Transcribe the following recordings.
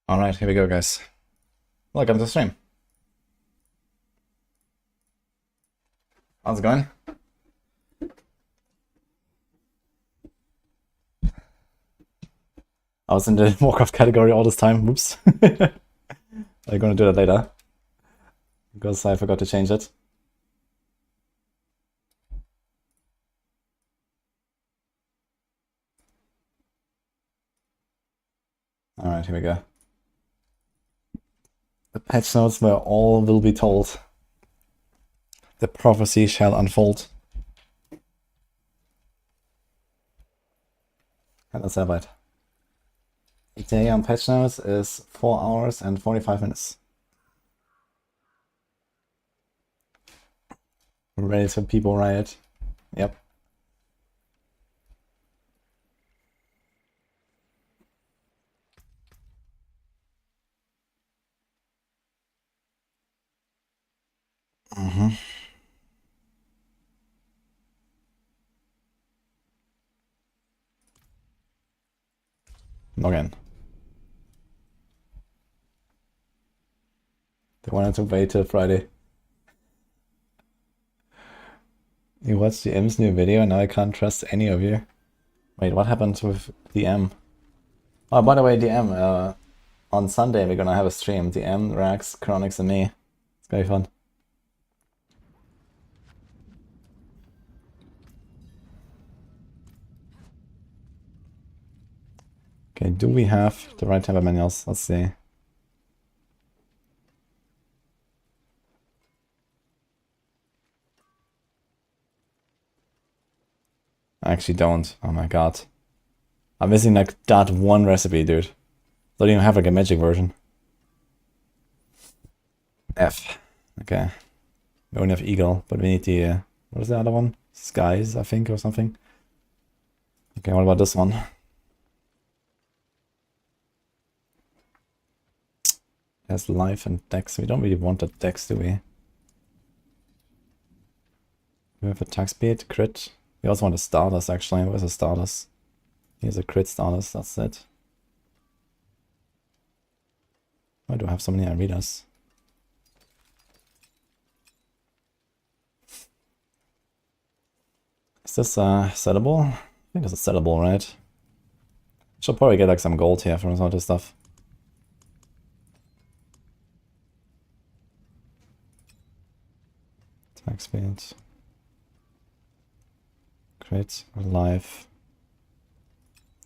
Alright, here we go, guys. Welcome to the stream. How's it going? I was in the Warcraft category all this time. Whoops. I'm gonna do that later. Because I forgot to change it. Alright, here we go. The patch notes where all will be told. The prophecy shall unfold. And let's have it. The day on patch notes is 4 hours and 45 minutes. Ready to people riot. Yep. Log in. They wanted to wait till Friday. You watched the M's new video and now I can't trust any of you. Wait, what happened with DM? Oh, by the way, DM, on Sunday we're gonna have a stream. DM, Rax, Chronix, and me. It's gonna be fun. Okay, do we have the right type of manuals? Let's see. I actually don't. Oh my god. I'm missing like that one recipe, dude. Don't even have like a magic version. F. Okay. We only have Eagle, but we need the, what is the other one? Skies, I think, or something. Okay, what about this one? Has life and dex. We don't really want a dex, do we? We have attack speed, crit. We also want a starters, actually. Where's the starters? Here's a crit starters, that's it. Why do I have so many arenas? Is this sellable? I think this is sellable, right? Should probably get like some gold here from some of this stuff. Attack speed. Crit, life.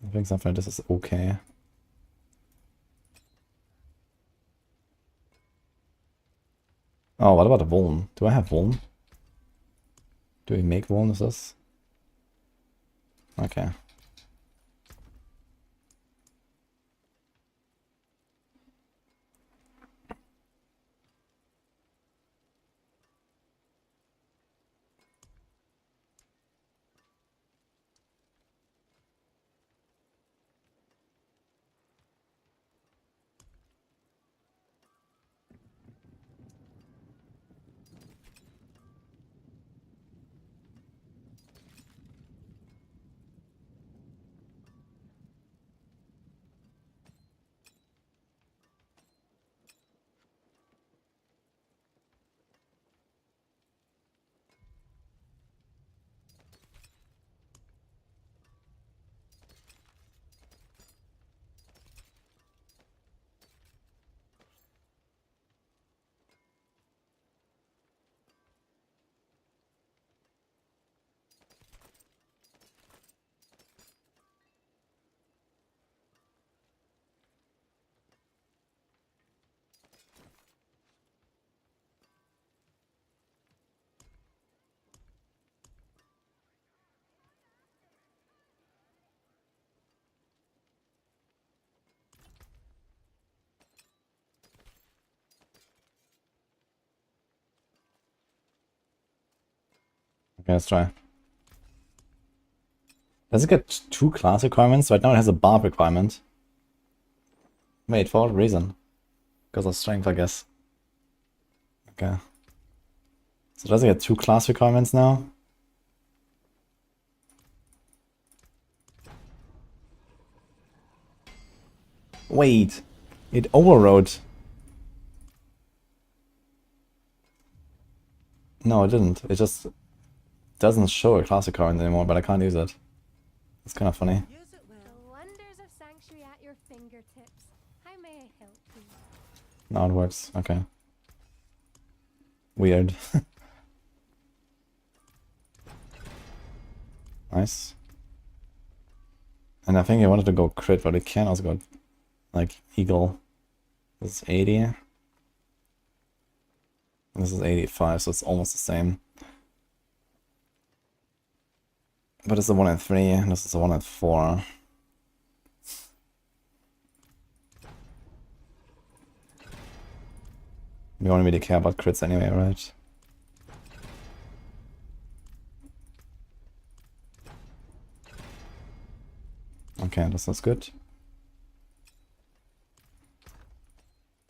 I think something like this is okay. Oh, what about the Vuln? Do I have Vuln? Do we make Vuln with this? Okay. Okay, let's try. Does it get 2 class requirements? Right now it has a barb requirement. Wait, for what reason? Because of strength, I guess. Okay. So does it get 2 class requirements now? Wait. It overrode. No, it didn't. It just doesn't show a classic card anymore, but I can't use it. It's kind of funny. Use it well. The wonders of Sanctuary at your fingertips. How may I help you? Now it works. Okay. Weird. Nice. And I think I wanted to go crit, but it can also go like eagle. This is 80. This is 85, so it's almost the same. But it's a 1 and 3, and this is a 1 and 4. We don't really care about crits anyway, right? Okay, this is good.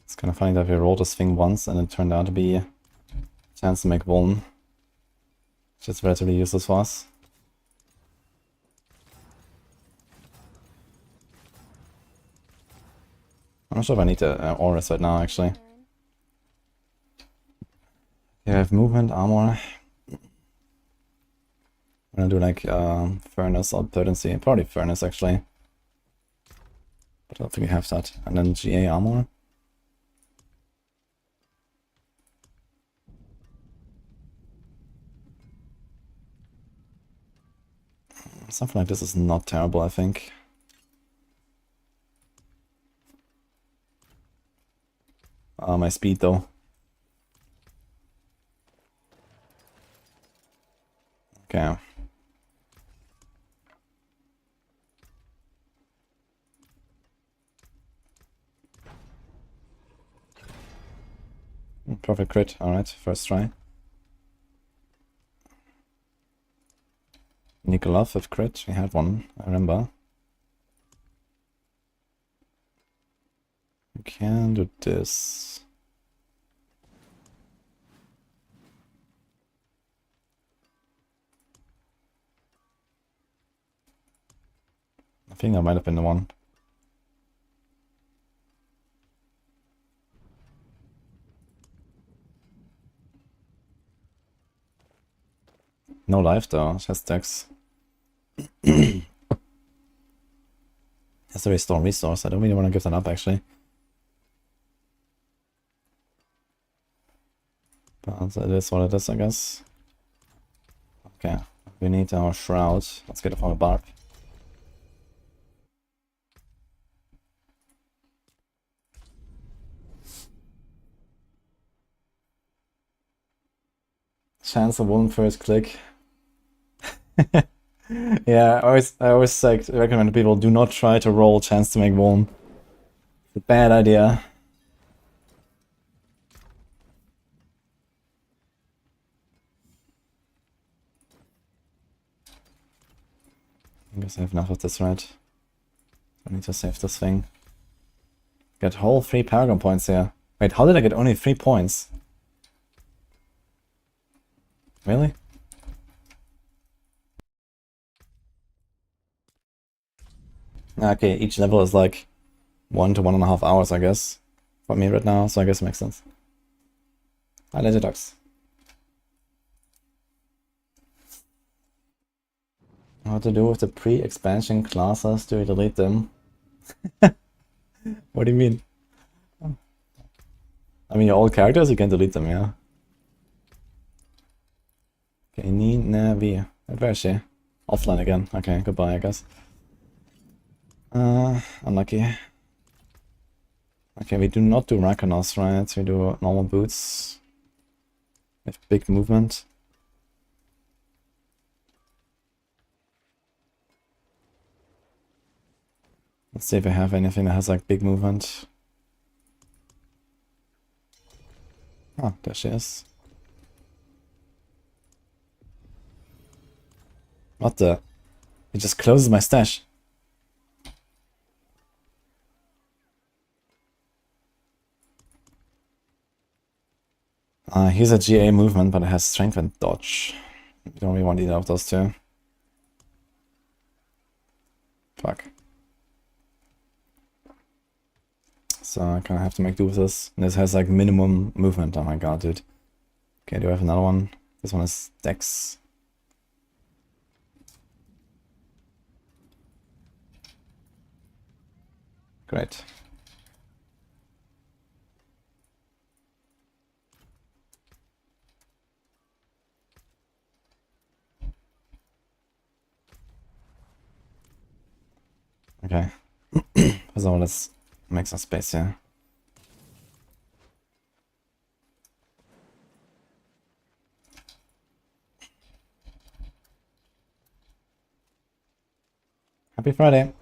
It's kind of funny that we rolled this thing once and it turned out to be a chance to make one. Which is relatively useless for us. I'm not sure if I need to auras right now, actually. Yeah, I have movement, armor. I'm gonna do like furnace or potency. Probably furnace, actually. But I don't think we have that. And then GA armor. Something like this is not terrible, I think. My speed, though. Okay. Perfect crit. Alright, first try. Nikolov with crit. We had one, I remember. We can do this. I think that might have been the one. No life though, just stacks. Has to restore resource. I don't really want to give that up actually. But it is what it is, I guess. Okay, we need our shroud. Let's get it from a barb. Chance of one first click. Yeah, I always like recommend to people do not try to roll chance to make one. It's a bad idea. I guess I have enough of this, right? I need to save this thing. Get whole 3 Paragon points here. Wait, how did I get only 3 points? Really? Okay, each level is like 1 to 1.5 hours, I guess, for me right now, so I guess it makes sense. Hi, Legend Dogs. What to do with the pre-expansion classes? Do we delete them? What do you mean? I mean, your old characters, you can delete them, yeah. Okay, Navi. Where is she? Offline again. Okay, goodbye, I guess. Unlucky. Okay, we do not do Rakonos, right? We do normal boots. With big movement. Let's see if I have anything that has like big movement. Oh, there she is. What the? It just closes my stash. Here's a GA movement, but it has strength and dodge. We don't really want either of those two. Fuck. so I kind of have to make do with this. This has like minimum movement. Oh my god, dude. Okay, do I have another one? This one is Dex. Great. Okay. So let's make some space here. Happy Friday.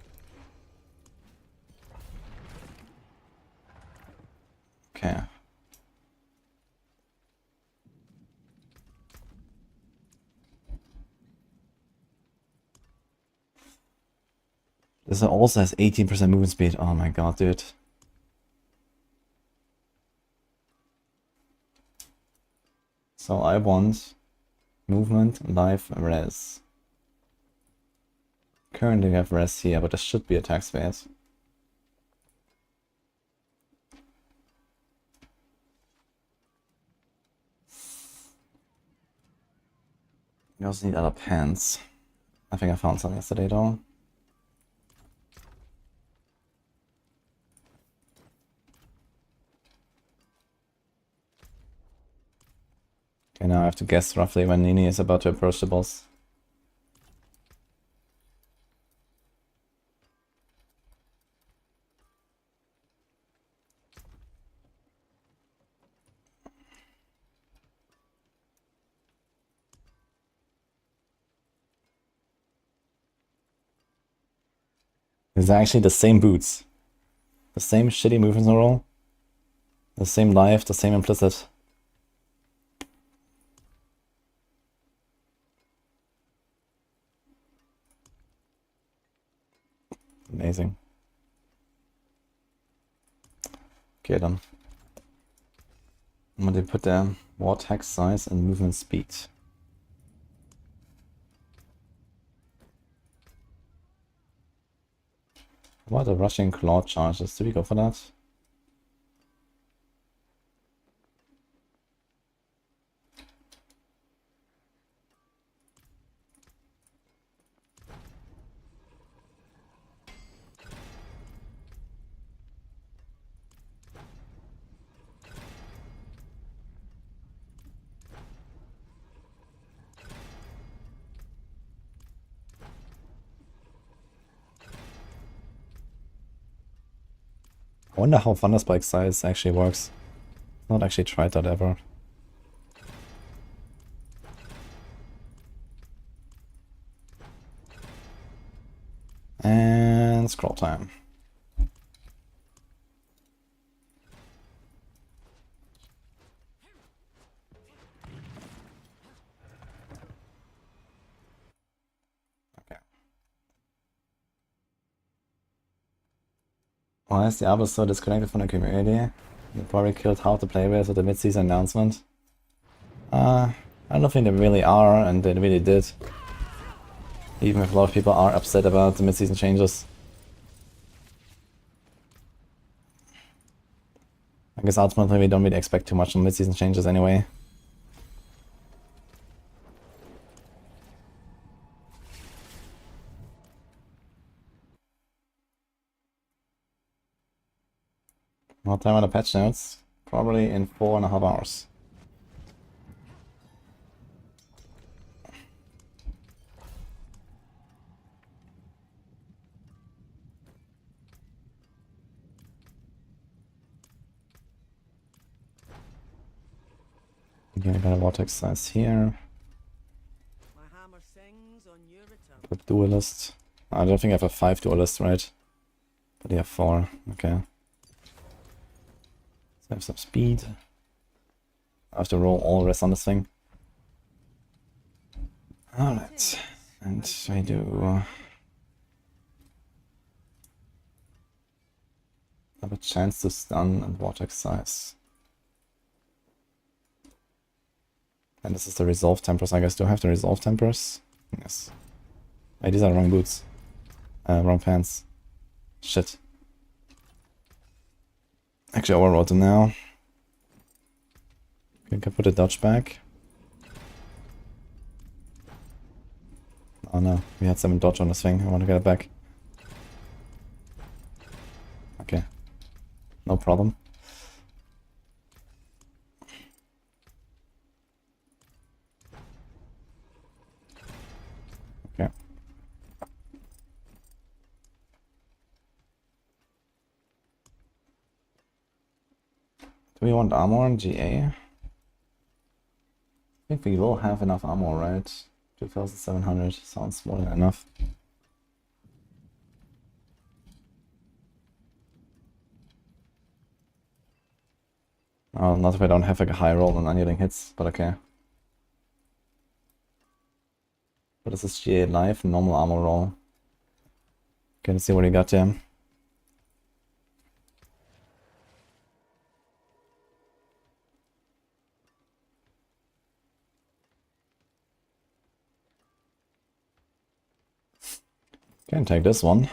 Okay. This also has 18% movement speed. Oh my god, dude. So I want movement, life, res. Currently we have res here, but there should be attack space. We also need other pants. I think I found some yesterday though. Okay, now I have to guess roughly when Nini is about to approach the boss. These are actually the same boots. The same shitty movements roll. The same life, the same implicit. Amazing. Okay, then. I'm going to put the vortex size and movement speed. What are the rushing claw charges? Do we go for that? I wonder how Thunderspike size actually works. Not actually tried that ever. And scroll time. Okay. Why is Diablo so disconnected from the community? They probably killed half the players with the mid-season announcement. I don't think they really are, and they really did. Even if a lot of people are upset about the mid-season changes. I guess ultimately we don't really expect too much from mid-season changes anyway. More time on the patch notes? Probably in 4.5 hours. Okay, I got a vortex size here. Put duelist. I don't think I have a 5 duelist, right? But you have 4. Okay. So I have some speed. I have to roll all rest on this thing. Alright. And I do have a chance to stun and vortex size. And this is the resolve tempers, I guess. Do I have the resolve tempers? Yes. Wait, these are wrong boots. Wrong pants. Shit. Actually, overrode them now. Can I put a dodge back? Oh no, we had 7 dodge on this thing. I want to get it back. Okay. No problem. Okay. Do we want armor on GA? I think we will have enough armor, right? 2,700 sounds more than enough. Oh, not if I don't have like a high roll on unyielding hits, but okay. What is this GA live? Normal armor roll. Okay, let's see what he got there. Can take this one.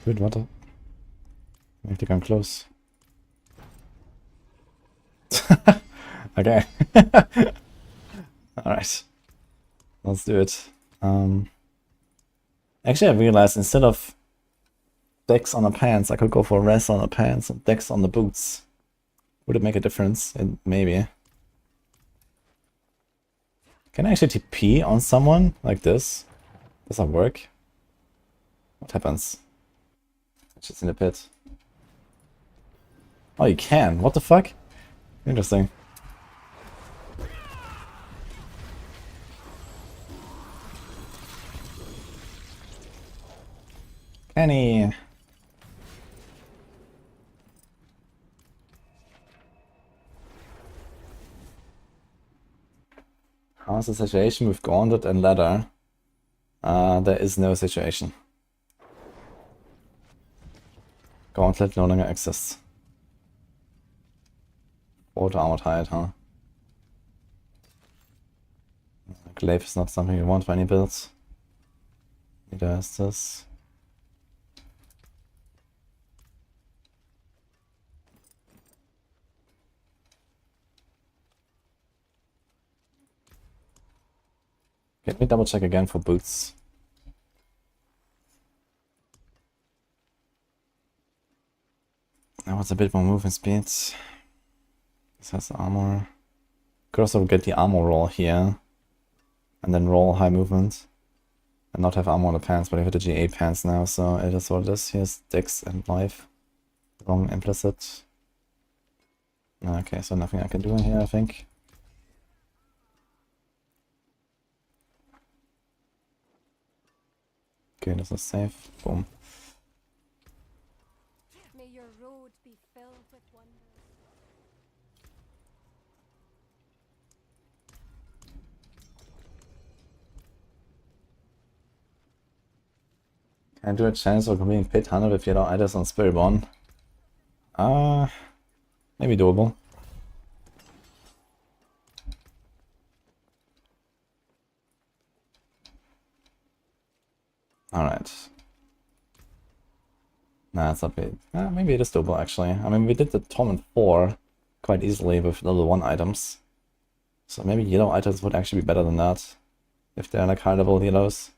Good, warte. Ich möchte ganz close. Okay. Alright. Let's do it. Actually, I realized instead of Dex on the pants, I could go for res on the pants and Dex on the boots. Would it make a difference? Maybe. Can I actually TP on someone like this? Does that work? What happens? It's just in the pit. Oh, you can. What the fuck? Interesting. Kenny. How's the situation with Gauntlet and Ladder? There is no situation. Gauntlet no longer exists. Auto armored hide, huh? Glaive is not something you want for any builds. Neither is this. Let me double check again for boots. Now it's a bit more movement speed. This has armor. Could also get the armor roll here. And then roll high movement. And not have armor on the pants, but I have the GA pants now, so it is what it is. Here's Dex and life. Wrong implicit. Okay, so nothing I can do in here, I think. Okay, this is safe. Boom. May your road be filled with wonders. Can I do a chance of completing Pit Hunter with yellow items on Spiritborn? Maybe doable. Alright. Nah, it's not big. Maybe it is doable actually. I mean, we did the Torment 4 quite easily with level 1 items. So maybe yellow items would actually be better than that. If they're like high level yellows.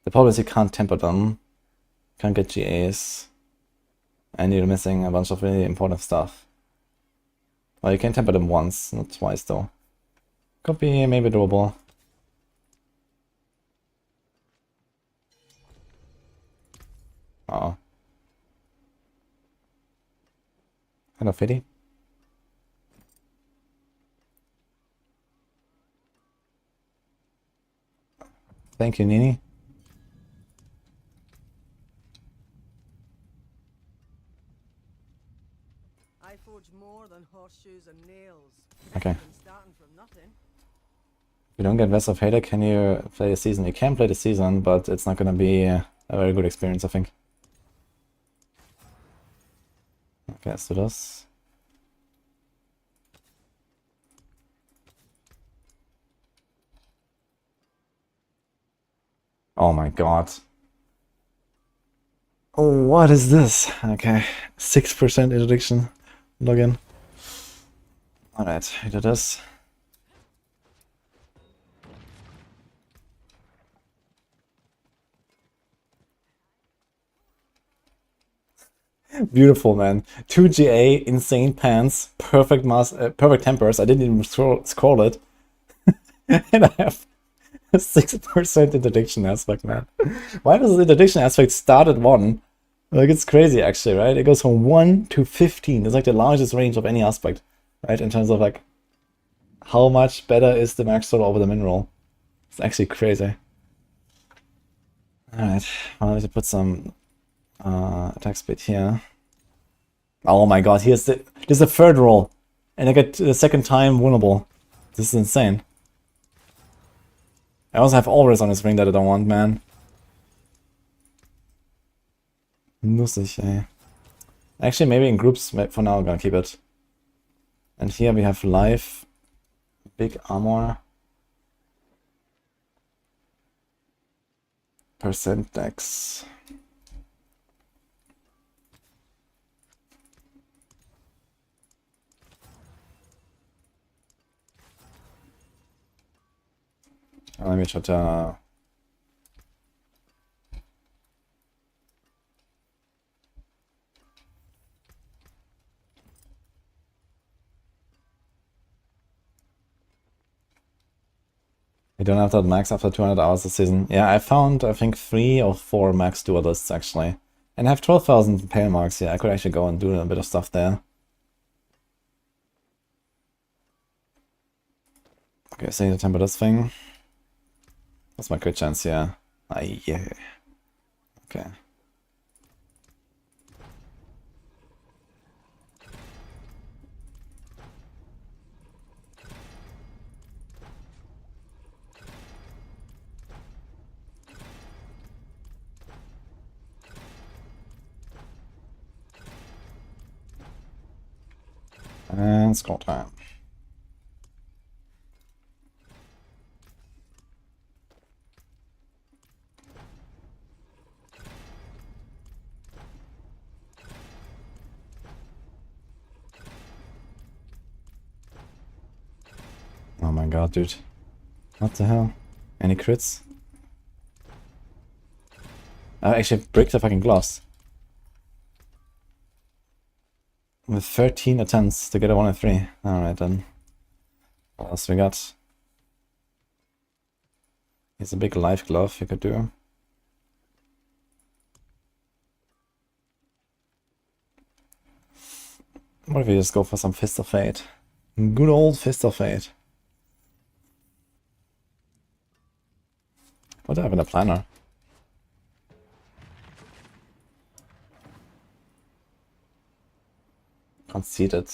The problem is you can't temper them. Can't get GAs. And you're missing a bunch of really important stuff. Well, you can temper them once, not twice though. Could be maybe doable. Uh-oh. Hello, Fiddy. Thank you, Nini. I forge more than than horseshoes and nails. Okay. Been starting from nothing. If you don't get Vest of Hater, can you play the season? You can play the season, but it's not gonna be a very good experience, I think. Okay, let's do this. Oh my god. Oh, what is this? Okay, 6% interdiction login. Alright, we do this. Beautiful, man. 2 GA, insane pants, perfect perfect tempers. I didn't even scroll it. And I have 6% interdiction aspect, man. Why does the interdiction aspect start at 1? Like, it's crazy, actually, right? It goes from 1 to 15. It's like the largest range of any aspect, right? In terms of, like, how much better is the Maxroll over the Minroll. It's actually crazy. Alright, well, I need to put some attack speed here. Oh my god, here's the third roll. And I get the second time vulnerable. This is insane. I also have Always on his ring that I don't want, man. Lustig, ey. Actually, maybe in groups for now I'm gonna keep it. And here we have life, big armor, percent dex. Let me try to... We don't have that max after 200 hours this season. Yeah, I found, I think, 3 or 4 max duelists, actually. And I have 12,000 pale marks. Yeah, I could actually go and do a bit of stuff there. Okay, so I need to temper this thing. That's my crit chance, yeah. Ah, yeah. Okay. And scroll time. Oh my god, dude. What the hell? Any crits? I actually break the fucking gloves. With 13 attempts to get a 1 and 3. Alright then. What else we got? Here's a big life glove you could do. What if we just go for some Fist of Fate? Good old Fist of Fate. What do I have in a planner? Conceited.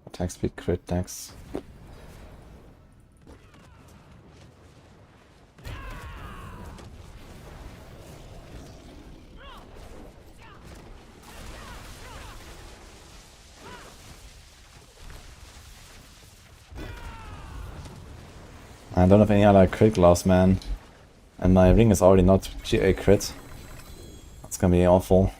Attack speed, crit dex. I don't have any other crit gloves, man. And my ring is already not GA crit. That's gonna be awful.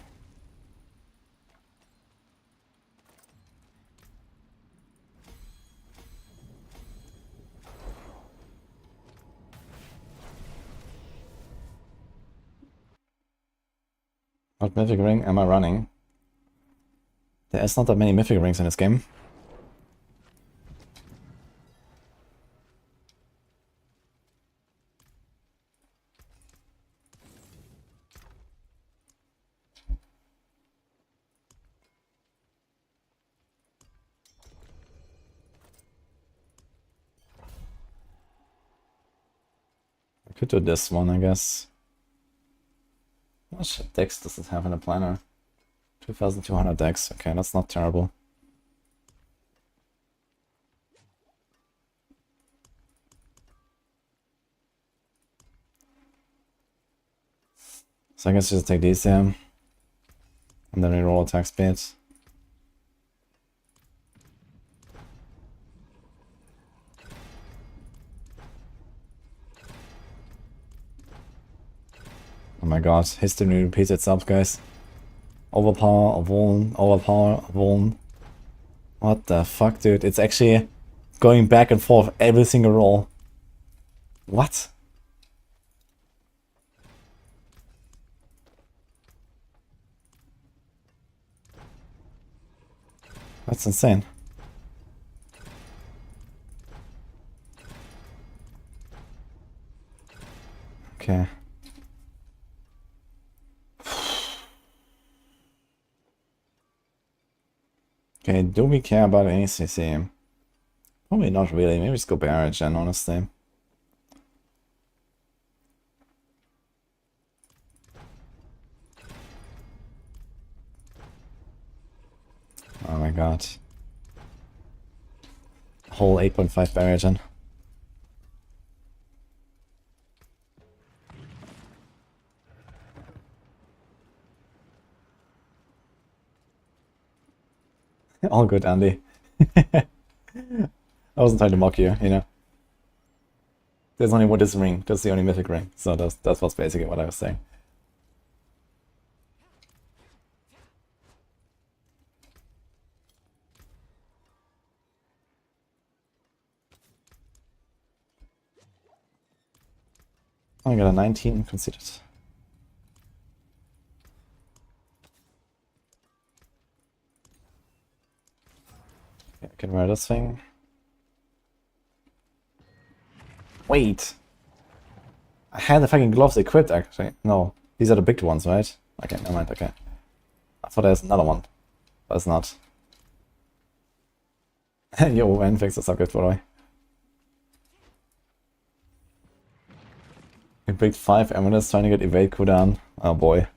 What mythic ring am I running? There is not that many mythic rings in this game. I could do this one, I guess. How much dex does it have in a planner? 2,200 dex. Okay, that's not terrible. So I guess just take these here. And then reroll attack speed. Oh my god, history repeats itself, guys. Overpower, Vuln, overpower, Vuln. What the fuck, dude? It's actually going back and forth every single roll. What? That's insane. Okay. Okay, do we care about ACC? Probably not really. Maybe just go Barrage then, honestly. Oh my god. Whole 8.5 Barrage then. All good, Andy. I wasn't trying to mock you, you know. There's only one this ring, that's the only mythic ring. So that's what's basically what I was saying. I got a 19 considered. Okay, I can wear this thing. Wait! I had the fucking gloves equipped actually. No, these are the big ones, right? Okay, never mind, okay. I thought there's another one. But it's not. Yo, and fix the subject, by the way. I picked 5 emeralds trying to get evade cooldown. Oh boy.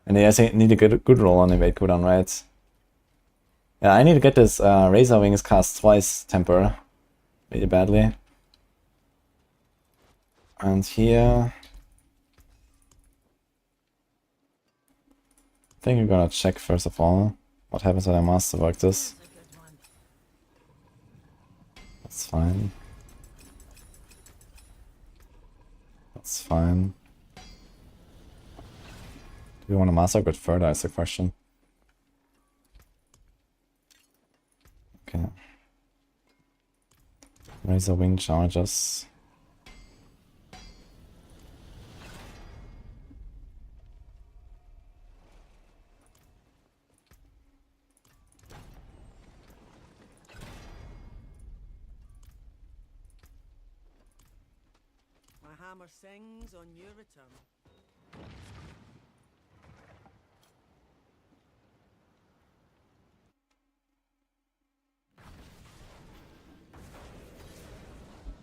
And I need to get a good roll on evade cooldown, right? Yeah, I need to get this Razor Wings cast twice temper. Really badly. And here... I think we're gonna check first of all what happens when I masterwork this. That's fine. That's fine. Do we want to masterwork it further is the question. Okay. Razor Wing charges. My hammer sings on your return.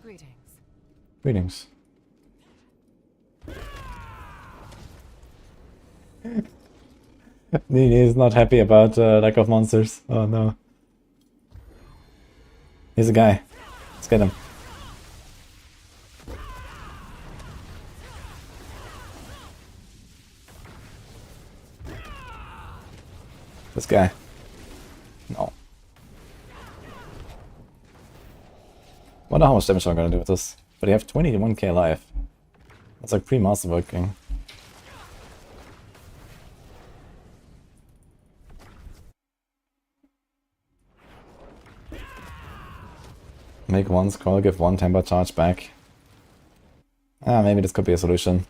Greetings. Greetings. Nini is not happy about lack of monsters. Oh no. Here's a guy. Let's get him. This guy. No. Wonder how much damage I'm gonna do with this. But you have 21k life. That's like pre-masterworking. Make one scroll, give one temper charge back. Ah, maybe this could be a solution.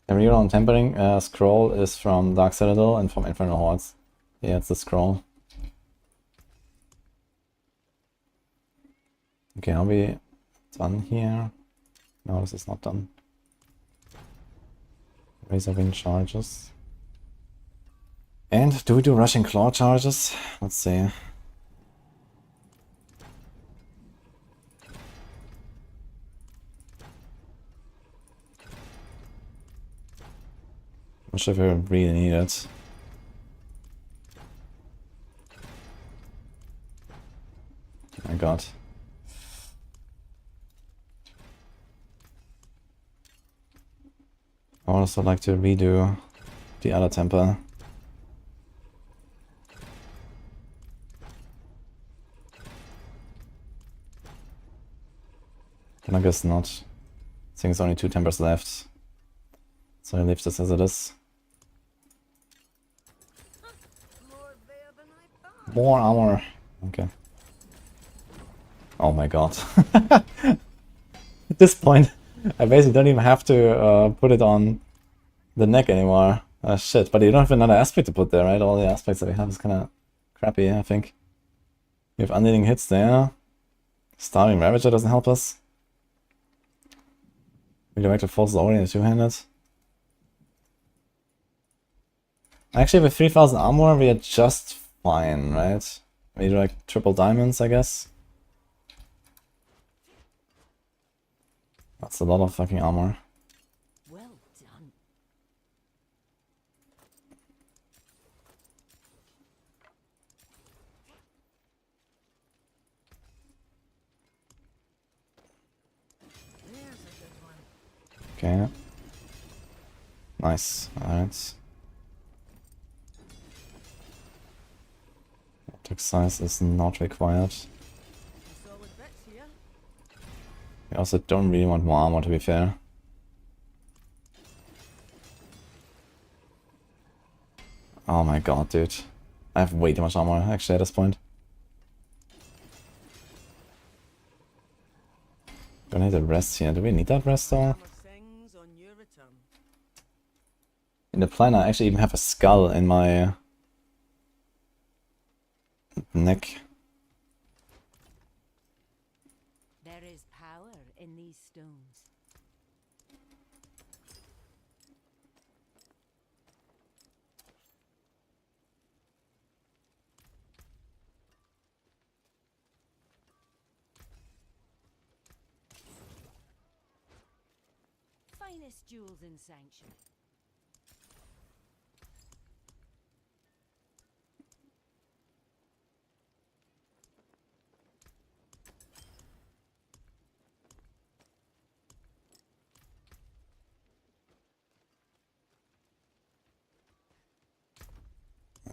The reroll on tempering scroll is from Dark Citadel and from Infernal Hordes. Yeah, it's the scroll. Okay, are we done here? No, this is not done. Razor Wing charges. And do we do rushing claw charges? Let's see. Not sure if we really need it. Oh my god. I would also like to redo the other temple. I guess not. I think it's only 2 tempers left. So I leave this as it is. More armor. Okay. Oh my god. At this point, I basically don't even have to put it on the neck anymore. Shit, but you don't have another aspect to put there, right? All the aspects that we have is kind of crappy, I think. We have unending hits there. Starving Ravager doesn't help us. Redirected Force is already in the two-handed. Actually, with 3000 armor, we are just fine, right? We do like triple diamonds, I guess. That's a lot of fucking armor. Well done. There's a good one. Okay. Nice. Alright. Attack size is not required. Solid bits here. We also don't really want more armor, to be fair. Oh my god, dude. I have way too much armor, actually, at this point. Don't need a rest here. Do we need that rest, though? Hammer sings on your return. In the plan, I actually even have a skull in my neck. There is power in these stones. Finest jewels in Sanctuary.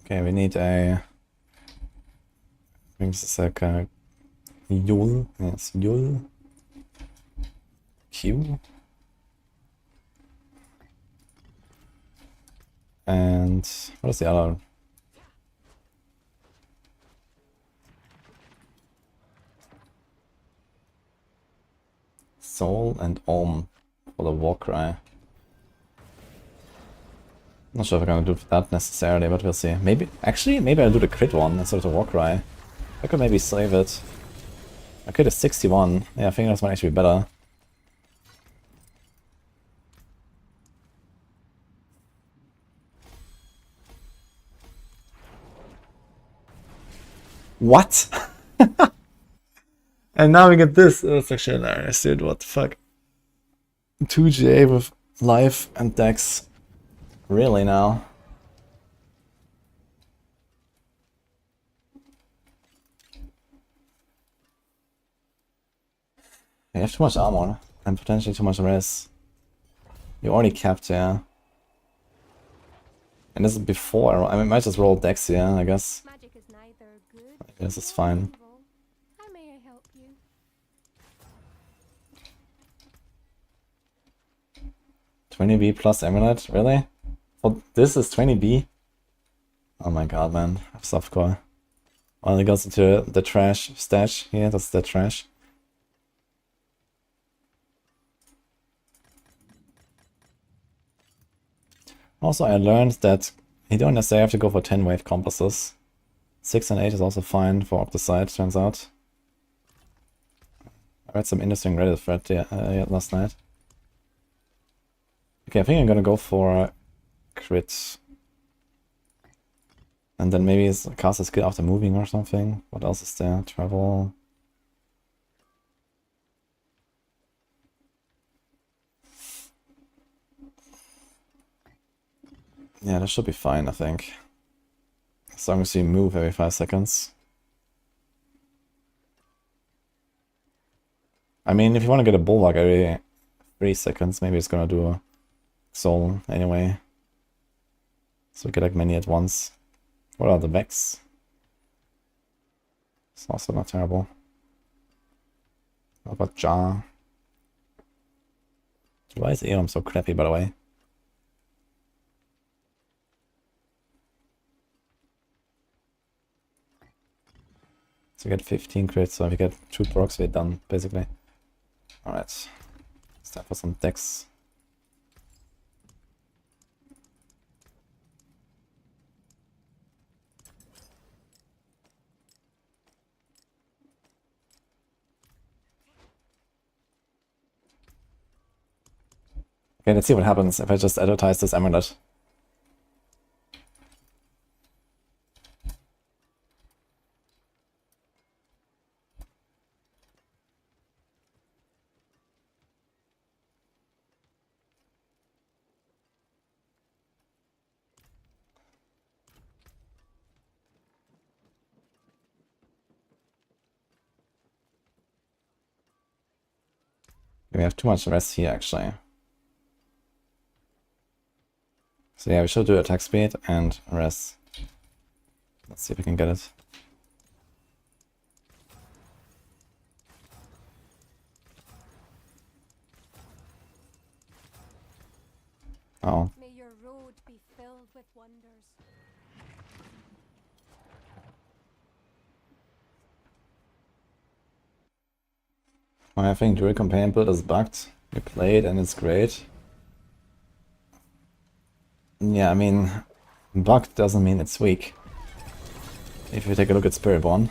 Okay, we need a... I think this is like a Yule. Yes, Yule. Q. And what is the other? Soul and Om for the war cry. Not sure if I'm gonna do that necessarily, but we'll see. Maybe, actually, maybe I'll do the crit one instead of the war cry. I could maybe save it. Okay, the 61. Yeah, I think that's might actually be better. What? And now we get this. That's actually hilarious, dude. What the fuck? 2GA with life and dex. Really now? You have too much armor and potentially too much res. You already capped, yeah. And this is before. I might just roll dex here, I guess. Magic is neither good This is nor fine. evil. How may I help you? 20B plus amulet, really? Well, this is 20B? Oh my god, man. I have softcore. Well, it goes into the trash stash here. That's the trash. Also, I learned that you don't necessarily have to go for 10 wave compasses. 6 and 8 is also fine for Opticide, turns out. I read some interesting Reddit thread last night. Okay, I think I'm gonna go for crit. And then maybe it's cast a skill after moving or something. What else is there? Travel. Yeah, that should be fine, I think. As long as you move every 5 seconds. I mean, if you want to get a bulwark every 3 seconds, maybe it's gonna do a soul anyway. So we get like many at once. What are the Vex? It's also not terrible. What about Jar? Why is Eom so crappy, by the way? So we get 15 crits, so if we get 2 procs, we're done, basically. Alright. It's time for some decks. Okay, let's see what happens if I just advertise this amulet. We have too much rest here, actually. So yeah, we should do attack speed and rest. Let's see if we can get it. Oh. May your road be filled with wonders. I think Druid Companion build is bugged. We played and it's great. Yeah, I mean, bugged doesn't mean it's weak. If you take a look at Spiritborn,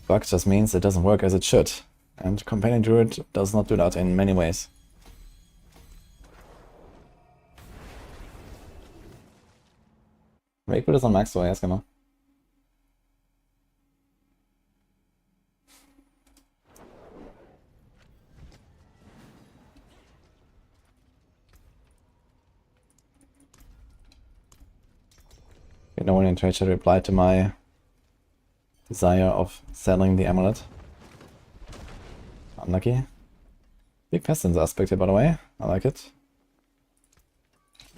bugged just means it doesn't work as it should. And Companion Druid does not do that in many ways. Rake build is on Maxroll, yes, genau. Okay, no one in Twitch replied to my desire of selling the amulet. Unlucky. Big Pestilence aspect here, by the way. I like it.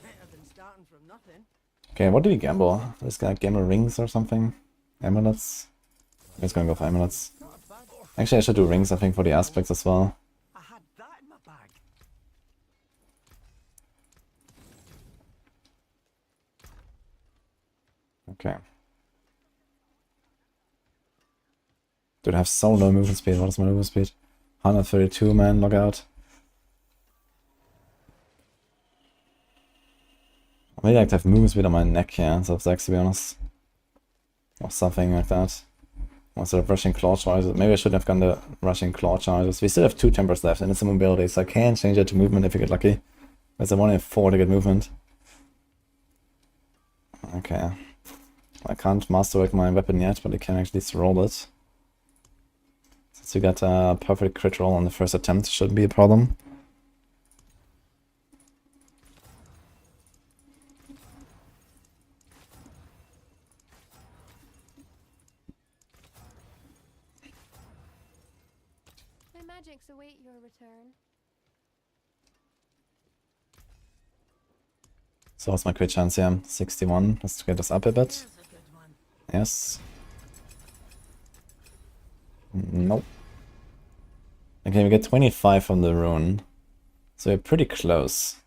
Better than starting from nothing. Okay, what do we gamble? This guy gamble rings or something? Amulets? I'm just gonna go for amulets. Not a bad. Actually, I should do rings, I think, for the aspects as well. I had that in my bag. Okay. Dude, I have so low movement speed. What is my movement speed? 132, man, lockout. Maybe I like to have movement speed on my neck here, so it's to be honest. Or something like that. Instead of rushing claw charges. Maybe I should have gone the rushing claw charges. We still have 2 tempers left and it's a mobility, so I can change it to movement if you get lucky. There's a 1 in 4 to get movement. Okay. I can't masterwork my weapon yet, but I can actually roll it. Since you got a perfect crit roll on the first attempt, shouldn't be a problem. My magics await your return. So what's my crit chance here? 61. Let's get us up a bit. There's a good one. Yes. Nope. Okay, we get 25 from the rune. So we're pretty close.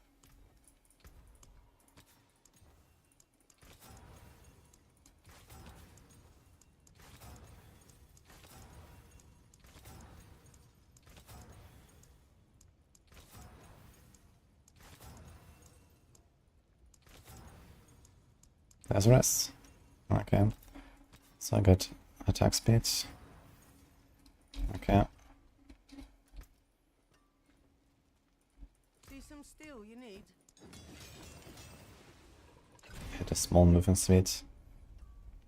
There's rest. Okay. So I got attack speed. Okay. See some steel you need. Hit a small movement speed.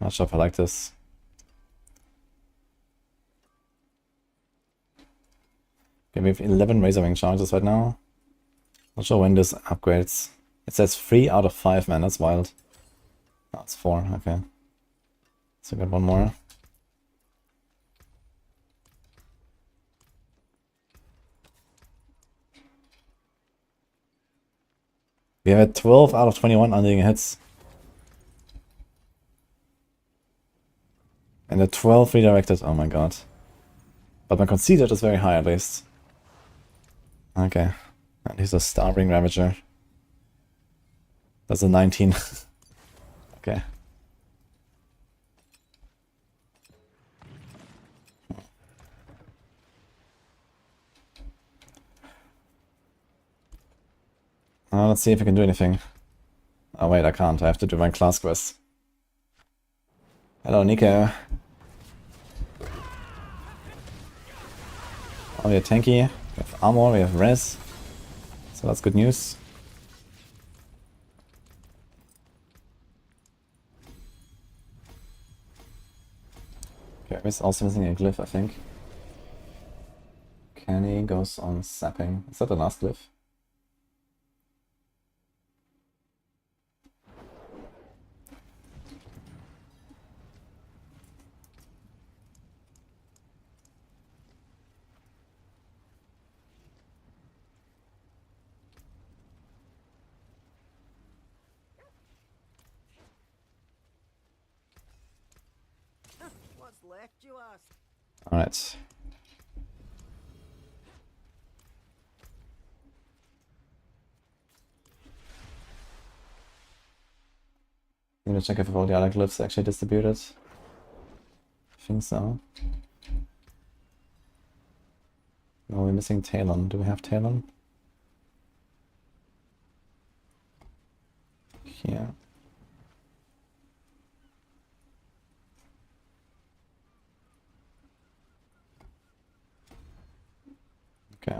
Not sure if I like this. Okay, we have 11 Razorwing charges right now. Not sure when this upgrades. It says 3 out of 5, man, that's wild. Oh, it's 4, okay. So we got one more. We have a 12 out of 21 unending hits. And a 12 redirected, oh my god. But my conceded is very high at least. Okay. And he's a Starring Ravager. That's a 19. Okay. Let's see if I can do anything. Oh wait, I can't. I have to do my class quest. Hello, Nico. Oh, we have tanky, we have armor, we have res. So that's good news. Okay, we're also missing a glyph, I think. Kenny goes on sapping. Is that the last glyph? What's left, you ask? Alright. I'm gonna check if all the other glyphs actually distributed. I think so. No, we're missing Talon. Do we have Talon? Here. Okay.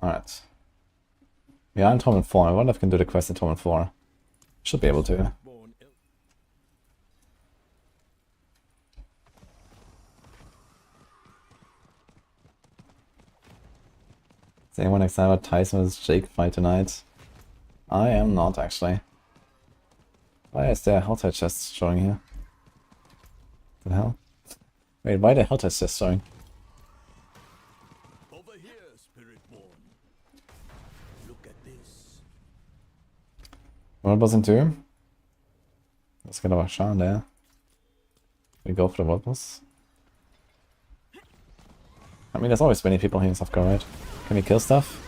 Alright. We are in Torment 4. I wonder if I can do the quest in Torment 4. Should be able to. Is anyone excited about Tyson vs Jake fight tonight? I am not, actually. Why is there a Helltide chest showing here? What the hell? Wait, why the Helltide chest showing? Over here, Spiritborn. Look at this. World Boss in 2. Let's get our Shan there. We go for the World Boss. I mean, there's always many people here in Softcore, right? Can we kill stuff?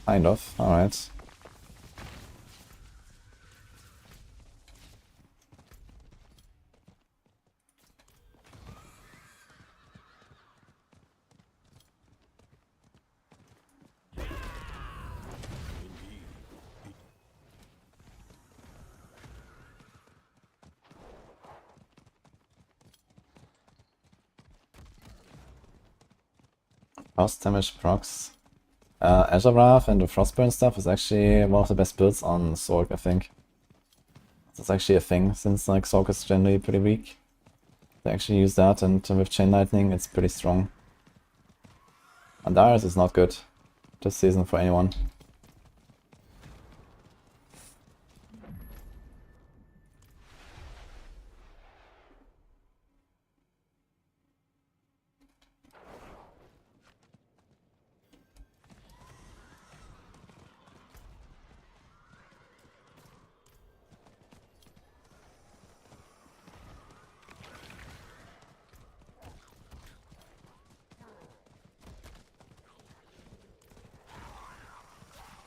Kind of, alright. Frost damage procs. Azure Wrath and the Frostburn stuff is actually one of the best builds on Sorg, I think. That's actually a thing, since like Sorg is generally pretty weak. They actually use that, and with Chain Lightning it's pretty strong. Andaris is not good this season for anyone.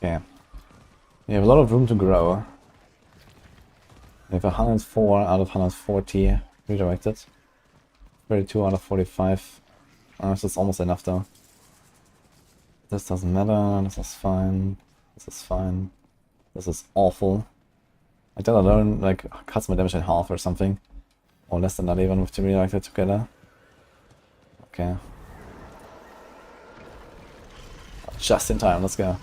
Okay. We have a lot of room to grow. We have 104 out of 140 redirected. 32 out of 45. That's almost enough though. This doesn't matter, this is fine. This is fine. This is awful. I did alone like cuts my damage in half or something. Or less than that even with 2 redirected together. Okay. Just in time, let's go.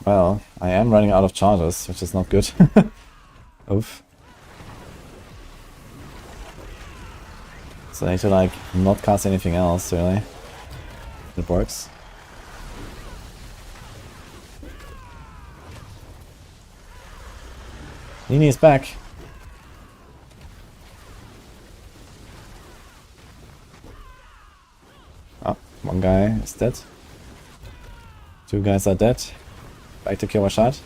Well, I am running out of charges, which is not good. Oof. So I need to like not cast anything else, really. It works. Nini is back. Oh, one guy is dead. Two guys are dead. Back to kill a shot.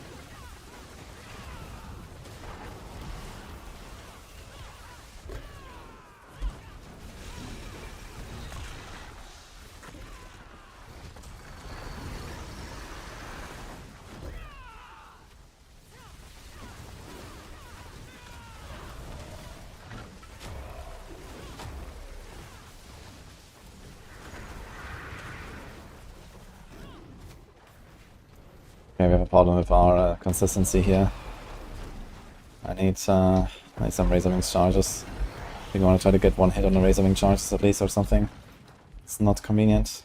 Okay, we have a problem with our consistency here. I need some Razorwing charges. I think I want to try to get one hit on the Razorwing charges at least or something. It's not convenient.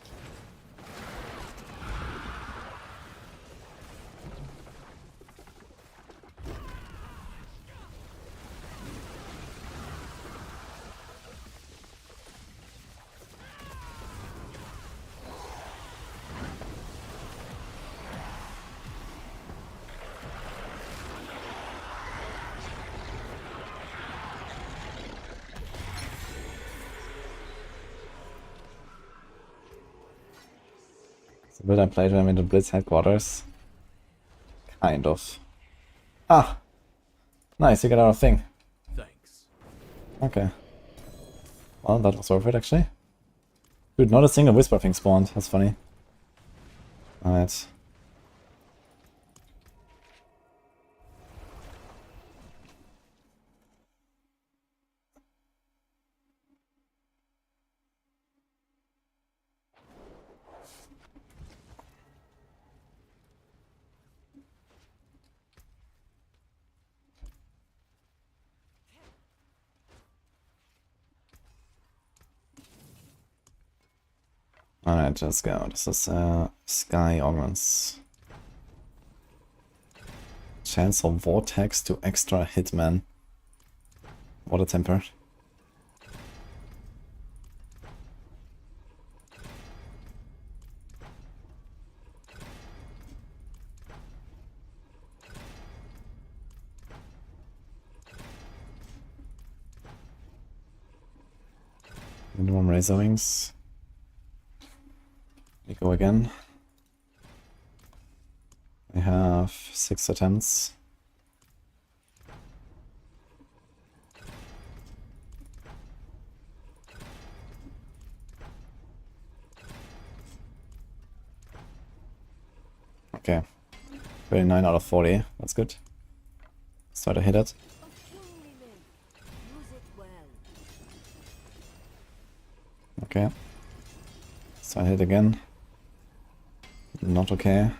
Will I play them in the Blitz headquarters? Kind of. Ah! Nice, you got our thing. Thanks. Okay. Well, that was worth it actually. Dude, not a single Whisper thing spawned. That's funny. Alright. Alright, let's go. This is Sky Augments. Chance of Vortex to extra Hitman. Water Temper. Minimum Razor Wings. We go again. I have 6 attempts. Okay. 39 out of 40. That's good. Let's try to hit it. Okay. Let's try to hit again. Not okay.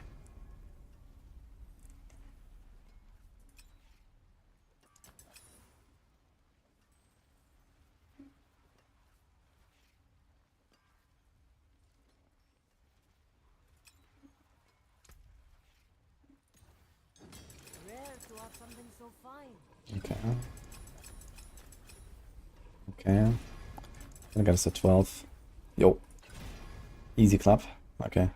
Rare to have something so fine. Okay. Okay. I got us a 12. Yo. Easy clap. Okay.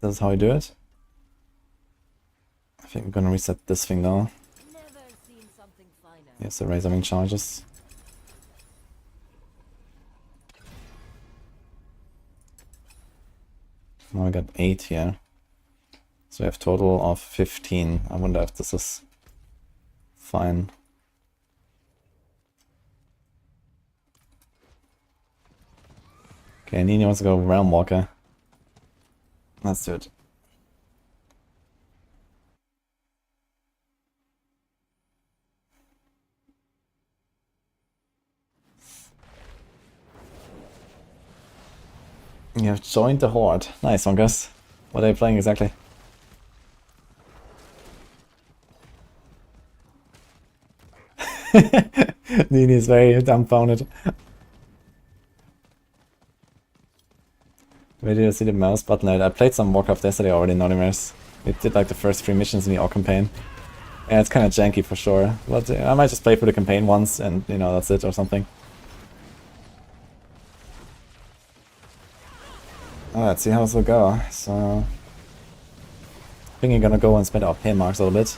This is how I do it. I think I'm gonna reset this thing now. Never seen something finer. Here's the Razorwing charges. Now I got 8 here. So we have total of 15. I wonder if this is fine. Okay, Nini wants to go Realm Walker. Let's do it. You have joined the Horde. Nice one, guys. What are you playing exactly? Nini is very dumbfounded. Where did I see the mouse button? I played some Warcraft yesterday already, Noniverse. It did like the first 3 missions in the Orc campaign. And it's kind of janky for sure. But I might just play through the campaign once and, you know, that's it or something. Let's see how this will go. So, I think we're gonna go and spend our pay marks a little bit.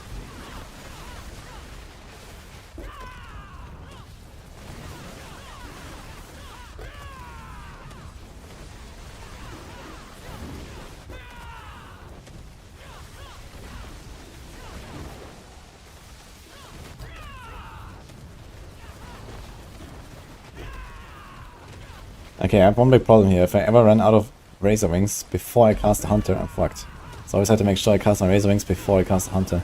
Okay, I have one big problem here. If I ever run out of Razor Wings before I cast the Hunter, I'm fucked. So I always have to make sure I cast my Razor Wings before I cast the Hunter.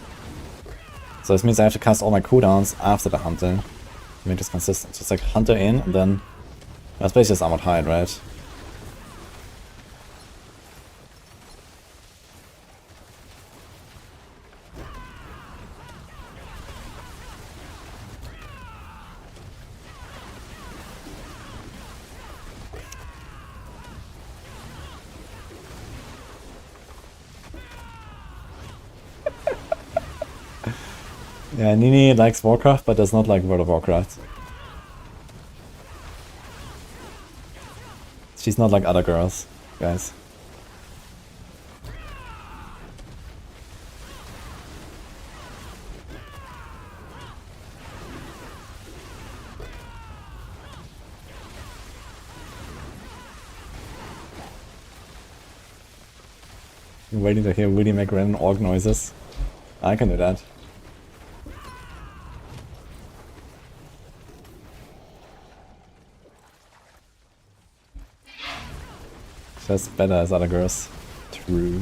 So this means I have to cast all my cooldowns after the Hunter to make this consistent. So it's like Hunter in, and then... That's basically just Armored Hide, right? Yeah, Nini likes Warcraft, but does not like World of Warcraft. She's not like other girls, guys. I'm waiting to hear Woody make random orc noises. I can do that. Just better as other girls. True.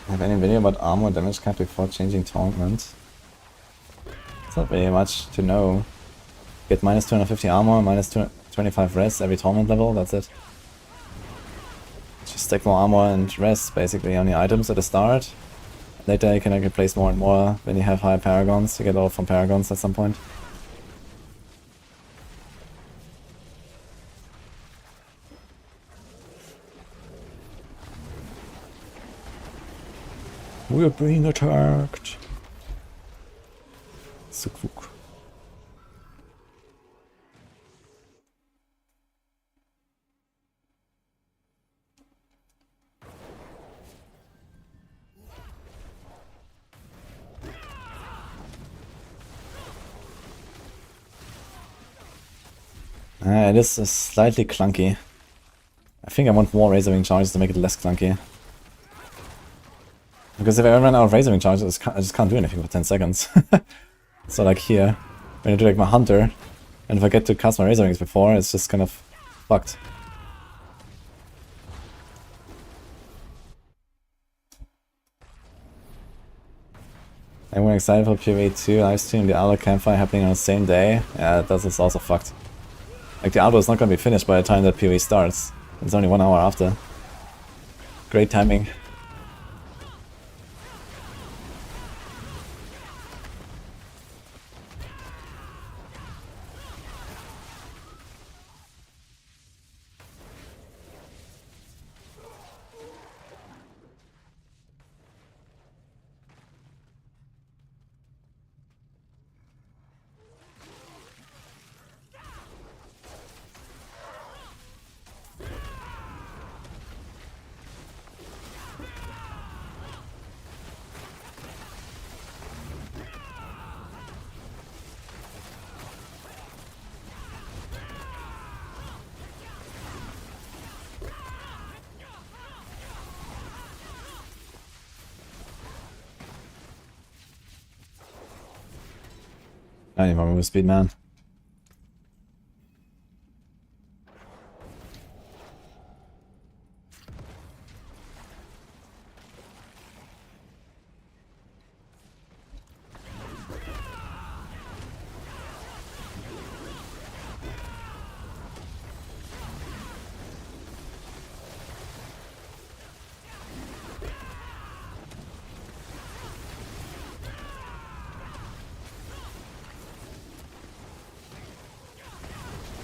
Have any video about armor damage cap before changing torment? It's not really much to know. Get minus 250 armor, minus 25 res every torment level, that's it. Just stack more armor and res basically on the items at the start. Later you can replace more and more when you have higher paragons. You get all from paragons at some point. We're being attacked. Sukvuk. It is slightly clunky. I think I want more Razor Wing charges to make it less clunky. Because if I run out of Razor Wing charges, I just can't do anything for 10 seconds. So like here, when I do like my Hunter, and if I get to cast my Razor Wings before, it's just kind of fucked. I'm excited for PvE2 live stream, the Diablo campfire happening on the same day. Yeah, that's also fucked. Like the Diablo is not going to be finished by the time that PvE starts. It's only 1 hour after. Great timing. I need more move speed, man.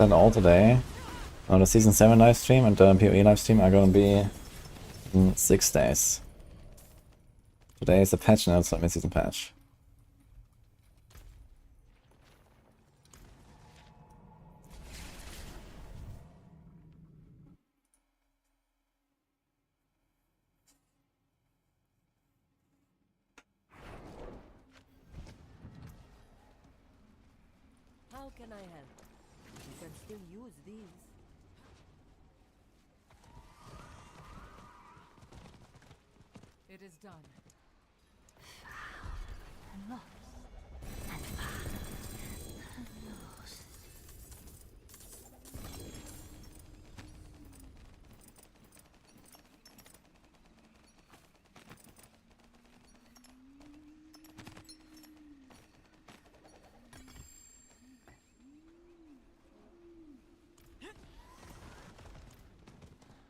that all today. On the Season 7 livestream and the PoE livestream are gonna be in 6 days. Today is the patch notes on Midseason Patch. How can I help? You can still use these. It is done.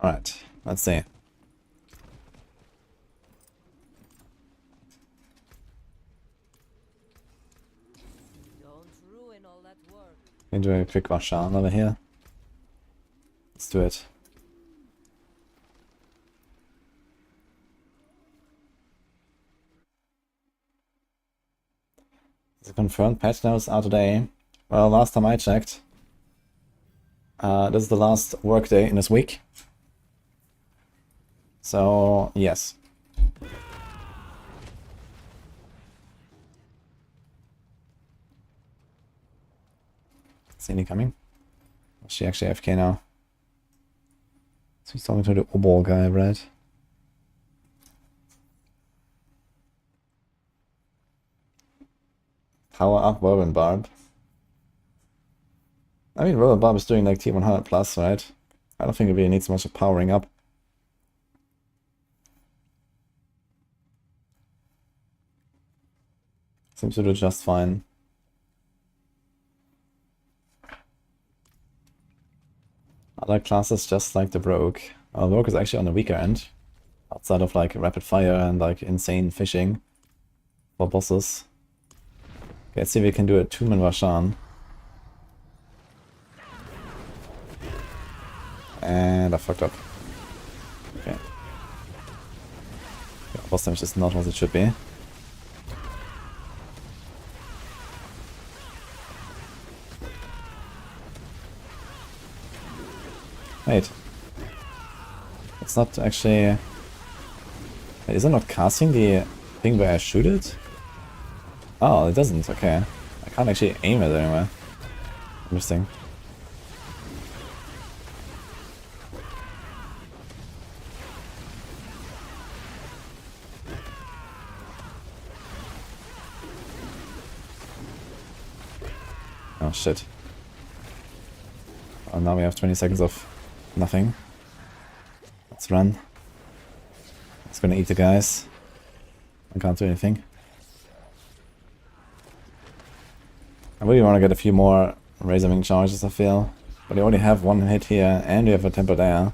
Alright, let's see. Don't ruin all that work. Can do a quick Varshan over here. Let's do it. The confirmed patch notes are today. Well, last time I checked, this is the last workday in this week. So, yes. See any coming? Is she actually AFK now? So he's talking to the Obol guy, right? Power up Whirlwind Barb. I mean, Whirlwind Barb is doing like T100 plus, right? I don't think it really needs much of powering up. Seems to do just fine. Other classes just like the Rogue. The Rogue is actually on the weaker end. Outside of like rapid fire and like insane fishing for bosses. Okay, let's see if we can do a 2-man Varshan. And I fucked up. Okay. Yeah, boss damage is not what it should be. Wait. It's not actually... Wait, is it not casting the thing where I shoot it? Oh, it doesn't, okay. I can't actually aim it anywhere. Interesting. Oh shit. Oh, now we have 20 seconds of nothing. Let's run. It's gonna eat the guys. I can't do anything. I really want to get a few more Razor Wing charges, I feel. But we already have one hit here, and we have a Tempered Air.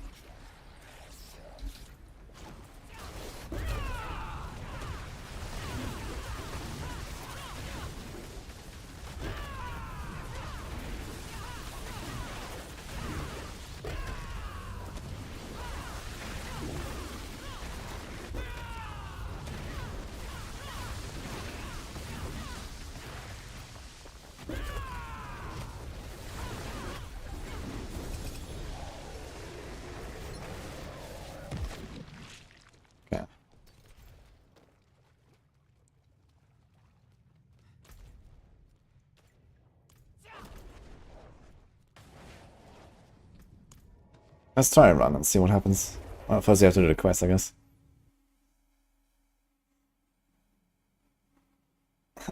Okay. Let's try a run and see what happens. Well, first you have to do the quest, I guess.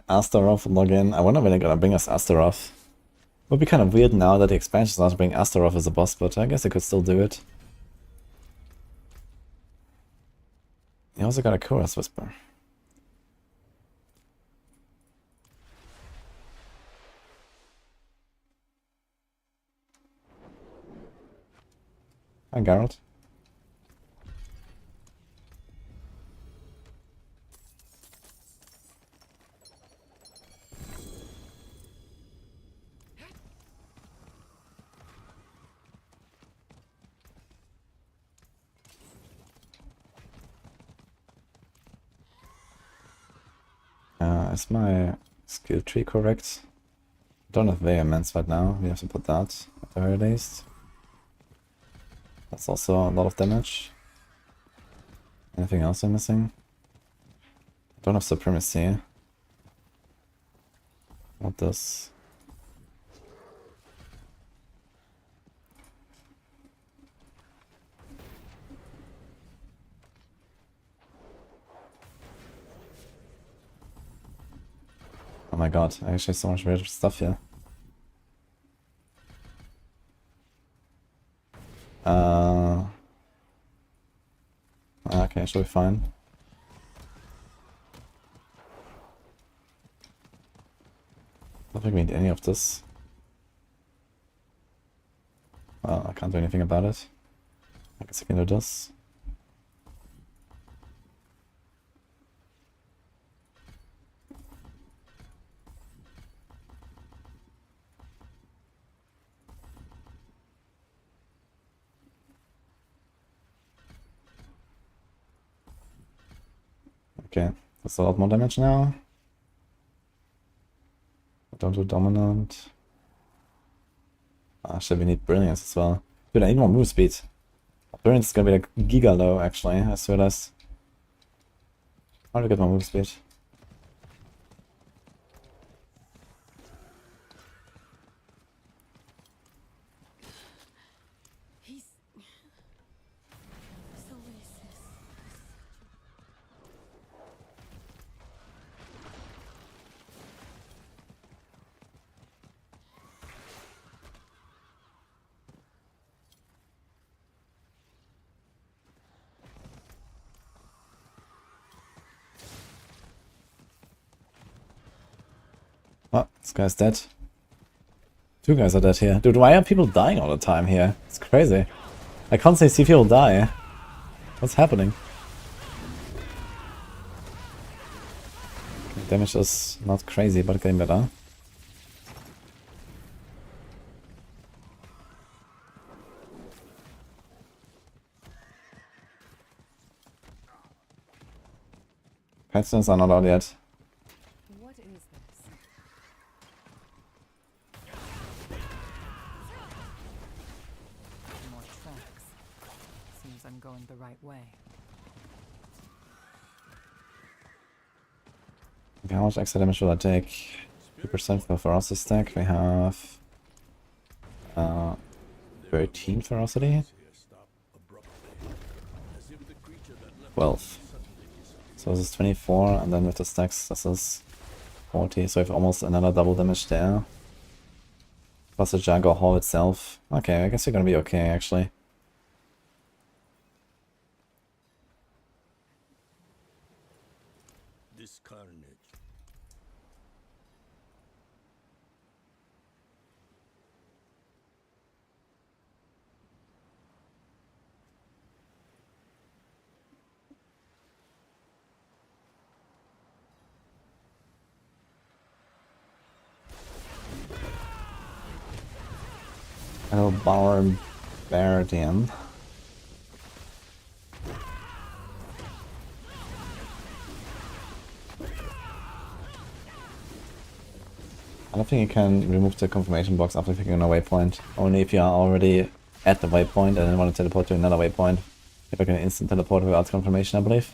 Astaroth login. I wonder when they're gonna bring us Astaroth. Would be kind of weird now that the expansion's not bring Astaroth as a boss, but I guess they could still do it. You also got a Chorus Whisper. Hi, Geralt. Is my skill tree correct? Don't have vehemence right now. We have to put that at the very least. That's also a lot of damage. Anything else I'm missing? Don't have supremacy. What this? Oh my god, I actually have so much weird stuff here. Okay, should be fine. I don't think we need any of this. Well, I can't do anything about it. I guess I can do this. Okay, that's a lot more damage now. Don't do dominant. Shit, we need brilliance as well. Dude, I need more move speed. Brilliance is gonna be like giga low actually, I just realized. How to get more move speed? He's so racist. Oh, this guy's dead. Two guys are dead here. Dude, why are people dying all the time here? It's crazy. I constantly see people die. What's happening? Okay, damage is not crazy, but getting better. Patch are not out yet. What is this? More tracks. Seems I'm going the right way. Okay, how much extra damage will I take? 2% for ferocity stack. We have 13 ferocity. 12. So this is 24, and then with the stacks this is 40, so we have almost another double damage there. Plus the Jaguar Hall itself. Okay, I guess you're gonna be okay actually. This carnage. Oh, Barbarian. I don't think you can remove the confirmation box after picking a waypoint. Only if you are already at the waypoint and then want to teleport to another waypoint. If I can instant teleport without confirmation, I believe.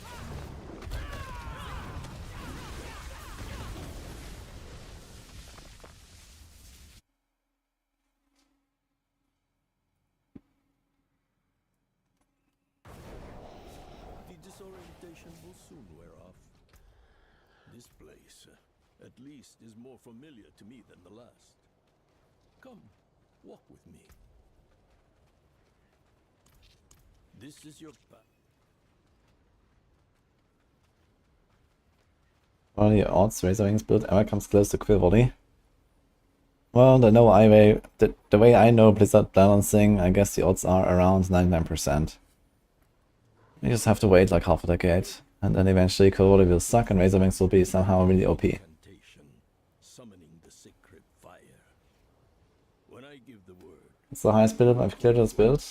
The disorientation will soon wear off. This place, at least, is more familiar to me than the last. Come, walk with me. This is your path. What are the odds Razor Wings build ever comes close to Quill Body? Well, the way I know Blizzard balancing, I guess the odds are around 99%. You just have to wait like half a decade, and then eventually Quill Body will suck and Razor Wings will be somehow really OP. Summoning the sacred fire. When I give the word, It's the highest build I've cleared this build.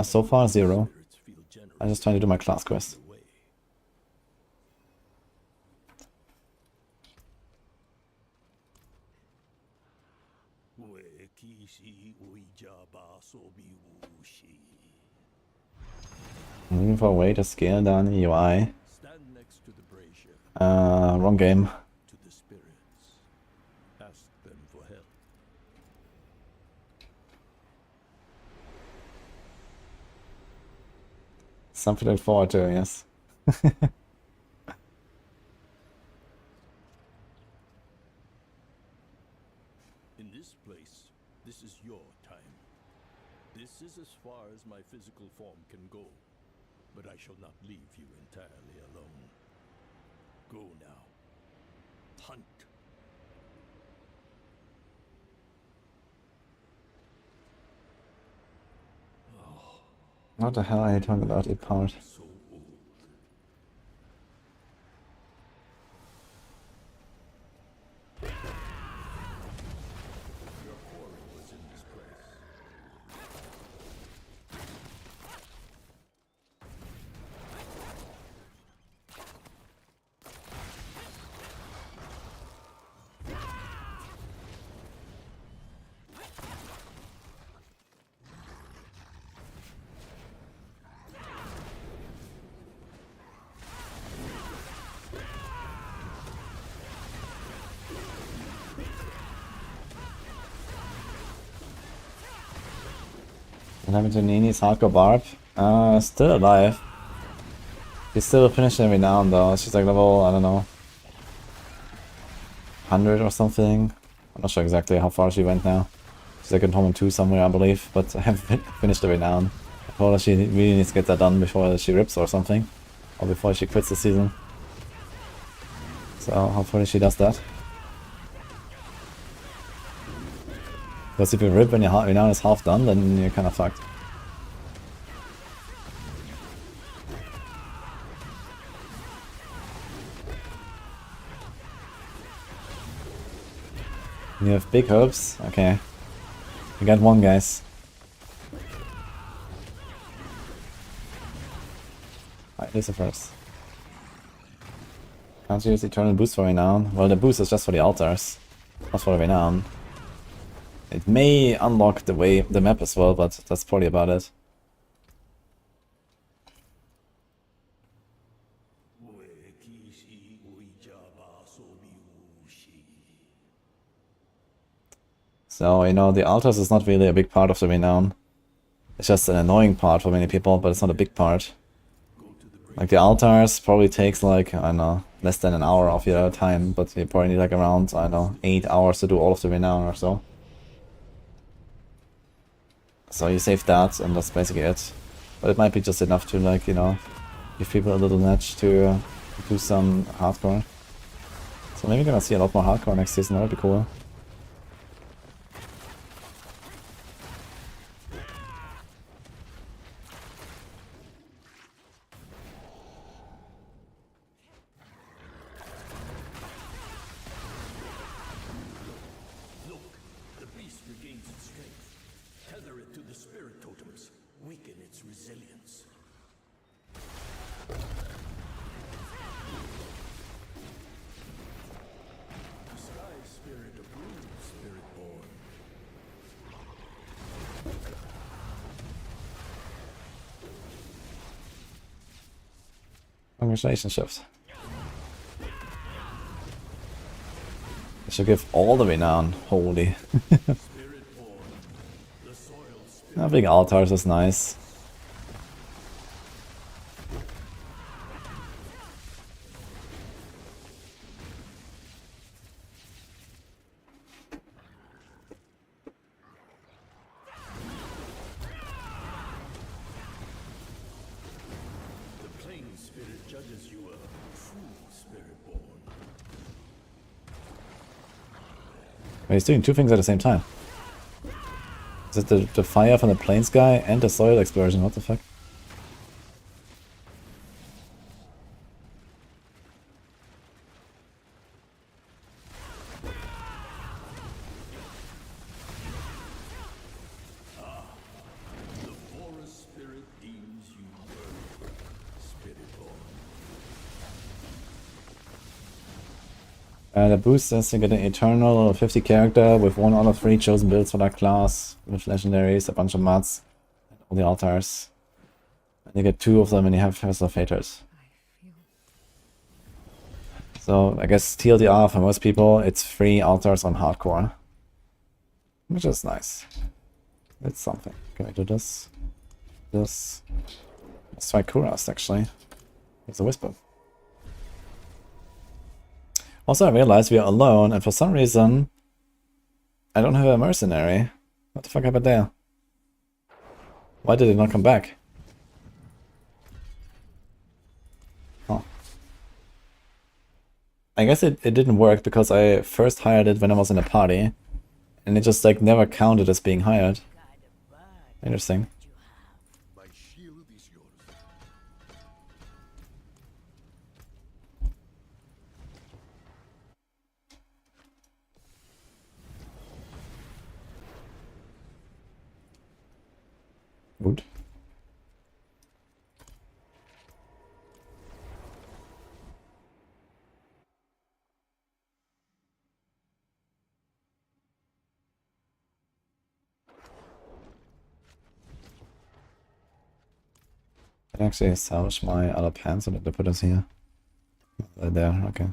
So far 0. spirits feel generous. I'm just trying to do my class quest. Way. I'm looking for a way to scale down the UI. Stand next to the brazier. Wrong game. To the spirits. Ask them for help. Something to look forward to, yes. In this place, this is your time. This is as far as my physical form can go. But I shall not leave you entirely alone. Go now. Hunt. What the hell are you talking about, it part? So old. Your quarry was in this place. What happened to Nini's hardcore barb? Still alive. She's still finishing every now and though. She's like level, I don't know, 100 or something. I'm not sure exactly how far she went now. She's like in Torment 2 somewhere, I believe, but I haven't finished every now and. I told her she really needs to get that done before she rips or something. Or before she quits the season. So hopefully she does that. Because if you rip when your renown is half done, then you're kind of fucked. You have big hopes? Okay. We got one, guys. Alright, Lucifers. Can't use Eternal Boost for Renown. Well, the boost is just for the altars, not for the Renown. It may unlock the map as well, but that's probably about it. So, you know, the altars is not really a big part of the Renown. It's just an annoying part for many people, but it's not a big part. Like the altars probably takes like, I don't know, less than an hour of your time, but you probably need like around, I don't know, 8 hours to do all of the Renown or so. So you save that, and that's basically it. But it might be just enough to, like, you know, give people a little nudge to do some hardcore. So maybe we're gonna see a lot more hardcore next season, that would be cool. Look, the beast regains its strength. Tether it to the spirit totems. Weaken its resilience. The sky spirit approves, Spiritborn. Congratulations. I should give all the renown, holy. Big altars is nice. The plane spirit judges you a fool, Spiritborn. Wait, he's doing two things at the same time. Is it the fire from the plains guy and the soil explosion? What the fuck? The forest spirit deems you worthy, Spiritborn. The boost is you get an eternal 50 character with 1 out of 3 chosen builds for that class, with legendaries, a bunch of mods, and all the altars. And you get 2 of them and you have Festival of Haters. So I guess TLDR for most people, it's 3 altars on hardcore. Which is nice. It's something. Can I do this? This. Let's try Kurast actually. It's a whisper. Also, I realized we are alone, and for some reason, I don't have a mercenary. What the fuck happened there? Why did it not come back? Oh. I guess it didn't work because I first hired it when I was in a party, and it just like never counted as being hired. Interesting. My shield is yours. Wood. I can actually salvage my other pants so that they put us here. They're there, okay.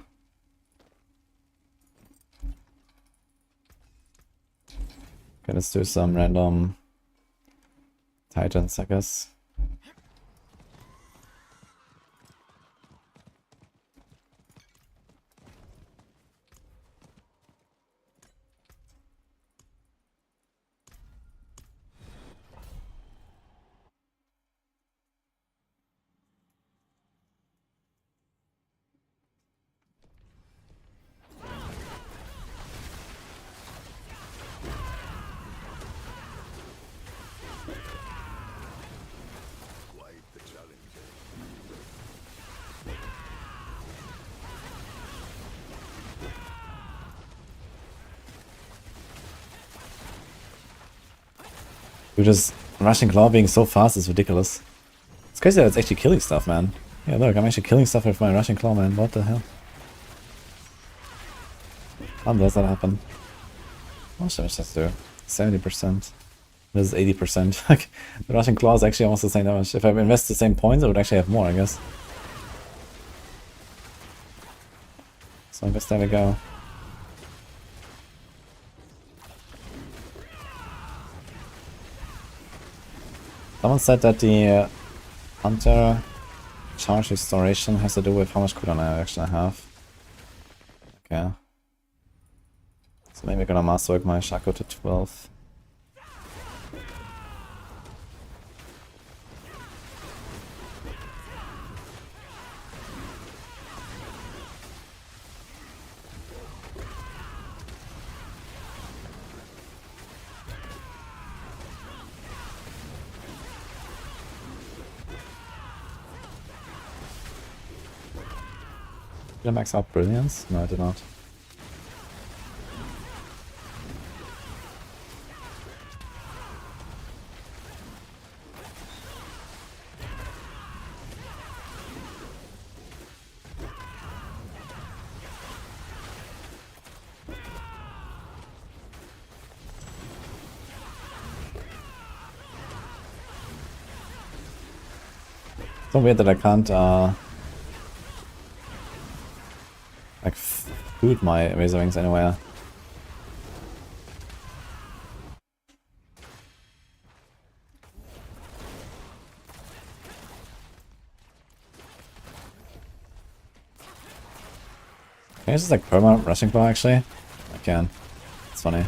Okay, let's do some random Titans, I guess. Quite the challenge. Dude, just rushing claw being so fast is ridiculous. It's crazy that it's actually killing stuff, man. Yeah, look, I'm actually killing stuff with my rushing claw, man. What the hell? How does that happen? How much damage does that do? 70%. This is 80%. Like, the rushing claw is actually almost the same damage. If I invest the same points, I would actually have more, I guess. So I guess there we go. Someone said that the Hunter charge restoration has to do with how much cooldown I actually have. Okay. So maybe I'm gonna masterwork my Shaco to 12. Did I max out Brilliance? No, I did not. So weird that I can't like shoot my Razor Wings anywhere. Can I just like perma rushing claw actually? I can. It's funny.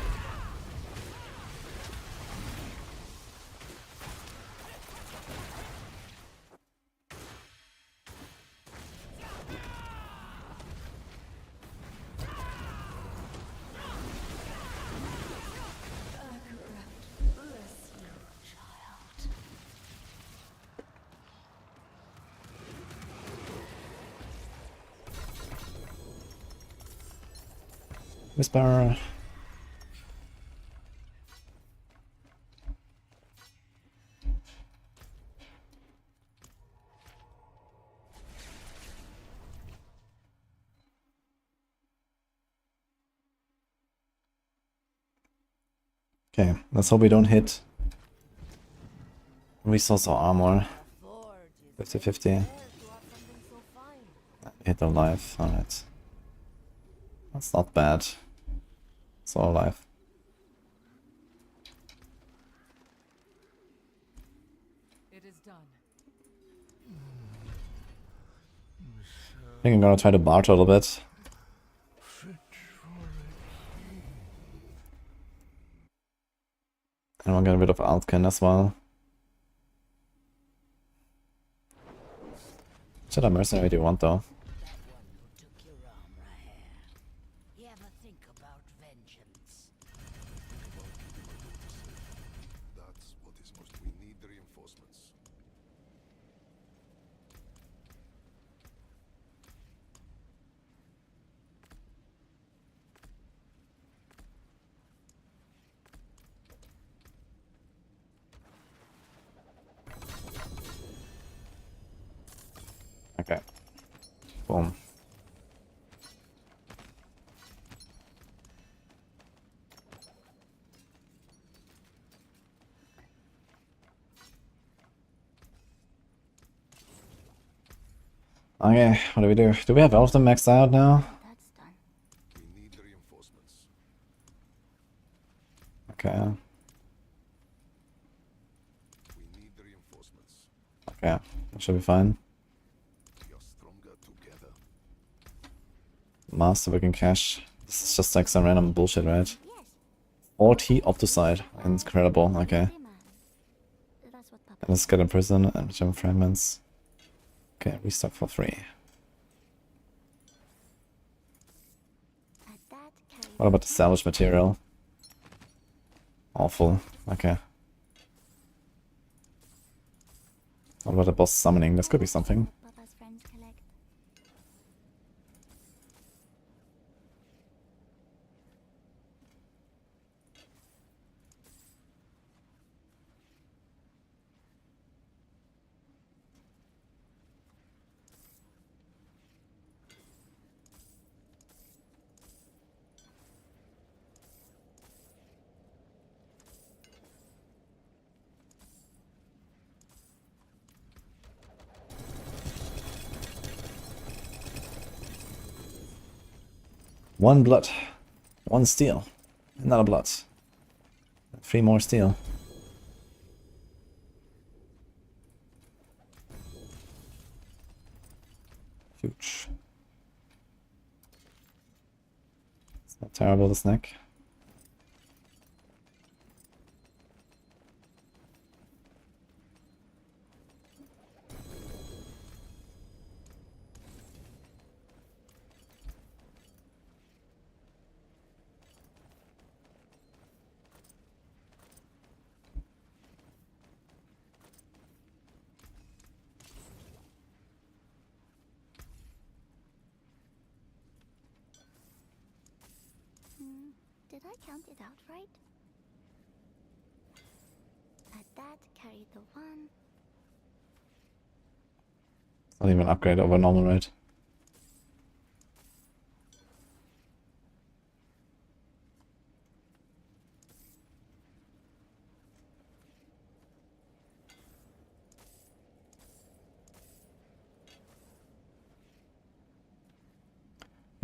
Whisper. Okay, let's hope we don't hit resource or armor. 50-50. Hit alive, alright. That's not bad. It's all alive. It is done. I think I'm gonna try to barter a little bit. And I'll get a bit of Altkin as well. Should I mercenary do you want though? You ever think about vengeance? That's what is most. We need reinforcements. Okay. Boom. Okay, what do we do? Do we have all of them maxed out now? That's done. We need reinforcements. Okay. We need reinforcements. Okay, that should be fine. We are stronger together. Master we can cash. This is just like some random bullshit, right? 40 Opticide. Incredible, okay. That's what Papa Let's get a prison and gem fragments. Okay, restock for free. At that carry What about the salvage material? Awful. Okay. What about the boss summoning? This could be something. Papa's friends collect. One blood. One steel. Another blood. 3 more steel. Huge. It's not terrible, this neck. Did I count it out right? At that carry the 1. Not even an upgrade over normal rate.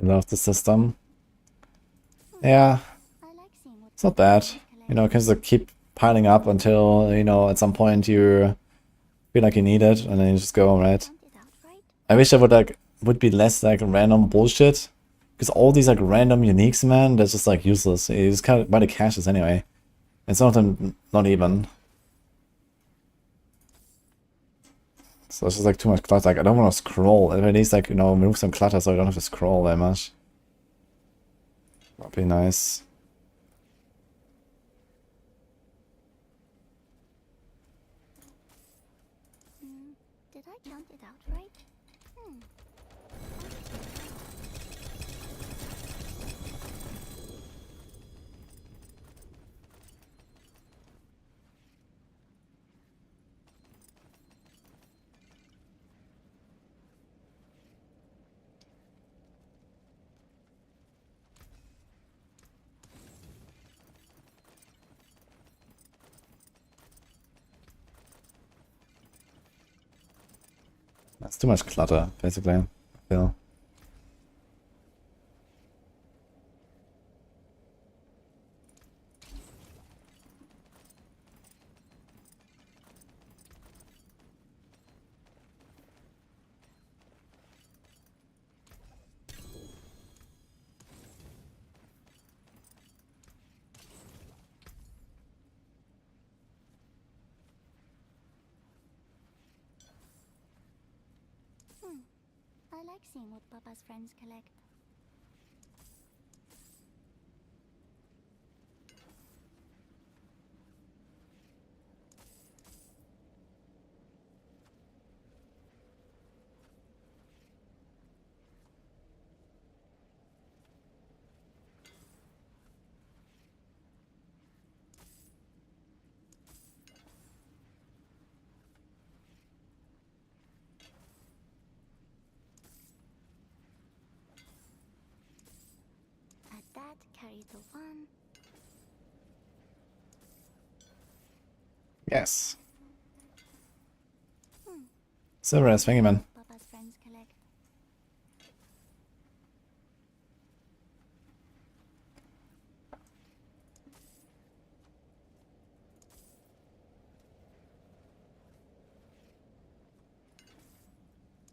You love the system. Yeah, I like seeing what it's not bad. You know, it can just keep piling up until, you know, at some point you feel like you need it, and then you just go, right? count it out right? I wish I would be less like random bullshit. Because all these like random uniques, man, they're just like useless. You just can't buy the caches anyway. And some of them not even. So it's just like too much clutter. Like I don't want to scroll. At least like, you know, remove some clutter so I don't have to scroll that much. That'd be nice. Did I count it out right? That's too much clutter, basically, I feel. I like seeing what Papa's friends collect. Add that, carry the one. Yes. Silverus, thank you, man. Papa's friends collect.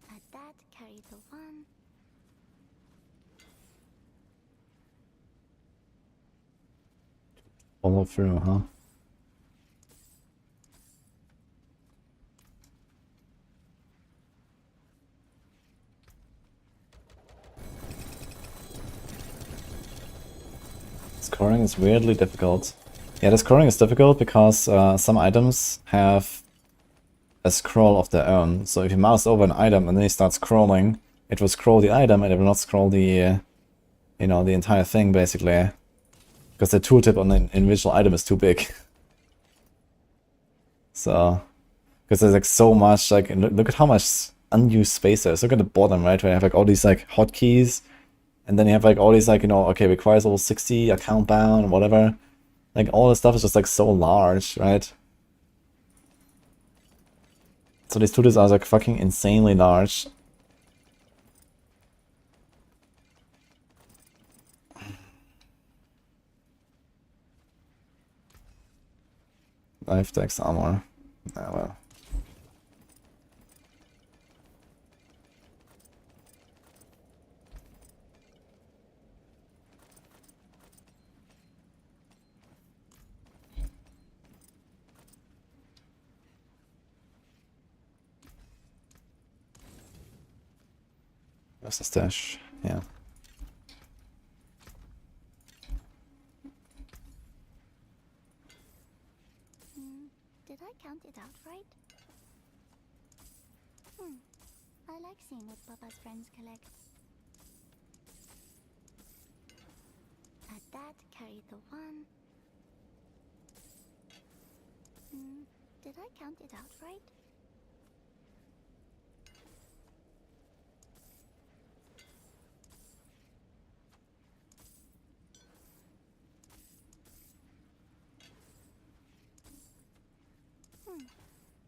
Add that, carry the one. Follow through, huh? Scoring is weirdly difficult. Yeah, the scoring is difficult because some items have a scroll of their own. So if you mouse over an item and then you start scrolling, it will scroll the item and it will not scroll the, you know, the entire thing basically. Because the tooltip on the individual item is too big. So, because there's like so much, like, look at how much unused space there is. Look at the bottom, right, where you have like all these like hotkeys. And then you have like all these like, you know, okay, requires level 60, account bound, whatever. Like all the stuff is just like so large, right? So these tutors are like fucking insanely large. Life dex armor. Ah, well. Where's the stash? Yeah. Did I count it out right? I like seeing what Papa's friends collect. Add that, carry the one. Did I count it out right?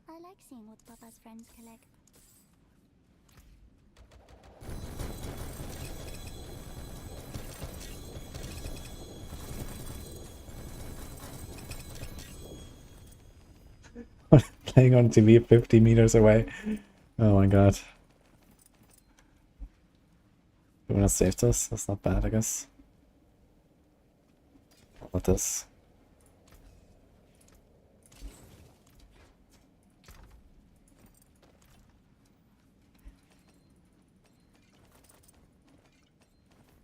I like seeing what Papa's friends collect. Playing on TV 50 meters away. Oh my god. Do we want to save this? That's not bad, I guess. What this?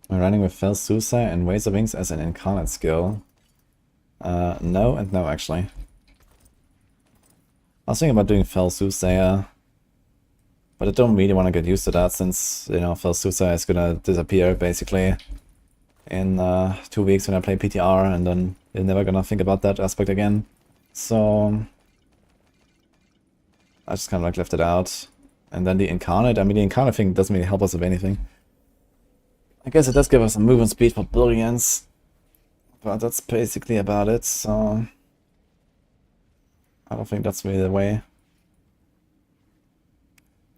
I'm running with Fell Suicide and Razor Wings as an incarnate skill. No and no, actually. I was thinking about doing Fell Soothsayer, but I don't really want to get used to that since, you know, Fell Soothsayer is gonna disappear basically in 2 weeks when I play PTR, and then you're never gonna think about that aspect again. So I just kind of like left it out. And then the Incarnate, I mean, the Incarnate thing doesn't really help us with anything. I guess it does give us some movement speed for Brilliance, but that's basically about it, so I don't think that's really the way.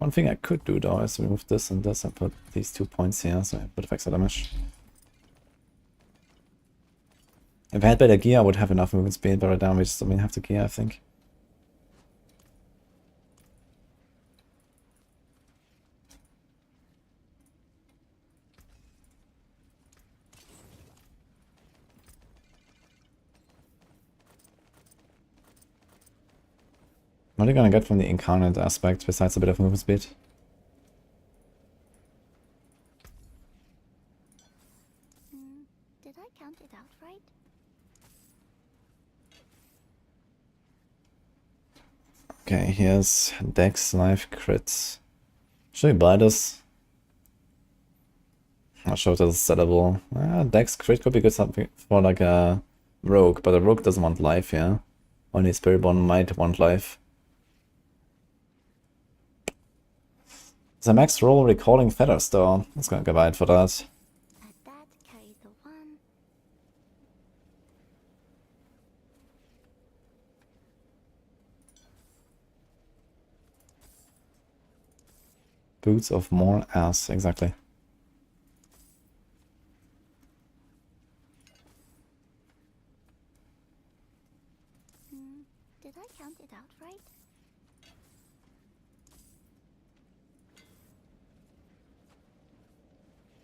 One thing I could do though is remove this and this and put these 2 points here, so I put extra damage. If I had better gear, I would have enough movement speed, but right now we just don't have the gear, I think. What are you gonna get from the incarnate aspect besides a bit of movement speed? Did I count it out right? Okay, here's Dex, Life, Crits. Should we buy this? Not sure if this is settable. Dex, Crit could be good something for like a Rogue, but a Rogue doesn't want life, yeah? Only Spiritborn might want life. There's a Maxroll Recalling Feathers though. Let's go buy it for that. Add that, carry the 1. Boots of more ass, exactly. Did I count it out right?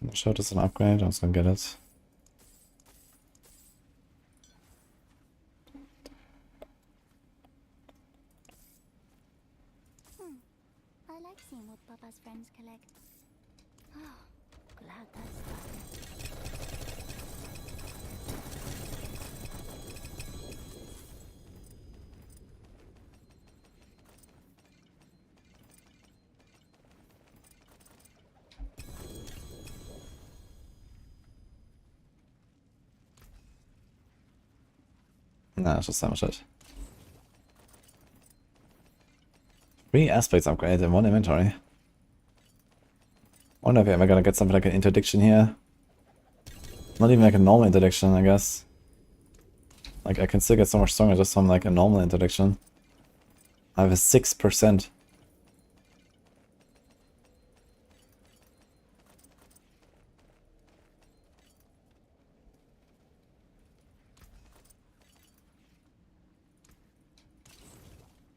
I'm not sure this is an upgrade, I'm just gonna get it. I like seeing what Papa's friends collect. Oh, glad that's done. Nah, it's just so much shit. 3 aspects upgrade in 1 inventory. Wonder if I'm ever gonna get something like an interdiction here. Not even like a normal interdiction, I guess. Like I can still get so much stronger just from like a normal interdiction. I have a 6%.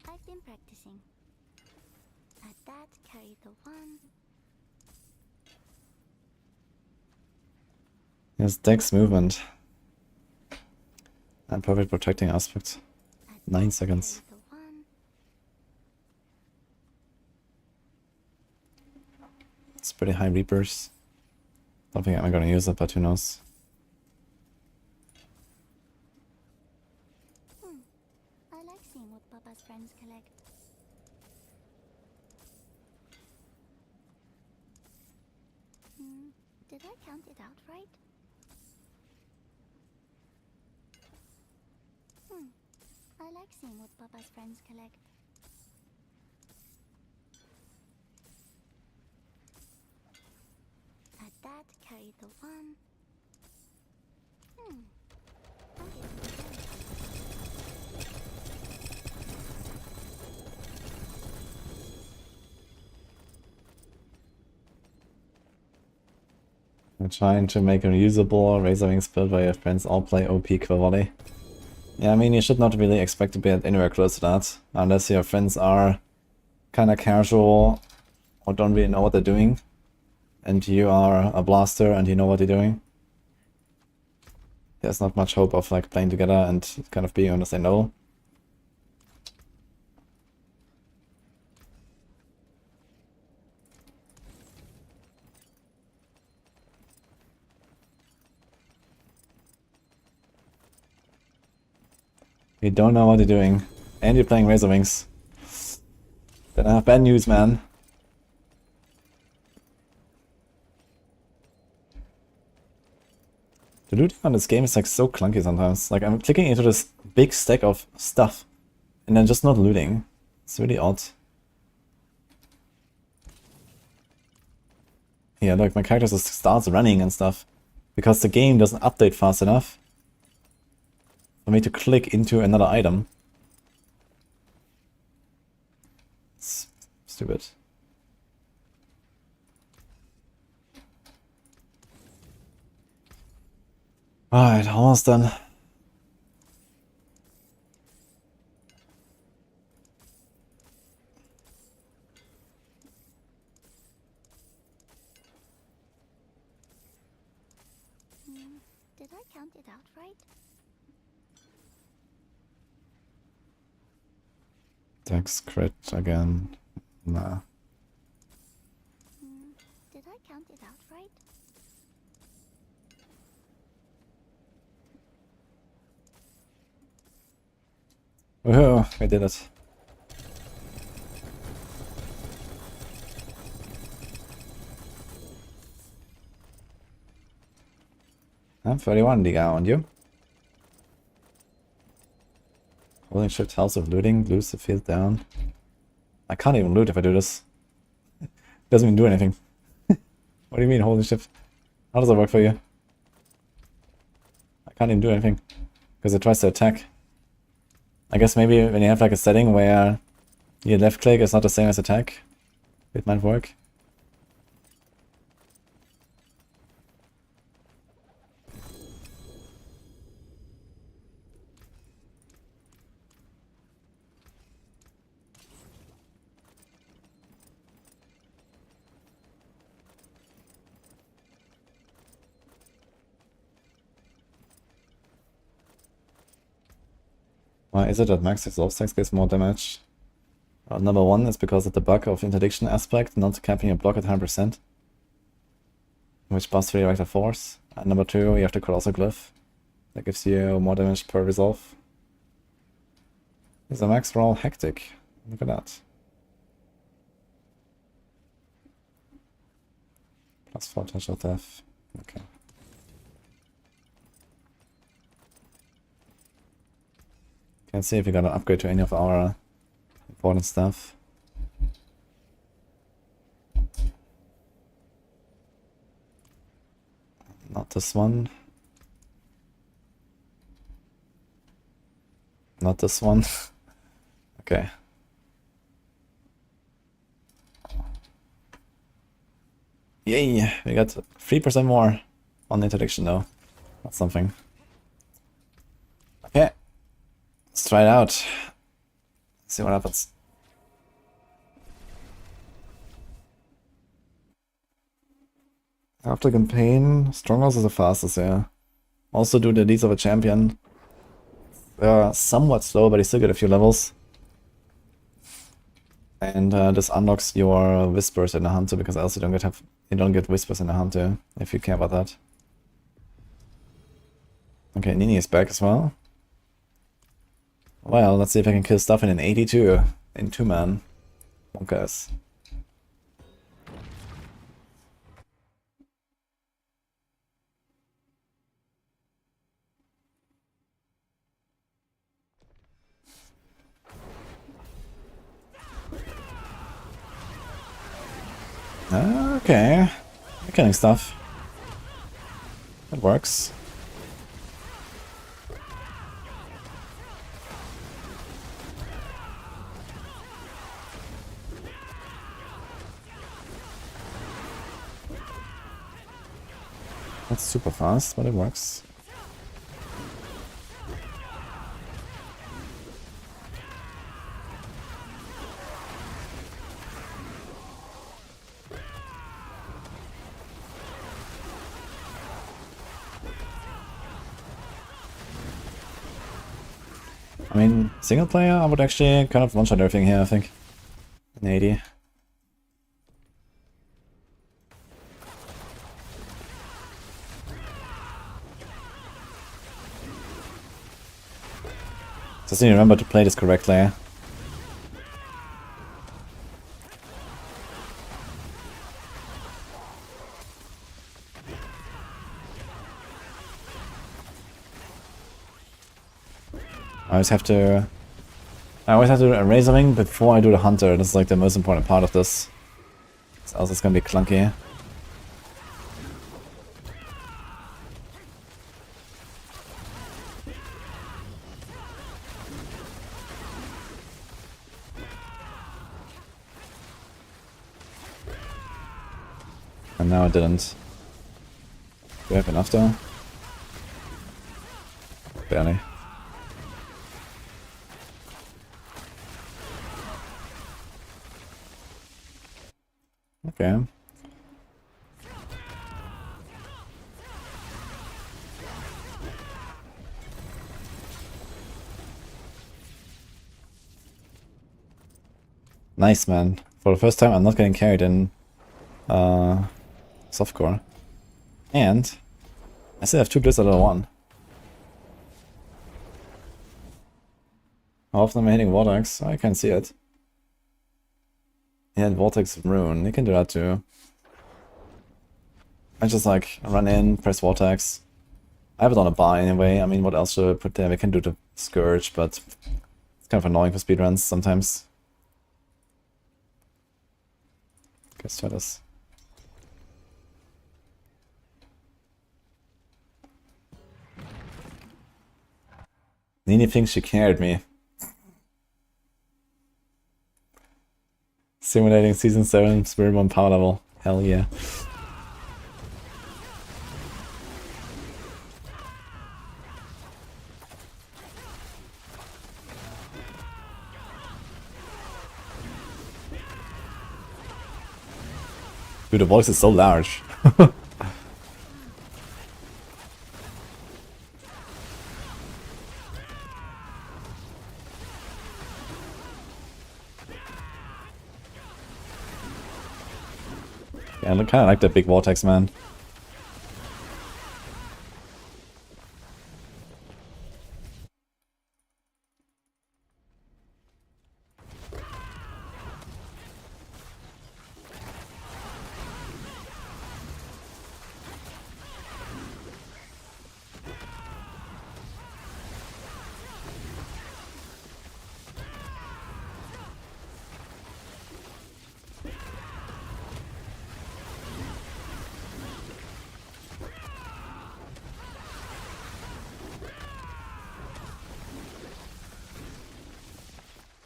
I've been practicing. Add that, carry the 1. Here's Dex movement. And perfect protecting aspect. Add 9 that, seconds. carry the 1. It's pretty high Reapers. Don't think I'm gonna use it, but who knows. I like seeing what Papa's friends collect. Did I count it out right? I like seeing what Papa's friends collect. Add that, carry the 1. I'm getting I'm trying to make a reusable Razorwings build where your friends all play OP Quill Volley. Yeah, I mean, you should not really expect to be at anywhere close to that, unless your friends are kinda casual or don't really know what they're doing, and you are a blaster and you know what you're doing. There's not much hope of like playing together and kind of being on the same level. You don't know what you're doing, and you're playing Razorwings. Then I have bad news, man. The looting on this game is like so clunky sometimes. Like I'm clicking into this big stack of stuff, and then just not looting. It's really odd. Yeah, like my character just starts running and stuff, because the game doesn't update fast enough for me to click into another item. It's stupid. Alright, almost done. Did I count it out right? Dex crit again. Nah. Did I count it out right? Woohoo! We did it. I'm 31 Liga, and you? Holding shift house of looting, lose the field down. I can't even loot if I do this. Doesn't even do anything. What do you mean holding shift? How does that work for you? I can't even do anything. Because it tries to attack. I guess maybe when you have like a setting where your left click is not the same as attack, it might work. Why is it that max exhaust tax gives more damage? Number one is because of the bug of interdiction aspect, not capping your block at 100%, which buffs free reactor force. And number two, you have to colossal glyph. That gives you more damage per resolve. Is a Maxroll hectic. Look at that. +4 touch of death. Okay. Can't see if we got an upgrade to any of our important stuff. Not this one. Not this one. Okay. Yay! We got 3% more on the interdiction though. That's something. Okay. Let's try it out. See what happens. After campaign, Strongholds is the fastest, yeah. Also do the Deeds of a Champion. They're somewhat slow, but you still get a few levels. And this unlocks your Whispers in the Hunter, because else you don't get Whispers in the Hunter, if you care about that. Okay, Nini is back as well. Well, let's see if I can kill stuff in an 82 in 2-man. Bonkers. Okay. You're killing stuff. It works. That's super fast, but it works. I mean, single player, I would actually kind of one-shot everything here, I think. An 80. Just need to remember to play this correctly. I always have to do a Razor Wing before I do the Hunter. This is like the most important part of this. Else it's gonna be clunky. And now I didn't. Do I have enough though? Barely. Okay. Nice, man. For the first time, I'm not getting carried in softcore. And I still have 2 blizzards out of 1. How often am I hitting Vortex? I can see it. Yeah, Vortex Rune. You can do that too. I just like run in, press Vortex. I have it on a bar anyway. I mean, what else should I put there? We can do the Scourge, but it's kind of annoying for speedruns sometimes. Let's try this. Nini thinks she carried me. Simulating Season 7 Spiritborn power level. Hell yeah. Dude, the voice is so large. Yeah, I kind of like that big vortex, man.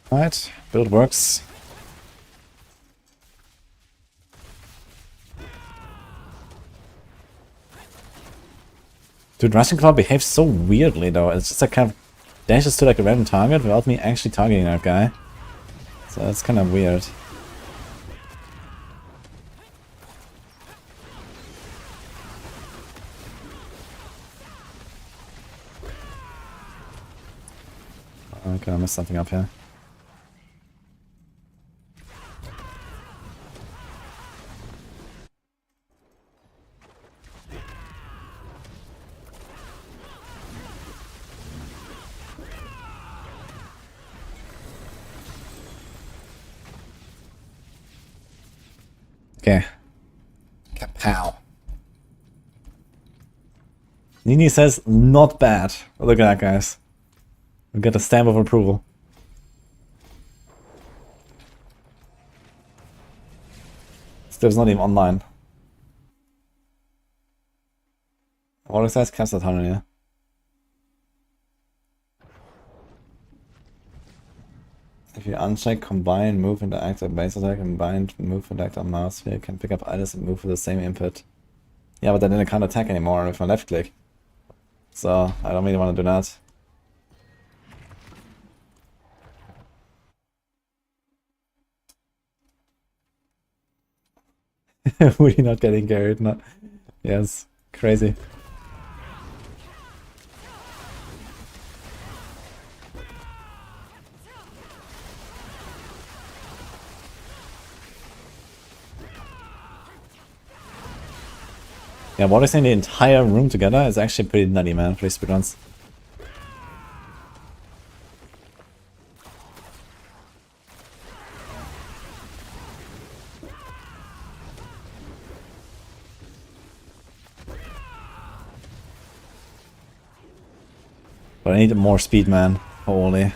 Alright, build works. Dude, Rushing Claw behaves so weirdly though. It's just like kind of dashes to like a random target without me actually targeting that guy. So that's kind of weird. Okay, I messed something up here. Okay. Kapow. Nini says, not bad. Look at that, guys. We got a stamp of approval. Still not even online. What size cast a ton, yeah? If you uncheck combine, move, interact, or base attack, combined, move, interact, on mouse, you can pick up items and move with the same input. Yeah, but then I can't attack anymore with my left click. So, I don't really want to do that. Woody not getting carried, not. Yes, crazy. Yeah, what is in the entire room together is actually pretty nutty, man, for these speedruns. But I need more speed, man. Holy. I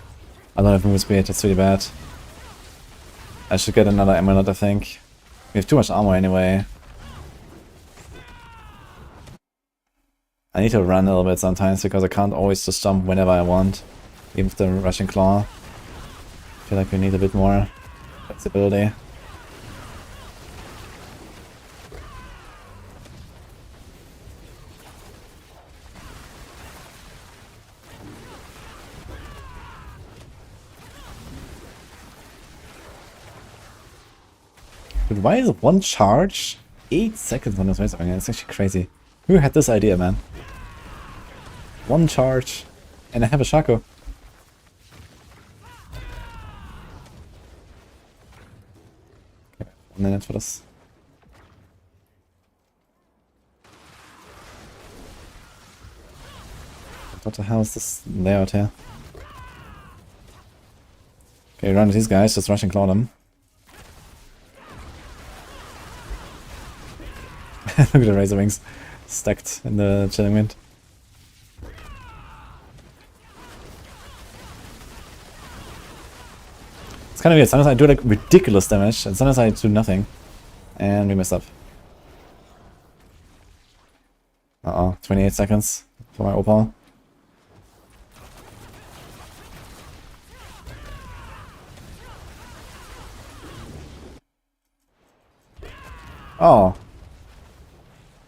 don't have move speed, that's really bad. I should get another amulet, I think. We have too much armor anyway. I need to run a little bit sometimes because I can't always just jump whenever I want. Even with the Rushing Claw. I feel like we need a bit more flexibility. Dude, why is one charge 8 seconds on this Razor Wing? It's actually crazy. Who had this idea, man? One charge, and I have a Shaco. Okay, 1 minute for this. What the hell is this layout here? Okay, run with these guys, just rush and claw them. Look at the Razor Wings stacked in the chilling wind. It's kind of weird. Sometimes I do like ridiculous damage, and sometimes I do nothing. And we messed up. Uh-oh, 28 seconds for my Opal. Oh.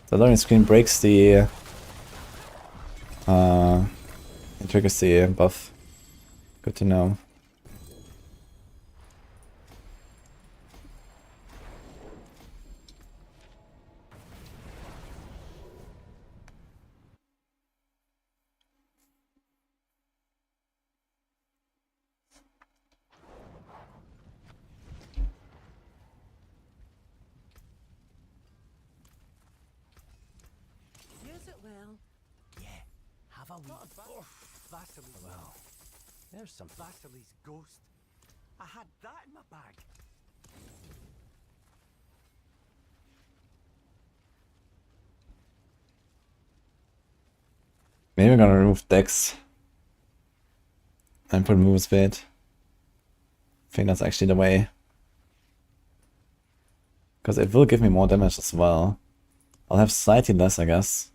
The loading screen breaks the intricacy buff. Good to know. Use it well. Yeah, have a wee. Oh, Vasily's. Well, there's some. Vasily's ghost. I had that in my bag. Maybe we're gonna remove Dex and put move speed. I think that's actually the way. Because it will give me more damage as well. I'll have slightly less, I guess.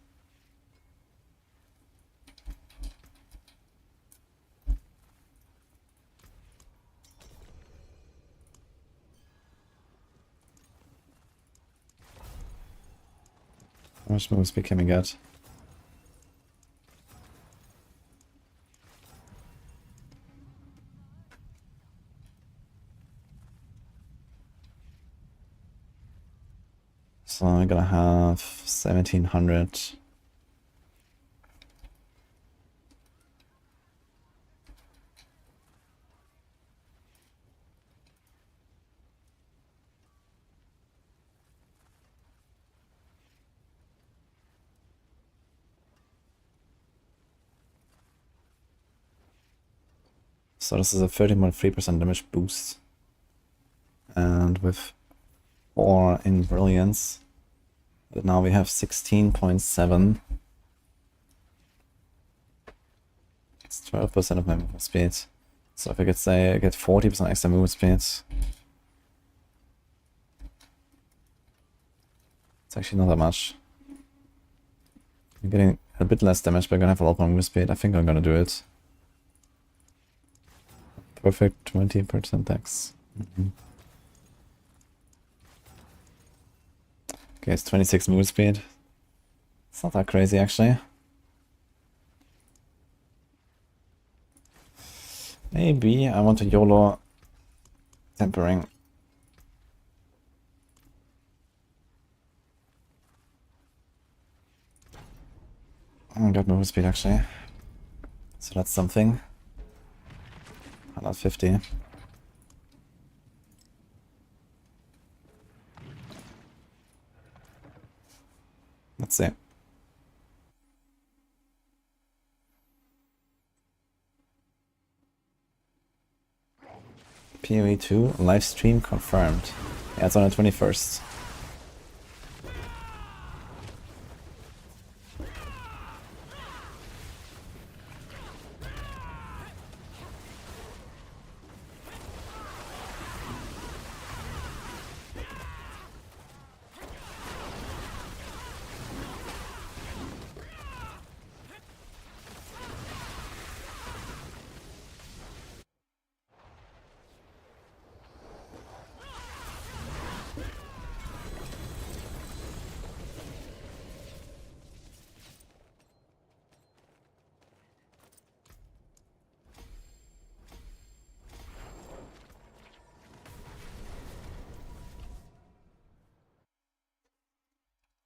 How much move speed can we get? So I'm gonna have 1700. So this is a 30.3% damage boost. And with 4 in brilliance. But now we have 16.7. It's 12% of my movement speed. So if I could say I get 40% extra movement speed, it's actually not that much. I'm getting a bit less damage, but I'm gonna have a lot more movement speed. I think I'm gonna do it. Perfect 20% dex. Okay, it's 26 movement speed. It's not that crazy, actually. Maybe I want to YOLO tempering. I got movement speed, actually. So that's something. 150. Let's see. PoE 2 live stream confirmed. Yeah, it's on the 21st.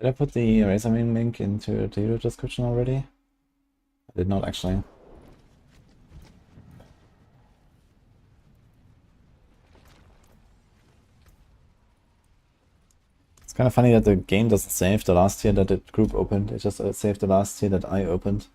Did I put the Razorwing link into the video description already? I did not actually. It's kind of funny that the game doesn't save the last tier that the group opened. It just saved the last tier that I opened.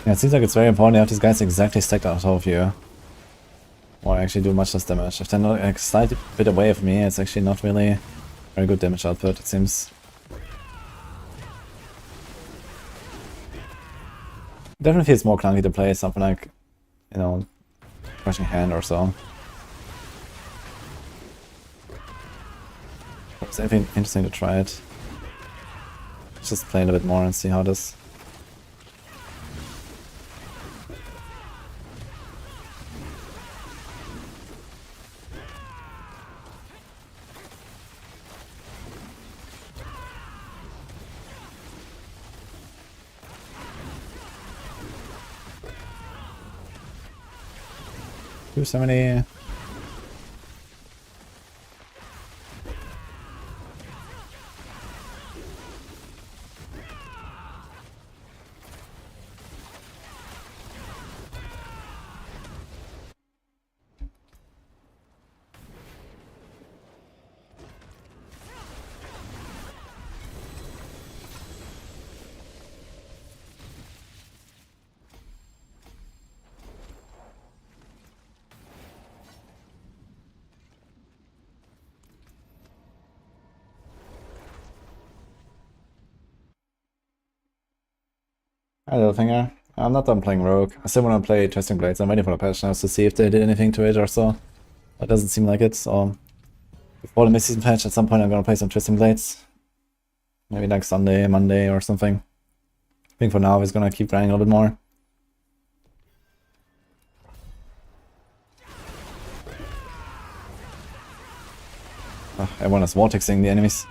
Yeah, it seems like it's very important to have these guys exactly stacked on top of you. Or actually do much less damage. If they're not a slight bit away from me, it's actually not really very good damage output, it seems. Definitely feels more clunky to play something like, you know, Crushing Hand or so. It's anything interesting to try it. Let's just play it a bit more and see how it is. So many. Hi Littlefinger. I'm not done playing Rogue. I still want to play Twisting Blades. I'm waiting for the patch notes to see if they did anything to it or so. That doesn't seem like it, so before the Midseason patch at some point I'm gonna play some Twisting Blades. Maybe like Sunday, Monday or something. I think for now he's gonna keep grinding a little bit more. Everyone is vortexing the enemies.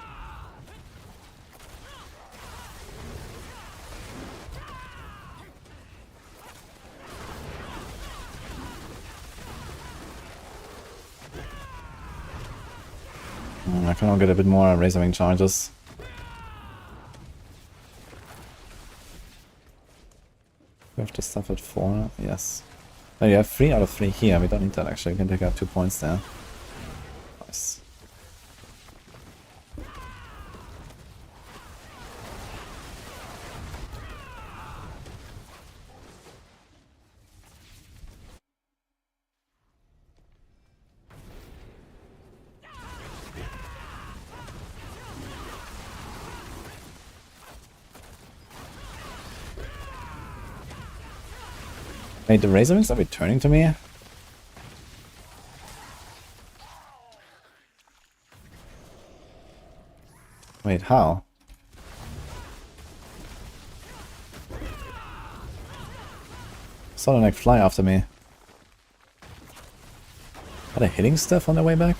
I can get a bit more Razorwing charges. We have to stuff at 4, yes. Oh, you have 3 out of 3 here, we don't need that actually, we can take out 2 points there. Nice. Wait, the Razorwings are returning to me? Wait, how? Saw them like fly after me. Are they hitting stuff on their way back?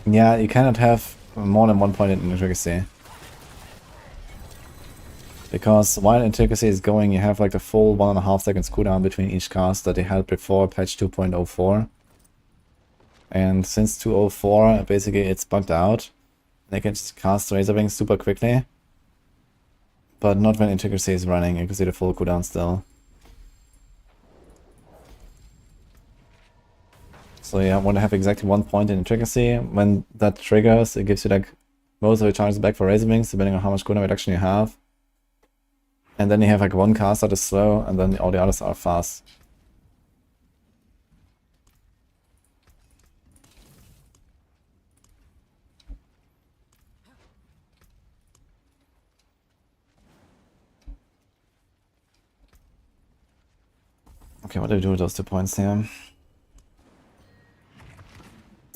Yeah, you cannot have more than 1 point in intricacy. Because while intricacy is going, you have like the full 1.5 seconds cooldown between each cast that they had before patch 2.04. And since 2.04, basically it's bugged out. They can just cast Razor Wings super quickly. But not when intricacy is running, you can see the full cooldown still. So you want to have exactly 1 point in intricacy. When that triggers, it gives you like most of the charges back for Razor Wings, depending on how much cooldown reduction you have. And then you have like one cast that is slow, and then all the others are fast. Okay, what do we do with those 2 points here?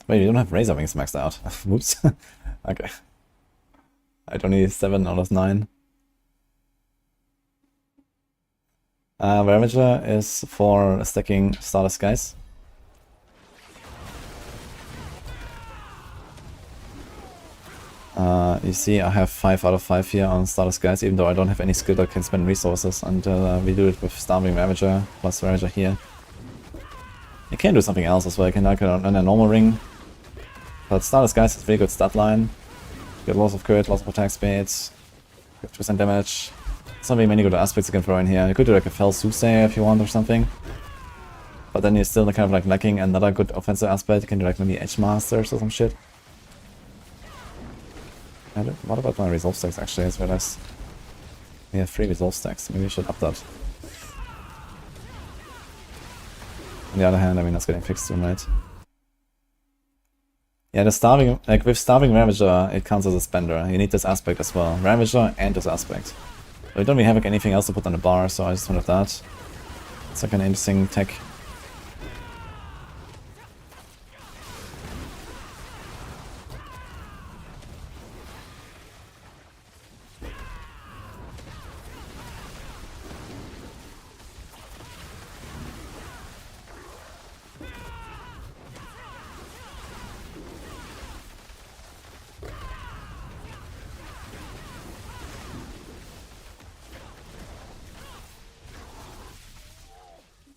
Wait, we don't have Razor Wings maxed out. Whoops. Okay. I don't need 7 out of 9. Ravager is for stacking Starter Skies. You see I have 5 out of 5 here on Starter Skies, even though I don't have any skill that can spend resources, and we do it with Starving Ravager plus Ravager here. You can do something else as well, you can like on a normal ring. But Starter Skies is a very good stat line. You get lots of crit, lots of attack speed, 50% damage. There's not very many good aspects you can throw in here. You could do like a Fell Soothsayer if you want or something. But then you're still kind of like lacking another good offensive aspect. You can do like maybe Edge Masters or some shit. What about my resolve stacks actually? I realized we have 3 resolve stacks. Maybe we should up that. On the other hand, I mean, that's getting fixed soon, right? Yeah, the starving, like with Starving Ravager, it counts as a spender. You need this aspect as well. Ravager and this aspect. We don't really have like anything else to put on the bar, so I just wanted that. It's like an interesting tech.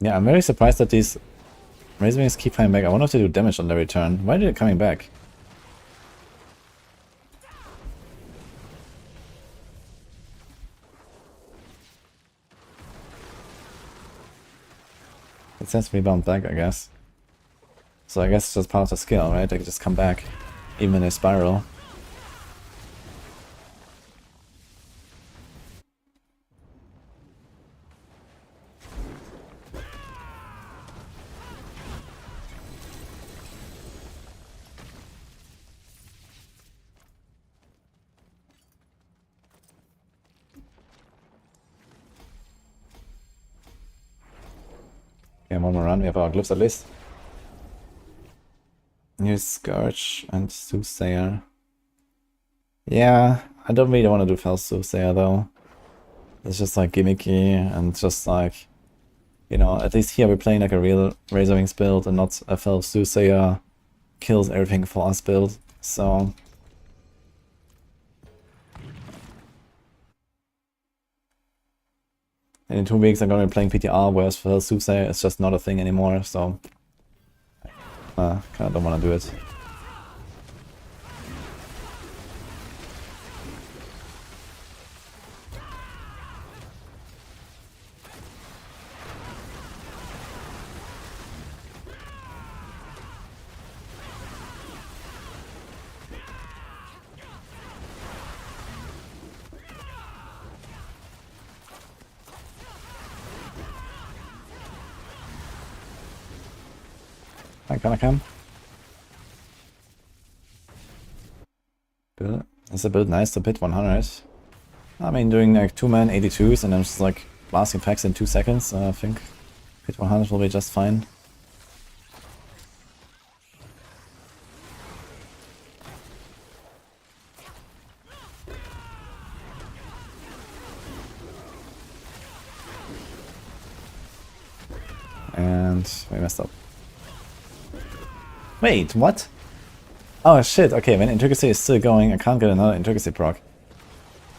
Yeah, I'm very surprised that these Razor Wings keep coming back. I wonder if they do damage on their return. Why are they coming back? It says rebound back, I guess. So I guess it's just part of the skill, right? They can just come back, even in a spiral. Yeah, one more run, we have our glyphs at least. Use Scourge and Soothsayer. Yeah, I don't really want to do Fell Soothsayer though. It's just like gimmicky and just like, you know, at least here we're playing like a real Razor Wings build and not a Fell Soothsayer kills everything for us build, so... And in 2 weeks I'm gonna be playing PTR, whereas Fell Soothsayer is just not a thing anymore, so... kinda don't wanna do it. Can I come? Good. It's a bit nice to pit 100. I mean, doing like 2-man 82s and then just like blasting packs in 2 seconds, I think pit 100 will be just fine. And we messed up. Wait, what? Oh shit, okay, when intricacy is still going, I can't get another intricacy proc.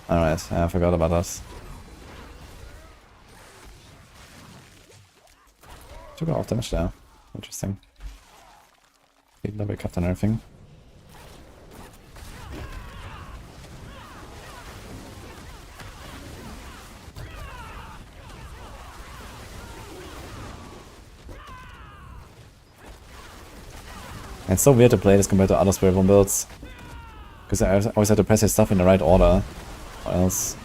Alright, I forgot about that. Took a lot of damage there. Interesting. Double cut and everything. It's so weird to play this compared to other Spiritborn builds. Because I always have to press his stuff in the right order. Or else...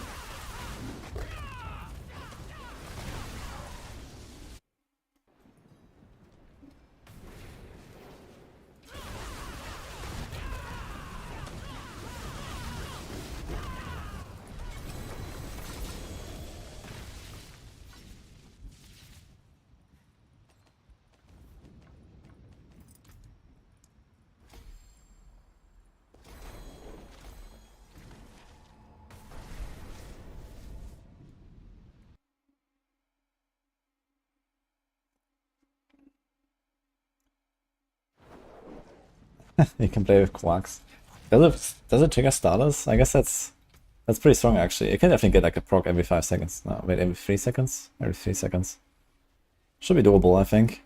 You can play with Quarks. Does it trigger starters? I guess that's pretty strong actually. You can definitely get like a proc every 5 seconds. No, wait, every 3 seconds? Every 3 seconds. Should be doable, I think.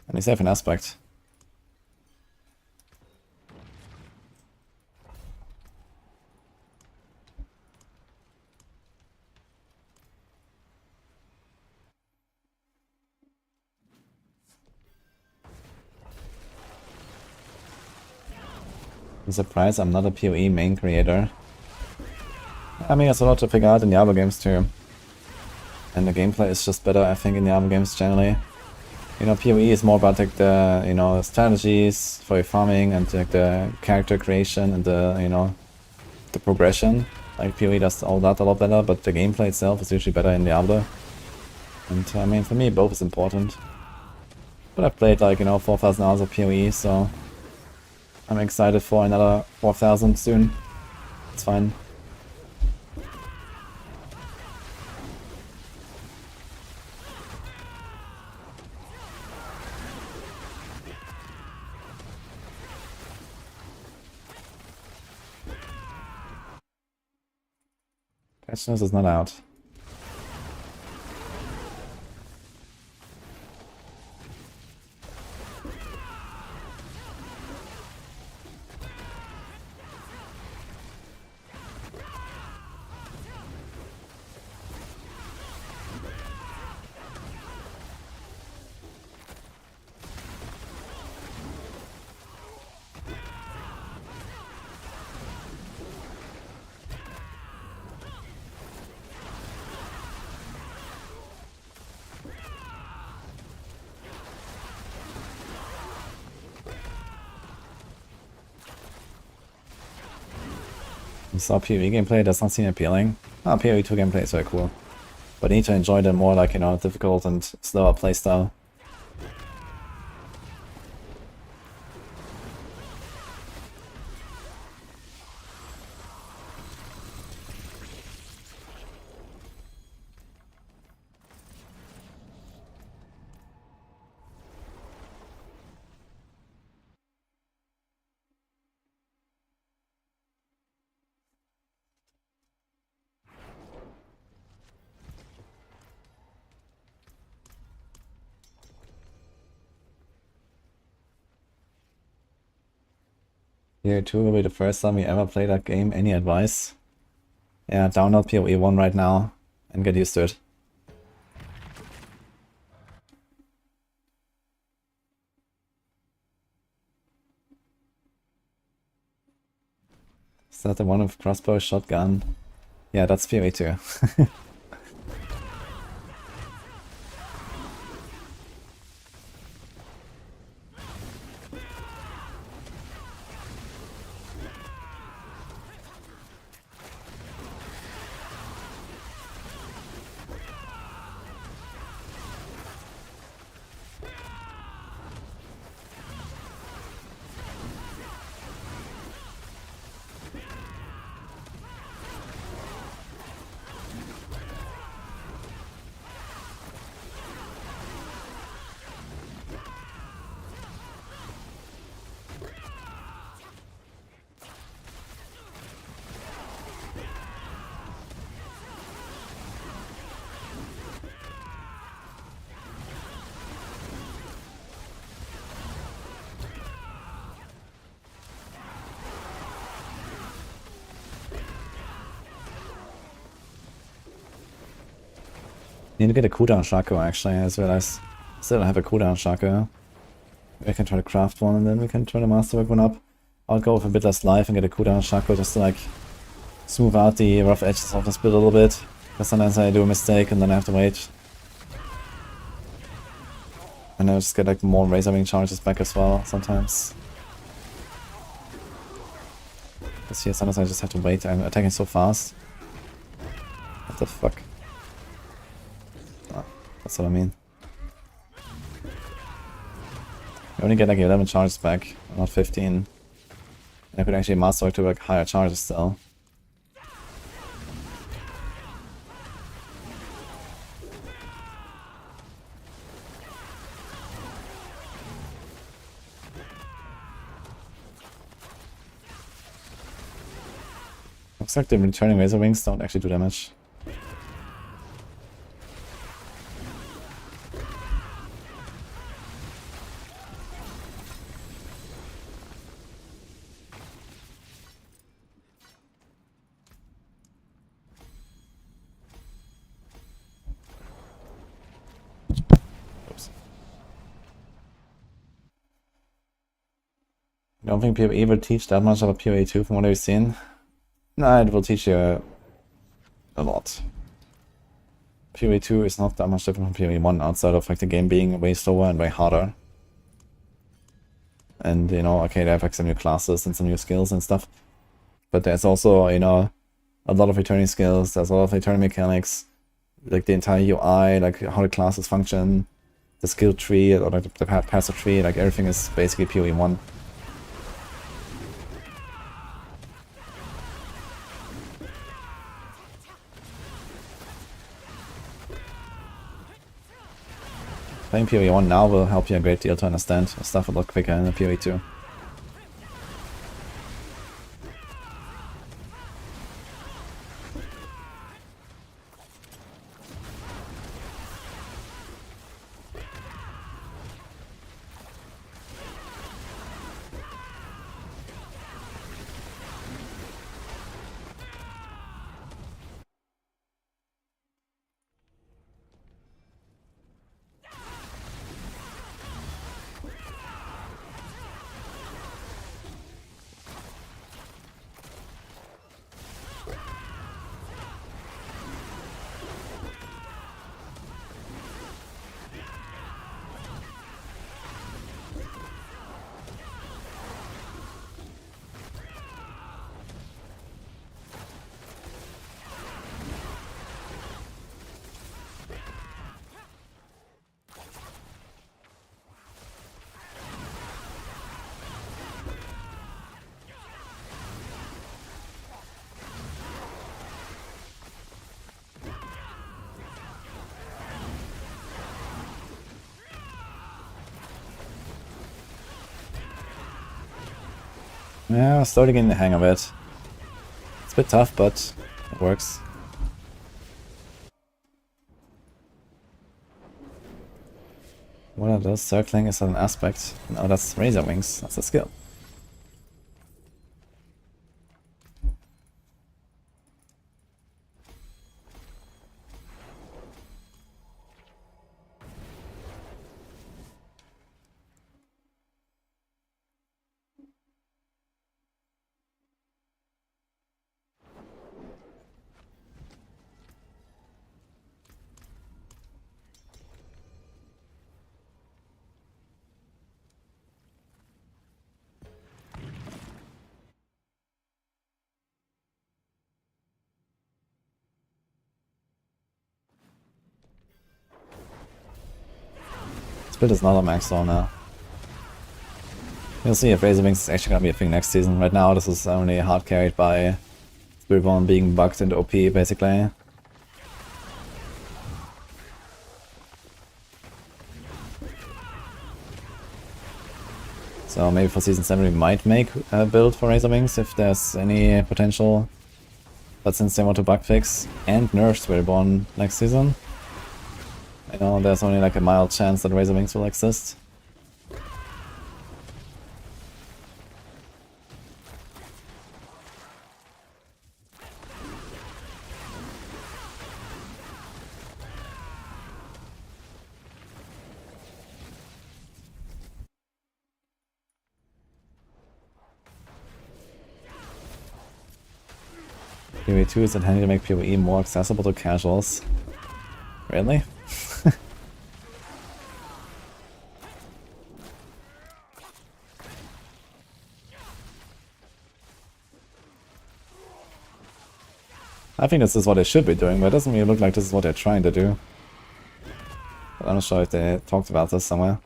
And he's have an aspect. I'm surprised I'm not a PoE main creator. I mean, it's a lot to figure out in Diablo games too. And the gameplay is just better, I think, in Diablo games generally. You know, PoE is more about like the, you know, strategies for your farming and like the character creation and the, you know, the progression. Like PoE does all that a lot better, but the gameplay itself is usually better in Diablo. And I mean, for me, both is important. But I've played like, you know, 4,000 hours of PoE, so I'm excited for another 4,000 soon. It's fine. Patch Notes is not out. So PoE gameplay does not seem appealing. Oh, PoE 2 gameplay is very cool. But I need to enjoy the more like, you know, difficult and slower playstyle. Year 2 will be the first time we ever play that game. Any advice? Yeah, download PoE 1 right now and get used to it. Is that the one with crossbow shotgun? Yeah, that's PoE 2. need to get a cooldown Shaco actually, I just realized. Still don't have a cooldown Shaco. We can try to craft one and then we can try to masterwork one up. I'll go with a bit less life and get a cooldown Shaco just to like smooth out the rough edges of this build a little bit. Because sometimes I do a mistake and then I have to wait. And I just get like more Razorwing charges back as well sometimes. Because here sometimes I just have to wait. I'm attacking so fast. What the fuck? Oh, that's what I mean. I only get like 11 charges back, not 15. And I could actually masterwork to like higher charges still. Looks like the returning Razor Wings don't actually do damage. Oops. I don't think PoE will teach that much about PoE 2 from what I've seen. No, it will teach you a lot. PoE 2 is not that much different from PoE 1 outside of like the game being way slower and way harder. And you know, okay, they have like some new classes and some new skills and stuff. But there's also, you know, a lot of returning skills, there's a lot of returning mechanics, like the entire UI, like how the classes function, the skill tree, or like the passive tree, like everything is basically PoE 1. Playing PoE 1 now will help you a great deal to understand stuff a lot quicker in the PoE 2. Yeah, I'm slowly getting the hang of it. It's a bit tough, but it works. What are those? Circling is an aspect. No, that's Razor Wings. That's a skill. Build is not a Maxroll now. We'll see if Razor Wings is actually gonna be a thing next season. Right now this is only hard carried by Spiritborn being bugged into OP basically. So maybe for season 7 we might make a build for Razor Wings if there's any potential. But since they want to bug fix and nerf Spiritborn next season, I know there's only like a mild chance that Razor Wings will exist. PvE2 is intended to make PvE more accessible to casuals. Really? I think this is what they should be doing, but it doesn't really look like this is what they're trying to do. But I'm not sure if they talked about this somewhere.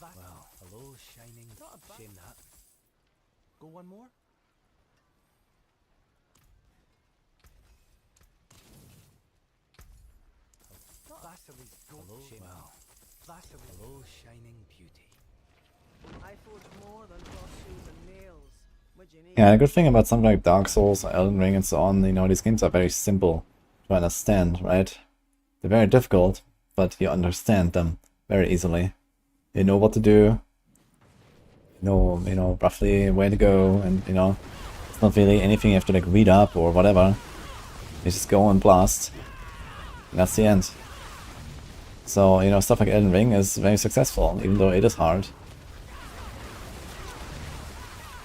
Well, hello, shining. Shame that. Go one more? Vasili's goat. Hello, well. Vasily. Hello, shining beauty. I forge more than horseshoes and nails. What you need? Yeah, the good thing about something like Dark Souls, Elden Ring and so on, you know, these games are very simple to understand, right? They're very difficult, but you understand them very easily. You know what to do, you know roughly where to go, and you know, it's not really anything you have to like read up or whatever. You just go and blast, and that's the end. So, you know, stuff like Elden Ring is very successful, even though it is hard.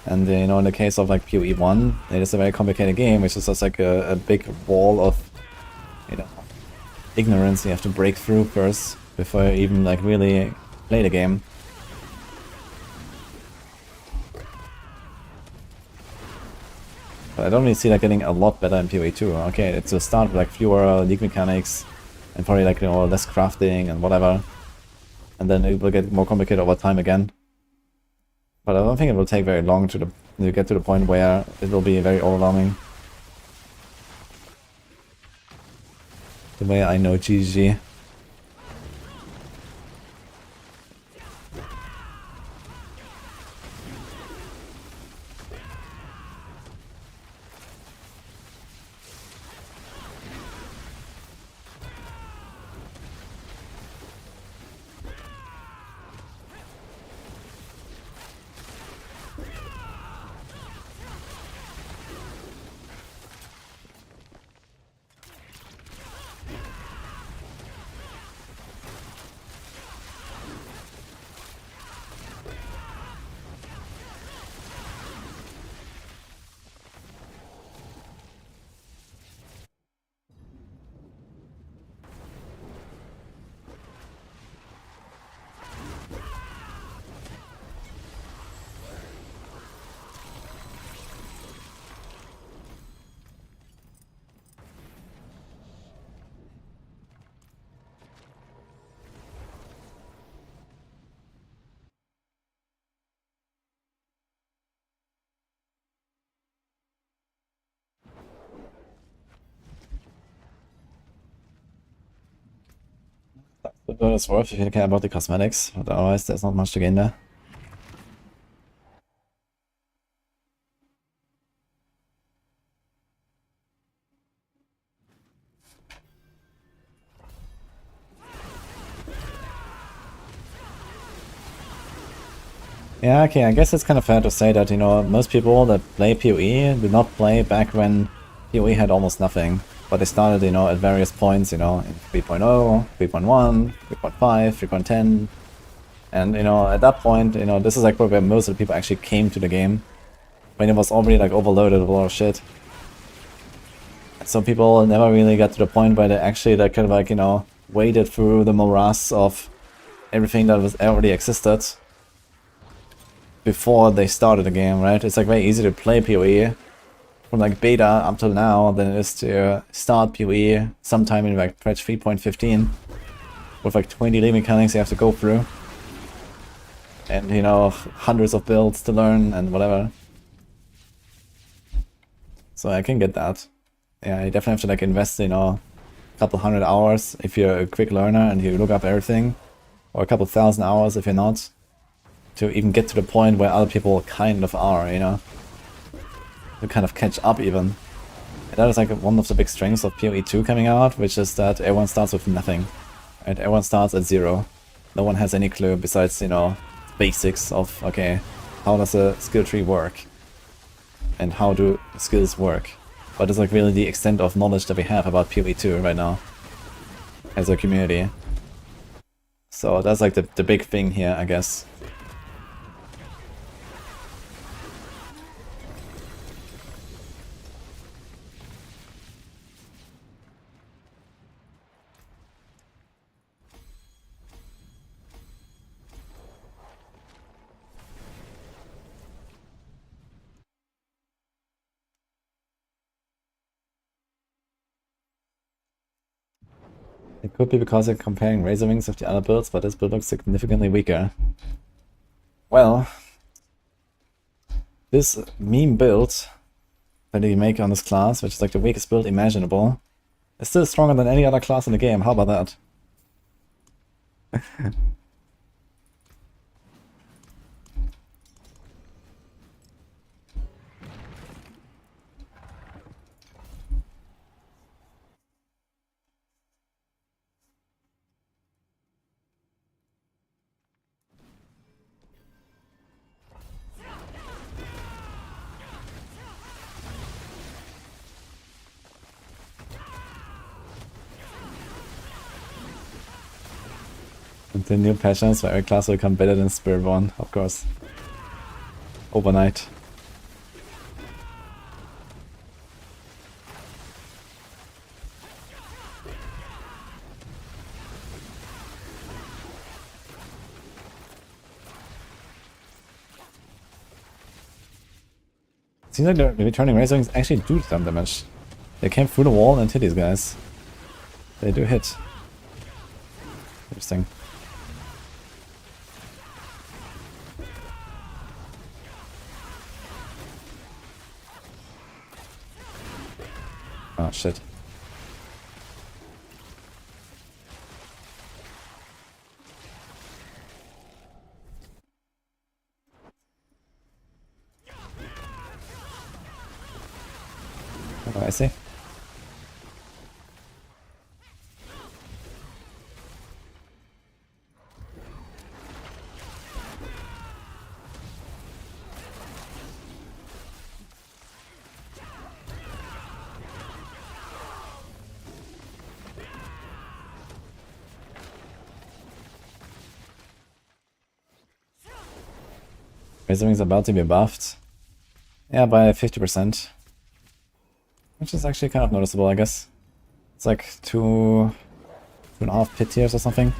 And you know, in the case of like PoE 1, it is a very complicated game, which is just like a big wall of, you know, ignorance you have to break through first before you even like really play the game. But I don't really see that getting a lot better in PoE 2. Okay, it's a start with like fewer league mechanics and probably like, you know, less crafting and whatever. And then it will get more complicated over time again. But I don't think it will take very long to get to the point where it will be very overwhelming. The way I know GG. But it's worth if you care about the cosmetics, but otherwise there's not much to gain there. Yeah, okay, I guess it's kind of fair to say that, you know, most people that play PoE did not play back when PoE had almost nothing. But they started, you know, at various points, you know, in 3.0, 3.1, 3.5, 3.10. And, you know, at that point, you know, this is like where most of the people actually came to the game. When it was already like overloaded with a lot of shit. And so people never really got to the point where they actually like kind of like, you know, waded through the morass of everything that was already existed before they started the game, right? It's like very easy to play PoE from like beta up till now than it is to start PoE sometime in like patch 3.15 with like 20 league mechanics you have to go through. And, you know, hundreds of builds to learn and whatever. So I can get that. Yeah, you definitely have to like invest, you know, a couple hundred hours if you're a quick learner and you look up everything. Or a couple thousand hours if you're not. To even get to the point where other people kind of are, you know. To kind of catch up even. And that is like one of the big strengths of PoE 2 coming out, which is that everyone starts with nothing. Right? Everyone starts at 0. No one has any clue besides, you know, basics of, okay, how does a skill tree work? And how do skills work? But it's like really the extent of knowledge that we have about PoE 2 right now. As a community. So that's like the big thing here, I guess. It could be because you're comparing Razor Wings with the other builds, but this build looks significantly weaker. Well, this meme build that you make on this class, which is like the weakest build imaginable, is still stronger than any other class in the game. How about that? And the new patch notes where every class will become better than Spiritborn, of course. Overnight. Seems like the returning Razor Wings actually do some damage. They came through the wall and hit these guys. They do hit. Interesting. Oh shit. Oh, I see. Razor Wings about to be buffed. Yeah, by 50%. Which is actually kind of noticeable, I guess. It's like 2.5 pit tiers or something.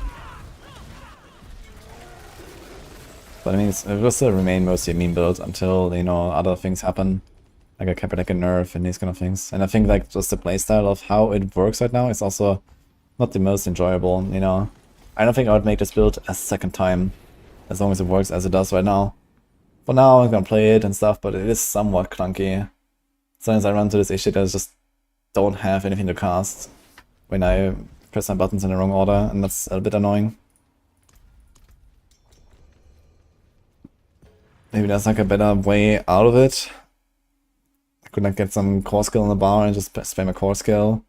But I mean, it will still remain mostly a meme build until, you know, other things happen. Like a Cappadocia nerf and these kind of things. And I think like just the playstyle of how it works right now is also not the most enjoyable, you know. I don't think I would make this build a second time, as long as it works as it does right now. For now, I'm gonna play it and stuff, but it is somewhat clunky. Sometimes I run into this issue that I just don't have anything to cast when I press my buttons in the wrong order, and that's a bit annoying. Maybe there's like a better way out of it. I could like get some core skill in the bar and just spam a core skill.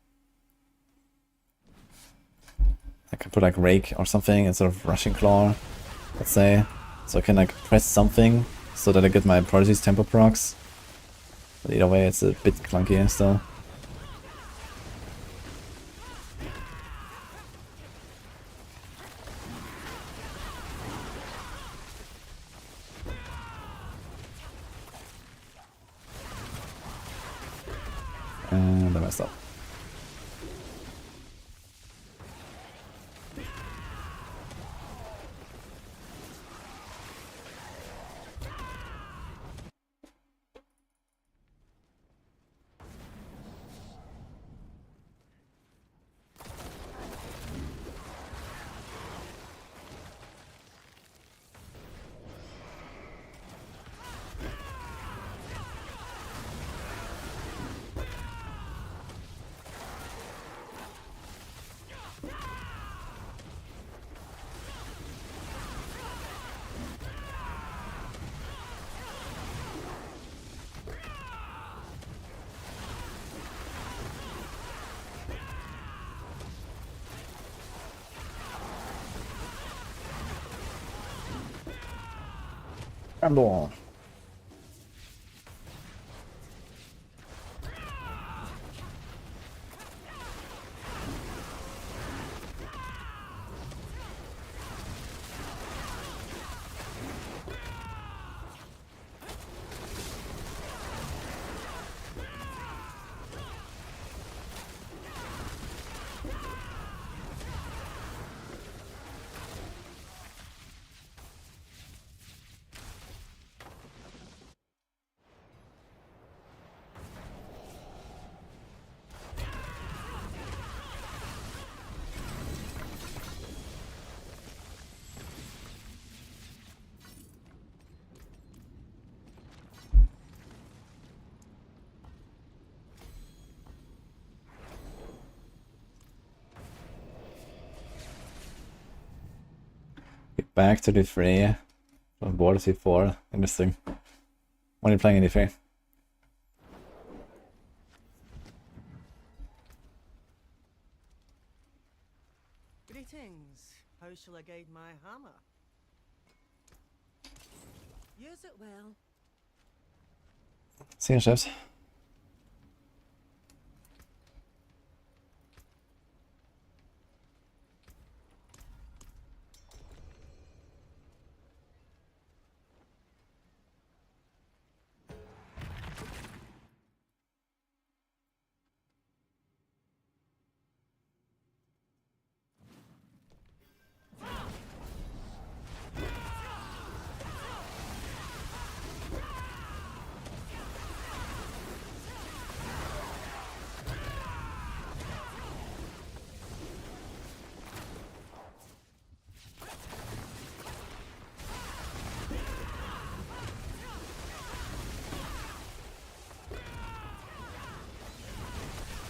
I could put like Rake or something instead of Rushing Claw, let's say. So I can like press something so that I get my Prodigy's tempo procs. But either way, it's a bit clunky still. And I messed up. Tremble. Get back to the fray. On board C4. Interesting. When are you playing any fray? Greetings. How shall I guide my hammer? Use it well. See you, chefs.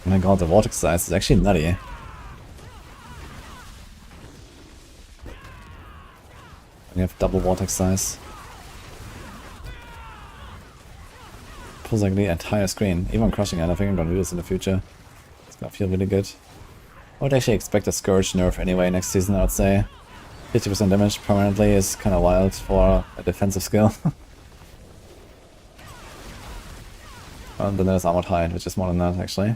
Oh my god, the vortex size is actually nutty. When you have double vortex size. Pulls like the entire screen. Even crushing it, I think I'm gonna do this in the future. It's gonna feel really good. I would actually expect a Scourge nerf anyway next season, I would say. 50% damage permanently is kind of wild for a defensive skill. And then there's Armored Hide, which is more than that actually.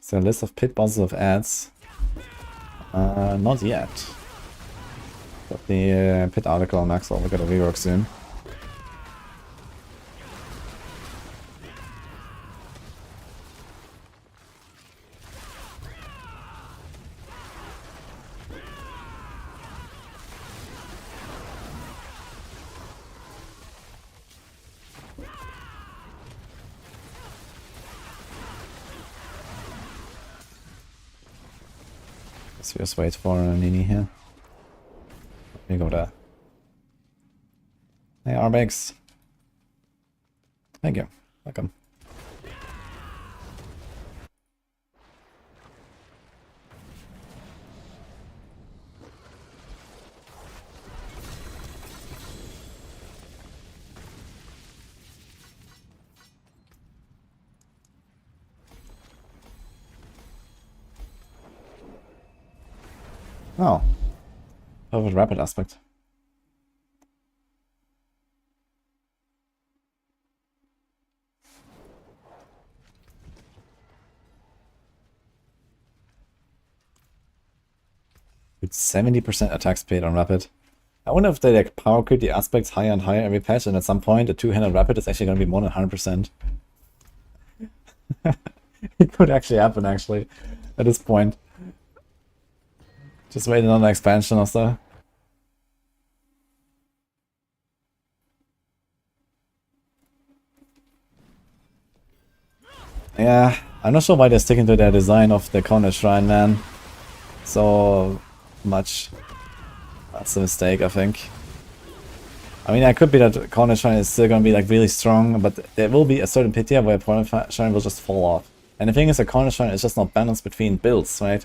So a list of pit bosses of ads. Not yet. But the pit article on Maxroll, we got a rework soon. Let's just wait for Nini here. Here you go there. Hey Arbex. Thank you. Welcome. Oh. Perfect rapid aspect. With 70% attack speed on rapid. I wonder if they like power creep the aspects higher and higher every patch, and at some point a two-handed rapid is actually going to be more than 100%. It could actually happen, actually, at this point. Just wait another expansion or so. Yeah, I'm not sure why they're sticking to their design of the corner shrine, man. So much. That's a mistake, I think. I mean, it could be that corner shrine is still gonna be like really strong, but there will be a certain pit here where corner shrine will just fall off. And the thing is, a corner shrine is just not balanced between builds, right?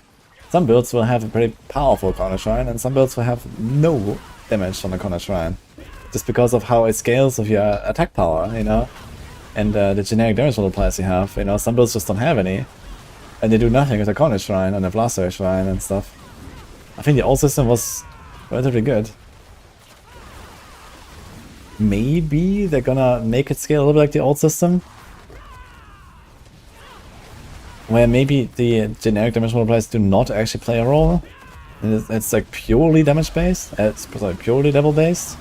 Some builds will have a pretty powerful corner shrine, and some builds will have no damage on the corner shrine. Just because of how it scales with your attack power, you know? And the generic damage multipliers you have, you know? Some builds just don't have any. And they do nothing with the corner shrine and the blaster shrine and stuff. I think the old system was relatively good. Maybe they're gonna make it scale a little bit like the old system, where maybe the generic damage multipliers do not actually play a role. It's like purely damage based, it's like purely level based.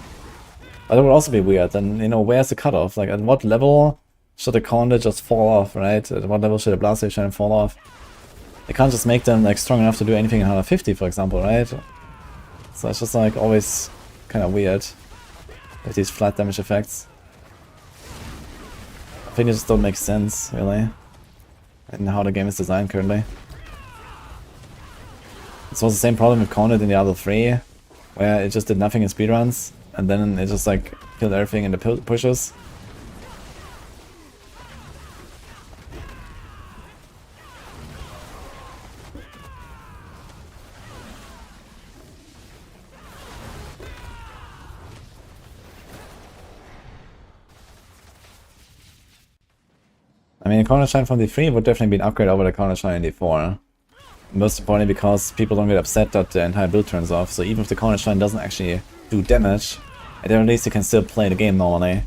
But that would also be weird. And you know, where's the cutoff? Like, at what level should the corner just fall off, right? At what level should the blaster shrine fall off? They can't just make them like strong enough to do anything in 150, for example, right? So it's just like always kind of weird with these flat damage effects. I think it just don't make sense, really, in how the game is designed currently. It's also the same problem with Cornet in Diablo 3, where it just did nothing in speedruns, and then it just like killed everything in the pushes. I mean, Corner Shine from D3 would definitely be an upgrade over the Corner Shine in D4. Most importantly because people don't get upset that the entire build turns off, so even if the Corner Shine doesn't actually do damage, at the very least you can still play the game normally.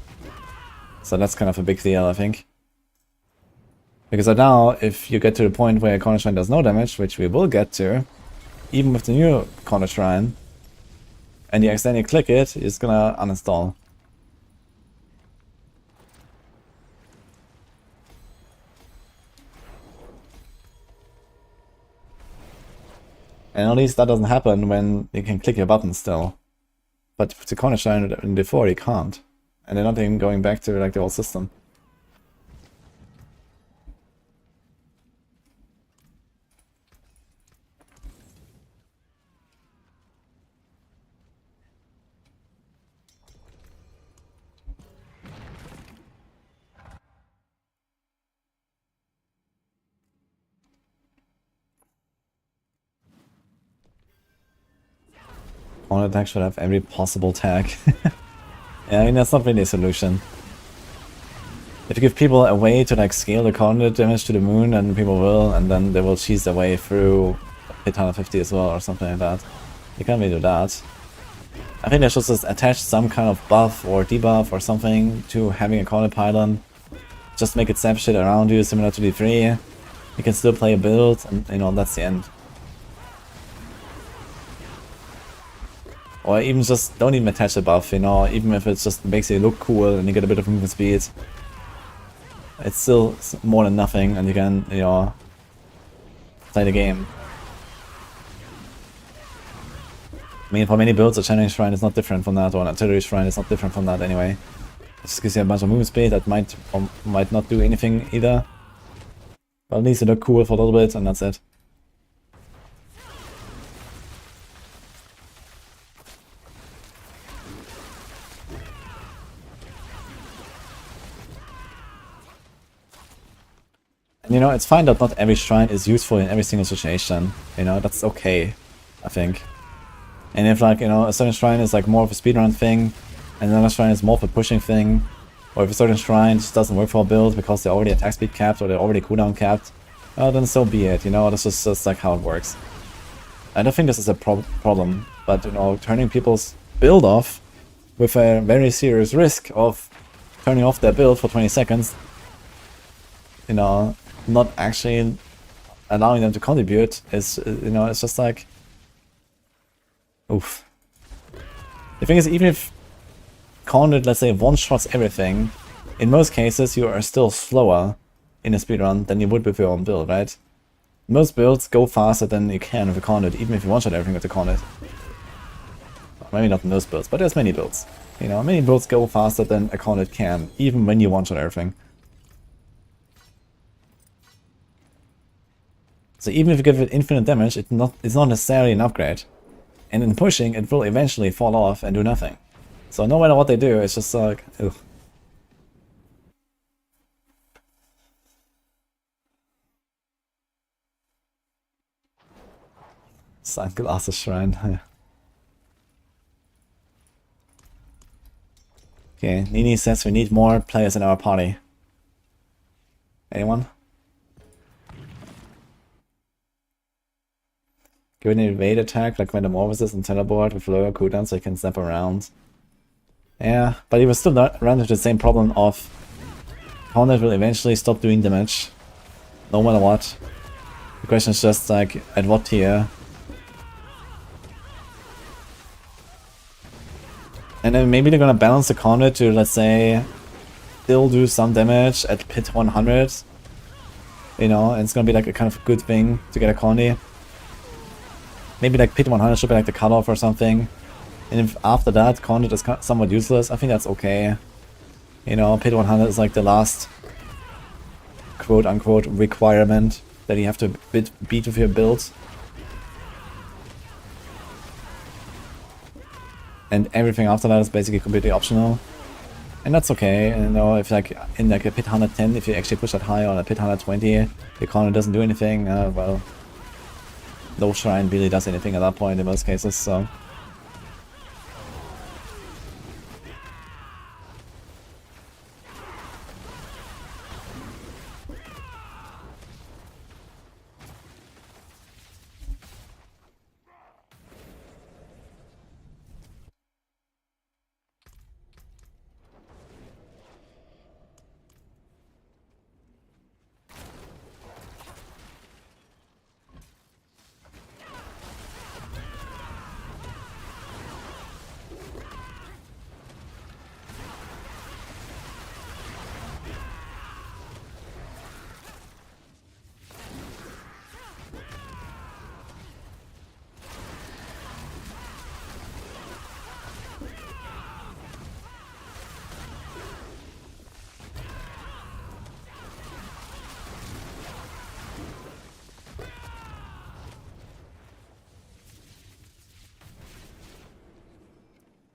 So that's kind of a big deal, I think. Because now, if you get to the point where Corner Shrine does no damage, which we will get to, even with the new Corner Shrine, and you accidentally click it, it's gonna uninstall. And at least that doesn't happen when you can click your button still. But with the Corner Shrine in before, you can't. And they're not even going back to like the old system. Corner attack should have every possible tag. Yeah, I mean, that's not really a solution. If you give people a way to like scale the corner damage to the moon, and people will, and then they will cheese their way through hit 150 as well, or something like that. You can't really do that. I think they should just attach some kind of buff or debuff or something to having a corner pylon. Just make it zap shit around you, similar to D3. You can still play a build, and you know, that's the end. Or even just don't even attach a buff, you know, even if it just makes it look cool and you get a bit of movement speed. It's still more than nothing, and you can, you know, play the game. I mean, for many builds, a Channeling Shrine is not different from that, or an Artillery Shrine is not different from that anyway. It just gives you a bunch of movement speed that might or might not do anything either. But at least it look cool for a little bit, and that's it. You know, it's fine that not every shrine is useful in every single situation. You know, that's okay, I think. And if, like, you know, a certain shrine is like more of a speedrun thing, and another shrine is more of a pushing thing, or if a certain shrine just doesn't work for a build because they're already attack speed capped or they're already cooldown capped, then so be it, you know, that's just like how it works. I don't think this is a problem, but you know, turning people's build off with a very serious risk of turning off their build for 20 seconds, you know, not actually allowing them to contribute is, you know, it's just like, oof. The thing is, even if Conduit, let's say, one-shots everything, in most cases you are still slower in a speedrun than you would with your own build, right? Most builds go faster than you can with a Conduit, even if you one-shot everything with a Conduit. Maybe not most builds, but there's many builds. You know, many builds go faster than a Conduit can, even when you one-shot everything. So even if you give it infinite damage, it's not necessarily an upgrade. And in pushing, it will eventually fall off and do nothing. So no matter what they do, it's just like, ugh. Sunglasses Shrine, yeah. Okay, Nini says we need more players in our party. Anyone? Give an evade attack like Metamorphosis and Teleport with lower cooldown so you can snap around. Yeah, but you will still run into the same problem of Conduit will eventually stop doing damage. No matter what. The question is just like, at what tier? And then maybe they're gonna balance the Conduit to, let's say, still do some damage at pit 100. You know, and it's gonna be like a kind of good thing to get a Condy. Maybe like pit 100 should be like the cutoff or something. And if after that Conduit is somewhat useless, I think that's okay. You know, pit 100 is like the last quote-unquote requirement that you have to beat with your build. And everything after that is basically completely optional. And that's okay, and, you know, if like in like a pit 110, if you actually push that high on a pit 120, the Conduit doesn't do anything, well, no shrine really does anything at that point in most cases, so...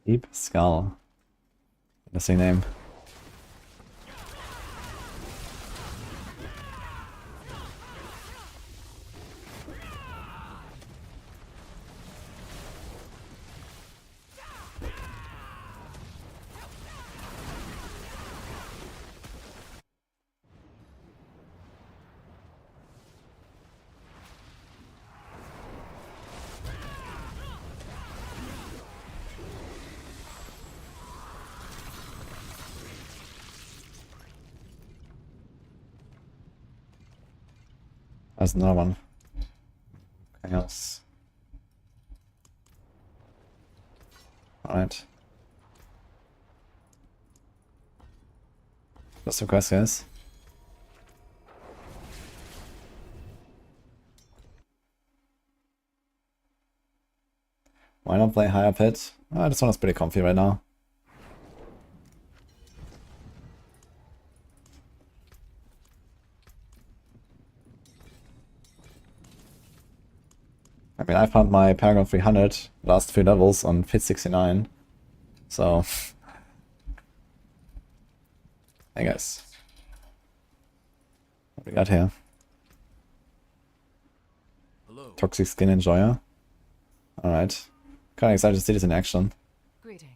Deep Skull. Interesting name. There's another one. Anything else? Alright. Just a quest, guys. Why not play higher pit? Oh, this one is pretty comfy right now. I mean, I found my Paragon 300 last few levels on Fit 69, so... Hey guys. What we got here? Hello. Toxic Skin Enjoyer. Alright. Kinda excited to see this in action. Greetings.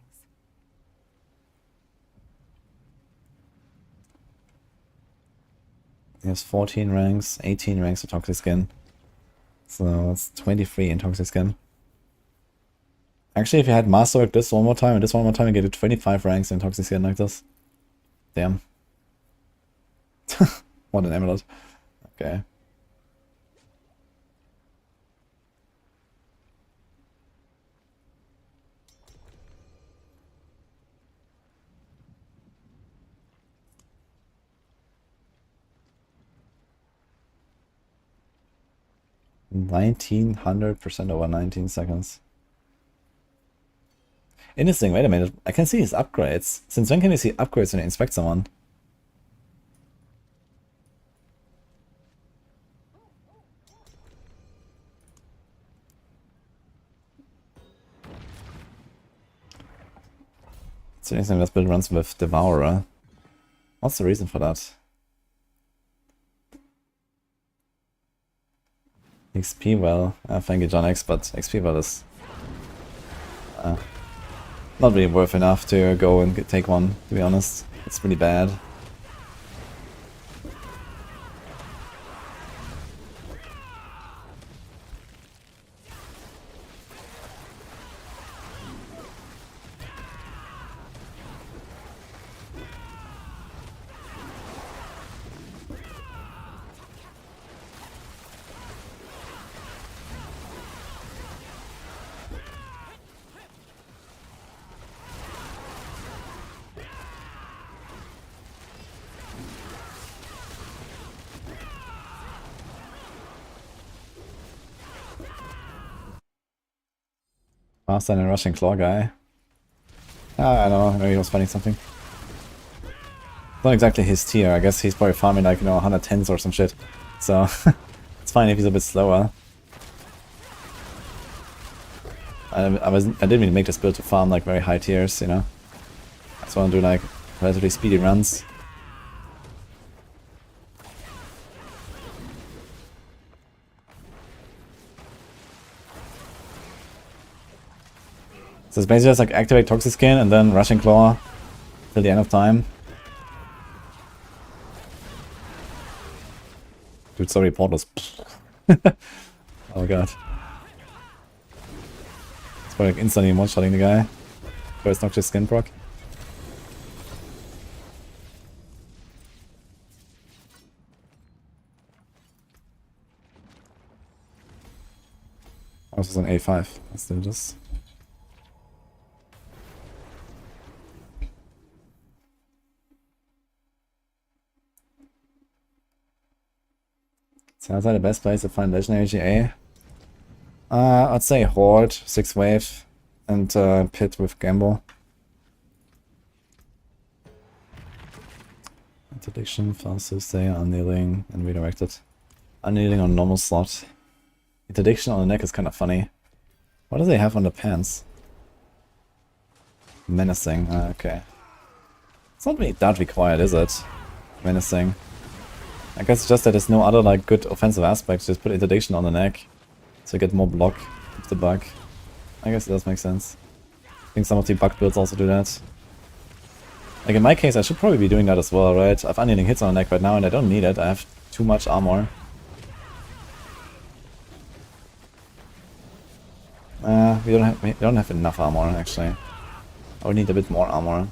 He has 14 ranks, 18 ranks of Toxic Skin. So it's 23 in Toxic Skin. Actually, if you had Masterwork this one more time and this one more time, you get 25 ranks in Toxic Skin like this. Damn. What an amulet. Okay. %1900% over 19 seconds. Interesting, wait a minute. I can see his upgrades. Since when can you see upgrades when you inspect someone? It's interesting this build runs with Devourer. What's the reason for that? XP well, thank you John X, but XP well is not really worth enough to go and take one, to be honest. It's pretty bad. Faster than a Russian claw guy. I don't know, maybe he was finding something. Not exactly his tier, I guess he's probably farming like, 110s or some shit. So, it's fine if he's a bit slower. I didn't really make this build to farm like very high tiers, I just want to do like relatively speedy runs. So it's basically just like activate Toxic Skin and then Rushing Claw till the end of time. Dude, sorry, portals. Oh god. It's probably like instantly one-shotting the guy. First Toxic Skin proc. Oh, this is an A5. Let's do this. Sounds like the best place to find legendary GA. I'd say Horde, 6 wave, and Pit with Gamble. Interdiction, Fast Stay, Unkneeling, and Redirected. Unkneeling on normal slot. Interdiction on the neck is kind of funny. What do they have on the pants? Menacing, okay. It's not really that required, is it? Menacing. I guess just that there's no other like good offensive aspects, just put interdiction on the neck so you get more block with the bug. I guess it does make sense. I think some of the bug builds also do that. Like in my case I should probably be doing that as well, right? I have unyielding hits on the neck right now and I don't need it, I have too much armor. We don't have enough armor actually. I would need a bit more armor.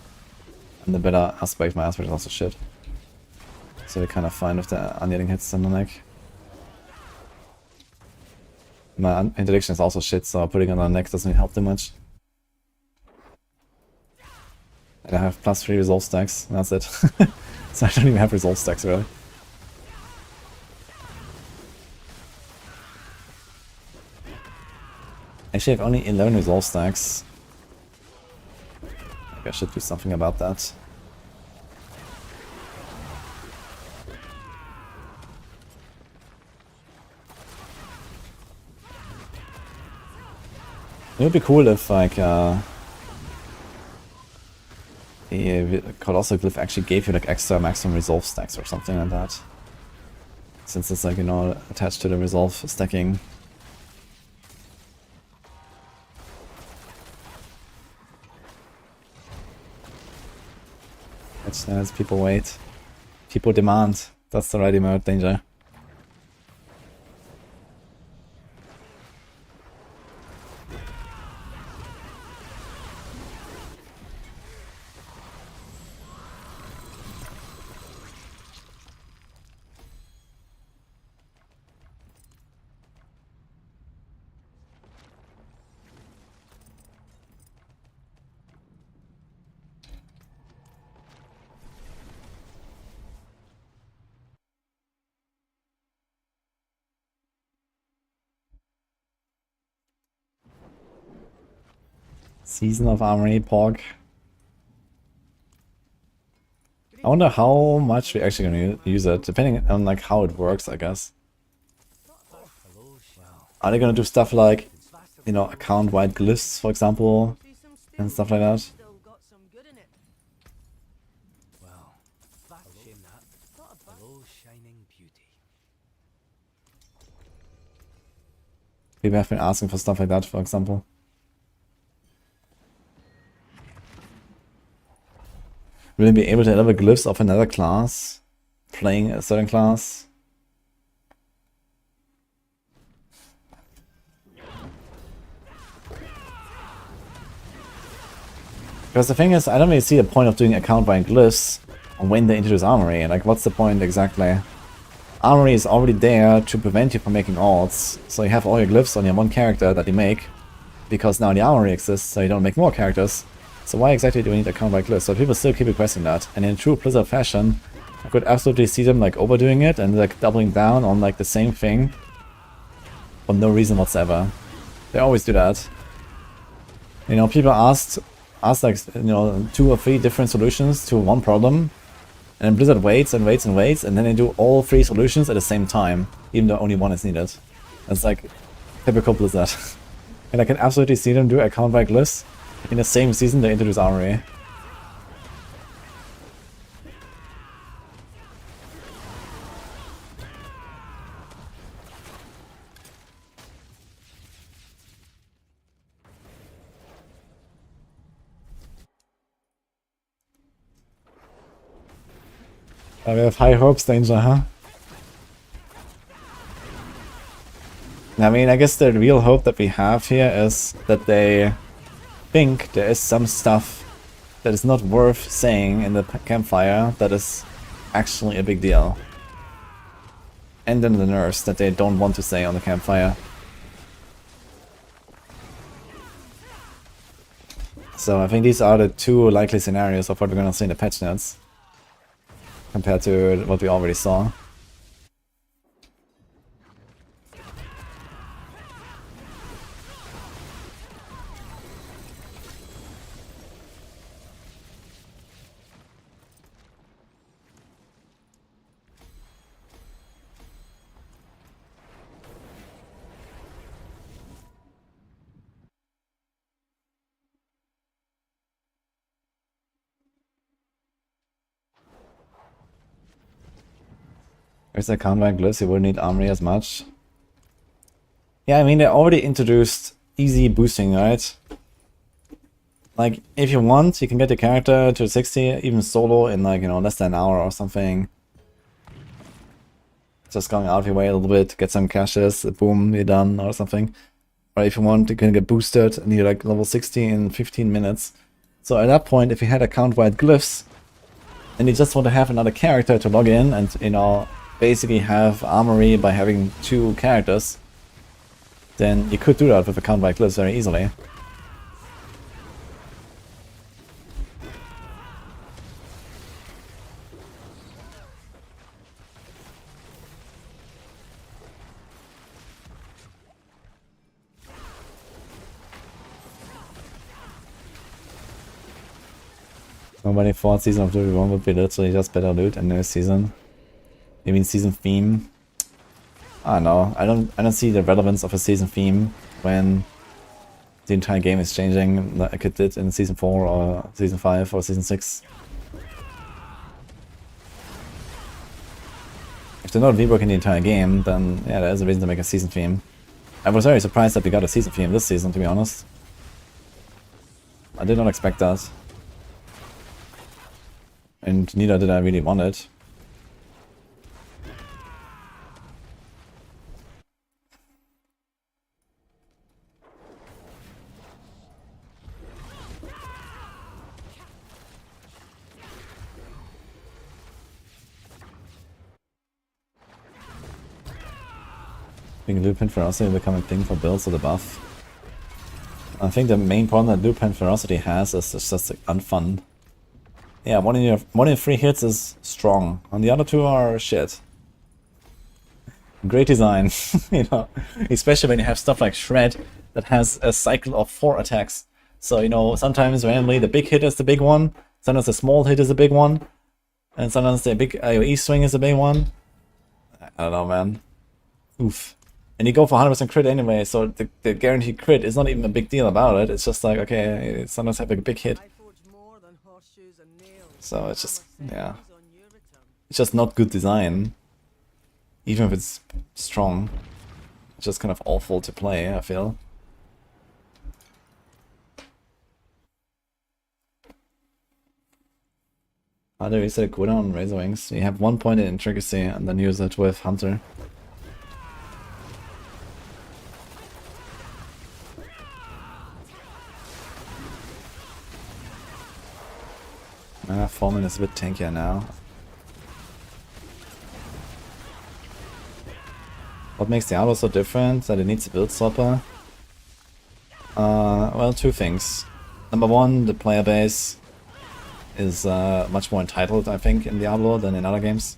And the better aspect, my aspect is also shit. So we're kind of fine with the unyielding hits on the neck. My interdiction is also shit, so putting it on the neck doesn't really help too much. And I have +3 resolve stacks, and that's it. So I don't even have resolve stacks really. Actually I have only 11 resolve stacks. Maybe I should do something about that. It would be cool if like the Colossal Glyph actually gave you like extra maximum resolve stacks or something like that. Since it's like, attached to the resolve stacking. It's as people wait. People demand. That's the right emote, Danger. Season of Armory, Pork. I wonder how much we're actually gonna use it, depending on like how it works, I guess. Are they gonna do stuff like, you know, account-wide glyphs, for example, See some steel and stuff like that? still got some good in it. Well, that's a shame that. Hello, shining beauty. People have been asking for stuff like that, for example. Will you be able to deliver glyphs of another class? Playing a certain class? Because the thing is, I don't really see the point of doing account-wide glyphs when they introduce Armory. Like, what's the point exactly? Armory is already there to prevent you from making alts, so you have all your glyphs on your one character that you make, because now the Armory exists, so you don't make more characters. So why exactly do we need account-wide glyphs? So people still keep requesting that, and in true Blizzard fashion, I could absolutely see them like overdoing it and like doubling down on like the same thing for no reason whatsoever. They always do that. You know, people asked like, you know, 2 or 3 different solutions to one problem, and Blizzard waits and waits and waits, and then they do all 3 solutions at the same time, even though only one is needed. That's like typical Blizzard. And I can absolutely see them do account-wide glyphs in the same season they introduce Armory. We have high hopes, Danger, huh? I mean, I guess the real hope that we have here is that they think there is some stuff that is not worth saying in the campfire that is actually a big deal. And then the nerfs that they don't want to say on the campfire. So I think these are the 2 likely scenarios of what we're gonna see in the patch notes, compared to what we already saw. Where's the account-wide glyphs? You wouldn't need Armory as much. Yeah, I mean, they already introduced easy boosting, right? Like, if you want, you can get your character to 60, even solo, in like, you know, less than an hour or something. Just going out of your way a little bit, get some caches, boom, you're done, or something. Or if you want, you can get boosted, and you're like level 60 in 15 minutes. So at that point, if you had account-wide glyphs, and you just want to have another character to log in and, you know, basically have Armory by having 2 characters, then you could do that with account-wide glyphs very easily. Nobody thought season of Diablo 1 would be literally just better loot and no season. You mean season theme? I don't know. I don't see the relevance of a season theme when the entire game is changing like it did in season 4 or season 5 or season 6. If they're not reworking the entire game, then yeah, there is a reason to make a season theme. I was very surprised that we got a season theme this season, to be honest. I did not expect that. And neither did I really want it. Being Lupin Ferocity will become a thing for builds of the buff. I think the main problem that Lupin Ferocity has is it's just like, unfun. Yeah, one in 3 hits is strong, and the other 2 are shit. Great design, you know, especially when you have stuff like Shred that has a cycle of 4 attacks. So, you know, sometimes randomly the big hit is the big one, sometimes the small hit is the big one, and sometimes the big AoE swing is the big one. I don't know, man. Oof. And you go for 100% crit anyway, so the guaranteed crit is not even a big deal about it. It's just like, okay, sometimes have a big hit. So it's just, yeah. It's just not good design. Even if it's strong. It's just kind of awful to play, I feel. How do you reset a cooldown on Razor Wings? You have 1 point in intricacy and then use it with Hunter. Foreman is a bit tankier now. What makes Diablo so different? That it needs a build swapper? Well, two things. Number one, the player base is much more entitled, I think, in Diablo than in other games.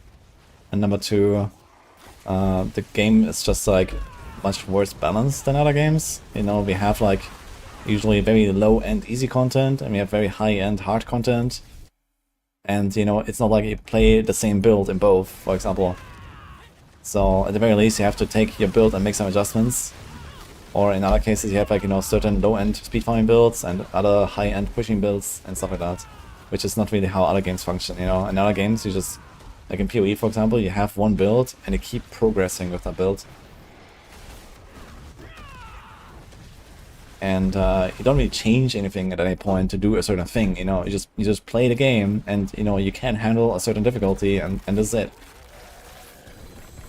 And number two, the game is just like much worse balanced than other games. You know, we have like usually very low-end easy content, and we have very high-end hard content. And, you know, it's not like you play the same build in both, for example. So, at the very least, you have to take your build and make some adjustments. Or in other cases, you have, like, you know, certain low-end speed farming builds and other high-end pushing builds and stuff like that. Which is not really how other games function, you know. In other games, you just, like in PoE, for example, you have one build and you keep progressing with that build. And you don't really change anything at any point to do a certain thing, you know. You just play the game, and you know you can handle a certain difficulty, and that's it.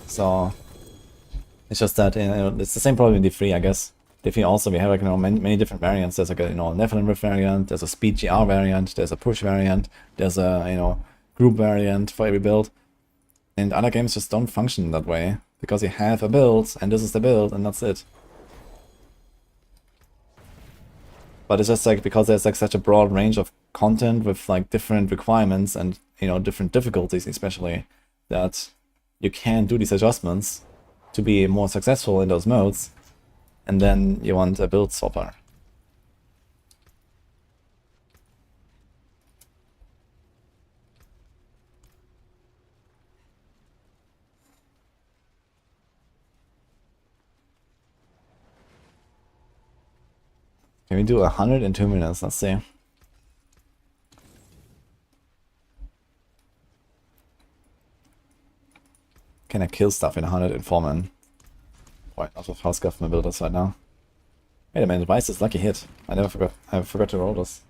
So it's just that, you know, it's the same problem in D3, I guess. D3 also we have, like, you know, many different variants. There's like a, you know, Nephilim Rift variant, there's a speed GR variant, there's a push variant, there's a, you know, group variant for every build. And other games just don't function that way, because you have a build and this is the build and that's it. But it's just like, because there's like such a broad range of content with like different requirements and, you know, different difficulties especially, that you can do these adjustments to be more successful in those modes, and then you want a build swapper. Can we do 100 in 2 minutes? Let's see. Can I kill stuff in 100 in 4 men? Boy, not with house government builders right now. Wait a minute, why is this lucky hit? I forgot to roll this.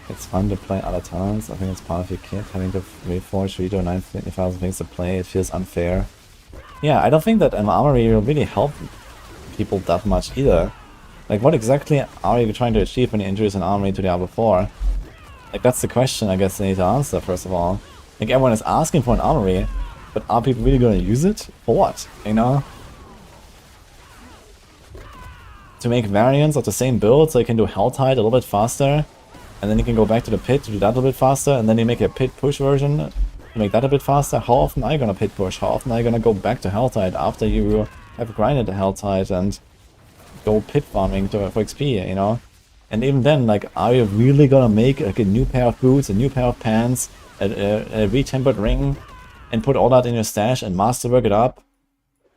It's fun to play other talents. I think it's part of your kit. Having to reforge Rito 9,000 things to play, it feels unfair. Yeah, I don't think that an armory will really help people that much either. Like, what exactly are you trying to achieve when you introduce an armory to Diablo 4? Like, that's the question I guess they need to answer, first of all. Like, everyone is asking for an armory, but are people really going to use it? For what, you know? To make variants of the same build so you can do Helltide a little bit faster, and then you can go back to the pit to do that a little bit faster, and then you make a pit push version to make that a bit faster. How often are you gonna pit push? How often are you gonna go back to Helltide after you have grinded the Helltide and go pit farming for XP, you know? And even then, like, are you really gonna make like a new pair of boots, a new pair of pants, a retempered ring, and put all that in your stash and masterwork it up,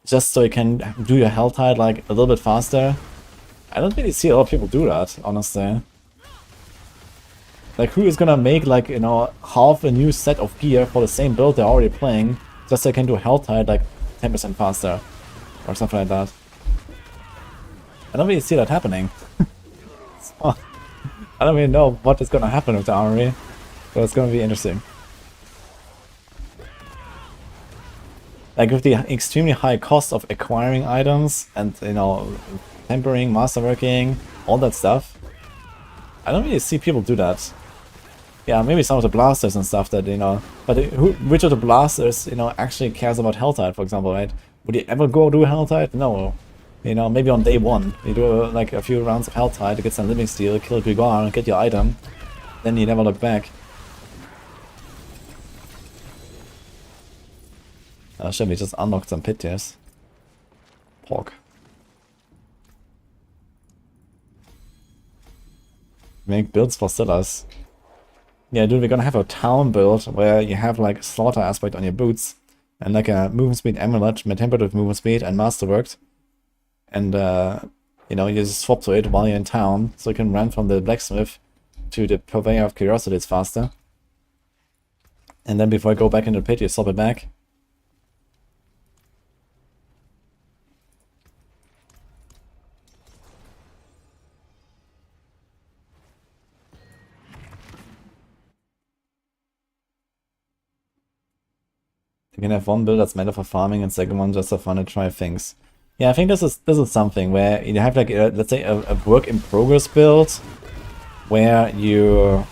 just so you can do your Helltide like a little bit faster? I don't really see a lot of people do that, honestly. Like, who is gonna make, like, you know, half a new set of gear for the same build they're already playing, just so they can do Helltide like 10% faster, or something like that? I don't really see that happening. So, I don't really know what is gonna happen with the armory, but it's gonna be interesting. Like, with the extremely high cost of acquiring items and, you know, tempering, masterworking, all that stuff, I don't really see people do that. Yeah, maybe some of the blasters and stuff that, you know, but which of the blasters, you know, actually cares about Helltide, for example, right? Would you ever go do Helltide? No. You know, maybe on day one, you do like a few rounds of Helltide to get some living steel, kill Gregor, get your item, then you never look back. Shit, we just unlocked some pit tiers. Pork. Make builds for sellers. Yeah, dude, we're gonna have a town build where you have like slaughter aspect on your boots and like a movement speed amulet, tempered with movement speed and masterworked. And you know, you just swap to it while you're in town, so you can run from the blacksmith to the purveyor of curiosities faster. And then before I go back into the pit, you swap it back. You can have one build that's meant for farming and second one just for fun to try things. Yeah, I think this is something where you have like let's say a work in progress build where you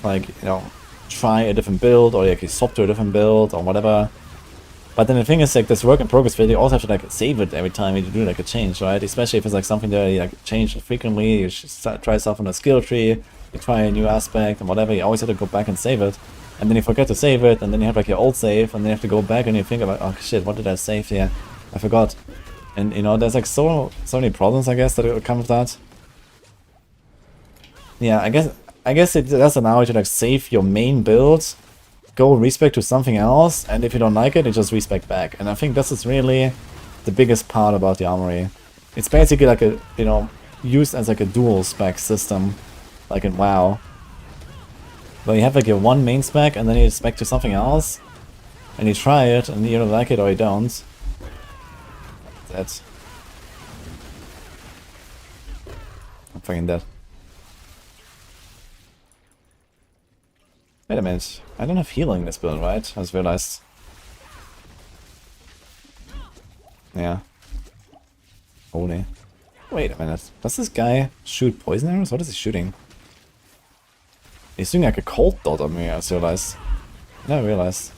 like, you know, try a different build or like you swap to a different build or whatever. But then the thing is, like, this work in progress build, you also have to like save it every time you do like a change, right? Especially if it's like something that you like change frequently, you try stuff on a skill tree, you try a new aspect and whatever, you always have to go back and save it. And then you forget to save it, and then you have like your old save, and then you have to go back and you think about, oh shit, what did I save here? I forgot. And you know, there's like so many problems, I guess, that will come with that. Yeah, I guess it does allow you to like save your main build, go respec to something else, and if you don't like it, you just respec back. And I think this is really the biggest part about the armory. It's basically like a, you know, used as like a dual spec system, like in WoW. Where you have like your one main spec and then you spec to something else, and you try it and you don't like it or you don't. That's... I'm fucking dead. Wait a minute, I don't have healing in this build, right? I just realized. Yeah. Holy. Wait a minute, does this guy shoot poison arrows? What is he shooting? He's doing like a cold dot on me, I just realized. I realized.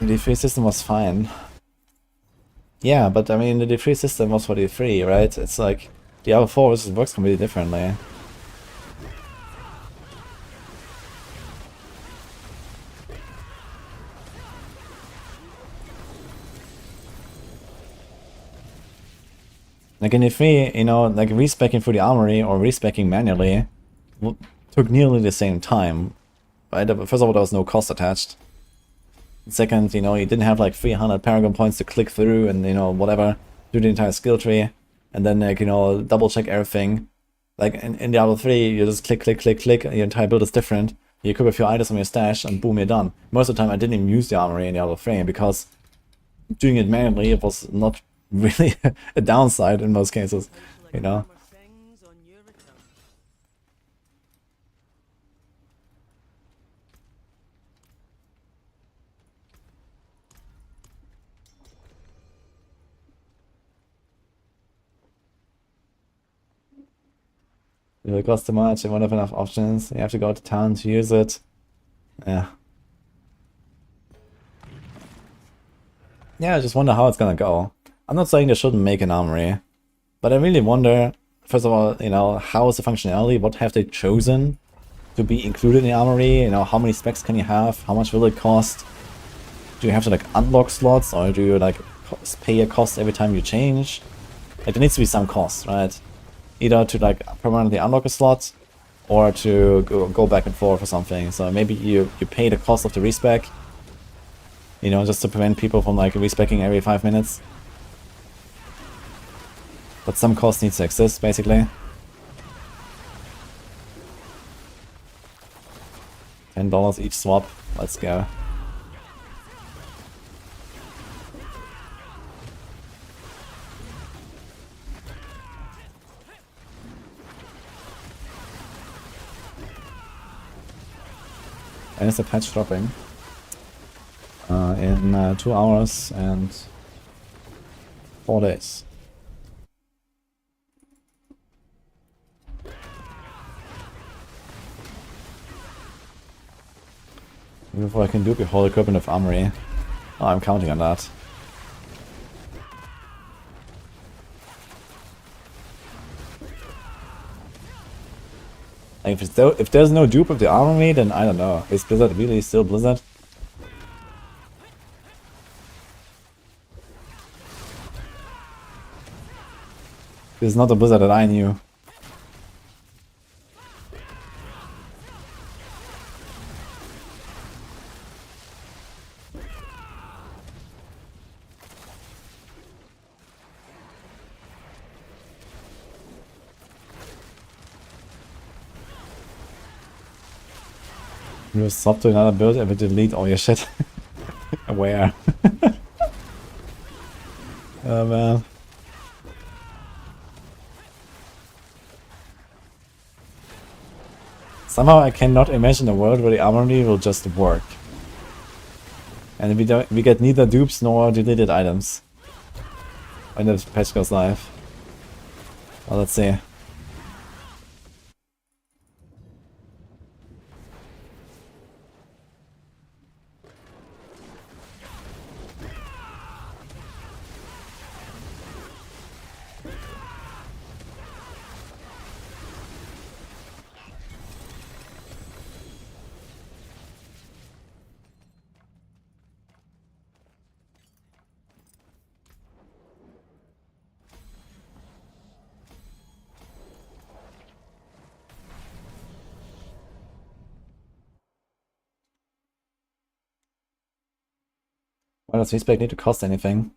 The D3 system was fine. Yeah, but I mean, the D3 system was for D3, right? It's like, Diablo 4 works completely differently. Like in D3, you know, like respecking through the armory or respecking manually took nearly the same time. Right? First of all, there was no cost attached. Second, you know, you didn't have like 300 Paragon points to click through and, you know, whatever, do the entire skill tree, and then, like, you know, double check everything. Like in Diablo 3, you just click, click, click, click, and your entire build is different. You equip a few items from your stash, and boom, you're done. Most of the time, I didn't even use the armory in Diablo 3 because doing it manually, it was not really a downside in most cases, you know. It will cost too much, you won't have enough options, you have to go to town to use it. Yeah. Yeah, I just wonder how it's gonna go. I'm not saying they shouldn't make an armory, but I really wonder, first of all, you know, how is the functionality? What have they chosen to be included in the armory? You know, how many specs can you have? How much will it cost? Do you have to like unlock slots, or do you like pay a cost every time you change? Like, there needs to be some cost, right? Either to like permanently unlock a slot, or to go back and forth or something. So maybe you pay the cost of the respec, you know, just to prevent people from like respecking every 5 minutes. But some cost needs to exist, basically. $10 each swap. Let's go. And it's a patch dropping in 2 hours and 4 days. Before I can do whole equipment of armory. Oh, I'm counting on that. Like if there's no dupe of the armory, then I don't know. Is Blizzard really still Blizzard? This is not the Blizzard that I knew. You swap to another build and delete all your shit. Where? Oh man. Somehow I cannot imagine a world where the armory will just work. And we get neither dupes nor deleted items when the patch goes live. Well, let's see. Why does respec need to cost anything?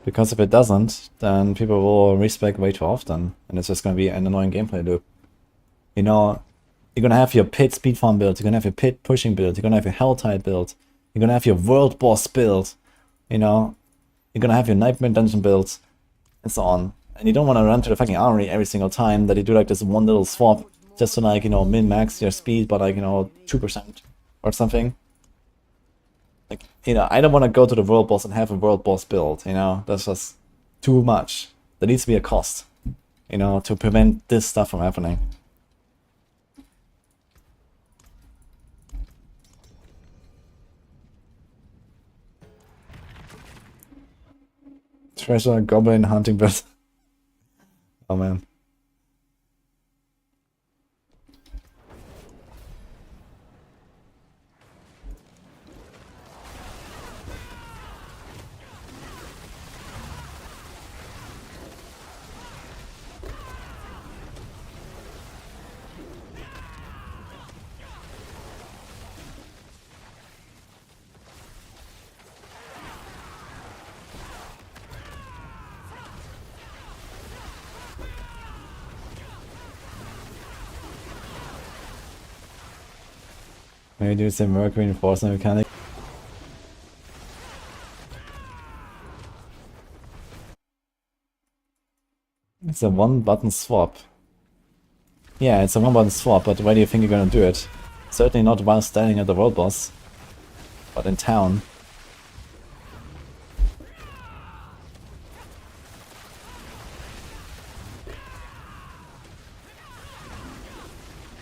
Because if it doesn't, then people will respec way too often, and it's just gonna be an annoying gameplay loop. You know, you're gonna have your pit speed farm build, you're gonna have your pit pushing build, you're gonna have your Helltide build, you're gonna have your world boss build, you know, you're gonna have your Nightmare Dungeon build, and so on. And you don't wanna run to the fucking armory every single time that you do like this one little swap just to like, you know, min-max your speed by like, you know, 2% or something. Like, you know, I don't want to go to the world boss and have a world boss build, you know, that's just too much. There needs to be a cost, you know, to prevent this stuff from happening. Treasure goblin hunting build. Oh man. Maybe do some work reinforcement mechanic. It's a one button swap. Yeah, it's a one button swap, but where do you think you're gonna do it? Certainly not while standing at the world boss, but in town.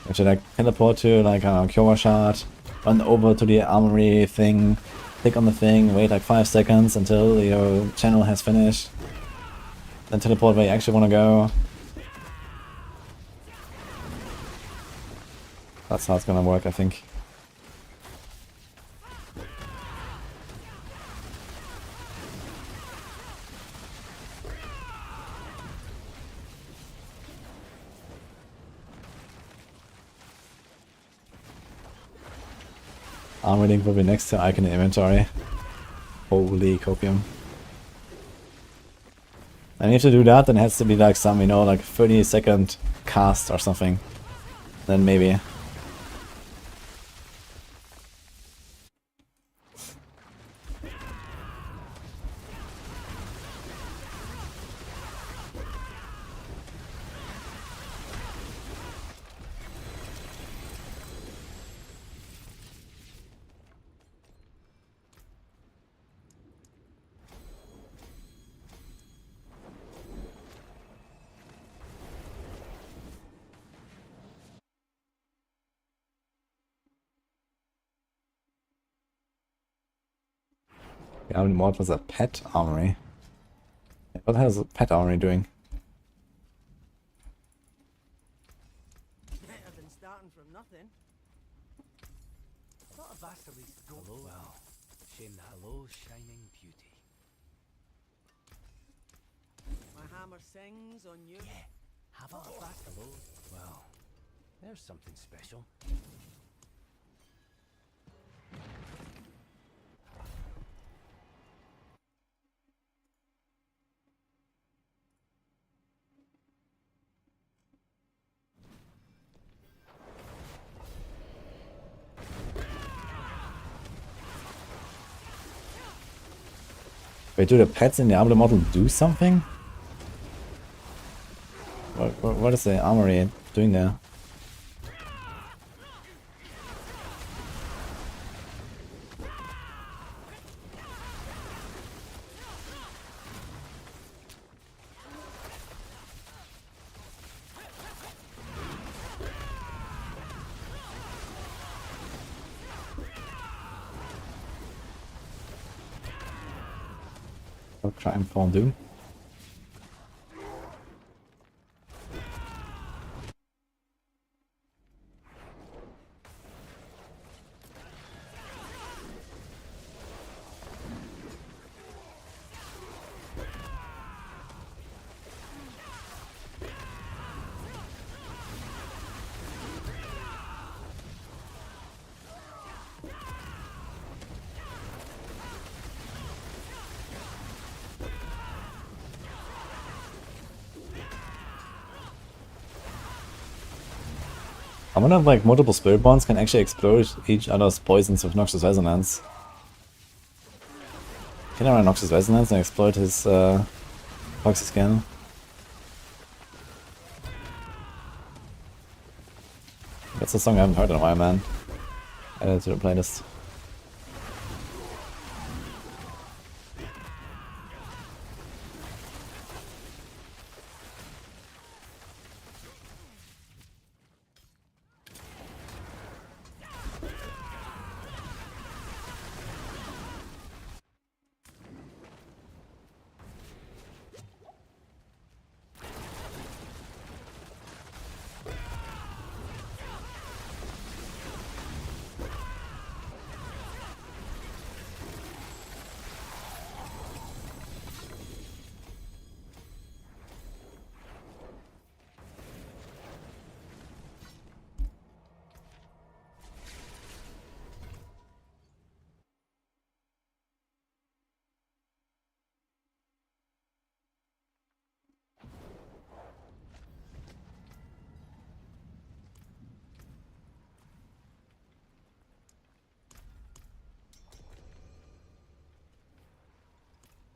You should like teleport to like a Kyowa shard, run over to the armory thing, click on the thing, wait like 5 seconds until your channel has finished, then teleport where you actually want to go. That's how it's gonna work, I think. Armor link will be next to icon inventory. Holy copium. And if to do that, then it has to be like some, you know, like 30-second cast or something. Then maybe. The only mod was a pet armory. What the hell is a pet armory doing? Better than starting from nothing. Not a basilisk go well. Shame that. Hello, shining beauty. My hammer sings on you. Yeah. How about a basilisk? Well, there's something special. Wait, do the pets in the Diablo model do something? What is the armory doing there? Try and fall doom. I wonder if like multiple Spiritborns can actually explode each other's poisons with Noxious Resonance. Can I run Noxious Resonance and exploit his Toxic Scan? That's a song I haven't heard in a while, man. Add it to the playlist.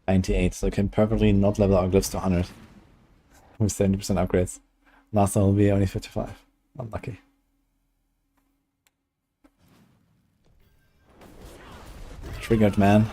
$98, so I can perfectly not level our glyphs to 100 with 70% upgrades. Last one will be only 55. Unlucky. Triggered, man.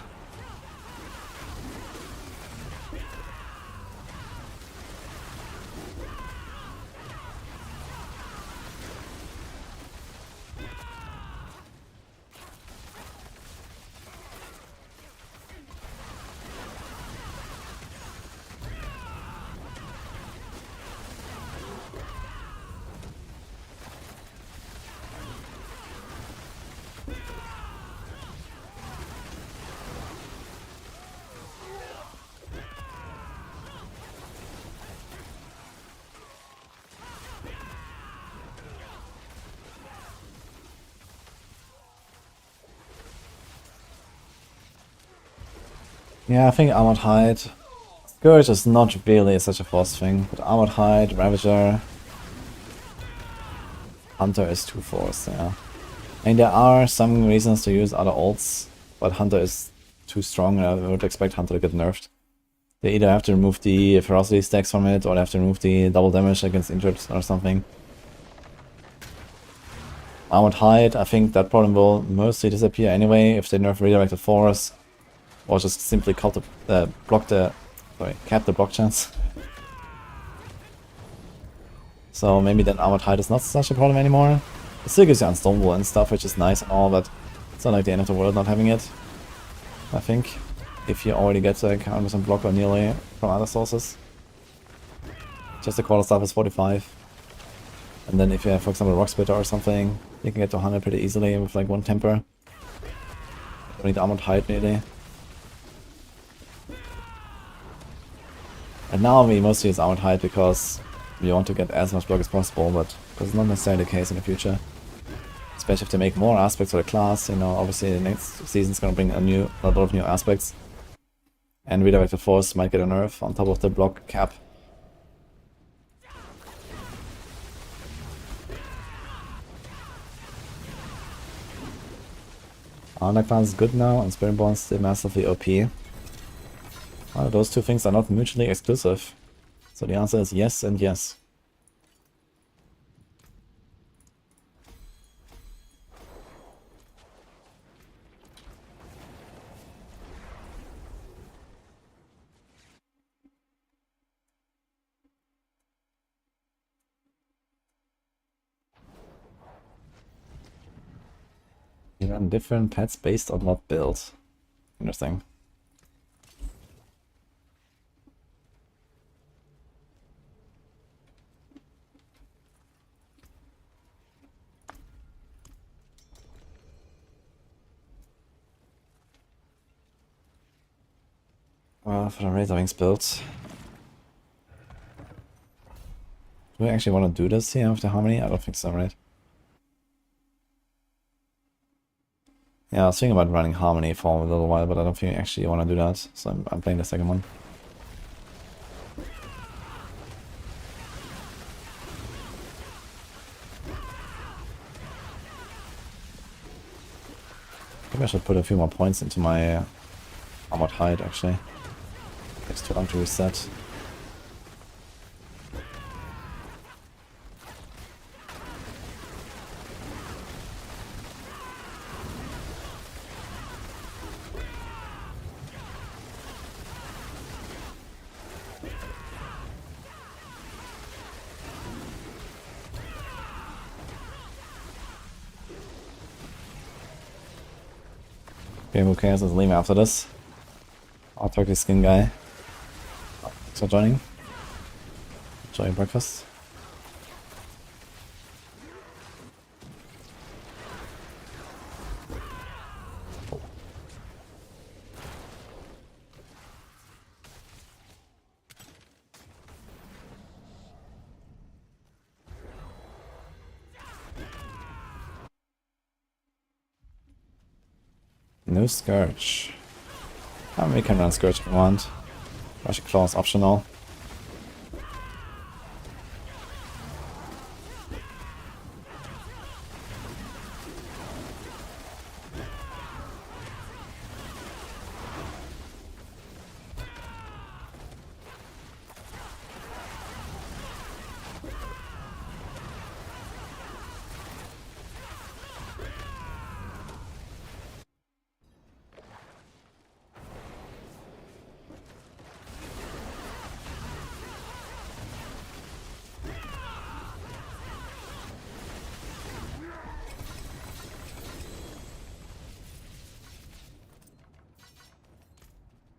Yeah, I think Armored Hide. Scourge is not really such a force thing, but Armored Hide, Ravager, Hunter is too force, yeah. I mean, there are some reasons to use other ults, but Hunter is too strong and I would expect Hunter to get nerfed. They either have to remove the ferocity stacks from it, or they have to remove the double damage against injured or something. Armored Hide, I think that problem will mostly disappear anyway if they nerf Redirected Force. Or just simply cap the block chance. So maybe then Armored Hide is not such a problem anymore. It still gives you Unstoneable and stuff, which is nice and all, but it's not like the end of the world not having it, I think. if you already get like 100% block or nearly from other sources. Just the quarter stuff is 45. And then if you have, for example, Rock Splitter or something, you can get to 100 pretty easily with like 1 temper. You don't need Armored Hide nearly. And now we mostly use Armored Hide because we want to get as much block as possible, but that's not necessarily the case in the future. Especially if they make more aspects for the class, you know, obviously the next season's gonna bring a lot of new aspects. And Redirected Force might get a nerf on top of the block cap. Underclass is good now, and Spiritborn is still massively OP. Well, those two things are not mutually exclusive. So the answer is yes and yes. You run different pets based on what build. Interesting. Well, for the Razor Wings build. Do we actually want to do this here after Harmony? I don't think so, right? Yeah, I was thinking about running Harmony for a little while, but I don't think I actually want to do that. So I'm playing the second one. Maybe I should put a few more points into my Armored Hide, actually. Takes too long to reset. Okay, who cares? Let's leave after this. I'll talk to the skin guy. Thanks for joining. Enjoy your breakfast. No Scourge. We can run Scourge if we want. Rushing Claw is optional.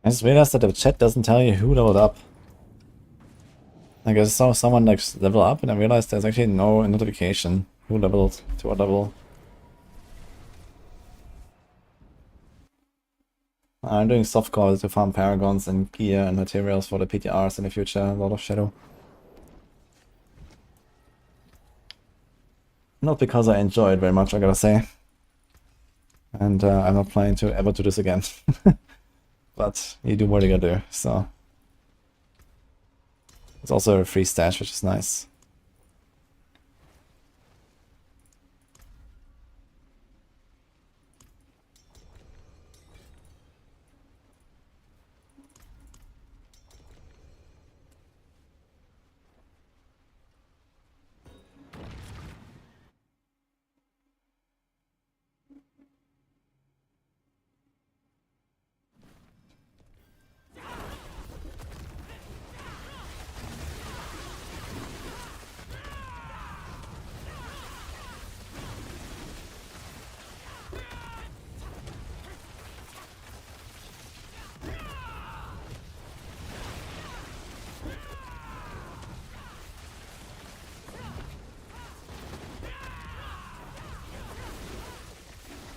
I just realized that the chat doesn't tell you who leveled up. Like I saw someone like level up and I realized there's actually no notification who leveled to what level. I'm doing soft calls to farm paragons and gear and materials for the PTRs in the future, a lot of shadow. Not because I enjoy it very much, I gotta say. And I'm not planning to ever do this again. But you do what you gotta do, so. It's also a free stash, which is nice.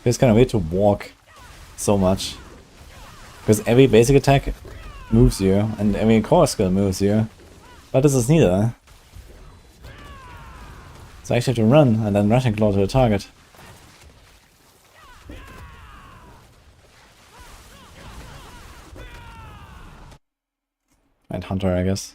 It's kind of weird to walk so much. Because every basic attack moves you, and every core skill moves you. But this is neither. So I actually have to run, and then rushing claw to the target. And Hunter, I guess.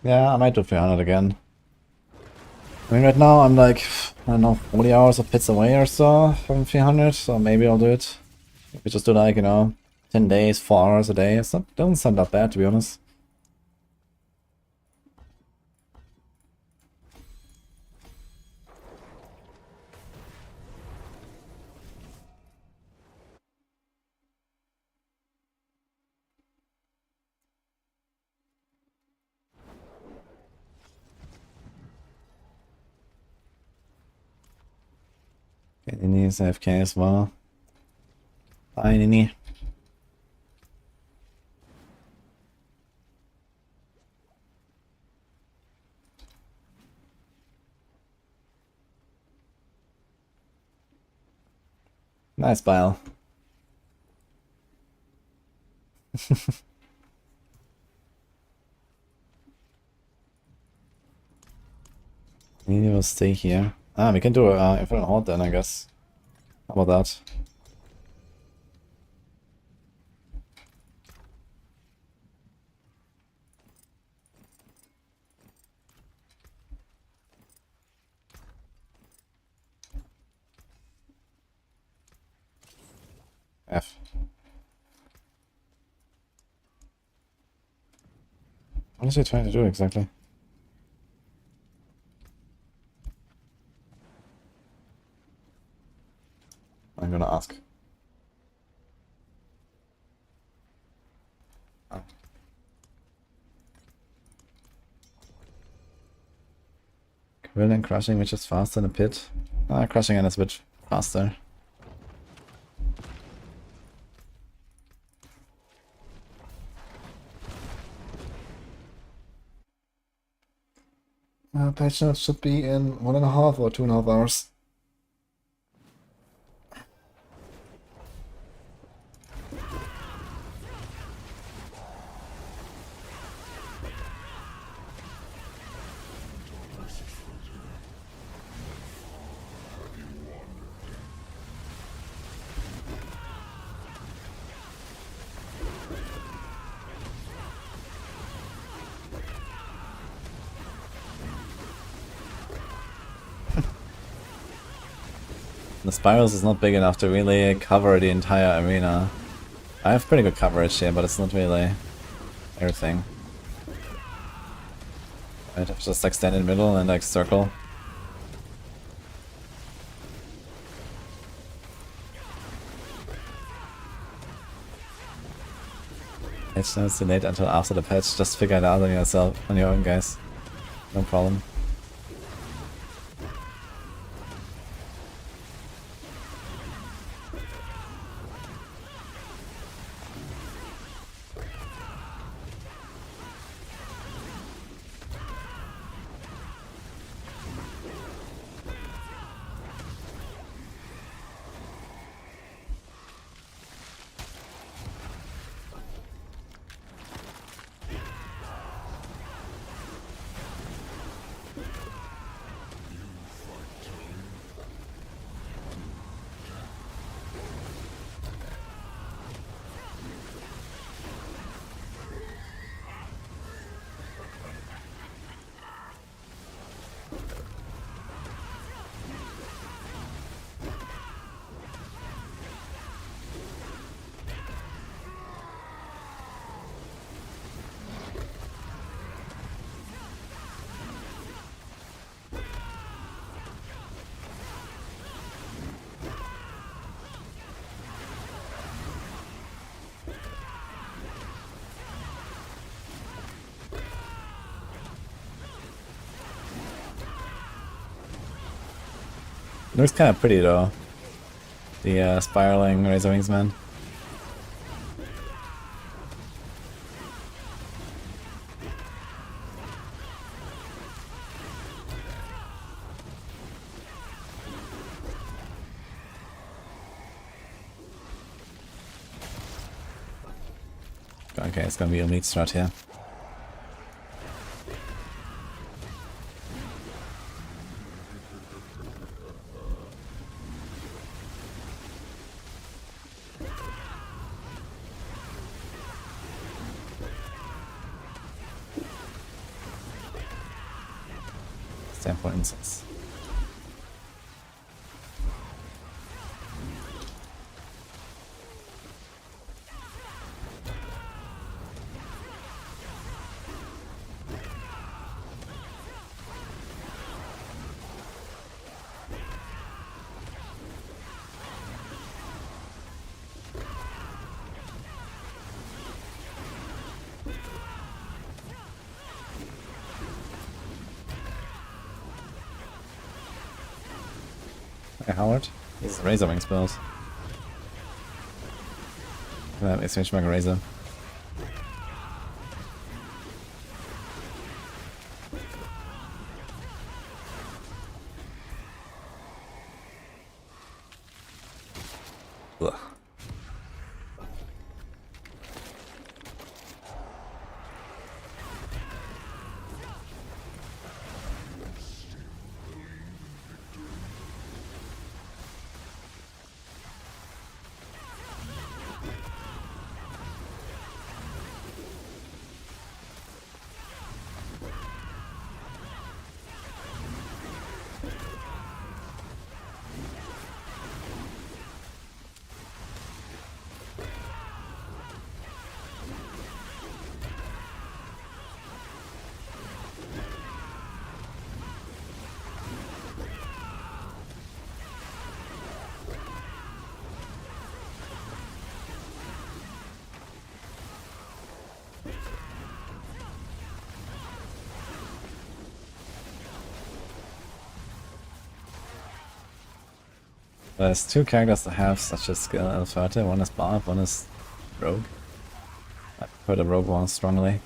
Yeah, I might do 300 again. I mean, right now I'm like, I don't know, 40 hours of pits away or so from 300, so maybe I'll do it. If we just do like, you know, 10 days, 4 hours a day, it doesn't sound that bad, to be honest. Okay, Nini is AFK as well. Bye, Nini. Nice, Bile. Nini will stay here. Ah, we can do Infernal Horde then, I guess. How about that? F. What is he trying to do exactly? I'm gonna ask. Oh. Quill and crushing, which is faster than a pit. Ah, crushing is a bit faster. Patch notes should be in 1.5 or 2.5 hours. The spirals is not big enough to really cover the entire arena. I have pretty good coverage here, but it's not really everything. I'd have to just like stand in the middle and like circle. Patch notes delayed until after the patch. Just figure it out on yourself, on your own, guys. No problem. Looks kind of pretty though. The spiraling Razor Wings man. Okay, it's gonna be a elite strat here. Standpoint instance. Hey, Howard. These Razor Wing spells. That makes me make a Razor. Ugh. There's two characters that have such a skill as Fighter. One is Barb, one is Rogue. I prefer the Rogue one strongly.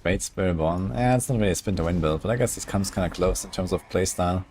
Fate Spiritborn. Yeah, it's not really a spin to win build, but I guess this comes kind of close in terms of playstyle.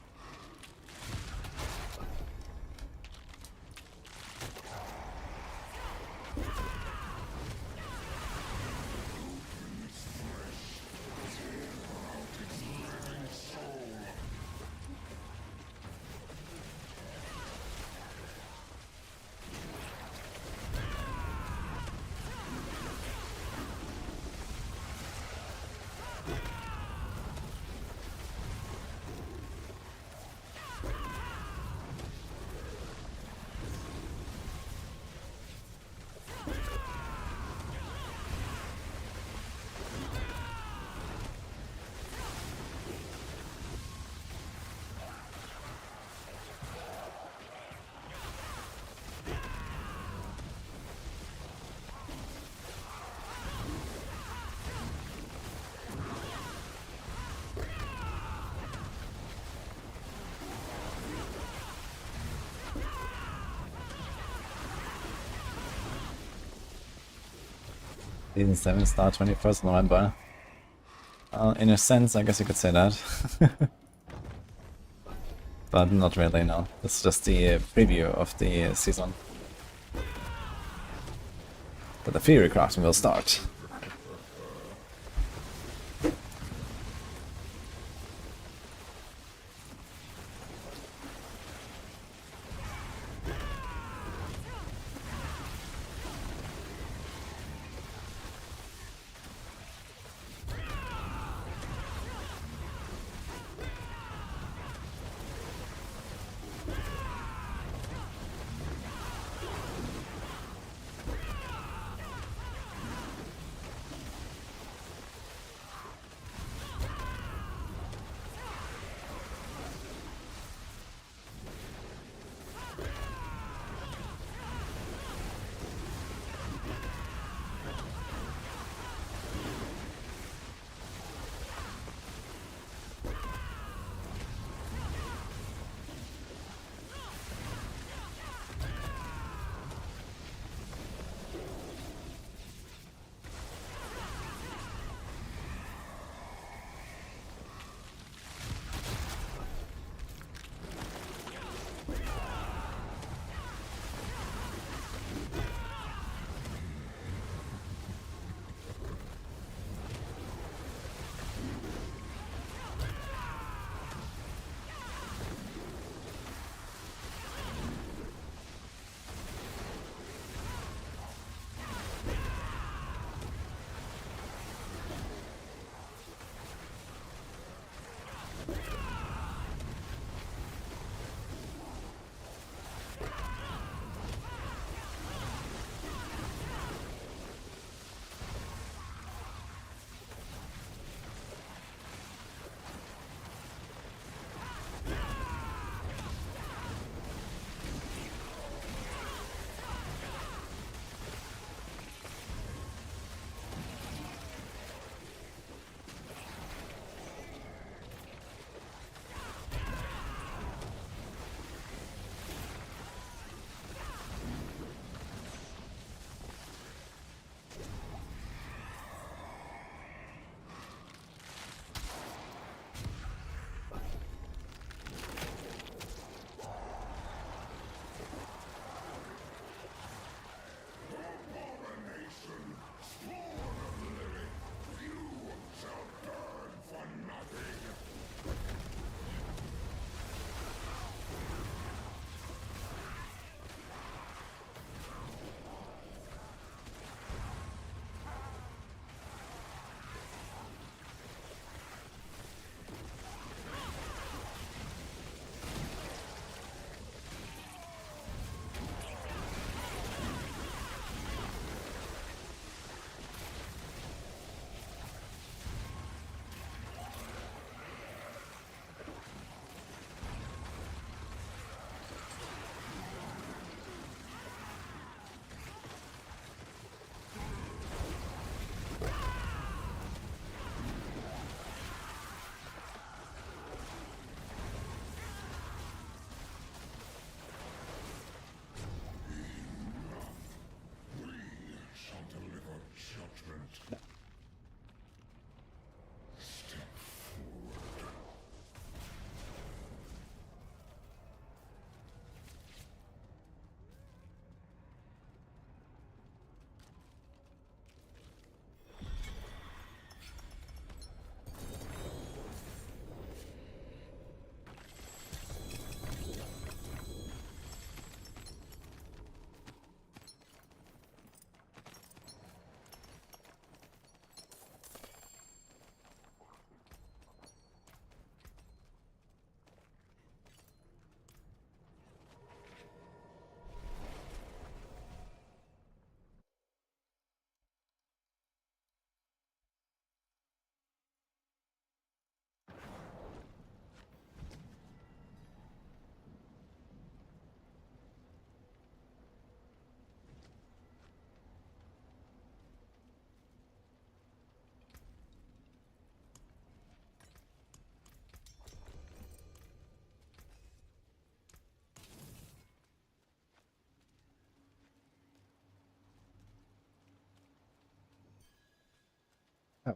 Season 7 start 21st November. In a sense, I guess you could say that. But not really, no. It's just the preview of the season. But the theory crafting will start.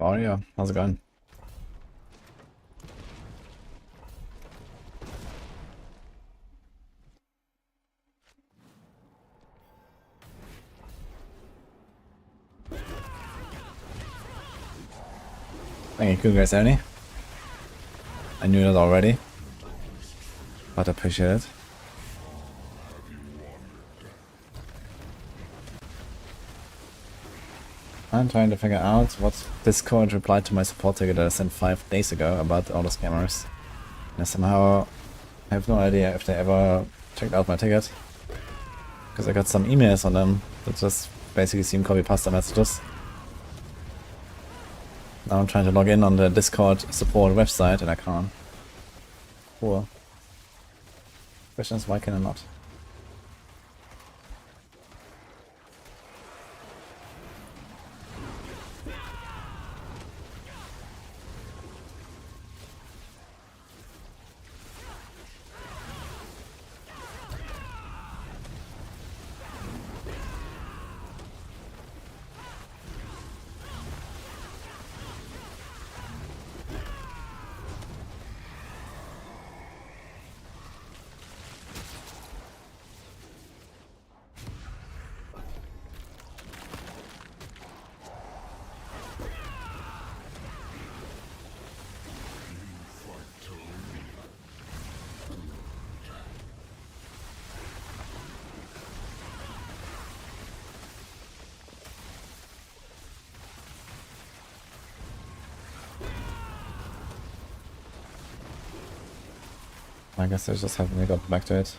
How are you? How's it going? Thank you, guys, Ernie. I knew that already, but I appreciate it. I'm trying to figure out what Discord replied to my support ticket that I sent 5 days ago about all the scammers. And somehow I have no idea if they ever checked out my ticket. Because I got some emails on them that just basically seem copy-pasta messages. Now I'm trying to log in on the Discord support website and I can't. Cool. Question is, why can I not? I guess I just haven't got back to it.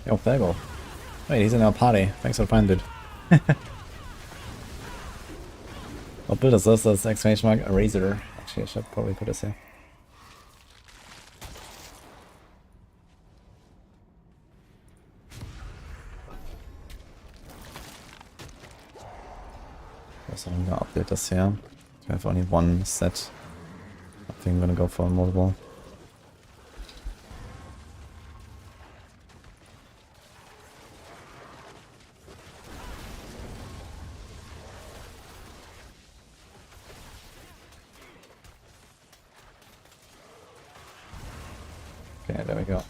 Yo, Fagel. Wait, he's in our party. Thanks for the find, dude. What build is this? That's exclamation mark Eraser. Actually, I should probably put this here. So I'm gonna update this here. I have only one set. I think I'm gonna go for multiple. Okay, there we go.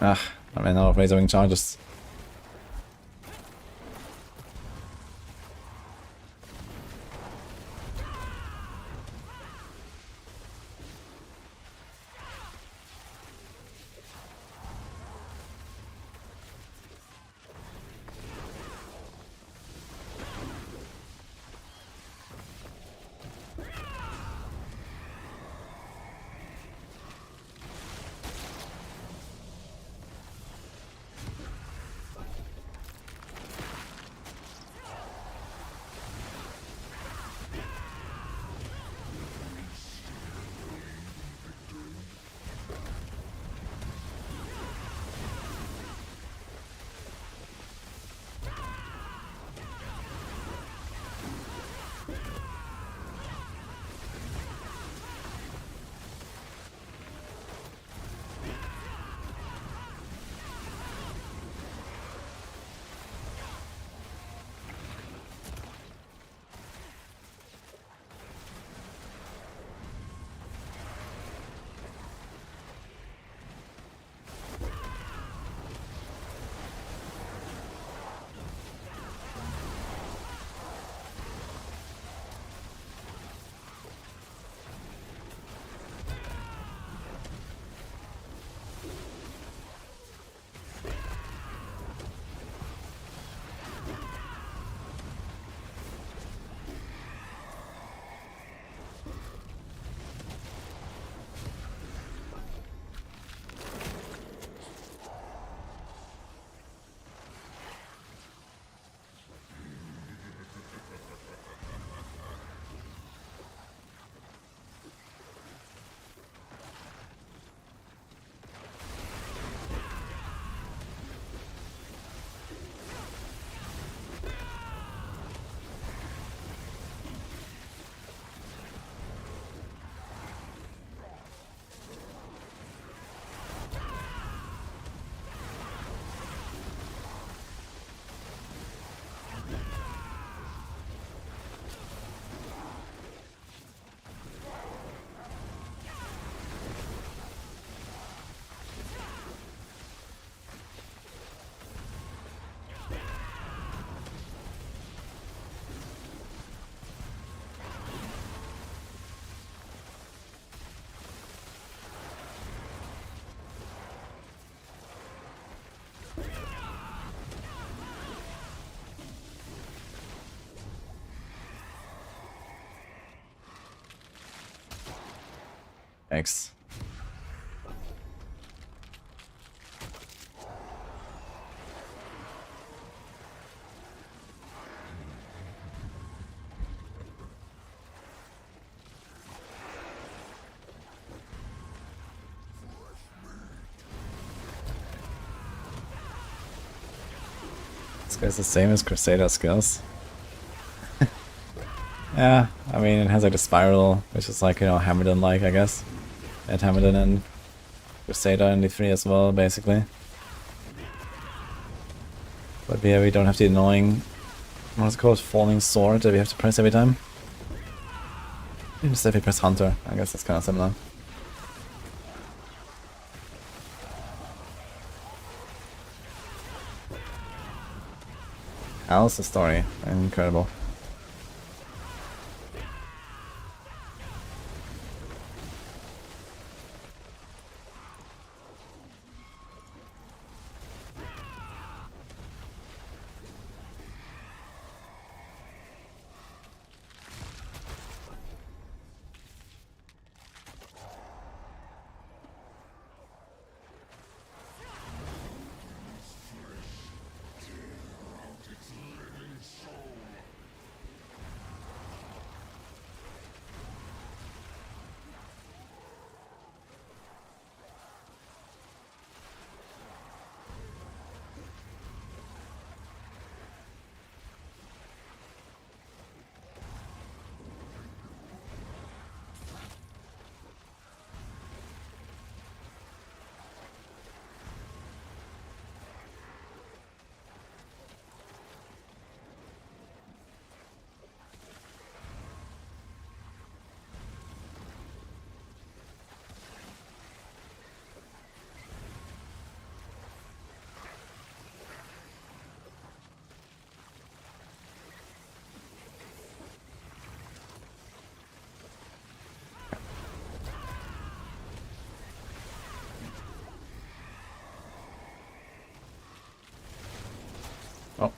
Ah, I ran out of Razor Wing charges. Thanks. This guy's the same as Crusader skills. Yeah, I mean it has like the spiral, which is like, you know, Hamilton like, I guess. At Hamilton and Crusader in D3 as well, basically. But yeah, we don't have the annoying, what's it called, falling sword that we have to press every time. Just if we press Hunter, I guess that's kind of similar. How's the story? Incredible. Oh.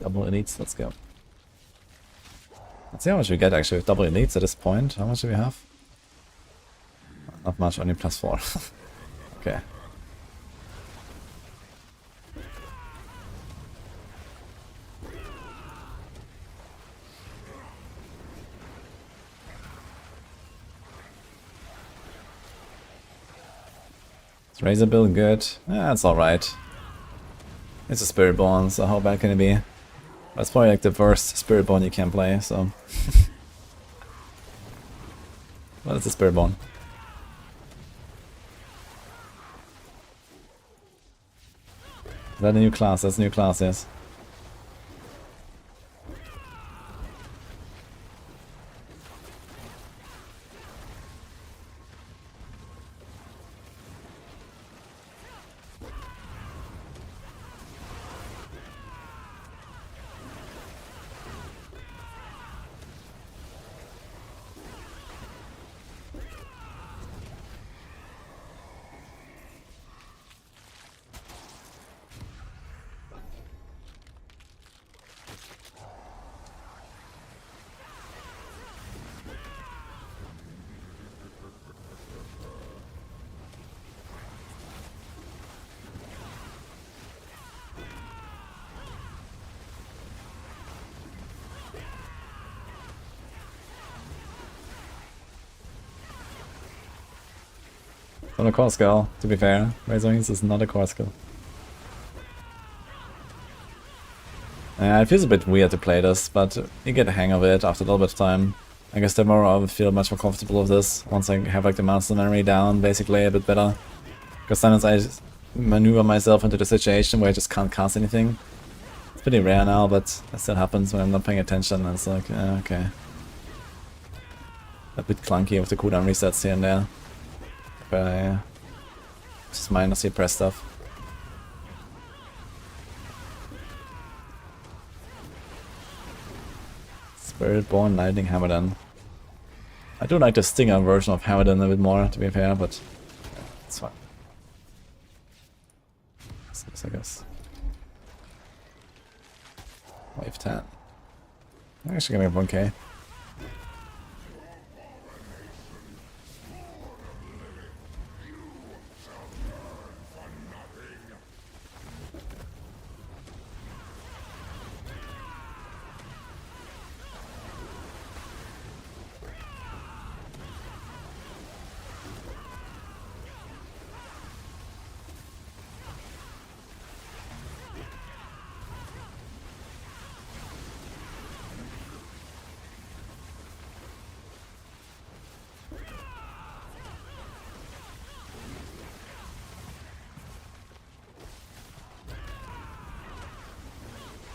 Double elites, let's go. Let's see how much we get actually with double elites at this point. How much do we have? Not much, only +4. Okay. Is Razor build good? Yeah, it's alright. It's a Spiritborn, so how bad can it be? That's probably like the worst Spiritborn you can play, so... Well, it's a Spiritborn. Is that a new class? That's a new class, yes. Not a core skill, to be fair. Razor Wings is not a core skill. Yeah, it feels a bit weird to play this, but you get the hang of it after a little bit of time. I guess the more I would feel much more comfortable with this once I have like the monster memory down, basically a bit better. Because sometimes I just maneuver myself into the situation where I just can't cast anything. It's pretty rare now, but that still happens when I'm not paying attention, and it's like, okay. A bit clunky with the cooldown resets here and there. But yeah, just mindlessly press stuff. Spiritborn Lightning Hammerden. I do like the Stinger version of Hammerden a bit more, to be fair, but yeah, it's fine. I guess. Wave 10. I'm actually gonna get 1k.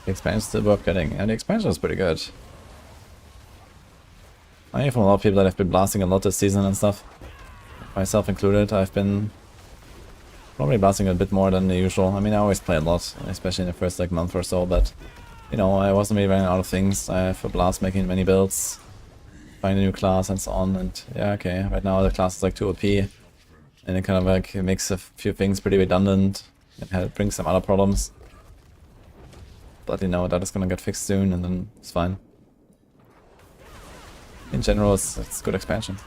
The expansion's still worth getting, and the expansion is pretty good. I hear from a lot of people that have been blasting a lot this season and stuff. Myself included, I've been probably blasting a bit more than the usual. I mean, I always play a lot, especially in the first like month or so, but you know, I wasn't really running out of things. I have a blast making many builds, find a new class and so on, and yeah, okay, right now the class is like 2 OP, and it kind of like makes a few things pretty redundant. It brings some other problems. But you know, that is gonna get fixed soon, and then it's fine. In general, it's good expansion.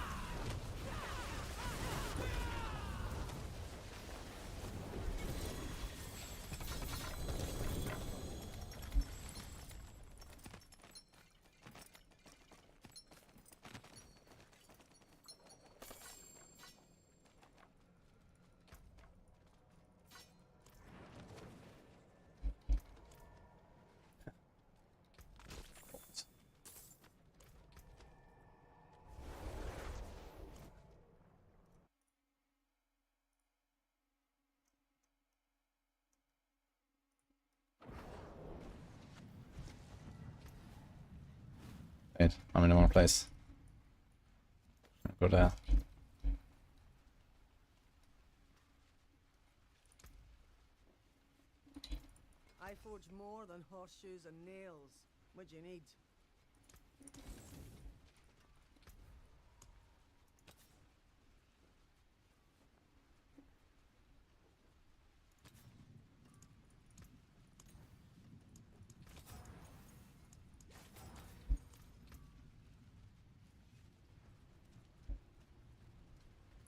Wait, I'm in the wrong place. Go there. I forge more than horseshoes and nails. What do you need?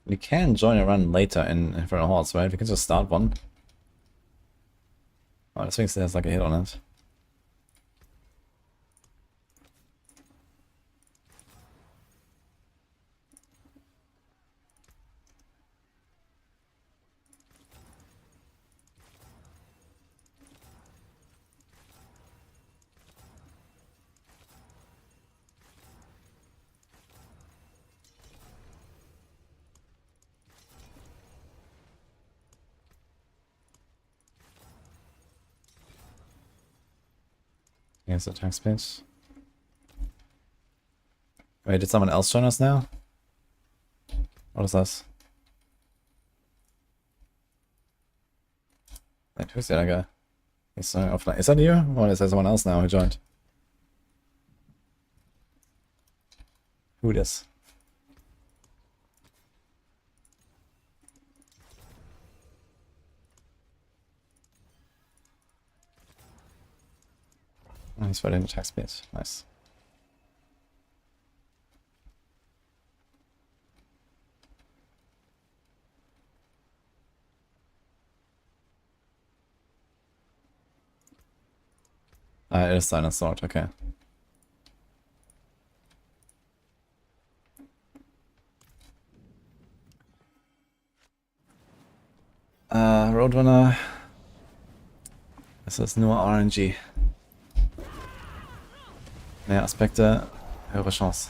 We can join a run later in Infernal Hordes, right? We can just start one. Oh, this thing still has like a hit on it. Here's the attack space. Wait, did someone else join us now? What is this? Wait, who's the other guy? He's offline. Is that you? Or is there someone else now who joined? Who this? Oh, he's right in the attack space. Nice. It is Silent Sword, okay. Roadrunner. Das ist nur RNG. Mehr Aspekte, höhere Chance.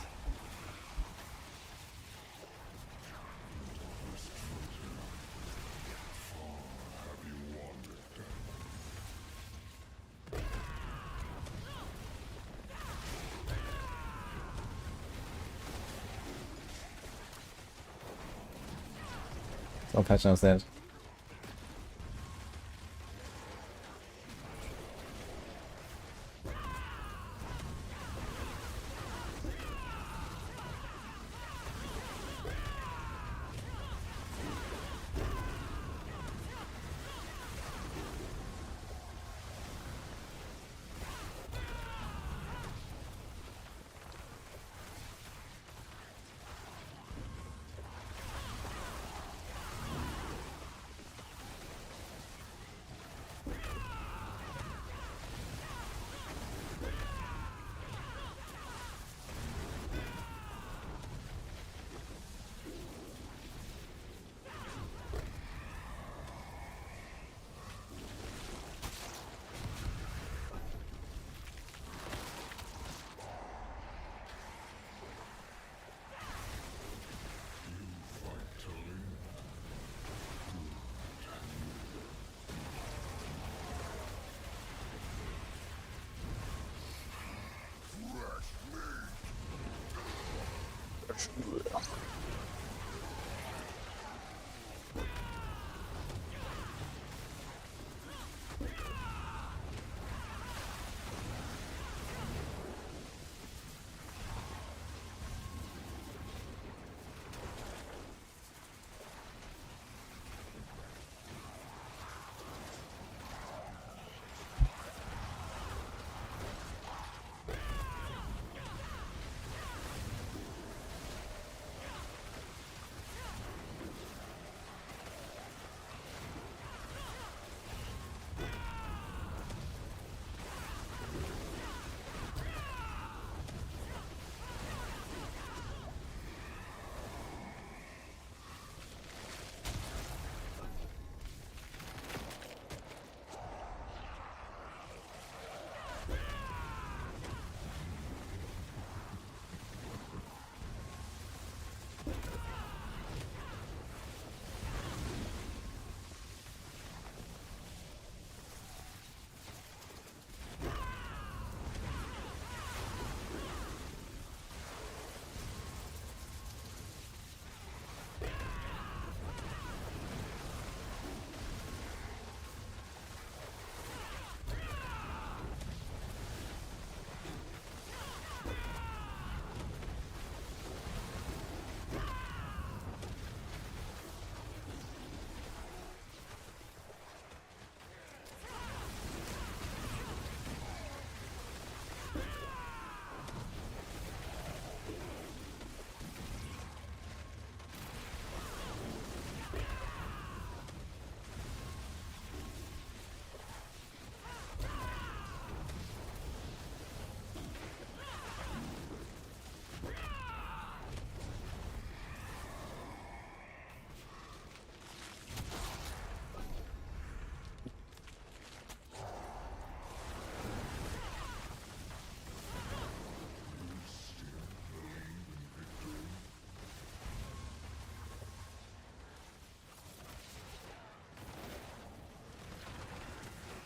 So, Patch Notes dead.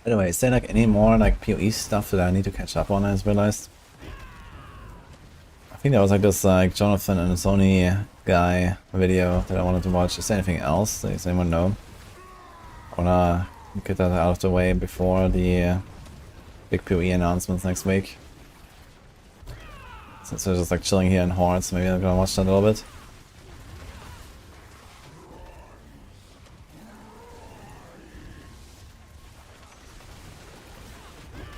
By the way, is there like any more like PoE stuff that I need to catch up on? I just realized. I think there was like this like Jonathan and Sony guy video that I wanted to watch. Is there anything else? Does anyone know? I wanna get that out of the way before the big PoE announcements next week. Since we're just like chilling here in Hordes, maybe I'm gonna watch that a little bit.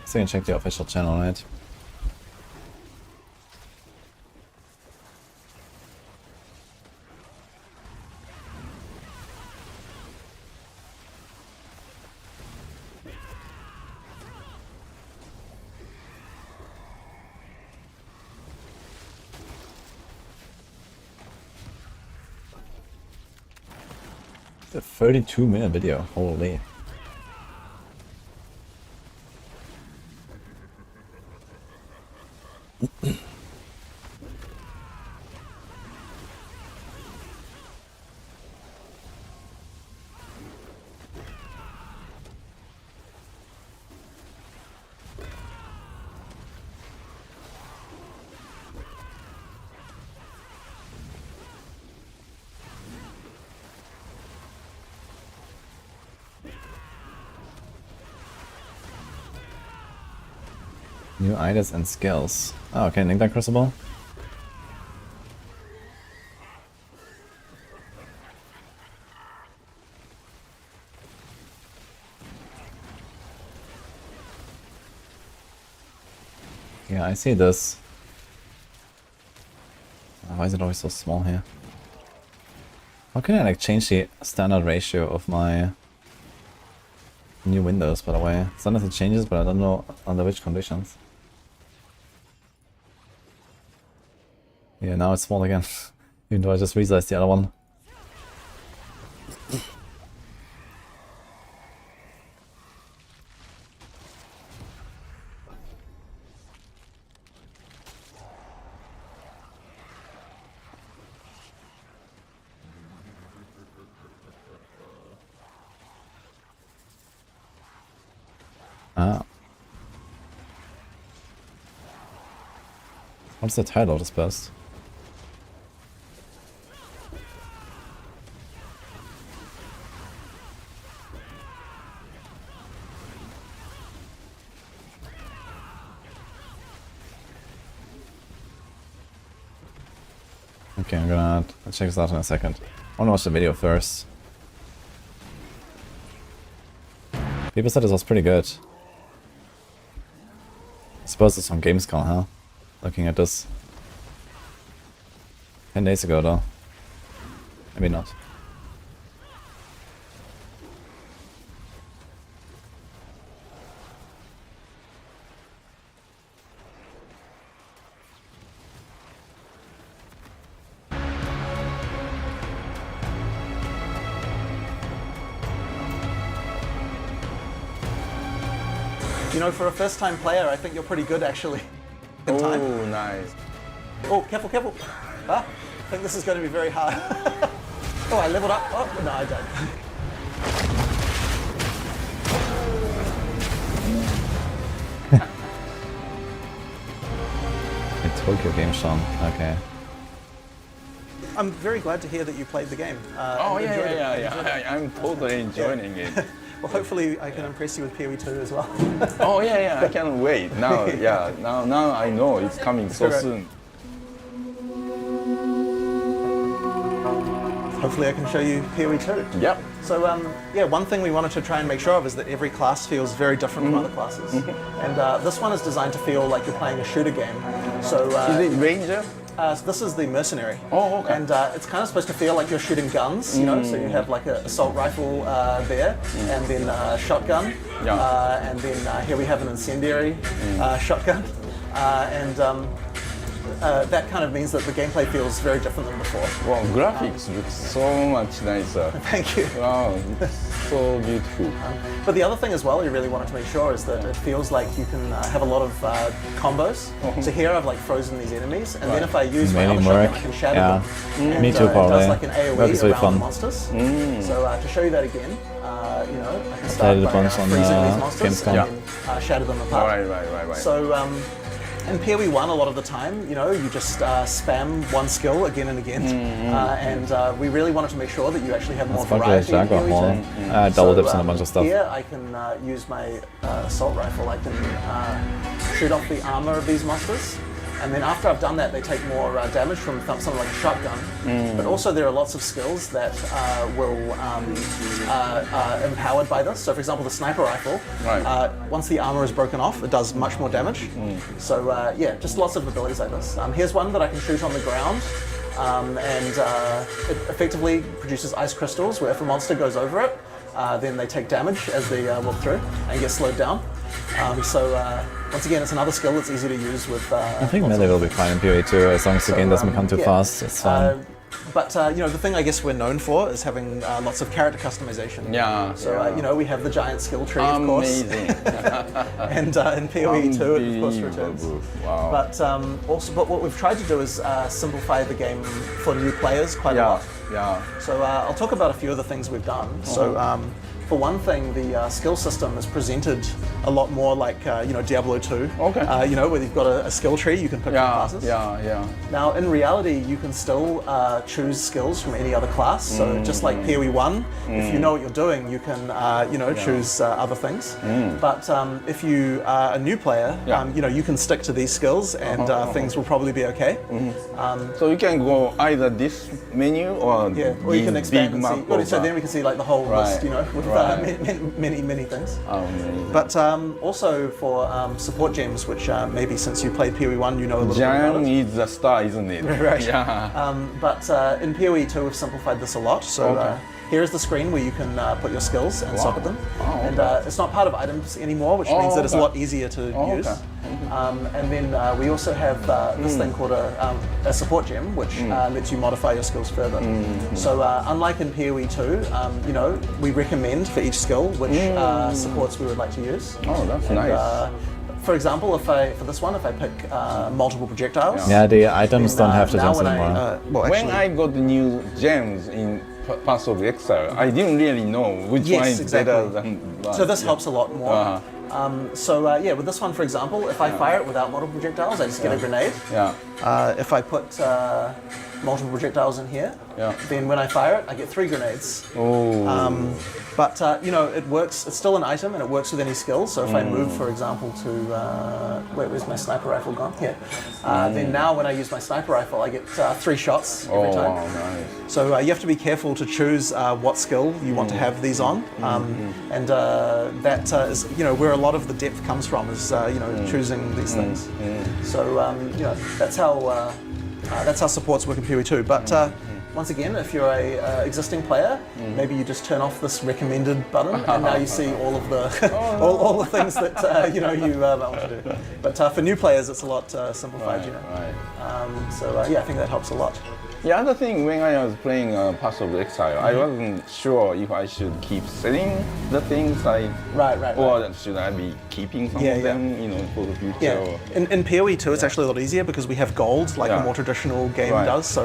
So you can check the official channel, right? It's a 32-minute video, holy. New items and skills. Oh, okay, Nickname Crucible. Yeah, I see this. Why is it always so small here? How can I like change the standard ratio of my new windows, by the way? Sometimes it changes, but I don't know under which conditions. Yeah, now it's small again. Even though I just resized the other one. Ah. What's the title of this burst? Okay, I'm gonna check this out in a second. I wanna watch the video first. People said this was pretty good. I suppose it's on Gamescom, huh? Looking at this. 10 days ago though. Maybe not. You know, for a first-time player, I think you're pretty good actually. In time. Oh, nice. Oh, careful, careful. Ah, I think this is going to be very hard. Oh, I leveled up. Oh, no, I don't. A Tokyo game song. Okay. I'm very glad to hear that you played the game. Oh, and enjoyed it. yeah. I'm totally enjoying it. Well, hopefully I can impress you with PoE 2 as well. Oh, yeah, I can't wait. Now, now I know it's coming so Correct. soon. Hopefully I can show you PoE 2. Yep. So, yeah, one thing we wanted to try and make sure of is that every class feels very different from other classes. And this one is designed to feel like you're playing a shooter game. So, Is it Ranger? so this is the mercenary. Oh, okay. And it's kind of supposed to feel like you're shooting guns, you know, so you have like an assault rifle there, and then a shotgun, and then here we have an incendiary shotgun, and that kind of means that the gameplay feels very different than before. Wow, graphics look so much nicer. Thank you. Wow, it's so beautiful. But the other thing as well, you really wanted to make sure is that it feels like you can have a lot of combos. So here I've like frozen these enemies, and then if I use my other shotgun, I can shatter them. And, me too, it probably. does like an Work is AoE really around fun. the monsters. So to show you that again, you know, I can Played start it a by bunch on, freezing these monsters Gamescom. and then shatter them apart. Right. So in PoE 1, a lot of the time, you know, you just spam one skill again and again, and we really wanted to make sure that you actually have more That's variety in Jaguar PoE more. 2. Double dips on a bunch of stuff. Here I can use my assault rifle. I can shoot off the armor of these monsters. And then after I've done that, they take more damage from something like a shotgun. But also there are lots of skills that will are empowered by this. So for example, the sniper rifle, once the armor is broken off, it does much more damage. So yeah, just lots of abilities like this. Here's one that I can shoot on the ground. And it effectively produces ice crystals where if a monster goes over it, then they take damage as they walk through and get slowed down. Once again, it's another skill that's easy to use with... I think melee will be fine in PoE 2 as long as the game doesn't become too fast. It's fine. But you know, the thing I guess we're known for is having lots of character customization. Yeah. So you know, we have the giant skill tree, of course. Amazing. And in PoE 2, it of course returns. Wow. But what we've tried to do is simplify the game for new players quite a lot. Yeah. So I'll talk about a few of the things we've done. So for one thing, the skill system is presented a lot more like you know, Diablo 2. Okay. You know, where you've got a skill tree, you can pick from classes. Yeah. Now, in reality, you can still choose skills from any other class. So just like PoE 1, if you know what you're doing, you can you know, choose other things. But if you are a new player, you know, you can stick to these skills, and things will probably be okay. So you can go either this menu or or you can this expand big and map. see. So then we can see like the whole list, you know, with many things. Amazing. But also for support gems, which maybe since you played PoE 1, you know a little bit about Gem it. is the star, isn't it? Right. Yeah. But in PoE 2, we've simplified this a lot. So here's the screen where you can put your skills and socket them. And it's not part of items anymore, which means that it's a lot easier to use. And then we also have this thing called a support gem, which lets you modify your skills further. So unlike in PoE 2, you know, we recommend for each skill which supports we would like to use. Oh, that's nice. For example, for this one, if I pick multiple projectiles. Yeah, the items don't have to now jump when anymore. well, When actually, I got the new gems in Path of Exile, I didn't really know which one is better than one. So this helps a lot more. Yeah, with this one, for example, if I fire it without multiple projectiles, I just get a grenade. Yeah. If I put multiple projectiles in here. Yeah. Then when I fire it, I get 3 grenades. Oh. But you know, it works. It's still an item, and it works with any skills. So if I move, for example, to where's my sniper rifle gone? Here. Then now, when I use my sniper rifle, I get 3 shots every time. Wow, nice. So you have to be careful to choose what skill you want to have these on, and that is, you know, where a lot of the depth comes from is you know, choosing these things. So you know, that's how supports work in PoE 2. But once again, if you're a existing player, maybe you just turn off this recommended button, and now you see all of the all the things that you know, you want to do. But for new players, it's a lot simplified. You know. Right. So yeah, I think that helps a lot. The other thing, when I was playing Path of Exile, I wasn't sure if I should keep selling the things or should I be keeping some of them, you know, for the future. Yeah. In PoE 2, it's actually a lot easier because we have gold, like a more traditional game does. So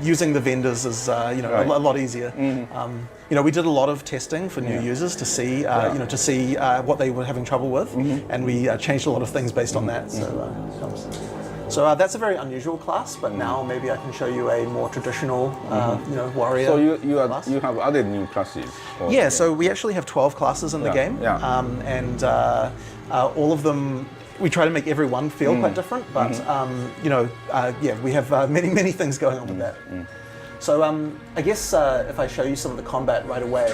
using the vendors is you know, a lot easier. You know, we did a lot of testing for new users to see you know, to see what they were having trouble with, and we changed a lot of things based on that. So that's a very unusual class, but now maybe I can show you a more traditional, you know, warrior. So you class. have added new classes. Yeah, so we actually have 12 classes in the game, and all of them. We try to make everyone feel quite different, but you know, yeah, we have many things going on with that. So I guess if I show you some of the combat right away,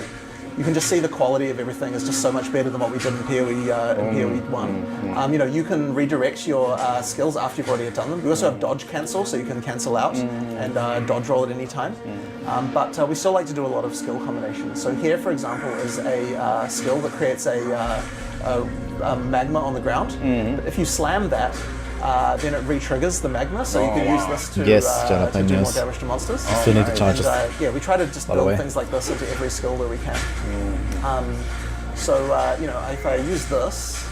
you can just see the quality of everything is just so much better than what we did in PoE 1. You know, you can redirect your skills after you've already done them. We also have dodge cancel, so you can cancel out and dodge roll at any time. But we still like to do a lot of skill combinations. So here, for example, is a skill that creates a magma on the ground. But if you slam that, then it re-triggers the magma, so you can use this to do more damage to monsters. Still need to charge and, yeah, we try to just build things like this into every skill where we can. So you know, if I use this,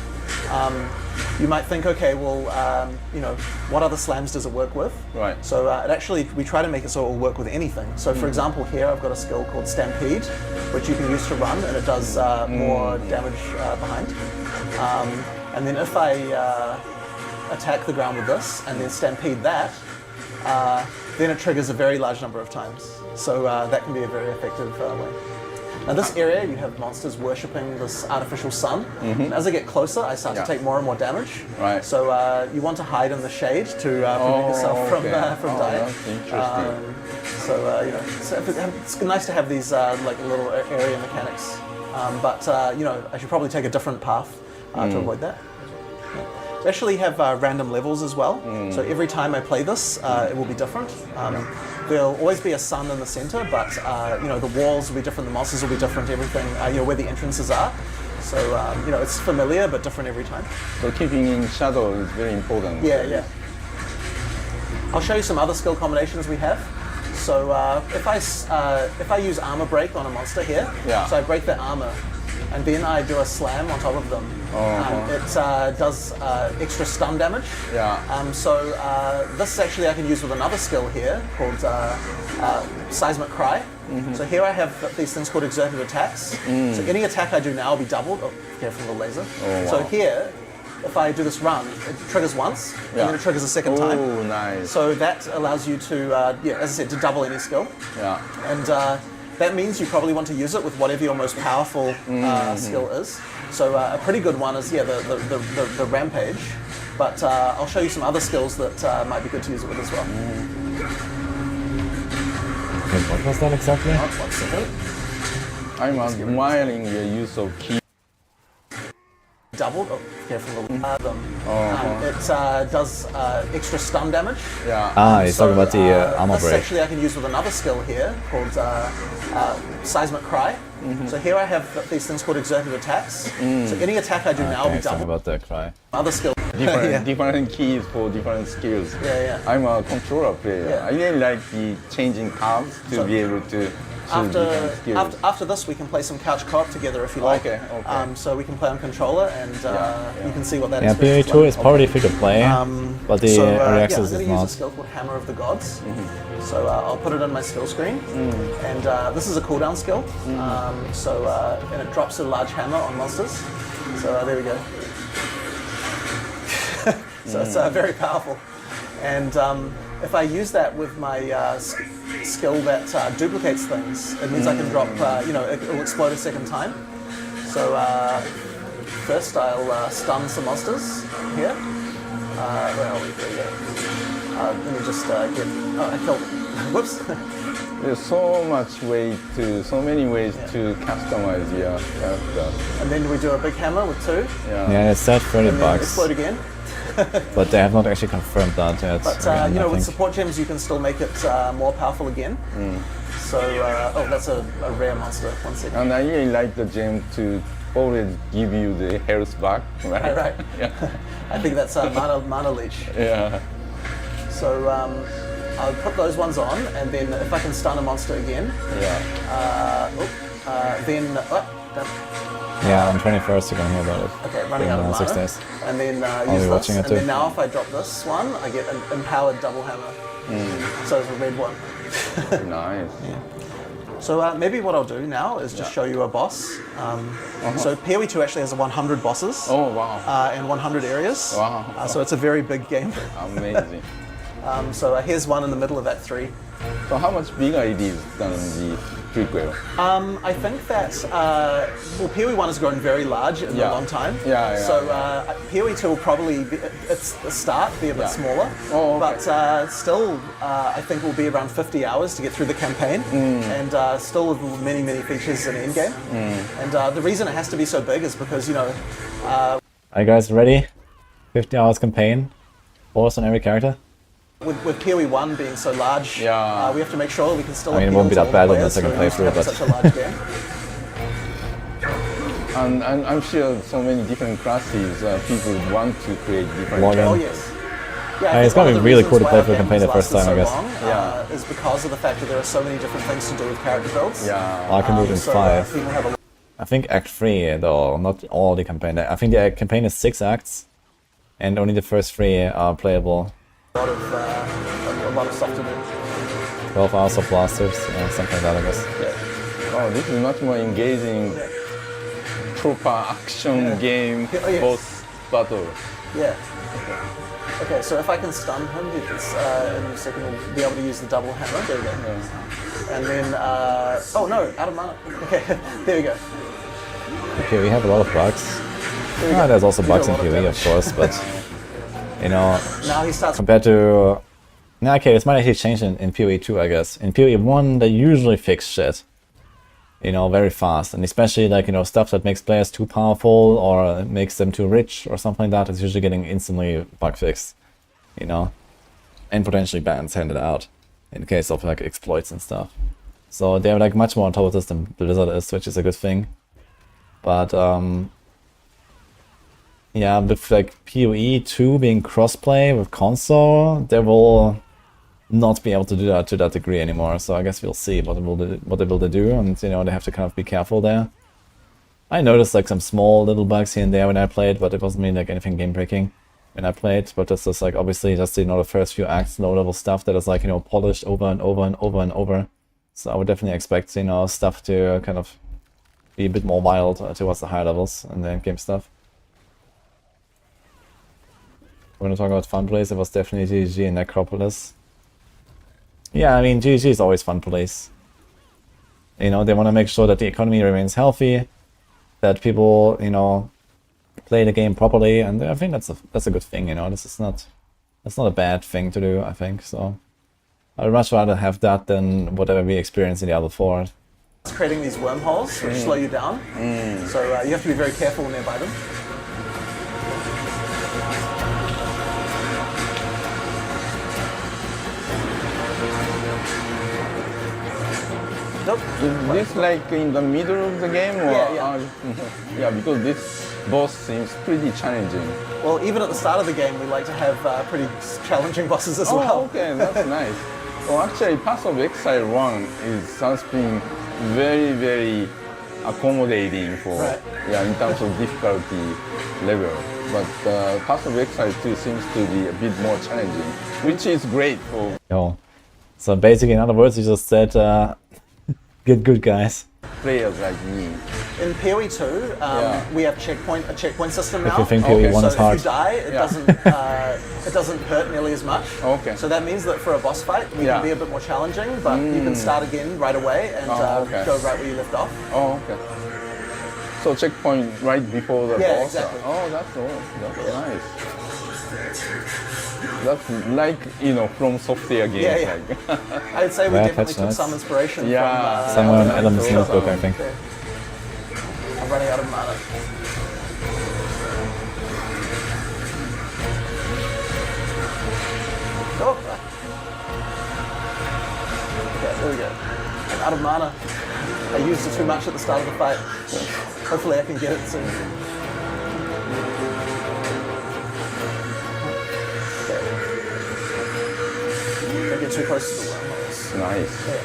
you might think, okay, well, you know, what other slams does it work with? Right. So it actually, we try to make it so it will work with anything. So for example, here I've got a skill called Stampede, which you can use to run, and it does more damage behind. And then if I attack the ground with this and then stampede that, then it triggers a very large number of times. So that can be a very effective way. Now this area, you have monsters worshipping this artificial sun. And as I get closer, I start to take more and more damage. Right. So you want to hide in the shade to prevent yourself from dying. That's interesting. So you know, it's nice to have these like little area mechanics. But you know, I should probably take a different path to avoid that. We actually have random levels as well. So every time I play this, it will be different. There'll always be a sun in the center, but you know, the walls will be different, the monsters will be different, everything, you know, where the entrances are. So you know, it's familiar but different every time. So keeping in shadow is very important. Yeah. I'll show you some other skill combinations we have. So if I use armor break on a monster here, so I break their armor, and then I do a slam on top of them. It does extra stun damage. So this actually I can use with another skill here called Seismic Cry. So here I have these things called exerted attacks. So any attack I do now will be doubled. Oh, careful of the laser. So here, if I do this run, it triggers once, and then it triggers a second time. Oh, nice. So that allows you to, yeah, as I said, to double any skill. And that means you probably want to use it with whatever your most powerful skill is. So a pretty good one is, the Rampage. But I'll show you some other skills that might be good to use it with as well. Okay, what was that exactly? One second. I'm admiring your use of key. Doubled. Oh, careful of them. It does extra stun damage. You're talking about the armor this break. Actually, I can use with another skill here called Seismic Cry. So here I have these things called exerted attacks. So any attack I do now will be doubled. About the cry. Other skill. Different keys for different skills. Yeah. I'm a controller player. I really like the changing tabs to be able to. After this, we can play some couch co-op together if you like. Okay. So we can play on controller, and you can see what that is. PoE 2 is probably free to play, but the early access I'm is going to use not. a skill called Hammer of the Gods. So I'll put it on my skill screen, and this is a cooldown skill. And it drops a large hammer on monsters. So there we go. So it's very powerful. And if I use that with my skill that duplicates things, it means I can drop, it'll explode a second time. So first I'll stun some monsters here. Where are we? There we go. Let me just get, I killed it. Whoops. There's so many ways to customize your character. And then we do a big hammer with 2. Yeah, it's set $30 and then explode again. But they have not actually confirmed that yet. But again, with support gems, you can still make it more powerful again. So, that's a rare monster. 1 second. And I really like the gem to always give you the health back, right? Right. Yeah. I think that's mana leech. Yeah. So I'll put those ones on, and then if I can stun a monster again, then. Yeah, on 21st you can hear about it. Okay, running out of mana. 6 days. And then I'll be watching it and too. then now if I drop this one, I get an empowered double hammer. So it's a red one. Nice. Yeah. So maybe what I'll do now is just show you a boss. So PoE 2 actually has 100 bosses. Oh wow. And 100 areas. Wow. So it's a very big game. Amazing. So here's one in the middle of Act 3. So how much bigger it is than the prequel? I think that PoE 1 has grown very large in a long time. So PoE 2 will probably be, it's the start, be a bit smaller. Oh, okay. But still, I think will be around 50 hours to get through the campaign, and still with many, many features in Endgame. And the reason it has to be so big is because, Are you guys ready? 50 hours campaign, boss on every character. With PoE 1 being so large, we have to make sure that we can still. I mean, it won't be that bad on the second playthrough, but such a large game. And I'm sure so many different classes, people want to create different. Oh yes. Yeah, it's gonna be really cool to play through the campaign the first time, I guess. Is because of the fact that there are so many different things to do with character builds. I can do it in 5. I think Act 3 though, not all the campaign. I think the campaign is 6 acts, and only the first 3 are playable. A lot of stuff to do. 12 hours of blasters, something like that, I guess. Oh, this is much more engaging, proper action game boss battle. Yeah. Okay, so if I can stun him, in a second we'll be able to use the double hammer. There we go. And then, oh no, out of mana. Okay, there we go. Okay, we have a lot of bugs. There's also bugs in PoE, of course, but now he starts compared to. Okay, this might actually change in PoE 2, I guess. In PoE 1, they usually fix shit, very fast, and especially like stuff that makes players too powerful or makes them too rich or something like that is usually getting instantly bug fixed, and potentially bans handed out in case of like exploits and stuff. So they're like much more on top of this than Blizzard is, which is a good thing. But yeah, with like PoE 2 being crossplay with console, they will not be able to do that to that degree anymore. So I guess we'll see what they will do, and they have to kind of be careful there. I noticed like some small little bugs here and there when I played, but it wasn't really like anything game breaking when I played. But this is like obviously just the first few acts, low level stuff that is like polished over and over and over and over. So I would definitely expect stuff to kind of be a bit more wild towards the higher levels and the end game stuff. When we talk about fun plays, it was definitely GG and Necropolis. Yeah, I mean, GG is always fun plays. They want to make sure that the economy remains healthy, that people, play the game properly, and I think that's a good thing. That's not a bad thing to do. I think so. I'd much rather have that than whatever we experienced in Diablo 4. It's creating these wormholes which slow you down, so you have to be very careful when they're by them. Nope. Is this like in the middle of the game, or yeah, because this boss seems pretty challenging. Well, even at the start of the game, we like to have pretty challenging bosses as well. Okay, that's nice. Well, actually, Path of Exile 1 has been very, very accommodating for in terms of difficulty level. But Path of Exile 2 seems to be a bit more challenging, which is great for. So basically, in other words, you just said. Get good, guys. players like me. In PoE 2, we have a checkpoint system now. If you think PoE 1 so is hard. if you die, it doesn't hurt nearly as much. Okay. So that means that for a boss fight, we can be a bit more challenging, but you can start again right away and go right where you left off. Oh, okay. So checkpoint right before the Yeah, boss. exactly. Oh, that's nice. That's like, from software games. Yeah. Like. I'd say we Rare definitely Patch took Notes. some inspiration Yeah. from... Somewhere in Adam's cool. notebook, I think. Okay. I'm running out of mana. Oh! Okay, there we go. I'm out of mana. I used it too much at the start of the fight. Hopefully I can get it soon. Okay. Don't get too close to the wormholes. Nice. Yeah.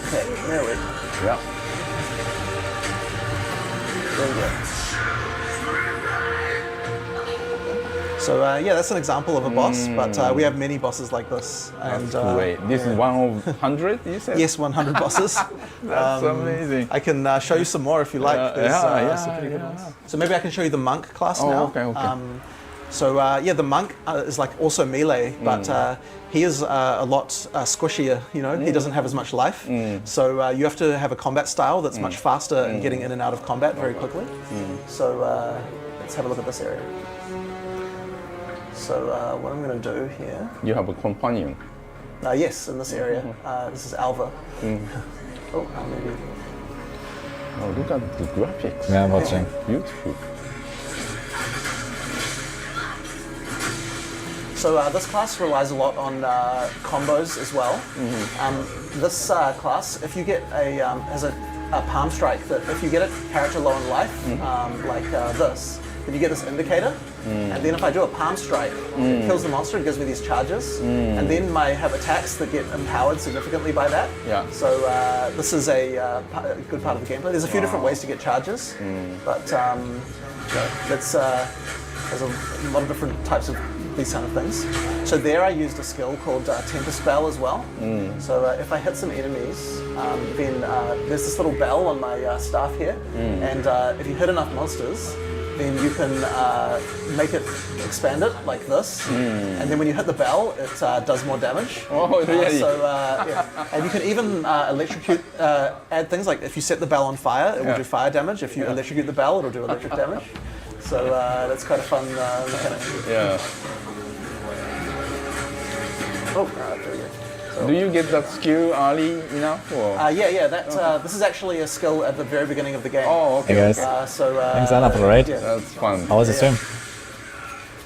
Okay, there we go. Yeah. There we go. So yeah, that's an example of a boss, but we have many bosses like this. And Great. This is one of 100, you said? yes, 100 bosses. That's amazing. I can show you some more if you like. There's some pretty good yeah. ones. So maybe I can show you the monk class now. Okay. So yeah, the monk is like also melee, but he is a lot squishier. He doesn't have as much life. So you have to have a combat style that's much faster in getting in and out of combat very quickly. So let's have a look at this area. So what I'm going to do here. You have a companion. Yes, in this area. This is Alva. Oh, maybe. Oh, look at the graphics. Yeah, I'm watching. Beautiful. So this class relies a lot on combos as well. This class, if you get has a palm strike, that if you get a character low in life, like this, then you get this indicator. And then if I do a palm strike, it kills the monster and gives me these charges. And then I have attacks that get empowered significantly by that. Yeah. So this is a good part of the gameplay. There's a few different ways to get charges, but there's a lot of different types of these kind of things. So there I used a skill called Temper Spell as well. So if I hit some enemies, then there's this little bell on my staff here, and if you hit enough monsters, then you can make it expand it like this, and then when you hit the bell, it does more damage. Oh, really? Yeah. And you can even electrocute, add things like if you set the bell on fire, it will do fire damage. If you electrocute the bell, it'll do electric damage. So that's quite a fun mechanic. Yeah. Oh, there we go. Do you get that skill early enough? Or? Yeah. This is actually a skill at the very beginning of the game. Oh, okay. Hey guys. Thanks, Anna, for the raid. Yeah. That's fun. How was the stream?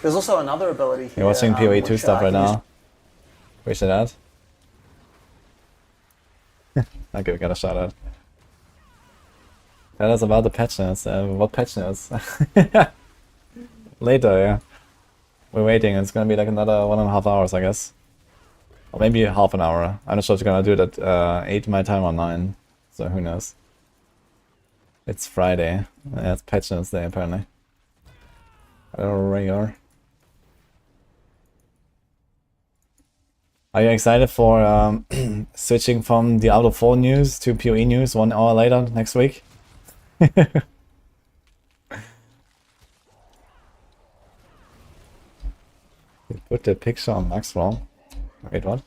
There's also another ability here. You're watching PoE 2 which, stuff right can use- now. Wish it out. Okay, we got a shout out. Tell us about the patch notes. What patch notes? Later, yeah. We're waiting. It's gonna be like another 1.5 hours, I guess. Or maybe half an hour. I'm not sure if it's gonna do it at 8 my time or 9. So who knows. It's Friday. Yeah, it's patch notes day apparently. Hello, Rhaegar. Are you excited for switching from Diablo 4 news to PoE news 1 hour later next week? You put the picture on Maxroll. Wait, what?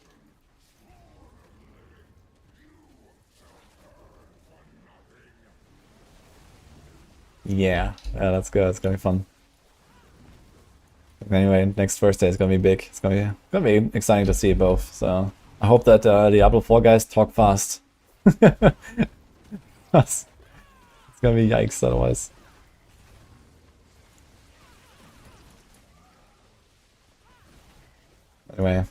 Yeah, let's go. It's gonna be fun. Anyway, next Thursday is gonna be big. It's gonna be exciting to see both. So I hope that the Diablo 4 guys talk fast. It's gonna be yikes otherwise. Anyway,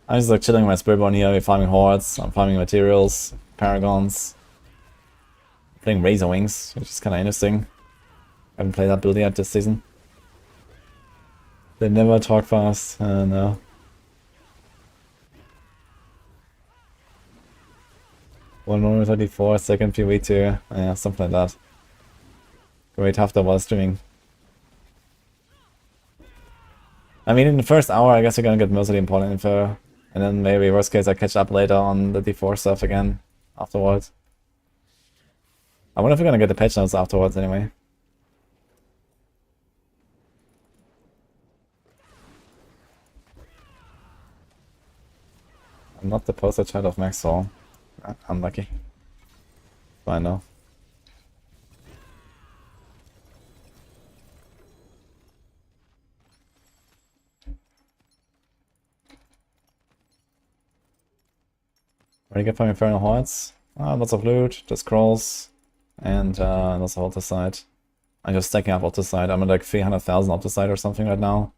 I'm just like chilling in my Spiritborn here. We're farming hordes. I'm farming materials, paragons, playing Razor Wings, which is kind of interesting. I haven't played that build yet this season. They never talk fast. No. One more 34, second PoE 2, yeah, something like that. very tough though while streaming. I mean, in the first hour, I guess you're gonna get most of the important info, and then maybe worst case I catch up later on the D4 stuff again afterwards. I wonder if we're gonna get the patch notes afterwards anyway. I'm not the poster child of Maxroll. Unlucky. Fine though. What do you get from Infernal Hordes? Lots of loot, just scrolls, and lots of Altar. I'm just stacking up Altar. I'm at like 300,000 Altar or something right now.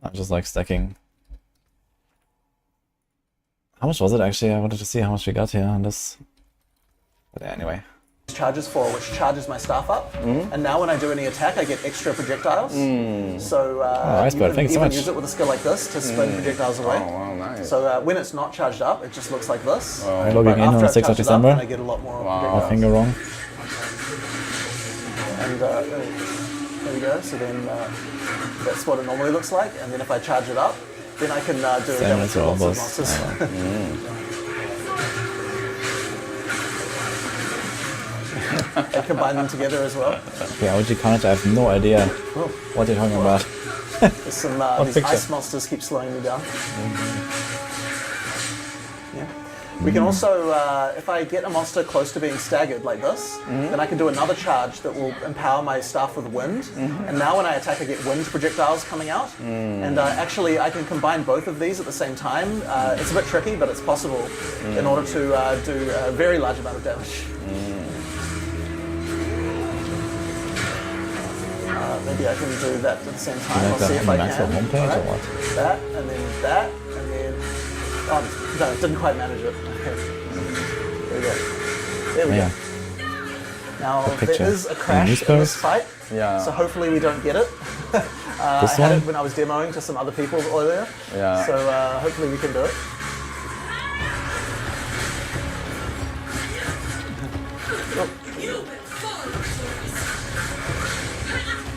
I'm just like stacking. How much was it actually? I wanted to see how much we got here on this. But anyway. Charges for, which charges my staff up, and now when I do any attack I get extra projectiles. So nice, you can thanks so even much. use it with a skill like this to spin projectiles away. Oh, wow, nice. So when it's not charged up, it just looks like this. I'm logging in on the 6th of December. I get a lot more projectiles. My finger wrong. And there we go. So then that's what it normally looks like. And then if I charge it up, then I can do damage to lots of monsters. I combine them together as well. Okay, OG Carnage, I have no idea what you're talking about. There's some these ice monsters keep slowing me down. Yeah. We can also, if I get a monster close to being staggered like this, then I can do another charge that will empower my staff with wind. And now when I attack, I get wind projectiles coming out. And actually, I can combine both of these at the same time. It's a bit tricky, but it's possible in order to do a very large amount of damage. Maybe I can do that at the same time. I'll see if I can. Homepage or what? That, and then... Oh, no, didn't quite manage it. Okay. There we go. There we go. Now, there is a crash in this fight, so hopefully we don't get it. I had it when I was demoing to some other people earlier, so hopefully we can do it.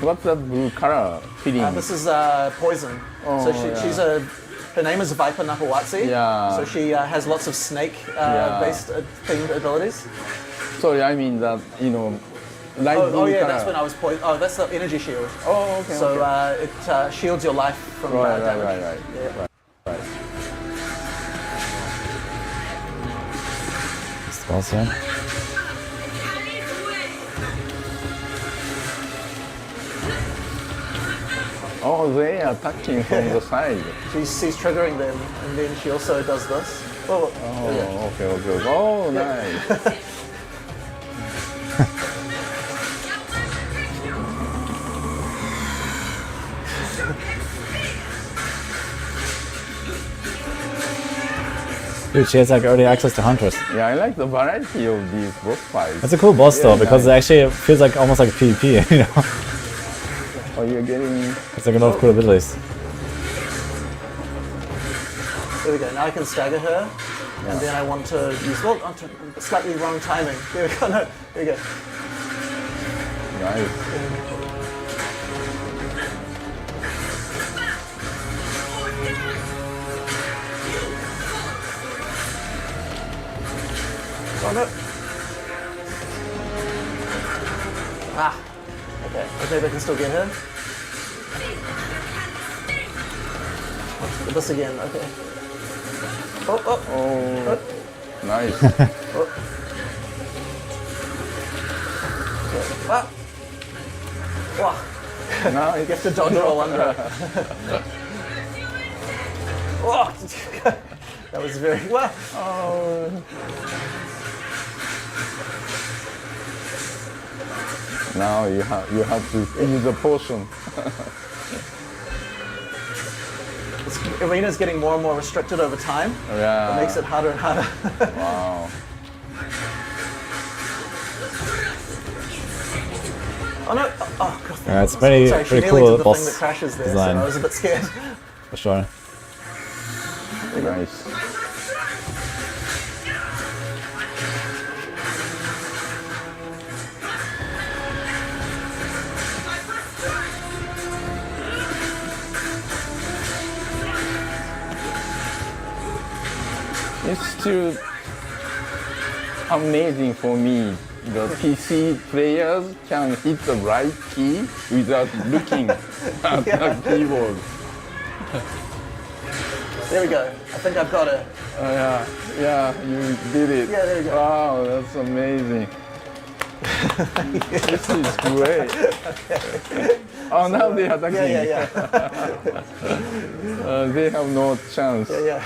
What's that blue color feeling? This is Poison. So her name is Viper Napawatsi. So she has lots of snake-based themed abilities. Sorry, I mean that, you know, light blue Oh yeah, color. that's when I was poisoned. Oh, that's the energy shield. Oh, okay. So it shields your life from damage. Right. Yeah. Awesome. Oh, they are attacking from the side. She's triggering them, and then she also does this. Oh, okay. Oh, nice. Dude, she has like early access to Hunters. Yeah, I like the variety of these boss fights. It's a cool boss though, because it actually feels like almost like a PvP, you know? Oh, you're getting... It's like a lot of cool abilities. There we go, now I can stagger her, and then I want to use, slightly wrong timing. There we go, no, there we go. Nice. Oh no! Okay, maybe I can still get her. Let's do this again, okay. Oh, nice. Now you have to dodge roll under it. That was very well. Now you have to use the potion. This arena's getting more and more restricted over time. Yeah. It makes it harder and harder. Wow. Oh no! Oh god. Yeah, it's pretty Sorry, cool the boss thing that crashes there, design. so I was a bit scared. For sure. Nice. it's still amazing for me. The PC players can hit the right key without looking at the keyboard. There we go. I think I've got it. Yeah, you did it. Yeah, there we go. Wow, that's amazing. This is great. Oh, now they are attacking. Yeah. They have no chance. They're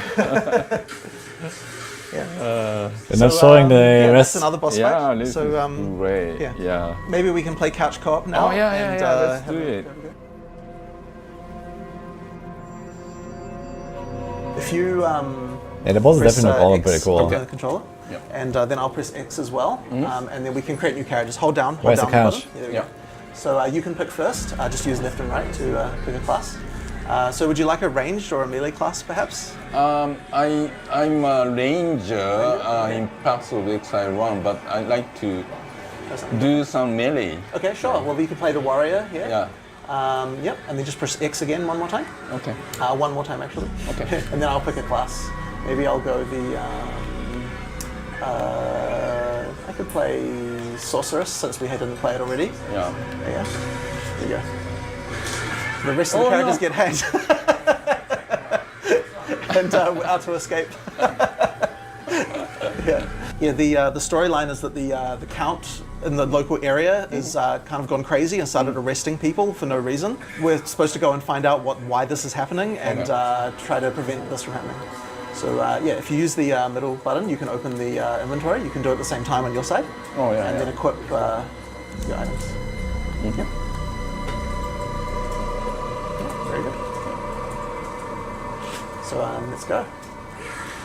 not showing the rest. That's another boss Yeah, fight. this So is great. Yeah. maybe we can play couch co-op now. Oh yeah, and, let's have do a- it. If you Yeah, the boss is press definitely all X pretty cool. on the controller, and then I'll press X as well, and then we can create new characters. Hold down. Where's the button. couch? Yeah, there we go. So you can pick first. Just use left and right to pick a class. So would you like a ranged or a melee class, perhaps? I'm a ranger in Path of Exile 1, but I like to do some melee. Okay, sure. Well, you can play the warrior here. Yeah. Yep, and then just press X again one more time. Okay. One more time, actually. Okay. And then I'll pick a class. Maybe I'll go the... I could play Sorceress, since we didn't play it already. Yeah. Yeah. There you go. The rest of the characters get hacked. And we're out to escape. Yeah, the storyline is that the count in the local area is kind of gone crazy and started arresting people for no reason. We're supposed to go and find out why this is happening and try to prevent this from happening. So if you use the middle button, you can open the inventory. You can do it at the same time on your side. Oh yeah. And then equip your items. Yep. Very good. So let's go.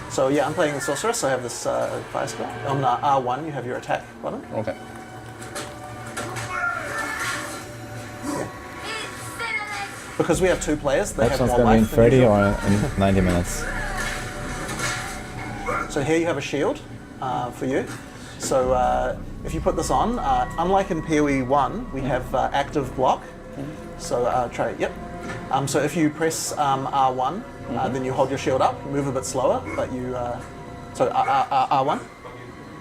So yeah, I'm playing the Sorceress, so I have this fire spell. On R1, you have your attack button. Okay. Because we have two players, they That have one's more gonna be in life than 30 usual. or in 90 minutes. So here you have a shield for you. So if you put this on, unlike in PoE 1, we have active block. So try it, yep. So if you press R1, then you hold your shield up, move a bit slower, but you, so R1,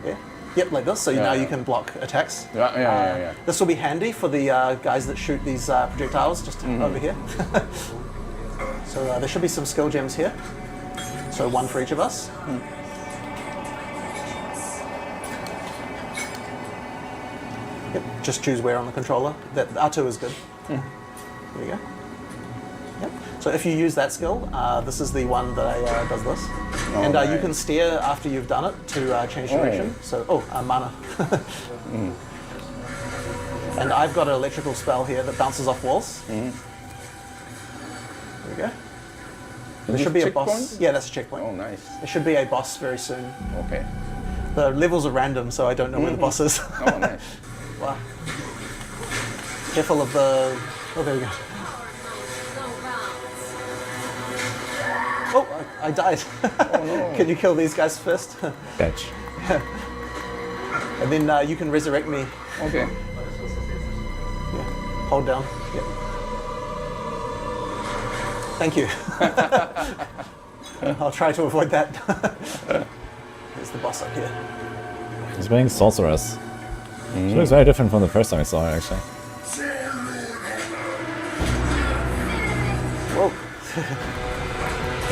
yeah. Yep, like this, so now you can block attacks. Yeah. This will be handy for the guys that shoot these projectiles just over here. So there should be some skill gems here. So one for each of us. Yep, just choose where on the controller. That R2 is good. There you go. Yep. So if you use that skill, this is the one that does this. And you can steer after you've done it to change direction. So, mana. And I've got an electrical spell here that bounces off walls. There we go. There should be a boss. Yeah, that's a checkpoint. Oh, nice. There should be a boss very soon. Okay. The levels are random, so I don't know where the boss is. Oh, nice. Wow. Careful of the... Oh, there we go. Oh, I died. Oh, no. Can you kill these guys first? Catch. And then you can resurrect me. Okay. Yeah. Hold down. Yeah. Thank you. I'll try to avoid that. There's the boss up here. He's playing Sorceress. She looks very different from the first time I saw her, actually. Whoa.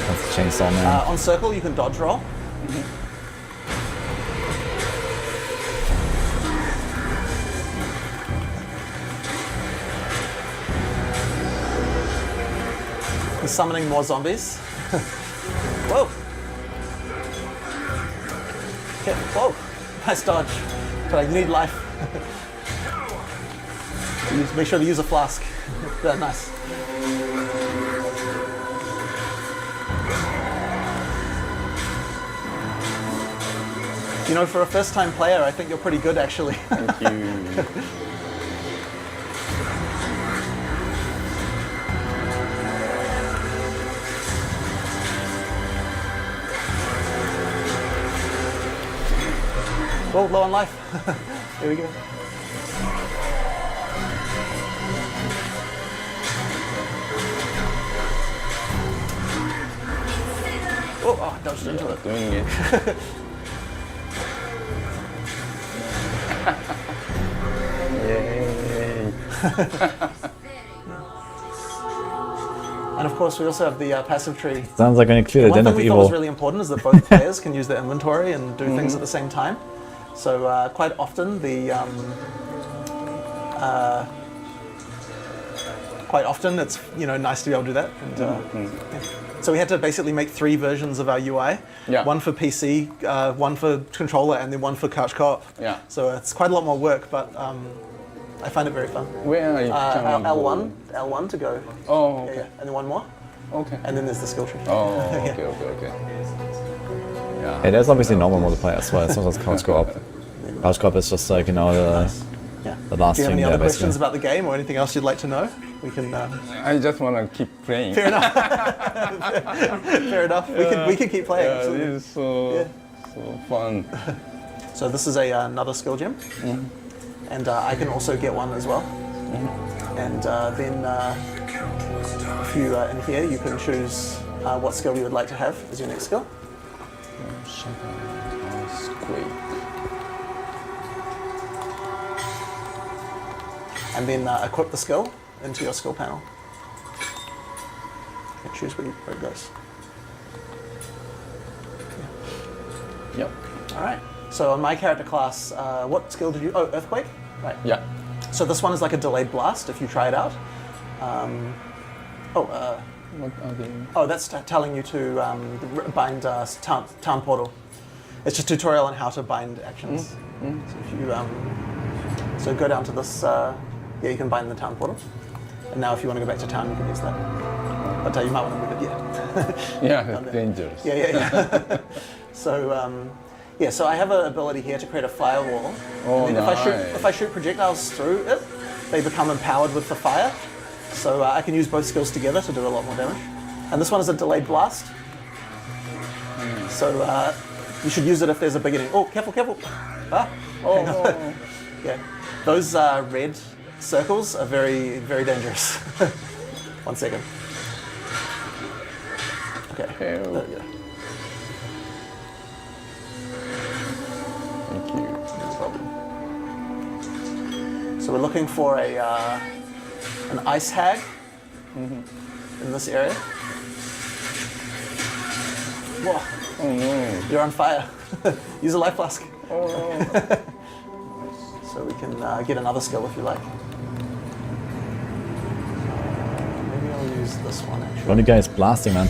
That's the Chainsaw Man. On circle, you can dodge roll. He's summoning more zombies. Whoa! Okay, whoa! Nice dodge. But you need life. Make sure to use a flask. Yeah, nice. You know, for a first-time player, I think you're pretty good, actually. Thank you. Well, low on life. Here we go. Oh, no. much into it. Doing it. Yay! And of course, we also have the passive tree. Sounds like when you clear the One Den thing of we thought was Evil. really important is that both players can use their inventory and do things at the same time. So quite often it's nice to be able to do that. And, yeah. So we had to basically make 3 versions of our UI. Yeah. One for PC, one for controller, and then one for couch co-op. Yeah. So it's quite a lot more work, but I find it very fun. Where are you? L1 to go. Oh, okay. Yeah. And then one more. Okay. And then there's the skill tree. Oh, Yeah. okay. Yeah. Yeah, there's obviously normal multiplayer as well. It's not just couch co-op. Couch co-op is just like, Yeah. the last Do you have thing any there, other basically. questions about the game or anything else you'd like to know? We can. I just want to keep playing. Fair enough. Fair enough. We can keep playing. Yeah, Absolutely. this is so fun. So this is another skill gem, and I can also get one as well. And then if you in here, you can choose what skill you would like to have as your next skill. And then equip the skill into your skill panel. And choose where it goes. Yep. All right. So on my character class, what skill did you? Oh, earthquake. Right. Yeah. So this one is like a delayed blast. If you try it out. What are they? Oh, that's telling you to bind town portal. It's just a tutorial on how to bind actions. So if you so go down to this. Yeah, you can bind the town portal. And now if you want to go back to town, you can use that. But you might want to move it, Yeah, it's dangerous. Yeah. So, so I have an ability here to create a firewall. Oh, and then nice. if I shoot projectiles through it, they become empowered with the fire. So I can use both skills together to do a lot more damage. And this one is a delayed blast. So you should use it if there's a beginning. Oh, careful. Ah. Oh. Yeah. Those red circles are very, very dangerous. 1 second. Okay. There we go. Thank you. No problem. So we're looking for an ice hag in this area. Whoa, Oh no. you're on fire. Use a life flask. Oh no. So we can get another skill if you like. Maybe I'll use this one actually. What are you guys blasting, man?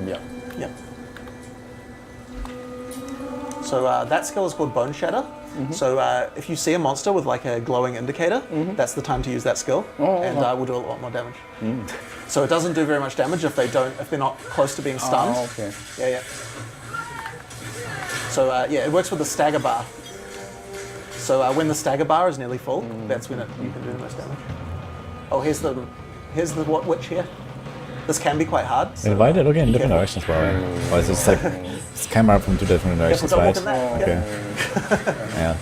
Yeah. Yep. So that skill is called Bone Shatter. So if you see a monster with like a glowing indicator, that's the time to use that skill, and we'll do a lot more damage. So it doesn't do very much damage if they're not close to being stunned. Oh, okay. Yeah. So it works with the stagger bar. So when the stagger bar is nearly full, that's when you can do the most damage. Oh, here's the witch here. This can be quite hard. So Why are they looking in different directions, bro? Or is it like it's camera from 2 different directions, don't right? walk in that. Okay. Yeah.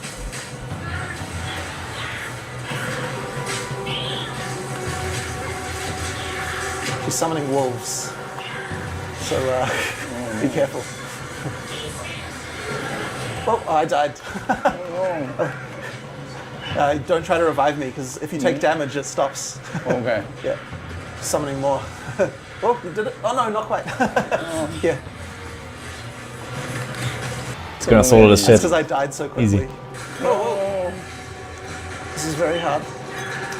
She's summoning wolves. So be careful. Oh, I died. Don't try to revive me, because if you take damage, it stops. Okay. Yeah. Summoning more. Oh, you did it. Oh no, not quite. Yeah. It's gonna solo this That's shit. because I died so quickly. Easy. Oh. This is very hard.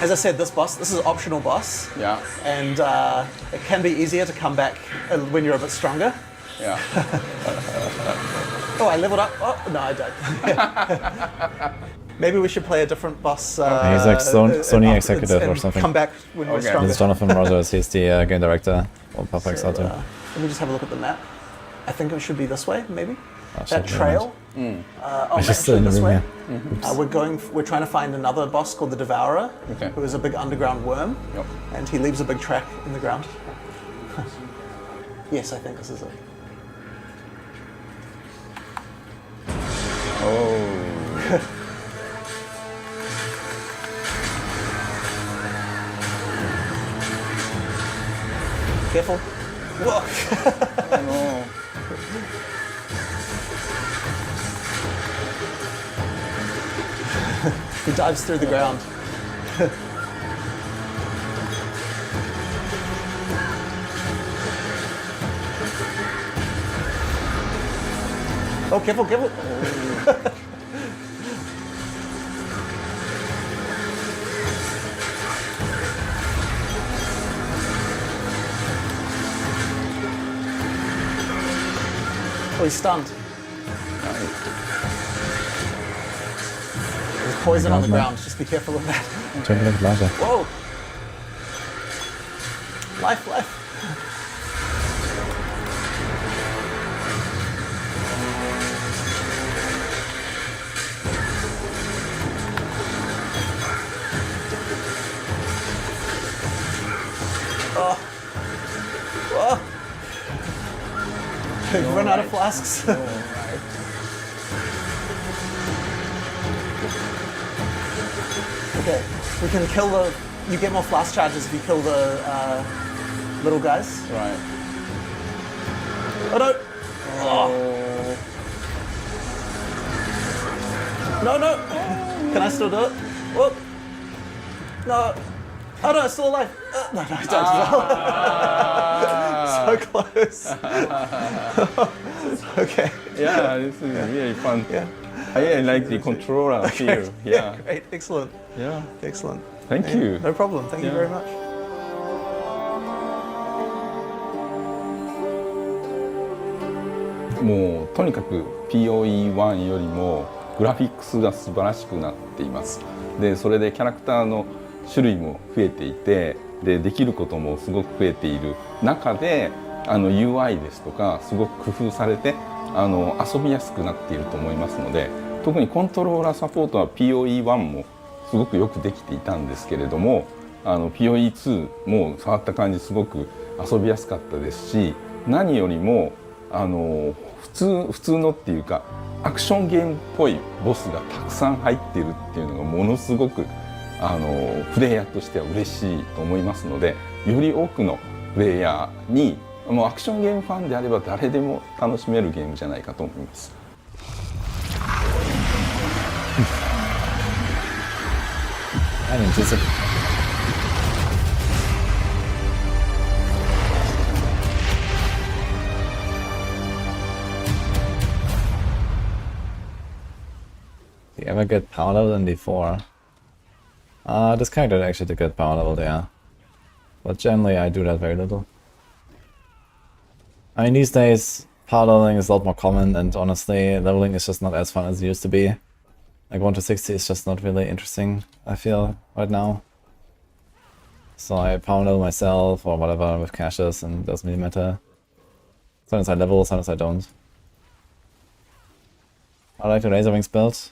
As I said, this is an optional boss. Yeah. And it can be easier to come back when you're a bit stronger. Yeah. Oh, I leveled up. Oh, no, I died. Maybe we should play a different boss. He's like Sony executive or something. Come back when we're stronger. This is Jonathan Rogers, he's the game director of Papa Exalted. Let me just have a look at the map. I think it should be this way, maybe. Oh, That trail. It's just still in the this room way. here. We're trying to find another boss called the Devourer, who is a big underground worm, and he leaves a big track in the ground. Yes, I think this is it. Oh. Careful. Whoa. Oh no. He dives through the ground. Oh, careful, careful. Oh, he's stunned. There's poison on the ground. Just be careful of that. Whoa! Life, life. Oh. Whoa. We've run out of flasks. Okay, we can kill the. You get more flask charges if you kill the little guys. Right. Oh no! Oh. No, no! Can I still do it? Whoop! No! Oh no, it's still alive! No, no, I died as well. So close. Okay. Yeah, this is really fun. Yeah. I like the controller feel. Yeah. Great, excellent. Yeah. Excellent. Thank Yeah, you. No problem. Thank you Yeah. very much. もうとにかく POE1 よりもグラフィックスが素晴らしくなっています。でそれでキャラクターの種類も増えていて、できることもすごく増えている中でUI ですとかすごく工夫されて遊びやすくなっていると思いますので、特にコントローラーサポートは POE1 もすごくよくできていたんですけれども、POE2 も触った感じすごく遊びやすかったですし、何よりも普通のっていうかアクションゲームっぽいボスがたくさん入っているっていうのがものすごくプレイヤーとしては嬉しいと思いますので、より多くのプレイヤーにもうアクションゲームファンであれば誰でも楽しめるゲームじゃないかと思います。Do you ever get power level in D4? This character actually did get power level there. But generally I do that very little. I mean, these days power leveling is a lot more common, and honestly leveling is just not as fun as it used to be. Like 1 to 60 is just not really interesting, I feel, right now. So I power level myself or whatever with caches, and it doesn't really matter. Sometimes I level, sometimes I don't. I like the Razor Wings build.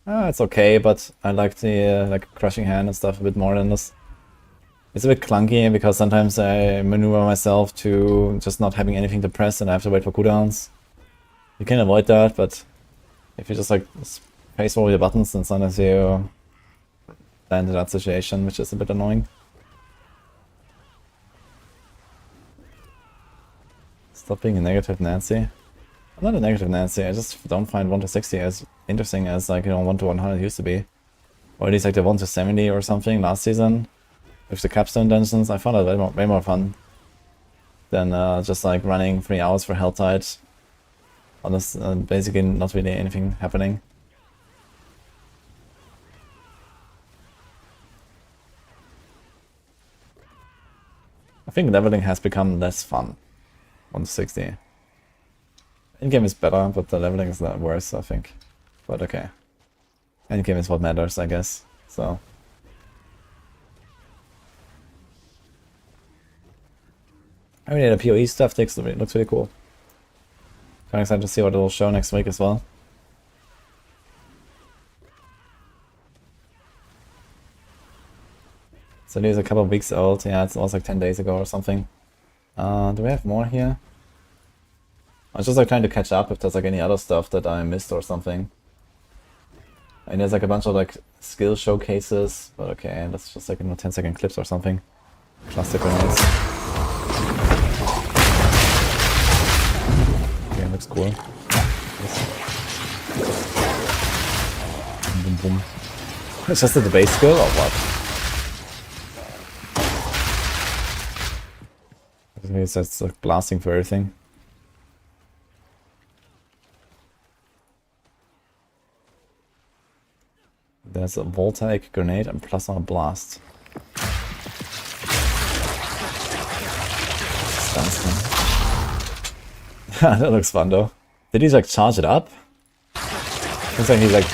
It's okay, but I like the like crushing hand and stuff a bit more than this. It's a bit clunky because sometimes I maneuver myself to just not having anything to press and I have to wait for cooldowns. You can avoid that, but if you just like space roll your buttons, then sometimes you land in that situation, which is a bit annoying. Stop being a negative Nancy. I'm not a negative Nancy, I just don't find 1 to 60 as interesting as, like, you know, 1 to 100 used to be. Or at least like the 1 to 70 or something last season. With the capstone dungeons, I found it way more fun than just like running 3 hours for Helltide. On this, basically not really anything happening. I think leveling has become less fun. 1 to 60. Endgame is better, but the leveling is not worse, I think. But okay. Endgame is what matters, I guess. So. I mean, the PoE stuff looks really cool. I'm excited to see what it will show next week as well. So there's a couple of weeks old. Yeah, it was like 10 days ago or something. Do we have more here? I was just like trying to catch up if there's like any other stuff that I missed or something. And there's like a bunch of like skill showcases, but okay, that's just like 10-second clips or something. Cluster grenades. Looks cool. Boom, boom, boom. It's just the base skill or what? It's just like blasting for everything. There's a voltaic grenade and plasma blast. That looks fun though. Did he like charge it up? Looks like he's like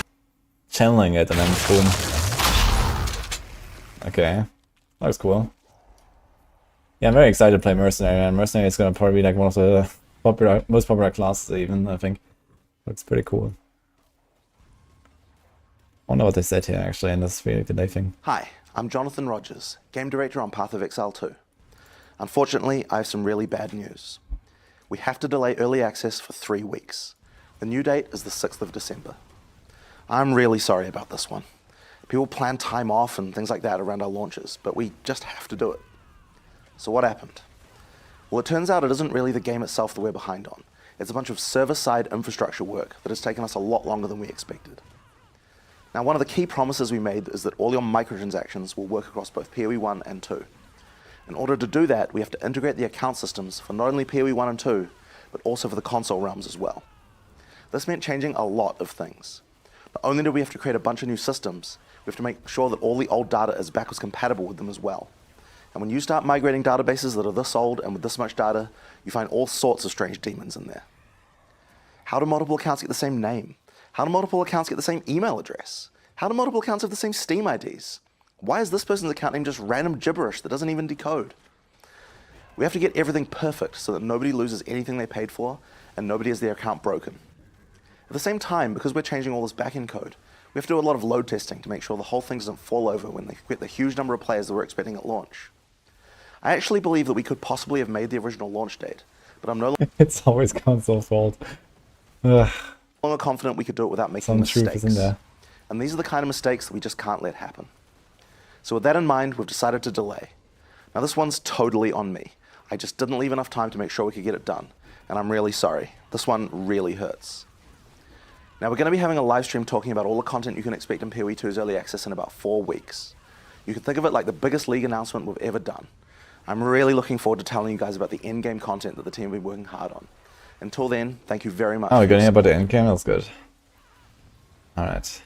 channeling it and then boom. Okay. That looks cool. Yeah, I'm very excited to play Mercenary, and Mercenary is gonna probably be like one of the most popular classes even, I think. Looks pretty cool. I wonder what they said here actually in this really today thing. Hi, I'm Jonathan Rogers, Game Director on Path of Exile 2. Unfortunately, I have some really bad news. We have to delay early access for 3 weeks. The new date is the 6th of December. I'm really sorry about this one. People plan time off and things like that around our launches, but we just have to do it. So what happened? Well, it turns out it isn't really the game itself that we're behind on. It's a bunch of server-side infrastructure work that has taken us a lot longer than we expected. Now, one of the key promises we made is that all your microtransactions will work across both PoE 1 and 2. In order to do that, we have to integrate the account systems for not only PoE 1 and 2, but also for the console realms as well. This meant changing a lot of things. Not only do we have to create a bunch of new systems, we have to make sure that all the old data is backwards compatible with them as well. And when you start migrating databases that are this old and with this much data, you find all sorts of strange demons in there. How do multiple accounts get the same name? How do multiple accounts get the same email address? How do multiple accounts have the same Steam IDs? Why is this person's account name just random gibberish that doesn't even decode? We have to get everything perfect so that nobody loses anything they paid for and nobody has their account broken. At the same time, because we're changing all this backend code, we have to do a lot of load testing to make sure the whole thing doesn't fall over when they get the huge number of players that we're expecting at launch. I actually believe that we could possibly have made the original launch date, but I'm no longer It's always console's fault. Ugh. confident we could do it without making Some truth mistakes. is in there. And these are the kind of mistakes that we just can't let happen. So with that in mind, we've decided to delay. Now this one's totally on me. I just didn't leave enough time to make sure we could get it done, and I'm really sorry. This one really hurts. Now we're going to be having a live stream talking about all the content you can expect in PoE 2's early access in about 4 weeks. You can think of it like the biggest league announcement we've ever done. I'm really looking forward to telling you guys about the endgame content that the team have been working hard on. Until then, thank you very much. Oh, we're going to hear about the endgame? That's good. Alright.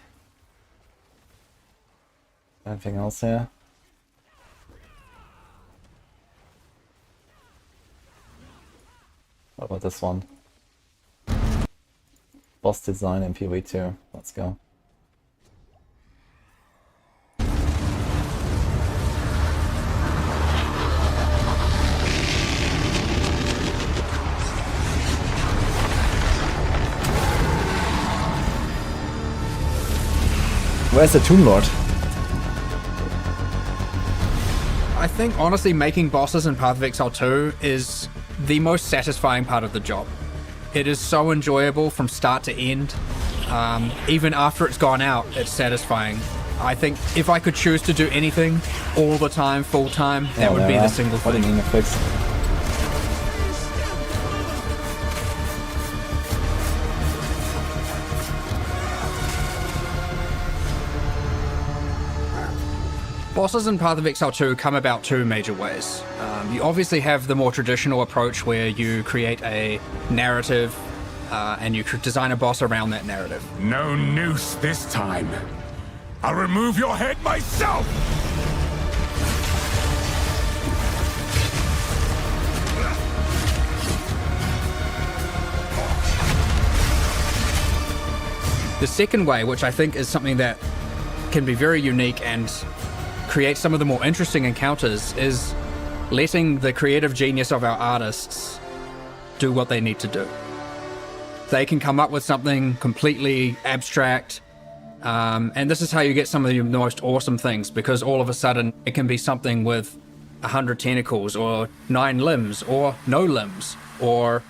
Anything else here? What about this one? Boss design in PoE 2. Let's go. Where's the Tomb Lord? I think honestly making bosses in Path of Exile 2 is the most satisfying part of the job. It is so enjoyable from start to end. Even after it's gone out, it's satisfying. I think if I could choose to do anything all the time, full time, that would be the single thing. What do you mean fix? Bosses in Path of Exile 2 come about 2 major ways. You obviously have the more traditional approach where you create a narrative and you design a boss around that narrative. No noose this time. I'll remove your head myself! The second way, which I think is something that can be very unique and create some of the more interesting encounters, is letting the creative genius of our artists do what they need to do. They can come up with something completely abstract, and this is how you get some of the most awesome things, because all of a sudden it can be something with 100 tentacles, or 9 limbs, or no limbs, or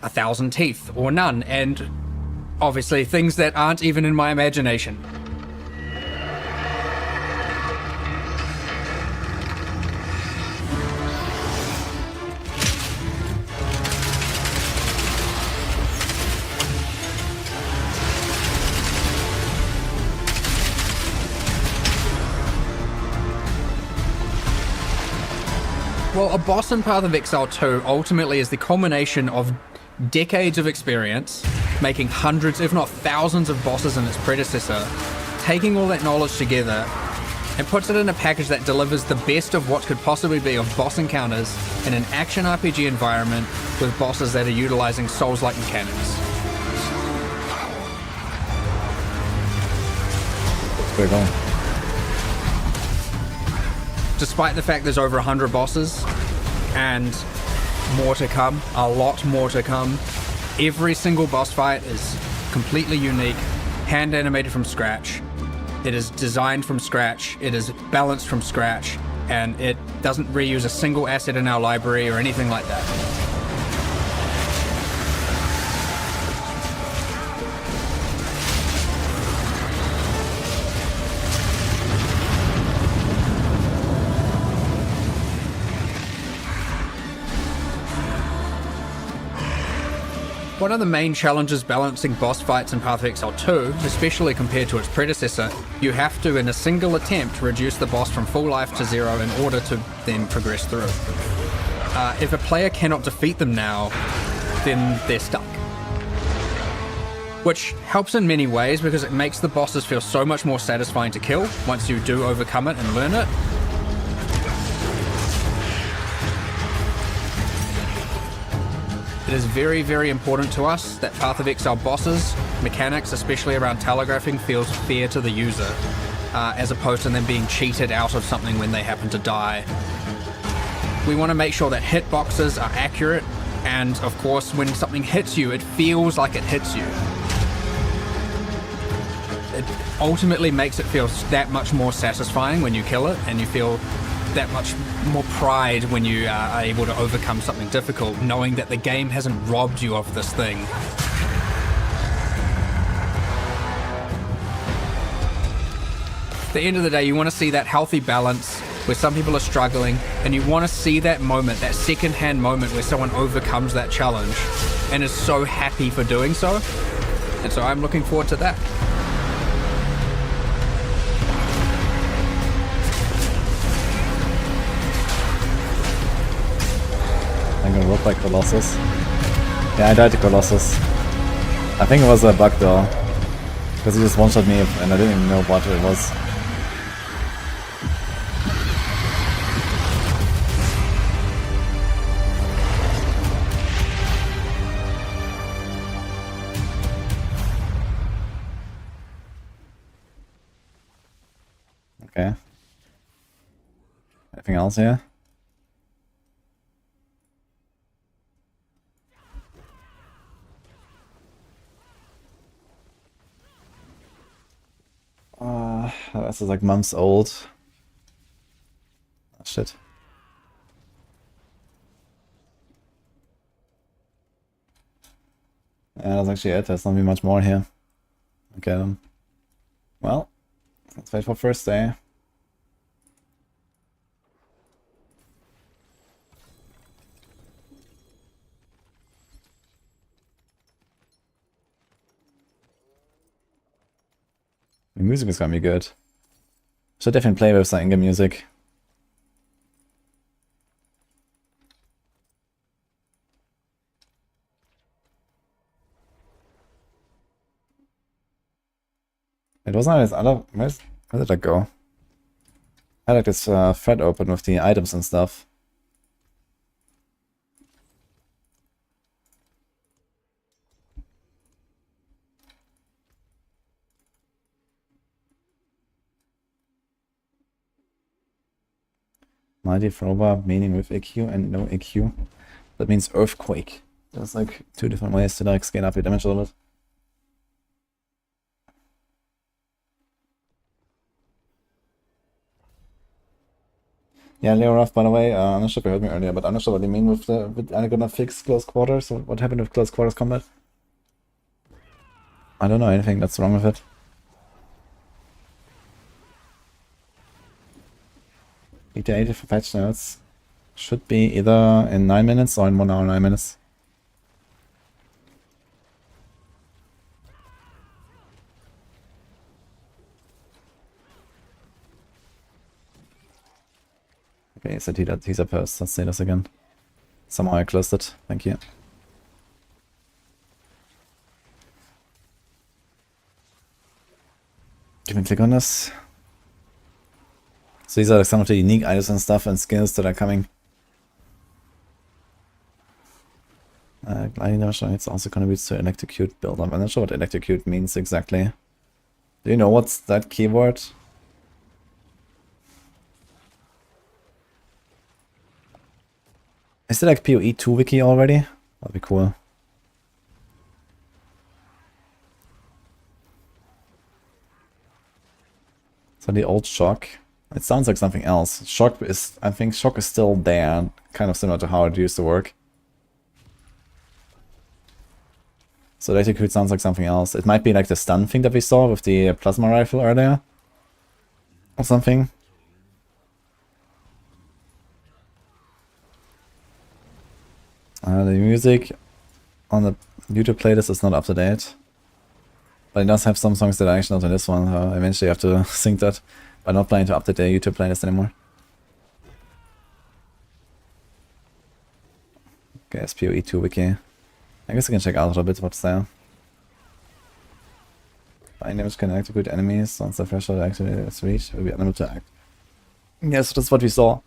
1,000 teeth, or none, and obviously things that aren't even in my imagination. Well, a boss in Path of Exile 2 ultimately is the culmination of decades of experience, making hundreds, if not thousands, of bosses in its predecessor, taking all that knowledge together, and puts it in a package that delivers the best of what could possibly be of boss encounters in an action RPG environment with bosses that are utilizing Souls-like mechanics. Pretty cool. Despite the fact there's over 100 bosses and more to come, a lot more to come, every single boss fight is completely unique, hand animated from scratch. It is designed from scratch, it is balanced from scratch, and it doesn't reuse a single asset in our library or anything like that. One of the main challenges balancing boss fights in Path of Exile 2, especially compared to its predecessor, you have to, in a single attempt, reduce the boss from full life to 0 in order to then progress through. If a player cannot defeat them now, then they're stuck. Which helps in many ways because it makes the bosses feel so much more satisfying to kill once you do overcome it and learn it. It is very, very important to us that Path of Exile bosses, mechanics, especially around telegraphing, feels fair to the user, as opposed to them being cheated out of something when they happen to die. We want to make sure that hitboxes are accurate, and of course, when something hits you, it feels like it hits you. It ultimately makes it feel that much more satisfying when you kill it, and you feel that much more pride when you are able to overcome something difficult, knowing that the game hasn't robbed you of this thing. At the end of the day, you want to see that healthy balance where some people are struggling, and you want to see that moment, that second-hand moment where someone overcomes that challenge and is so happy for doing so. And so I'm looking forward to that. I'm gonna look like Colossus. Yeah, I died to Colossus. I think it was a bug though, because he just one-shot me and I didn't even know what it was. Okay. Anything else here? This is like months old. Oh, shit. Yeah, that's actually it. There's not be much more here. Okay. Well, let's wait for first day. The music is gonna be good. Should definitely play with some in-game music. It wasn't this other. Where did that go? I like this thread open with the items and stuff. Mighty Thrower, meaning with AQ and no AQ. That means Earthquake. There's like two different ways to like scale up your damage a little bit. Yeah, Leoraf, by the way, I'm not sure if you heard me earlier, but I'm not sure what you mean with are they gonna fix close quarters? Or what happened with close quarters combat? I don't know anything that's wrong with it. Beta 80 for patch notes should be either in 9 minutes or in 1 hour 9 minutes. Okay, so he's a post. Let's say this again. Somehow I closed it. Thank you. Can we click on this? So these are some of the unique items and stuff and skills that are coming. Gliding damage, it's also contributes to electrocute build up. I'm not sure what electrocute means exactly. Do you know what's that keyword? Is there like PoE 2 wiki already? That'd be cool. So the old shock. It sounds like something else. Shock is, I think shock is still there, kind of similar to how it used to work. So electrocute sounds like something else. It might be like the stun thing that we saw with the plasma rifle earlier. Or something. The music on the YouTube playlist is not up to date. But it does have some songs that are actually not in this one. Eventually I have to sync that. But I'm not planning to update the YouTube playlist anymore. Okay, SPOE 2 wiki. I guess I can check out a little bit what's there. Fine damage can electrocute enemies. Once the threshold activated is reached, it will be unable to act. Yes, that's what we saw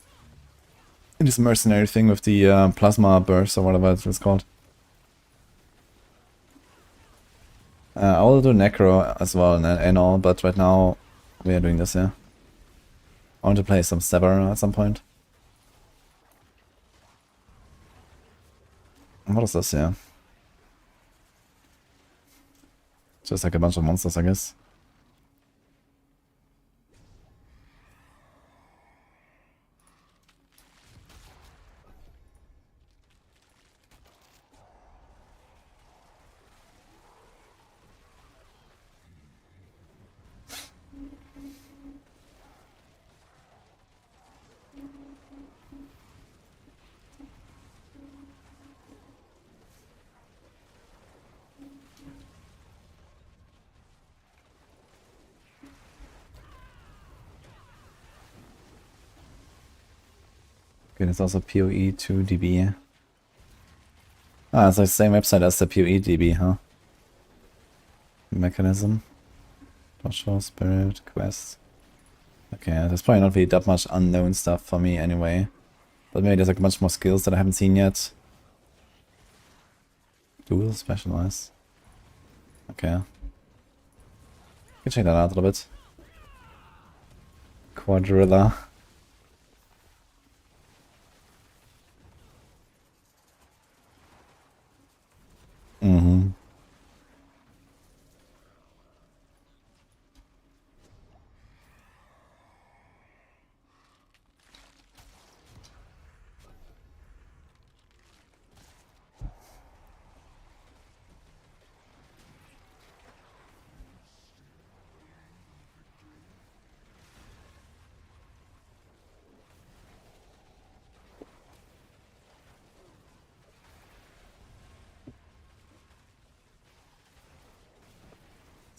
in this mercenary thing with the plasma burst or whatever it's called. I will do Necro as well and all, but right now we are doing this, yeah. I want to play some Sever at some point. What is this, yeah? Just like a bunch of monsters, I guess. Okay, there's also PoE 2 DB. Ah, it's like the same website as the PoE DB, huh? Mechanism. Show, Spirit, Quest. Okay, there's probably not really that much unknown stuff for me anyway. But maybe there's like much more skills that I haven't seen yet. Dual Specialize. Okay. Can check that out a little bit. Quadrilla. Mm-hmm.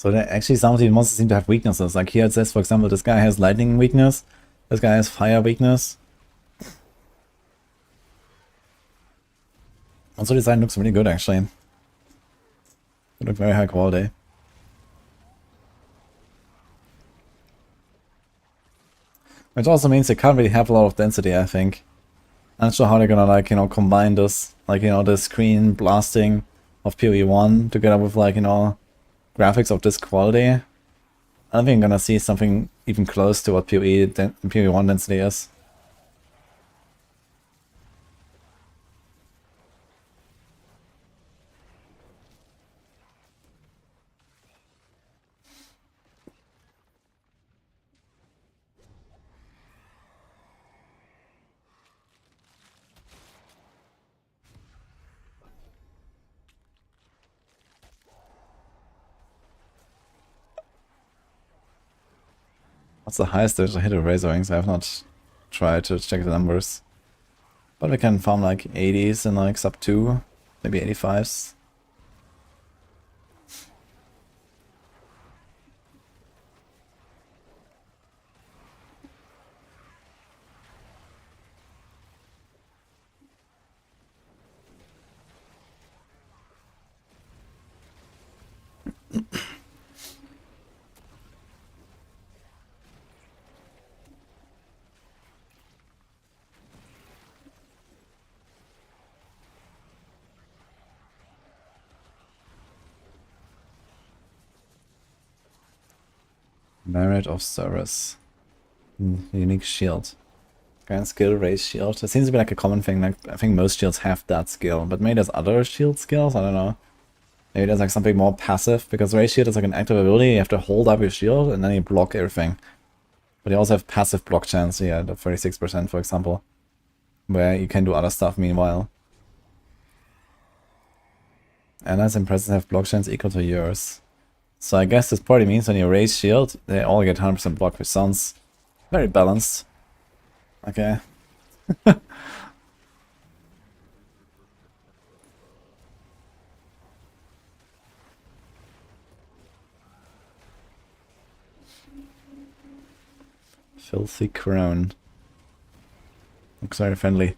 So actually some of the monsters seem to have weaknesses. Like here it says, for example, this guy has lightning weakness. This guy has fire weakness. Also design looks really good actually. They look very high quality. Which also means they can't really have a lot of density, I think. I'm not sure how they're gonna, like, you know, combine this, like, you know, the screen blasting of PoE 1 together with, like, you know, graphics of this quality. I don't think I'm gonna see something even close to what PoE 1 density is. What's the highest there's a hit of Razor Wings? I have not tried to check the numbers. But we can farm like 80s and like sub 2, maybe 85s. Merit of Service. Unique shield. Grand skill, raise shield. It seems to be like a common thing. Like I think most shields have that skill, but maybe there's other shield skills. I don't know. Maybe there's like something more passive because raise shield is like an active ability. You have to hold up your shield and then you block everything. But you also have passive block chance. Yeah, the 36% for example, where you can do other stuff meanwhile. And that's impressive. Have block chance equal to yours. So I guess this probably means when you raise shield, they all get 100% block, which sounds very balanced. Okay. Filthy Crown. Looks very friendly.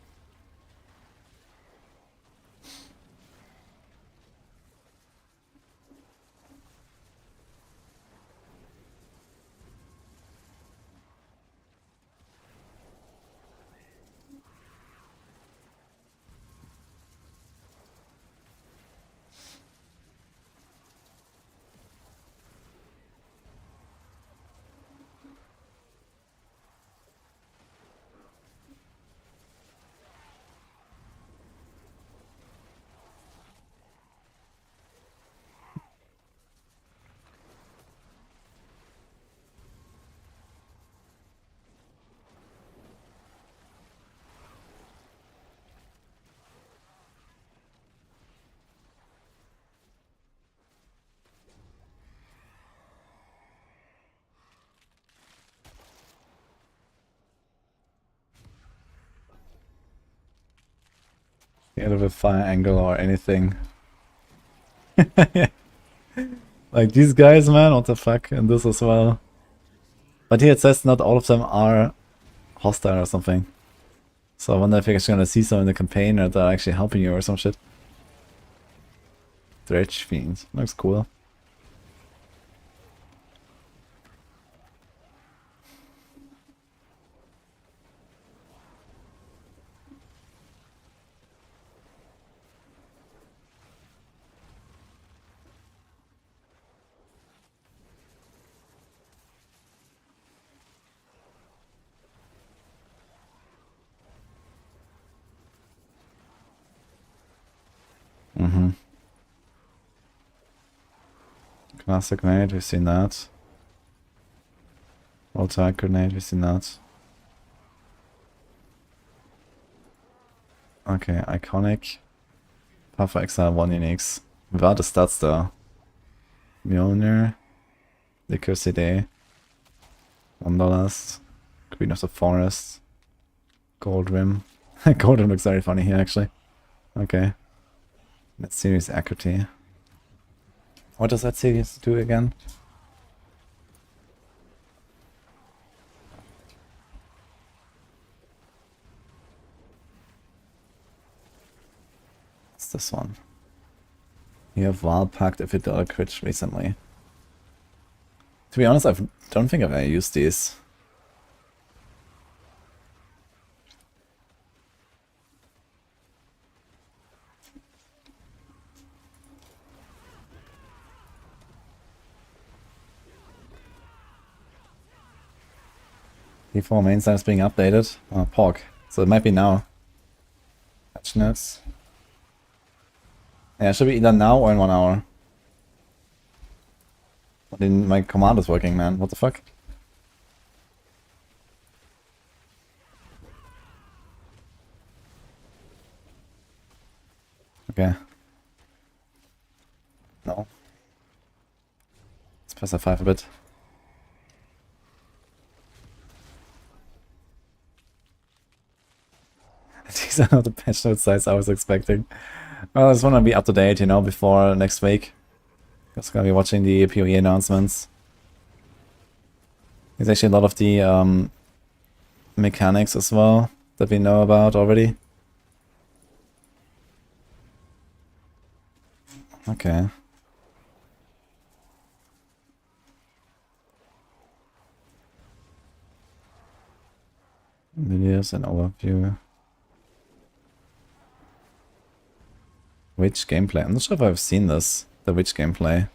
Out of a fire angle or anything. Like these guys, man, what the fuck, and this as well. But here it says not all of them are hostile or something. So I wonder if you're actually gonna see some in the campaign or they're actually helping you or some shit. Dredge Fiends, looks cool. Classic grenade, we've seen that. Multi grenade, we've seen that. Okay, iconic. Puffer Exile 1 uniques. Without the stats though. Mjolnir. Liquor CD. Wanderlust. Queen of the Forest. Gold Rim. Gold Rim looks very funny here actually. Okay. That series accuracy. What does that series do again? What's this one? You have Wild Pact if you did a crit recently. To be honest, I don't think I've ever used these. D4 main side is being updated. Oh, POG. So it might be now. Patch Notes. Yeah, it should be either now or in 1 hour. But then my command is working, man. What the fuck? Okay. No. Let's press F5 a bit. These are not the patch note size I was expecting. Well, I just want to be up to date, you know, before next week. Just gonna be watching the PoE announcements. There's actually a lot of the mechanics as well that we know about already. Okay. Videos and overview. Witch gameplay. I'm not sure if I've seen this. The witch gameplay.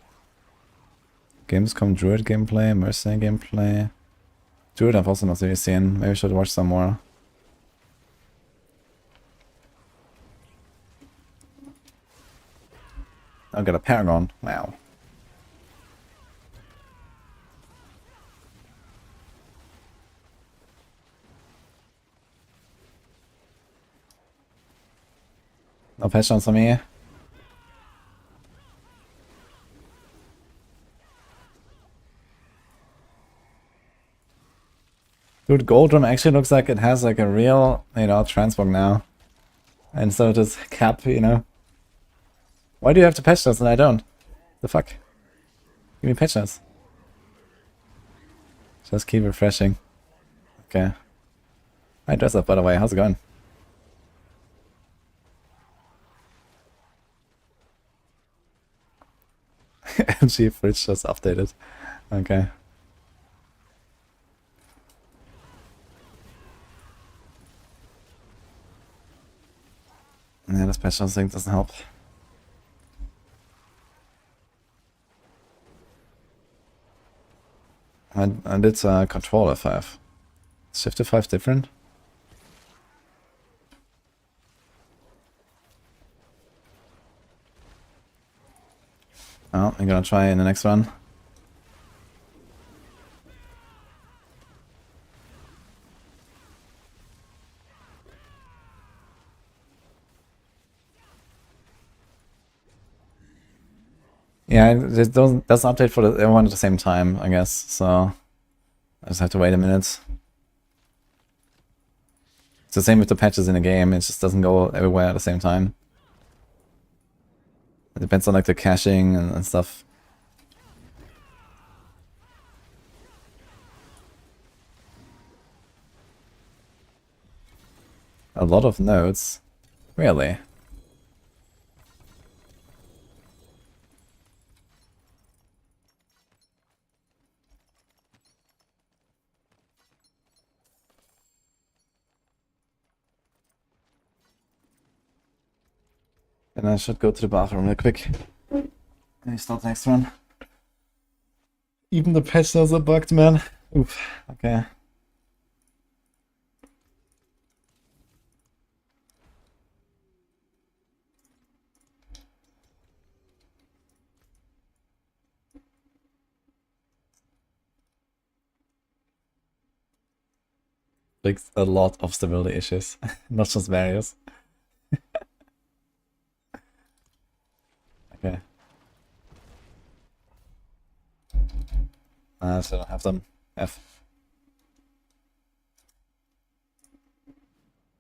Gamescom Druid gameplay, Mercenary gameplay. Druid I've also not really seen. Maybe I should watch some more. I'll get a Paragon. Wow. No patch notes for me. Dude, Goldrum actually looks like it has like a real, you know, transport now. And so does Cap, you know. Why do you have to patch this and I don't? The fuck? Give me patch notes. Just keep refreshing. Okay. Hi, dress up, by the way. How's it going? MG fridge just updated. Okay. Yeah, this patch notes thing doesn't help. I did control F5. Shift F5 different? Oh, I'm gonna try in the next one. Yeah, it doesn't update for everyone at the same time, I guess, so I just have to wait a minute. It's the same with the patches in the game, it just doesn't go everywhere at the same time. It depends on like the caching and stuff. A lot of nodes? Really? And I should go to the bathroom real quick. Can you start the next one? Even the patch notes are bugged, man. Oof. Okay. Like a lot of stability issues, not just various. Okay. So I don't have them. F.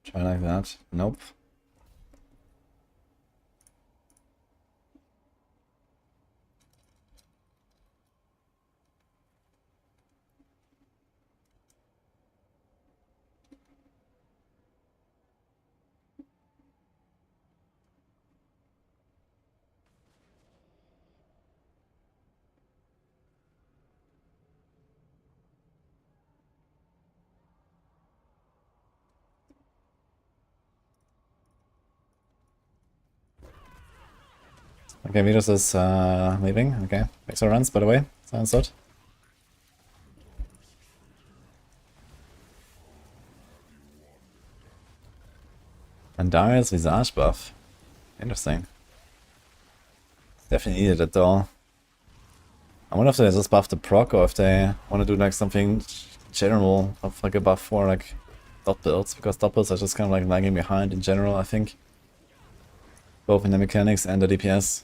Try like that. Nope. Okay, Virus is leaving. Okay, extra runs, by the way. Sounds good. And Darius Visage buff. Interesting. Definitely needed it though. I wonder if they just buff the proc or if they want to do like something general of like a buff for like dot builds, because dot builds are just kind of like lagging behind in general, I think. Both in the mechanics and the DPS.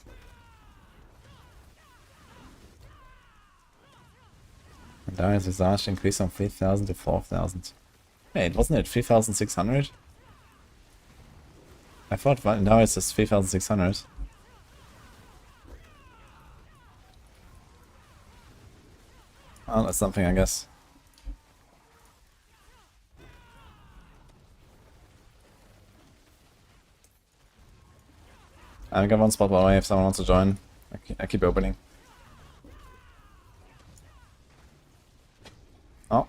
And Darius Visage increased from 3,000 to 4,000. Wait, wasn't it 3,600? I thought Darius is 3,600. Well, that's something, I guess. I got one spot by the way if someone wants to join. I keep opening. Oh,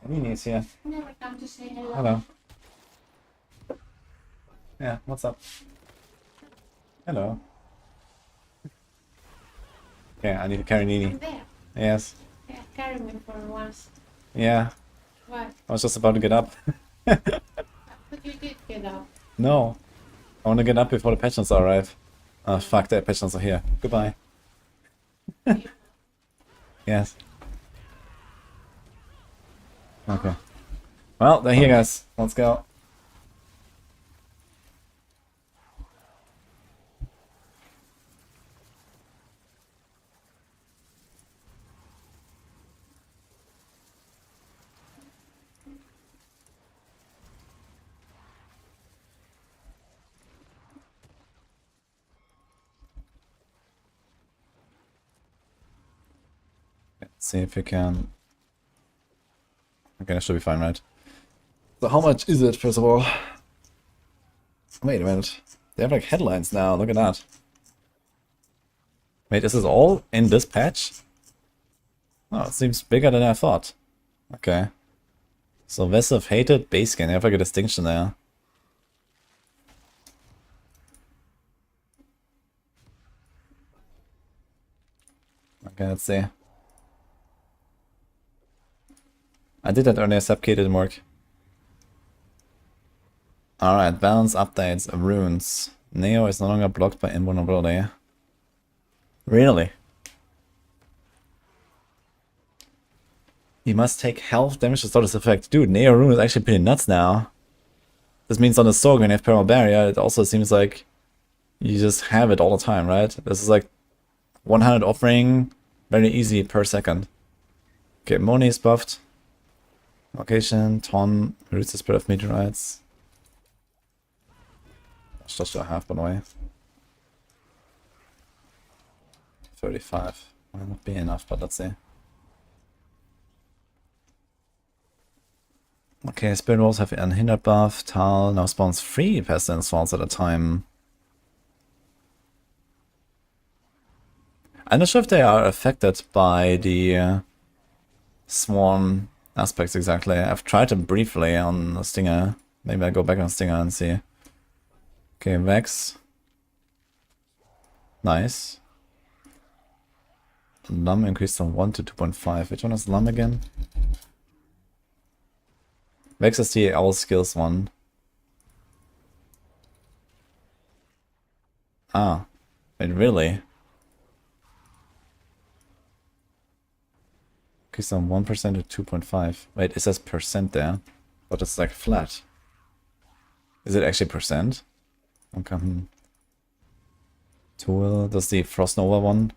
any needs here? No, we're come to say hello. Hello. Yeah, what's up? Hello. Okay, I need to carry Nini. There. Yes. Yeah, carry me for once. Yeah. What? I was just about to get up. But you did get up. No. I want to get up before the patch notes arrive. Oh, fuck, the patch notes are here. Goodbye. Yes. Okay. Well, they're here, guys. Let's go. Let's see if we can... Okay, that should be fine, right? So how much is it, first of all? Wait a minute. They have like headlines now, look at that. Wait, is this all in this patch? Oh, it seems bigger than I thought. Okay. So Vesive hated base skin, they have like a distinction there. Okay, let's see. I did that earlier, subkey didn't work. Alright, balance updates, runes. Neo is no longer blocked by invulnerability. Really? He must take health damage to start this effect. Dude, Neo rune is actually pretty nuts now. This means on the sword when you have Perma Barrier, it also seems like you just have it all the time, right? This is like 100 offering, very easy per second. Okay, Moni is buffed. Location, Ton, roots the spirit of meteorites. That's just what I have, by the way. 35. Might not be enough, but let's see. Okay, spirit walls have unhindered buff. Tal now spawns 3 pestilence falls at a time. I'm not sure if they are affected by the swarm aspects exactly. I've tried them briefly on the Stinger. Maybe I'll go back on Stinger and see. Okay, Vex. Nice. Lum increased from 1 to 2.5. Which one is Lum again? Vex is the all skills one. Ah. Wait, really? Increased from 1% to 2.5. Wait, it says percent there. But it's like flat. Is it actually percent? Okay. Tool. Does the Frost Nova one?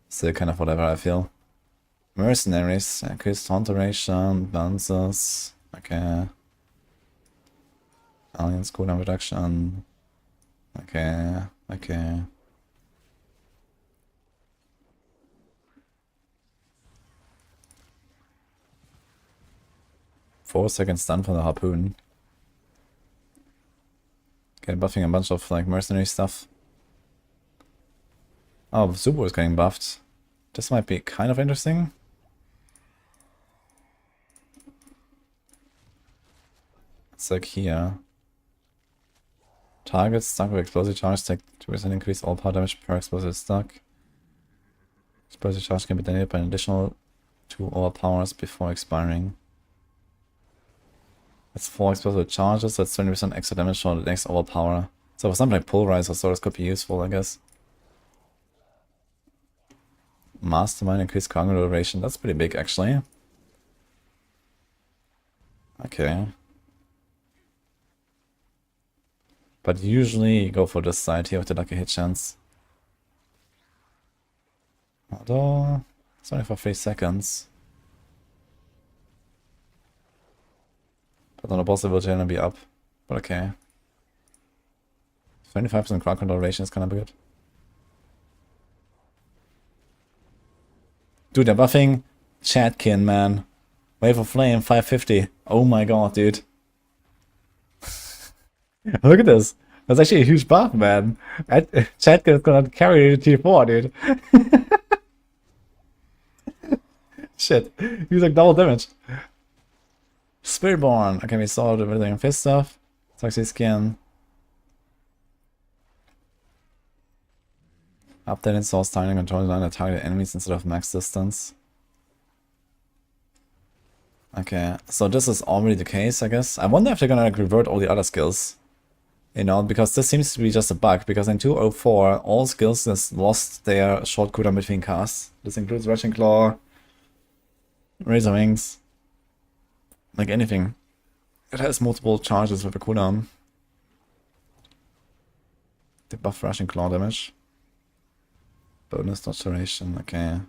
Still kind of whatever I feel. Mercenaries. Increased taunt duration. Bounces. Okay. Alliance cooldown reduction. Okay. Okay. 4 seconds stun for the harpoon. Okay, buffing a bunch of like mercenary stuff. Oh, Zubo is getting buffed. This might be kind of interesting. It's like here. Targets stuck with explosive charge take 2% increase all power damage per explosive stuck. Explosive charge can be detonated by an additional 2 overpowers before expiring. That's 4 explosive charges, that's 20% extra damage for the next overpower. So for something like Pulverizer, so this could be useful, I guess. Mastermind increased cargo duration, that's pretty big actually. Okay. But usually you go for this side here with the lucky hit chance. Although, it's only for 3 seconds. But on the boss it will generally be up. But okay. 25% crowd control duration is kind of good. Dude, they're buffing Chatkin, man. Wave of Flame, 550. Oh my god, dude. Look at this. That's actually a huge buff, man. Chatkin is gonna carry the T4, dude. Shit. He's like double damage. Spiritborn. Okay, we saw the Withering Fist stuff. Toxic Skin. Updated source timing control design to target enemies instead of max distance. Okay, so this is already the case, I guess. I wonder if they're gonna like revert all the other skills. You know, because this seems to be just a bug, because in 2.04 all skills has lost their short cooldown between casts. This includes Rushing Claw, Razor Wings, like anything. It has multiple charges with a cooldown. They buff Rushing Claw damage. Bonus dodge duration, okay.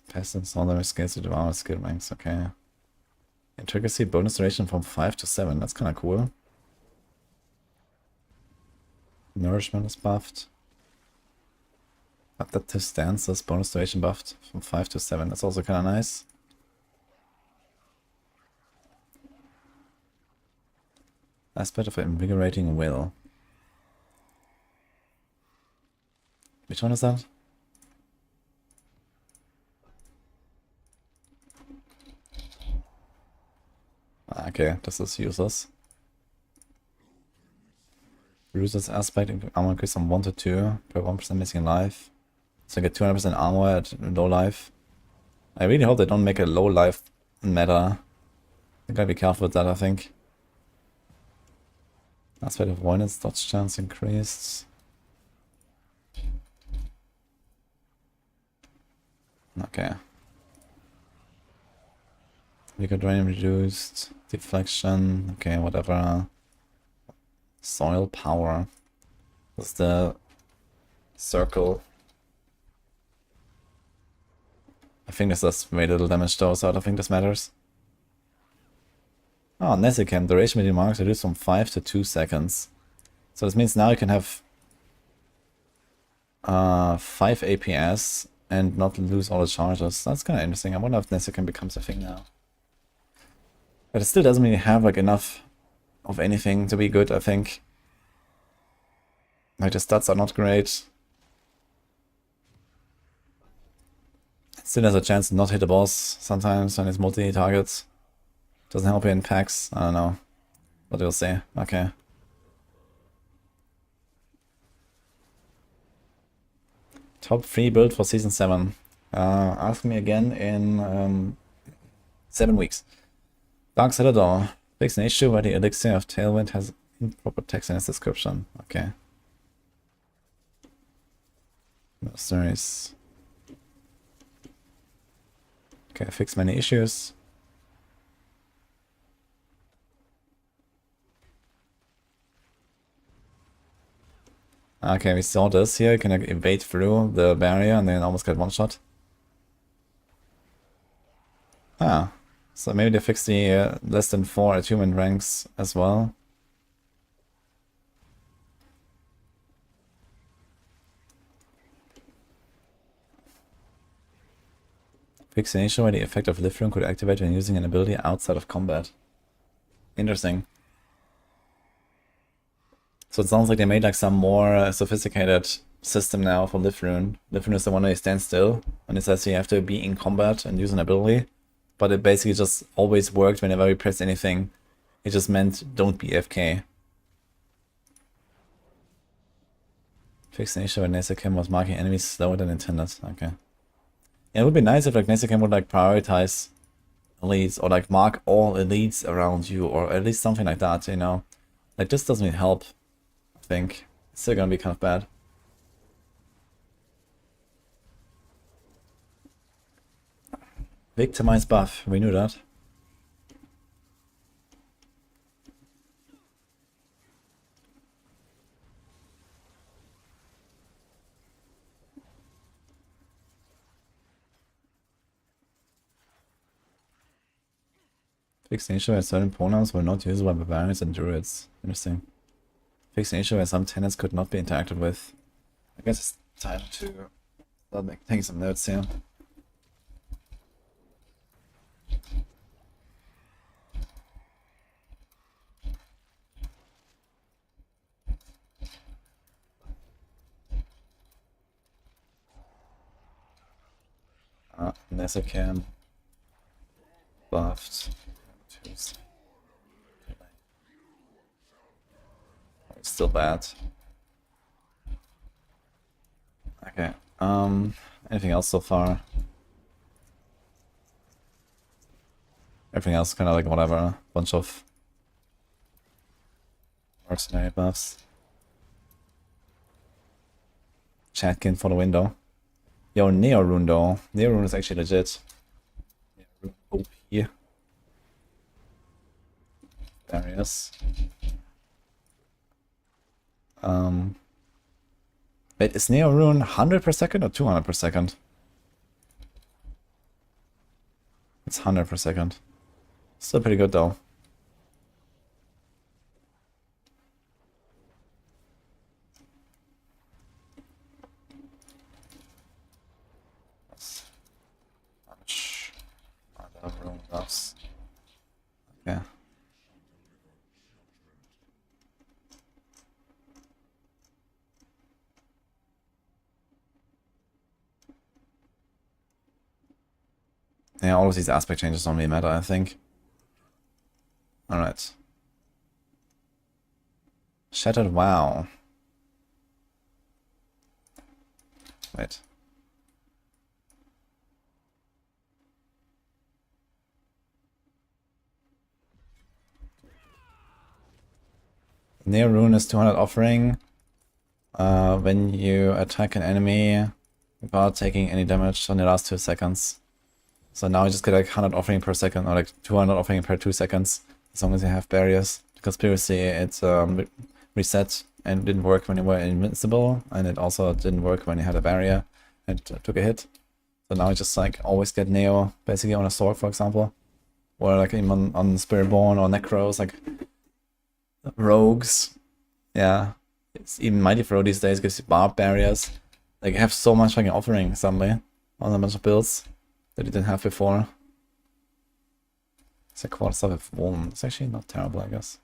Peasants, all damage scales to devour skill ranks, okay. Intricacy bonus duration from 5 to 7, that's kinda cool. Nourishment is buffed. Adaptive stances, bonus duration buffed from 5 to 7, that's also kinda nice. Aspect of invigorating will. Which one is that? Okay, this is useless. Bruiser's aspect, armor increase from 1 to 2 per 1% missing life. So you get 200% armor at low life. I really hope they don't make a low life meta. I gotta be careful with that, I think. Aspect of avoidance, dodge chance increased. Okay. Vigor drain reduced. Deflection. Okay, whatever. Soil power. That's the circle. I think this does very little damage though, so I don't think this matters. Oh, Nesicam. Duration between marks reduced from 5 to 2 seconds. So this means now you can have 5 APS and not lose all the charges. That's kind of interesting. I wonder if Nesicam becomes a thing now. But it still doesn't really have like enough of anything to be good, I think. Like the stats are not great. It still has a chance to not hit the boss sometimes when it's multi-targets. Doesn't help you in packs, I don't know. What we'll see. Okay. Top 3 build for Season 7. Ask me again in 7 weeks. Dark Citadel. Fix an issue where the elixir of Tailwind has improper text in its description. Okay. Mercenaries. Okay, fix many issues. Okay, we saw this here. You can like, evade through the barrier and then almost get one shot. Ah. So maybe they fixed the less than 4 attunement ranks as well. Fix an issue where the effect of Lift Rune could activate when using an ability outside of combat. Interesting. So it sounds like they made like some more sophisticated system now for Lift Rune. Lift Rune is the one where you stand still and it says you have to be in combat and use an ability. But it basically just always worked whenever we pressed anything. It just meant don't be AFK. Fix an issue where Nesicam was marking enemies slower than intended. Okay. Yeah, it would be nice if like Nesicam would like prioritize elites or like mark all elites around you or at least something like that, you know. Like this doesn't really help, I think. It's still gonna be kind of bad. Victimize buff, we knew that. Fix the issue where certain pronouns were not used by barbarians and druids. Interesting. Fix the issue where some tenants could not be interacted with. I guess it's time to start taking some notes here. Nesicam. Buffed. Tuesday. It's still bad. Okay. Anything else so far? Everything else kind of like whatever. Bunch of mercenary buffs. Chatkin for the window. Yo, Neo Rune though. Neo Rune is actually legit. OP. Barriers. Wait, is Neo Rune 100 per second or 200 per second? It's 100 per second. Still pretty good though. Okay. Yeah, all of these aspect changes don't really matter, I think. Alright. Shattered WoW. Wait. Neo Rune is 200 offering when you attack an enemy without taking any damage on the last 2 seconds. So now you just get like 100 offering per second, or like 200 offering per 2 seconds, as long as you have barriers. Because previously it reset and didn't work when you were invincible, and it also didn't work when you had a barrier and took a hit. So now you just like always get Neo basically on a sword, for example, or like even on Spiritborn or Necros, like rogues. Yeah, it's even Mighty Throw these days gives you barb barriers. Like you have so much fucking offering suddenly on a bunch of builds that you didn't have before. It's like quarter stuff with 1. It's actually not terrible, I guess.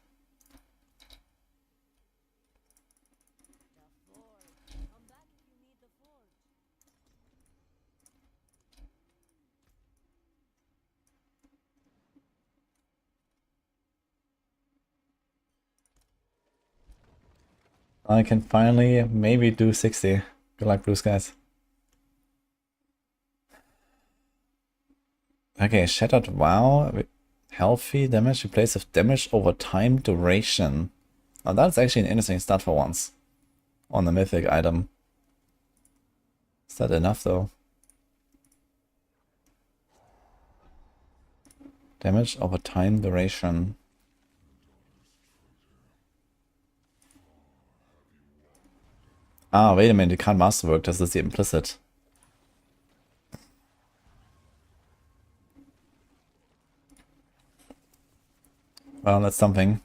I can finally maybe do 60. Good luck, blue skies. Okay, Shattered WoW. Healthy damage replaced with damage over time duration. Now that's actually an interesting stat for once. On the mythic item. Is that enough though? Damage over time duration. Ah, wait a minute, you can't masterwork, das ist the implicit. Well, that's something.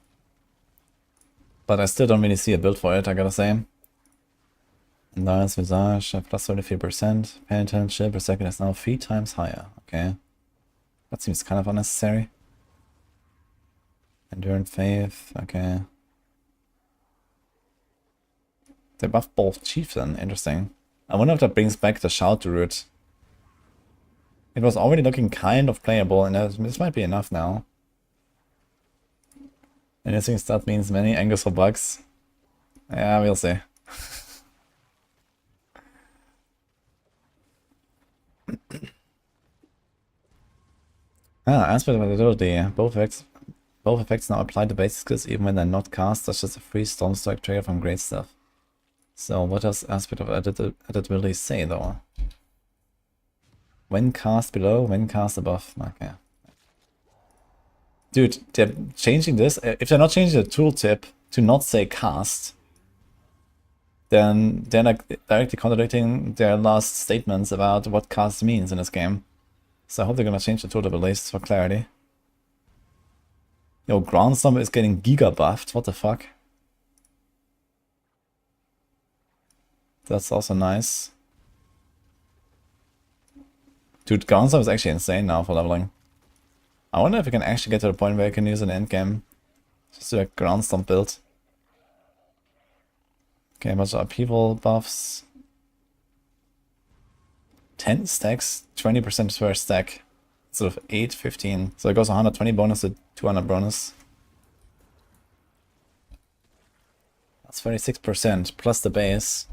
But I still don't really see a build for it, I gotta say. Nice Visage, plus 33%. Penitent shield per second is now 3 times higher. Okay. That seems kind of unnecessary. Endurance Faith, okay. They buff both Chieftain, interesting. I wonder if that brings back the Shout route. It was already looking kind of playable, and this might be enough now. Anything that means many angles for bugs. Yeah, we'll see. Aspect of ability. Both effects now apply to basic skills even when they're not cast, such as a free Storm Strike trigger from Great Stuff. So what does aspect of editability say though? When cast below, when cast above. Okay. Dude, they're changing this. If they're not changing the tooltip to not say cast, then they're like directly contradicting their last statements about what cast means in this game. So I hope they're gonna change the tooltip at least for clarity. Yo, Groundstomp is getting giga buffed. What the fuck? That's also nice. Dude, Groundstomp is actually insane now for leveling. I wonder if we can actually get to the point where I can use an endgame. Just do a Groundstomp build. Okay, a bunch of upheaval buffs. 10 stacks, 20% per stack. Instead of 8, 15. So it goes 120 bonus to 200 bonus. That's 36% plus the base.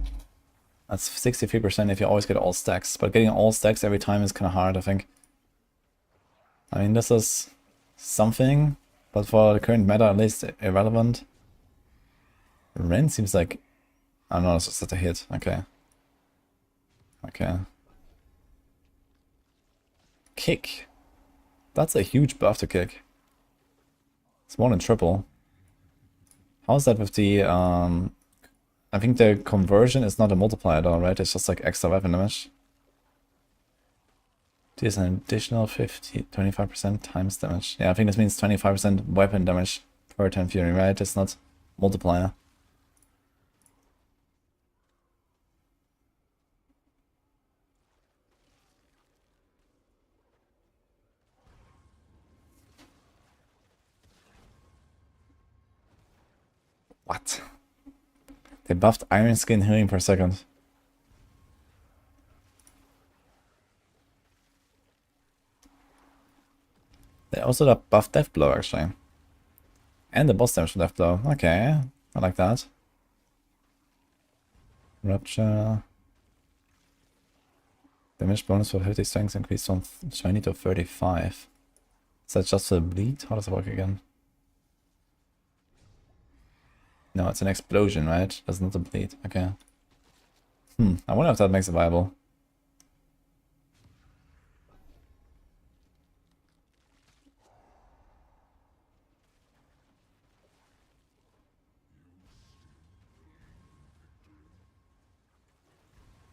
That's 63% if you always get all stacks. But getting all stacks every time is kind of hard, I think. I mean, this is something, but for the current meta, at least irrelevant. Ren seems like... I don't know, it's just a hit. Okay. Okay. Kick. That's a huge buff to kick. It's more than triple. How's that with the... I think the conversion is not a multiplier at all, right? It's just like extra weapon damage. There's an additional 25% times damage. Yeah, I think this means 25% weapon damage per 10 fury, right? It's not multiplier. What? They buffed Iron Skin healing per second. They also buffed Death Blow, actually. And the boss damage for Death Blow. Okay, I like that. Rupture. Damage bonus for 50 strength increased from 20 to 35. Is that just for bleed? How does it work again? No, it's an explosion, right? That's not a bleed. Okay. I wonder if that makes it viable.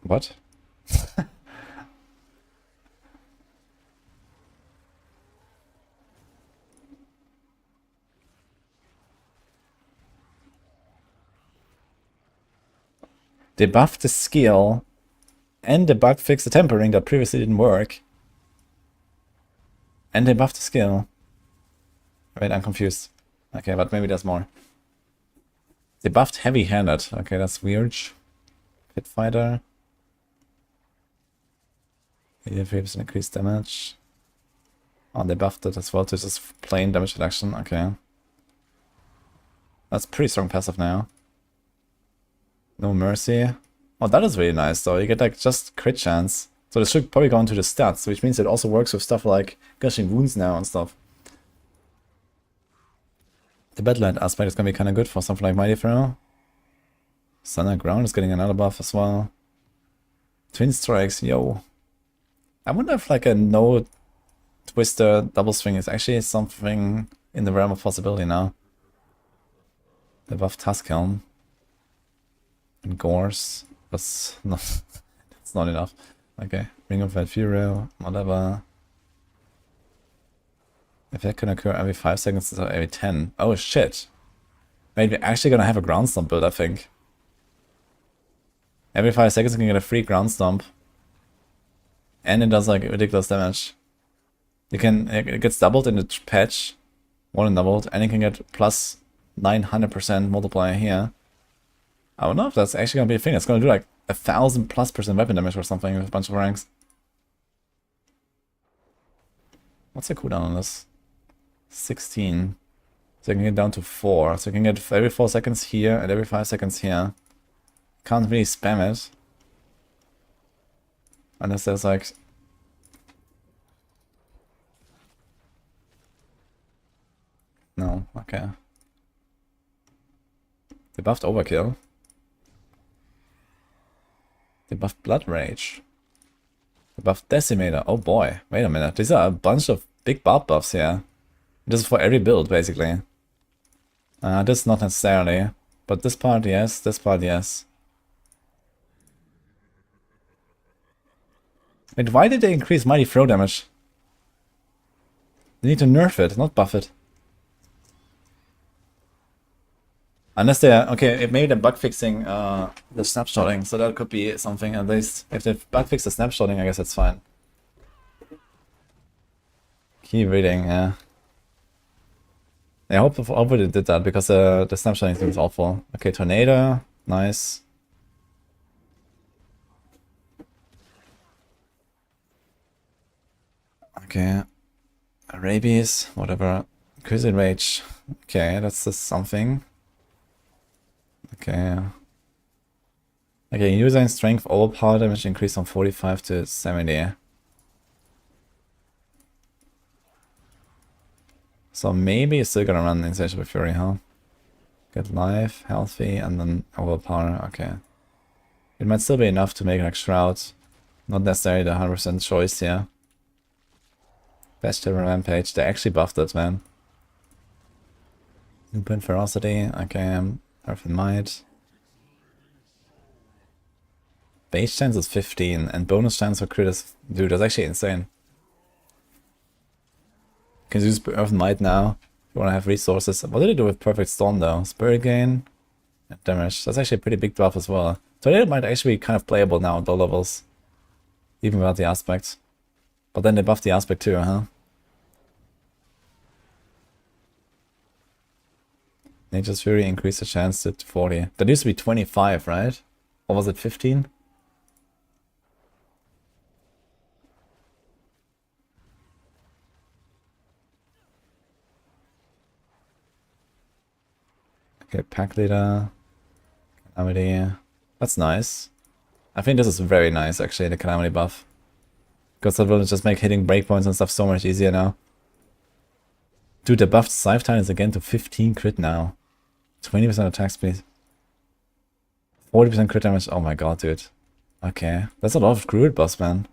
What? They buffed the skill and they bug fixed the tempering that previously didn't work. And they buffed the skill. Wait, I'm confused. Okay, but maybe there's more. They buffed heavy-handed. Okay, that's weird. Pit fighter. 83% increased damage. Oh, they buffed it as well to just plain damage reduction. Okay. That's pretty strong passive now. No mercy. Oh, that is really nice though. You get like just crit chance. So this should probably go into the stats, which means it also works with stuff like gushing wounds now and stuff. The Bedlight aspect is gonna be kind of good for something like Mighty Throw. Thunder Ground is getting another buff as well. Twin Strikes, yo. I wonder if like a no twister double swing is actually something in the realm of possibility now. They buff Tusk Helm. And Gores. That's not, that's not enough. Okay. Ring of Valkyria, whatever. If that can occur every 5 seconds or every 10. Oh shit. Wait, we're actually gonna have a ground stomp build, I think. Every 5 seconds you can get a free ground stomp. And it does like ridiculous damage. You can, it gets doubled in the patch. More than doubled. And you can get plus 900% multiplier here. I don't know if that's actually gonna be a thing. It's gonna do like 1000+% weapon damage or something with a bunch of ranks. What's the cooldown on this? 16. So you can get down to 4. So you can get every 4 seconds here and every 5 seconds here. Can't really spam it. Unless there's like... No, okay. They buffed Overkill. They buffed Blood Rage. They buffed Decimator. Oh boy, wait a minute. These are a bunch of big buff buffs here. This is for every build, basically. This not necessarily. But this part, yes. This part, yes. Wait, why did they increase Mighty Throw damage? They need to nerf it, not buff it. Unless they're... Okay, maybe they're bug fixing the snapshotting, so that could be something at least. If they bug fix the snapshotting, I guess that's fine. Key reading, yeah. I hopefully they did that, because the snapshotting seems awful. Okay, Tornado, nice. Okay. Rabies, whatever. Crazy Rage. Okay, that's just something. Okay. Okay, user strength overpower damage increased from 45 to 70. So maybe it's still gonna run Insatiable Fury, huh? Get life, healthy, and then overpower. Okay. It might still be enough to make like Shroud. Not necessarily the 100% choice here. Vegetable Rampage. They actually buffed it, man. Lupin Ferocity. Okay. Earth and Might. Base chance is 15, and bonus chance for crit is... Dude, that's actually insane. Can use Earth and Might now. If you want to have resources. What did he do with Perfect Storm though? Spirit Gain and damage. That's actually a pretty big buff as well. So it might actually be kind of playable now at low levels. Even without the aspect. But then they buffed the aspect too, huh? Nature's Fury increased the chance to 40. That used to be 25, right? Or was it 15? Okay, Pack Leader. Calamity. That's nice. I think this is very nice, actually, the Calamity buff. Because that will just make hitting breakpoints and stuff so much easier now. Dude, they buffed Scythe Titans again to 15 crit now. 20% attack speed. 40% crit damage. Oh my god, dude. Okay. That's a lot of Druid buffs, man.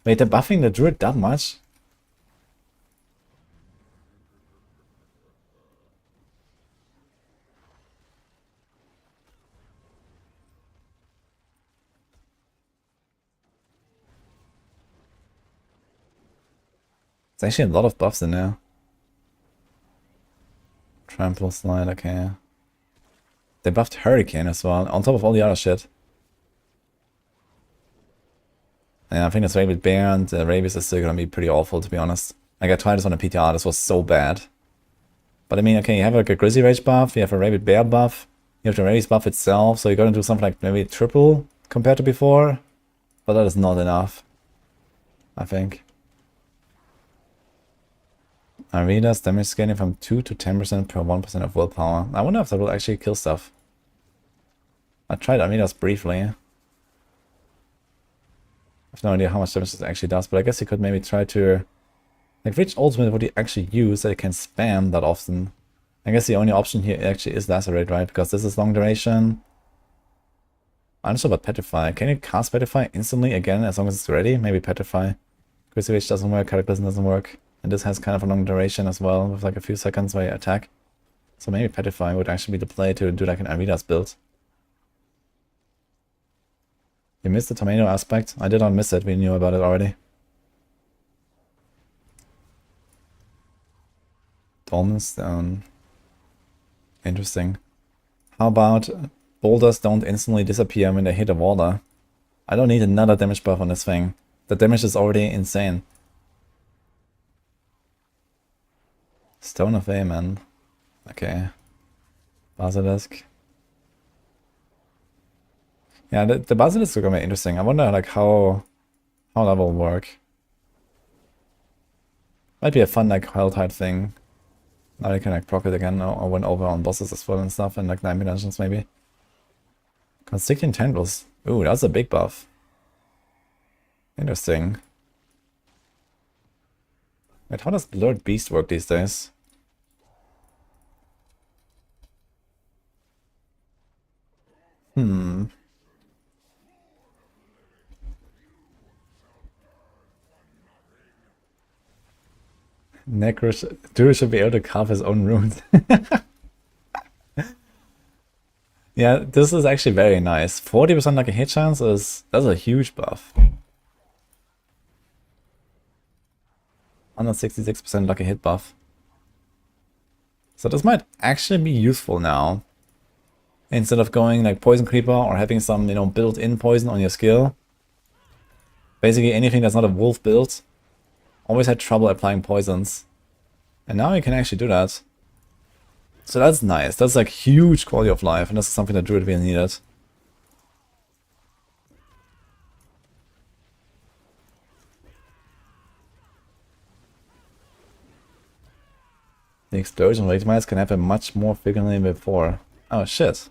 Wait, they're buffing the Druid that much? There's actually a lot of buffs in there. Trample Slide, okay. They buffed Hurricane as well, on top of all the other shit. Yeah, I think this Rabid Bear and Rabies is still gonna be pretty awful, to be honest. Like, I tried this on a PTR, this was so bad. But I mean, okay, you have like a Grizzly Rage buff, you have a Rabid Bear buff, you have the Rabies buff itself, so you're gonna do something like maybe triple compared to before. But that is not enough, I think. Arena's damage scaling from 2 to 10% per 1% of willpower. I wonder if that will actually kill stuff. I tried Arena's briefly. I have no idea how much damage it actually does, but I guess you could maybe try to... Like, which ultimate would you actually use that you can spam that often? I guess the only option here actually is Lacerate, right? Because this is long duration. I'm not sure about Petrify. Can you cast Petrify instantly again as long as it's ready? Maybe Petrify. Grizzly Rage doesn't work, Cataclysm doesn't work. And this has kind of a long duration as well, with like a few seconds where you attack. So maybe Petrify would actually be the play to do like an Aridas build. You missed the tomato aspect? I did not miss it, we knew about it already. Dolmen Stone. Interesting. How about boulders don't instantly disappear when they hit a water? I don't need another damage buff on this thing. The damage is already insane. Stone of Amen. Okay. Basilisk. Yeah, the Basilisk is gonna be interesting. I wonder like how that will work. Might be a fun like Helltide thing. Now you can like proc it again or win over on bosses as well and stuff and like 9 dungeons maybe. Constricting Tendrils. Ooh, that's a big buff. Interesting. Wait, how does Blurred Beast work these days? Duru should be able to carve his own runes. Yeah, this is actually very nice. 40% like a hit chance that's a huge buff. 166% lucky hit buff. So this might actually be useful now. Instead of going like Poison Creeper or having some, built-in poison on your skill. Basically anything that's not a wolf build. Always had trouble applying poisons. And now you can actually do that. So that's nice. That's like huge quality of life, and this is something that Druid really needed. The explosion victimize can happen much more frequently than before. Oh shit.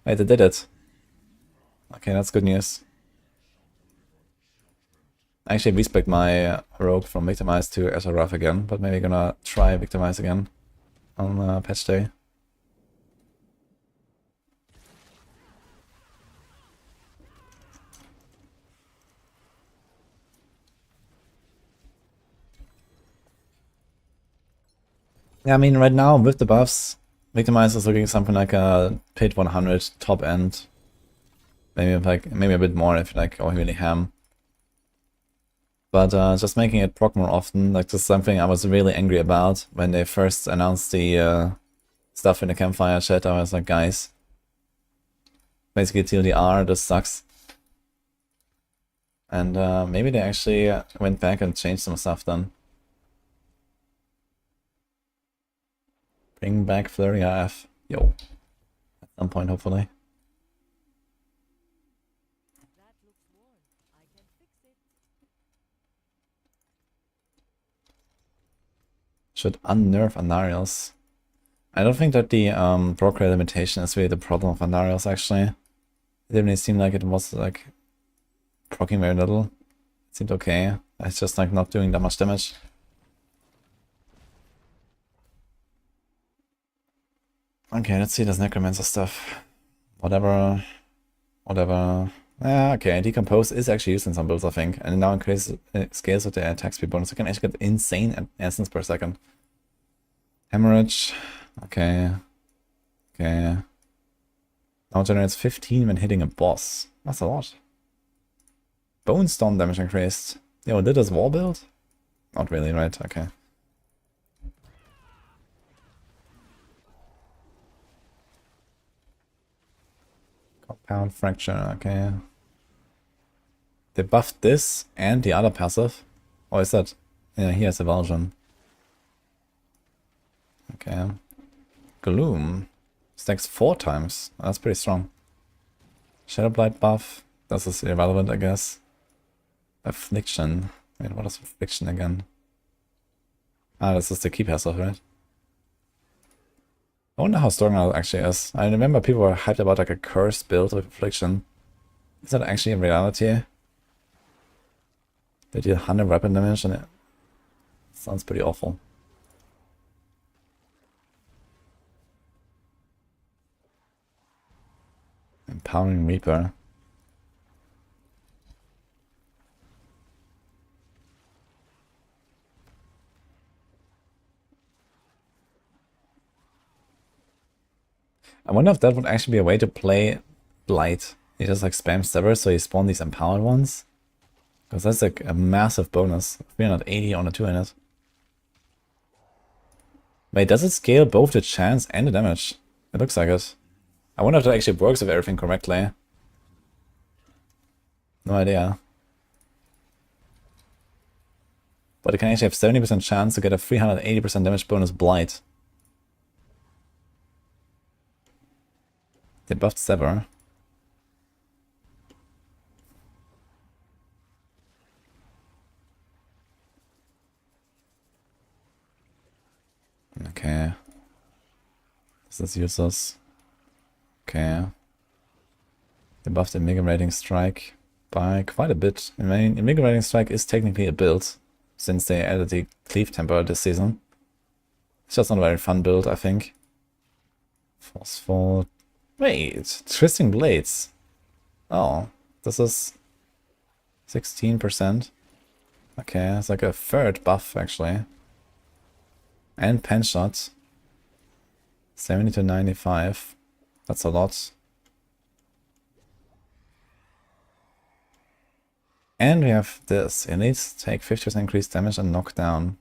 Wait, they did it. Okay, that's good news. I actually respect my rogue from Victimize to SRF again, but maybe gonna try Victimize again on patch day. Yeah, I mean, right now with the buffs, Victimize is looking something like a pit 100 top end. Maybe a bit more if you like go really ham. But just making it proc more often, like this is something I was really angry about when they first announced the stuff in the campfire chat. I was like, guys, basically TLDR, this sucks. And maybe they actually went back and changed some stuff then. Bring back Flurry AF. Yo. At some point, hopefully. Should unnerf Andariels. I don't think that the proc rate limitation is really the problem of Andariels, actually. It didn't really seem like it was like proccing very little. It seemed okay. It's just like not doing that much damage. Okay, let's see this necromancer stuff. Whatever. Yeah, okay, decompose is actually used in some builds, I think, and now increases scales with the attack speed bonus. You can actually get insane essence per second. Hemorrhage. Okay. Now generates 15 when hitting a boss. That's a lot. Bone storm damage increased. Yo, did this wall build? Not really, right? Okay. Compound fracture, okay. They buffed this and the other passive. Or is that? Yeah, he has Evulsion. Okay. Gloom. Stacks 4 times. That's pretty strong. Shadowblight buff. This is irrelevant, I guess. Affliction. Wait, what is Affliction again? Ah, this is the key passive, right? I wonder how strong it actually is. I remember people were hyped about like a curse build with Affliction. Is that actually in reality? They deal 100 weapon damage and it sounds pretty awful. Empowering Reaper. I wonder if that would actually be a way to play Blight. You just like spam Sever so you spawn these empowered ones. Because that's like a massive bonus. 380 on a 2-handed. Wait, does it scale both the chance and the damage? It looks like it. I wonder if that actually works with everything correctly. No idea. But it can actually have 70% chance to get a 380% damage bonus Blight. They buffed Sever. Okay. This is useless. Okay. They buffed the Mega Rating Strike by quite a bit. I mean, Mega Rating Strike is technically a build, since they added the Cleave Temper this season. It's just not a very fun build, I think. Forceful. Wait, Twisting Blades. Oh, this is 16%. Okay, it's like a third buff, actually. And pen shots. 70 to 95. That's a lot. And we have this. Elites take 50% increased damage and knockdown.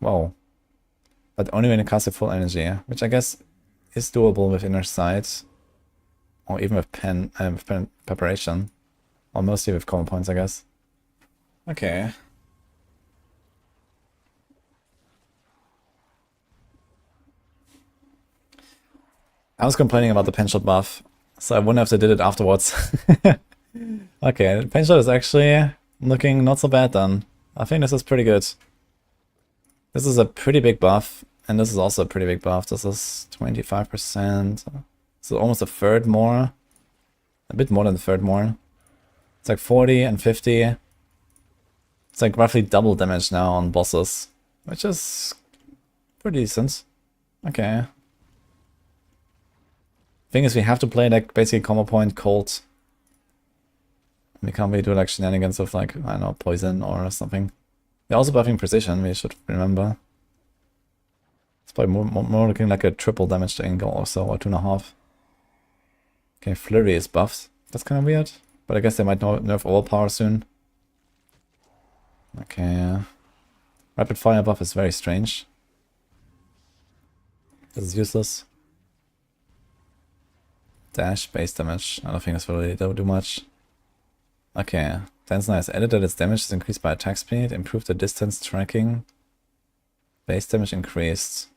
Whoa. But only when it casts a full energy, which I guess is doable with Inner Sight. Or even with pen preparation. Or mostly with common points, I guess. Okay. I was complaining about the penshot buff, so I wonder if they did it afterwards. Okay, penshot is actually looking not so bad then. I think this is pretty good. This is a pretty big buff, and this is also a pretty big buff. This is 25%. So almost a third more. A bit more than a third more. It's like 40 and 50. It's like roughly double damage now on bosses, which is pretty decent. Okay. Thing is, we have to play like basically combo point cold. We can't really do like shenanigans of like, I don't know, poison or something. They're also buffing precision, we should remember. It's probably more looking like a triple damage to angle or so, or 2.5. Okay, Flurry is buffed. That's kind of weird. But I guess they might nerf overpower soon. Okay. Rapid fire buff is very strange. This is useless. Dash, base damage. I don't think this will really do much. Okay, that's nice. Added that its damage is increased by attack speed. Improved the distance tracking. Base damage increased.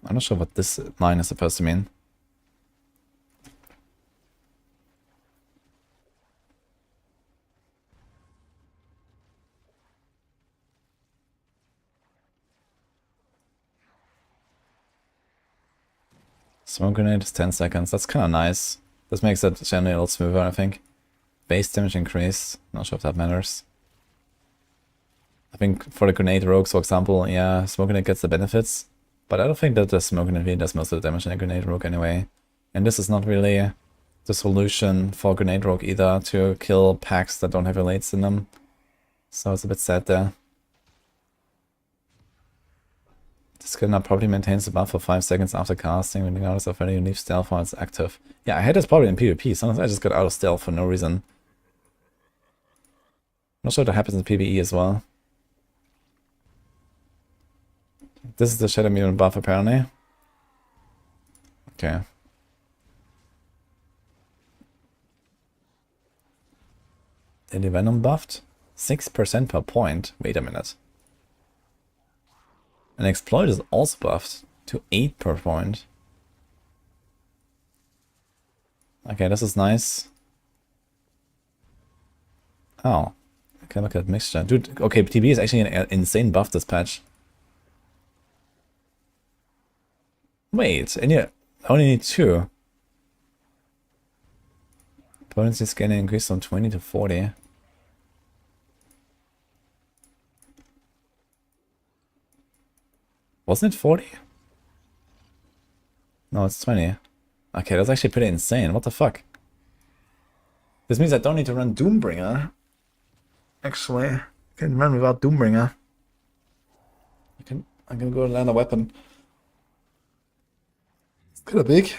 I'm not sure what this line is supposed to mean. Smoke grenade is 10 seconds. That's kind of nice. This makes it generally a little smoother, I think. Base damage increased. Not sure if that matters. I think for the grenade rogues, for example, yeah, smoke grenade gets the benefits. But I don't think that the smoke grenade really does most of the damage in a grenade rogue anyway. And this is not really the solution for grenade rogue either, to kill packs that don't have relates in them. So it's a bit sad there. This skill now probably maintains the buff for 5 seconds after casting, regardless of whether you leave stealth while it's active. Yeah, I had this probably in PvP. Sometimes I just got out of stealth for no reason. Not sure that happens in PvE as well. This is the Shadow Mutant buff apparently. Okay. Daily Venom buffed? 6% per point. Wait a minute. And Exploit is also buffed to 8 per point. Okay, this is nice. Oh. Okay, look at Mixture. Dude, okay, TB is actually an insane buff this patch. Wait, and you only need 2. Potency scaling increased from 20 to 40. Wasn't it 40? No, it's 20. Okay, that's actually pretty insane. What the fuck? This means I don't need to run Doombringer. Actually, I can run without Doombringer. I can go land a weapon. It's kind of big.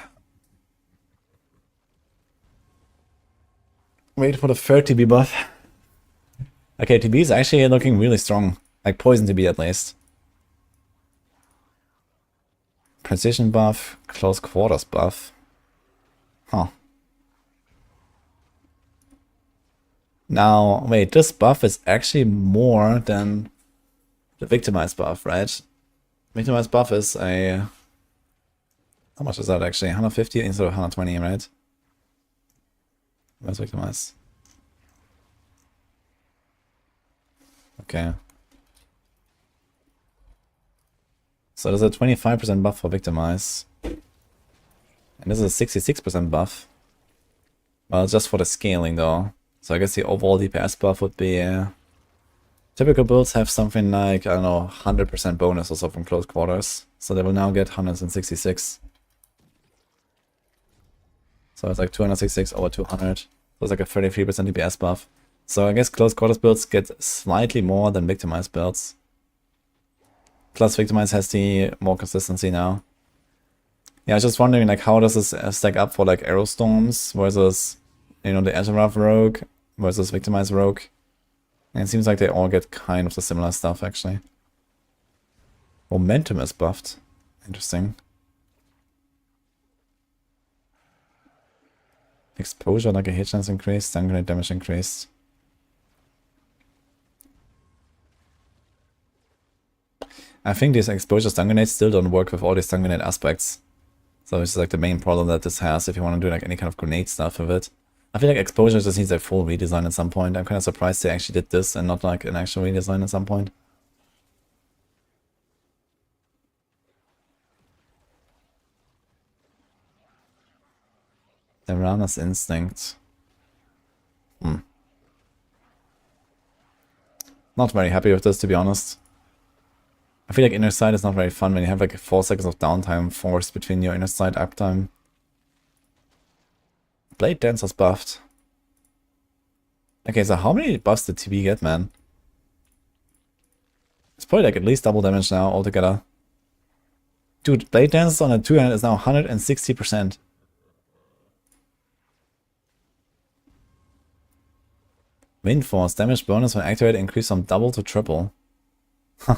Wait for the third TB buff. Okay, TB is actually looking really strong. Like poison TB at least. Precision buff, close quarters buff. Huh. Now, wait, this buff is actually more than the Victimize buff, right? Victimize buff is a... How much is that actually? 150 instead of 120, right? Where's Victimize? Okay. So there's a 25% buff for Victimize. And this is a 66% buff. Well, just for the scaling though. So I guess the overall DPS buff would be... typical builds have something like, I don't know, 100% bonus or so from close quarters. So they will now get 166. So it's like 266 over 200. So it's like a 33% DPS buff. So I guess close quarters builds get slightly more than Victimize builds. Plus Victimize has the more consistency now. Yeah, I was just wondering like how does this stack up for like Arrow Storms versus, you know, the Azurath Rogue versus Victimize Rogue. And it seems like they all get kind of the similar stuff actually. Momentum is buffed. Interesting. Exposure, like a hit chance increased, stun grenade damage increased. I think these exposure stun grenades still don't work with all the stun grenade aspects. So it's like the main problem that this has if you want to do like any kind of grenade stuff with it. I feel like exposure just needs a full redesign at some point. I'm kind of surprised they actually did this and not like an actual redesign at some point. The Rana's Instinct. Not very happy with this, to be honest. I feel like inner sight is not very fun when you have like 4 seconds of downtime forced between your inner sight uptime. Blade Dance was buffed. Okay, so how many buffs did TB get, man? It's probably like at least double damage now altogether. Dude, Blade Dance on a 2-hand is now 160%. Wind Force, damage bonus when activated increased from double to triple. Huh.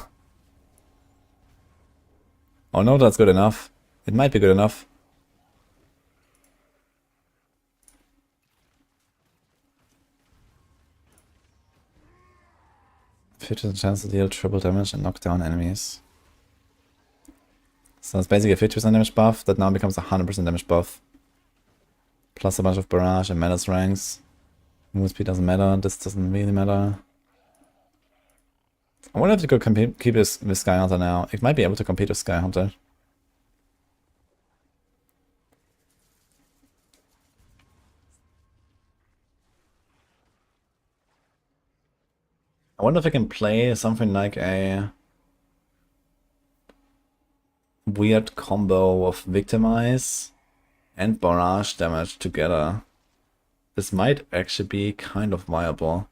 Oh no, that's good enough. It might be good enough. 50% chance to deal triple damage and knock down enemies. So it's basically a 50% damage buff that now becomes a 100% damage buff. Plus a bunch of barrage and menace ranks. Move speed doesn't matter, this doesn't really matter. I wonder if you could keep this with Sky Hunter now. It might be able to compete with Sky Hunter. I wonder if I can play something like a weird combo of Victimize and Barrage damage together. This might actually be kind of viable.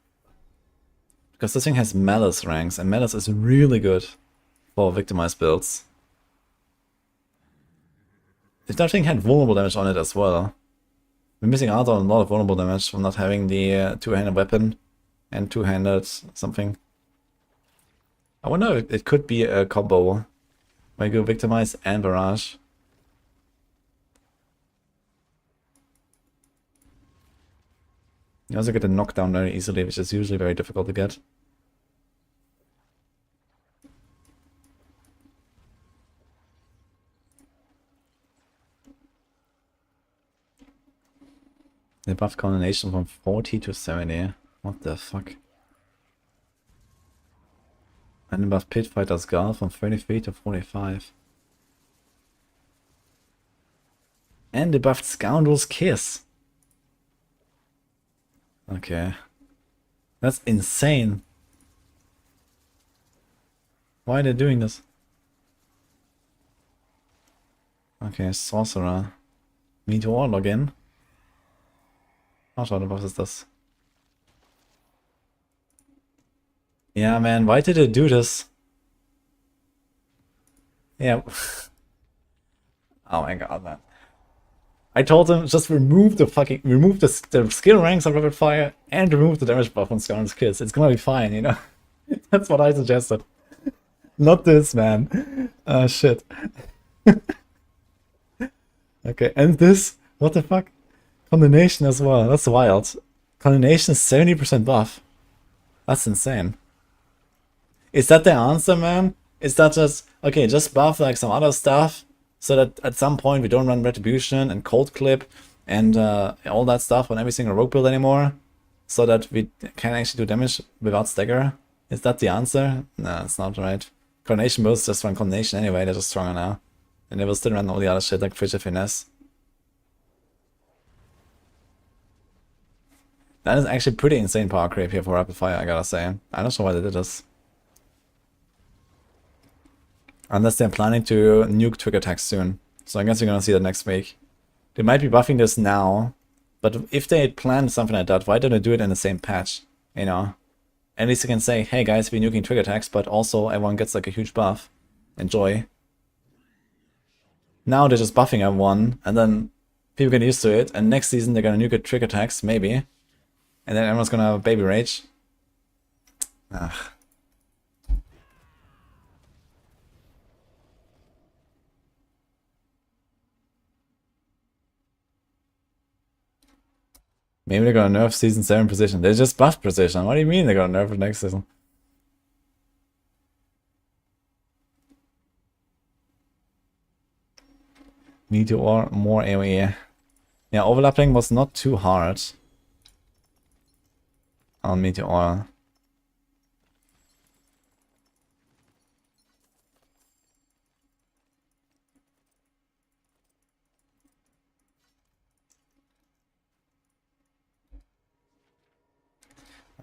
Because this thing has Malice ranks, and Malice is really good for Victimize builds. If that thing had vulnerable damage on it as well. We're missing out on a lot of vulnerable damage from not having the two-handed weapon and two-handed something. I wonder if it could be a combo where you go Victimize and Barrage. You also get a knockdown very easily, which is usually very difficult to get. They buffed Coordination from 40 to 70. What the fuck? And they buffed Pit Fighter's Guard from 33 to 45. And they buffed Scoundrel's Kiss. Okay. That's insane. Why are they doing this? Okay, Sorcerer. Meteor login. How the buff is this? Yeah, man, why did they do this? Yeah. Oh my god, man. I told them just remove the skill ranks of Rapid Fire and remove the damage buff on Scoundrel's Kiss. It's gonna be fine, you know? That's what I suggested. Not this, man. Shit. Okay, and this? What the fuck? Condemnation as well. That's wild. Condemnation is 70% buff. That's insane. Is that the answer, man? Is that just... Okay, just buff like some other stuff so that at some point we don't run Retribution and Cold Clip and all that stuff on every single rogue build anymore so that we can actually do damage without stagger? Is that the answer? No, it's not right. Coordination builds just run Coordination anyway, they're just stronger now. And they will still run all the other shit like Frigid Finesse. That is actually pretty insane power creep here for Rapid Fire, I gotta say. I'm not sure why they did this. Unless they're planning to nuke Twig attacks soon. So I guess you're gonna see that next week. They might be buffing this now, but if they had planned something like that, why don't they do it in the same patch? You know? At least you can say, hey guys, we're nuking Twig attacks, but also everyone gets like a huge buff. Enjoy. Now they're just buffing everyone, and then people get used to it, and next season they're gonna nuke Twig attacks, maybe. And then everyone's gonna have Baby Rage. Ugh. Maybe they're gonna nerf Season 7 Precision. They just buffed Precision. What do you mean they're gonna nerf it next season? Meteor, more AoE. Yeah, overlapping was not too hard. on Meteor.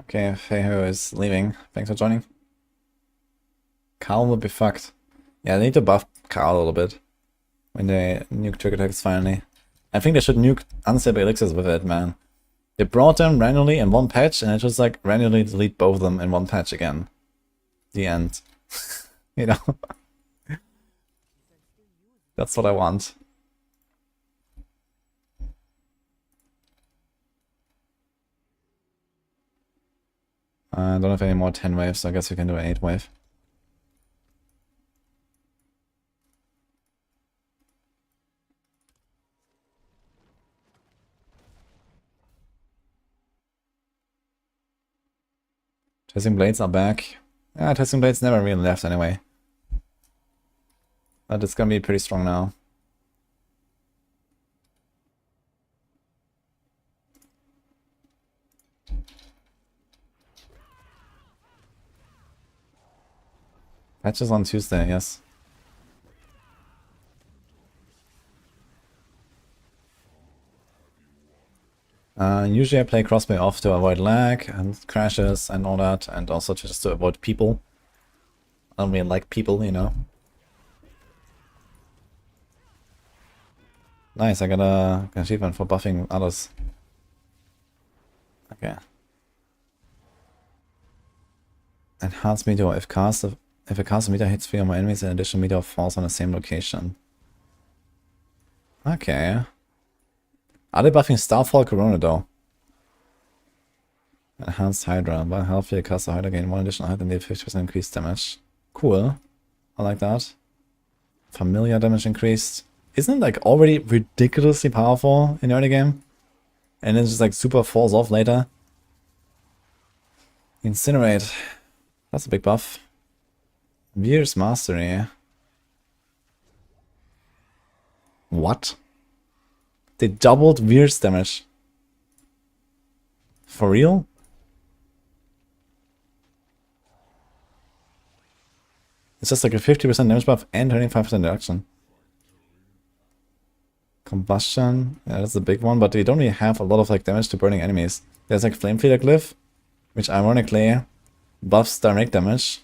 Okay, Feiho is leaving. Thanks for joining. Carl will be fucked. Yeah, they need to buff Carl a little bit when they nuke Trick Attacks finally. I think they should nuke Unstable Elixirs with it, man. They brought them randomly in one patch, and it just like randomly delete both of them in one patch again. The end. You know? That's what I want. I don't have any more 10 waves, so I guess we can do an 8 wave. Testing Blades are back. Yeah, Testing Blades never really left anyway. But it's gonna be pretty strong now. Patches on Tuesday, yes. Usually I play crossbow off to avoid lag and crashes and all that, and also just to avoid people. I don't really like people, you know. Nice, I got an achievement for buffing others. Okay. Enhanced meteor. If a cast meteor hits 3 or more enemies, an additional meteor falls on the same location. Okay. Are they buffing Starfall Corona though? Enhanced Hydra. While healthy, a caster Hydra gain 1 additional height and deal 50% increased damage. Cool. I like that. Familiar damage increased. Isn't it like already ridiculously powerful in early game? And then just like super falls off later. Incinerate. That's a big buff. Veer's Mastery. What? They doubled Veer's damage. For real? It's just like a 50% damage buff and 25% reduction. Combustion. Yeah, that's the big one, but they don't really have a lot of like damage to burning enemies. There's like Flame Feeder Glyph, which ironically buffs direct damage.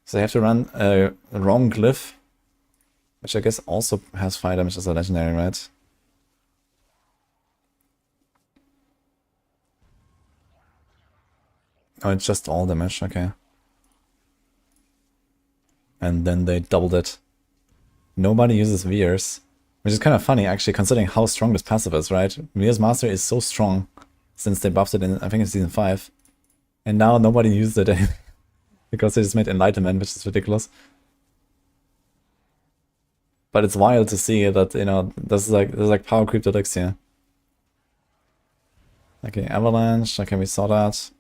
So they have to run a wrong glyph, which I guess also has fire damage as a legendary, right? Oh, it's just all damage, okay. And then they doubled it. Nobody uses Veers, which is kind of funny actually, considering how strong this passive is, right? Veer's Master is so strong since they buffed it in, I think it's season 5. And now nobody uses it because they just made Enlightenment, which is ridiculous. But it's wild to see that, you know, there's like power creep to Elixir. Okay, Avalanche, okay, we saw that.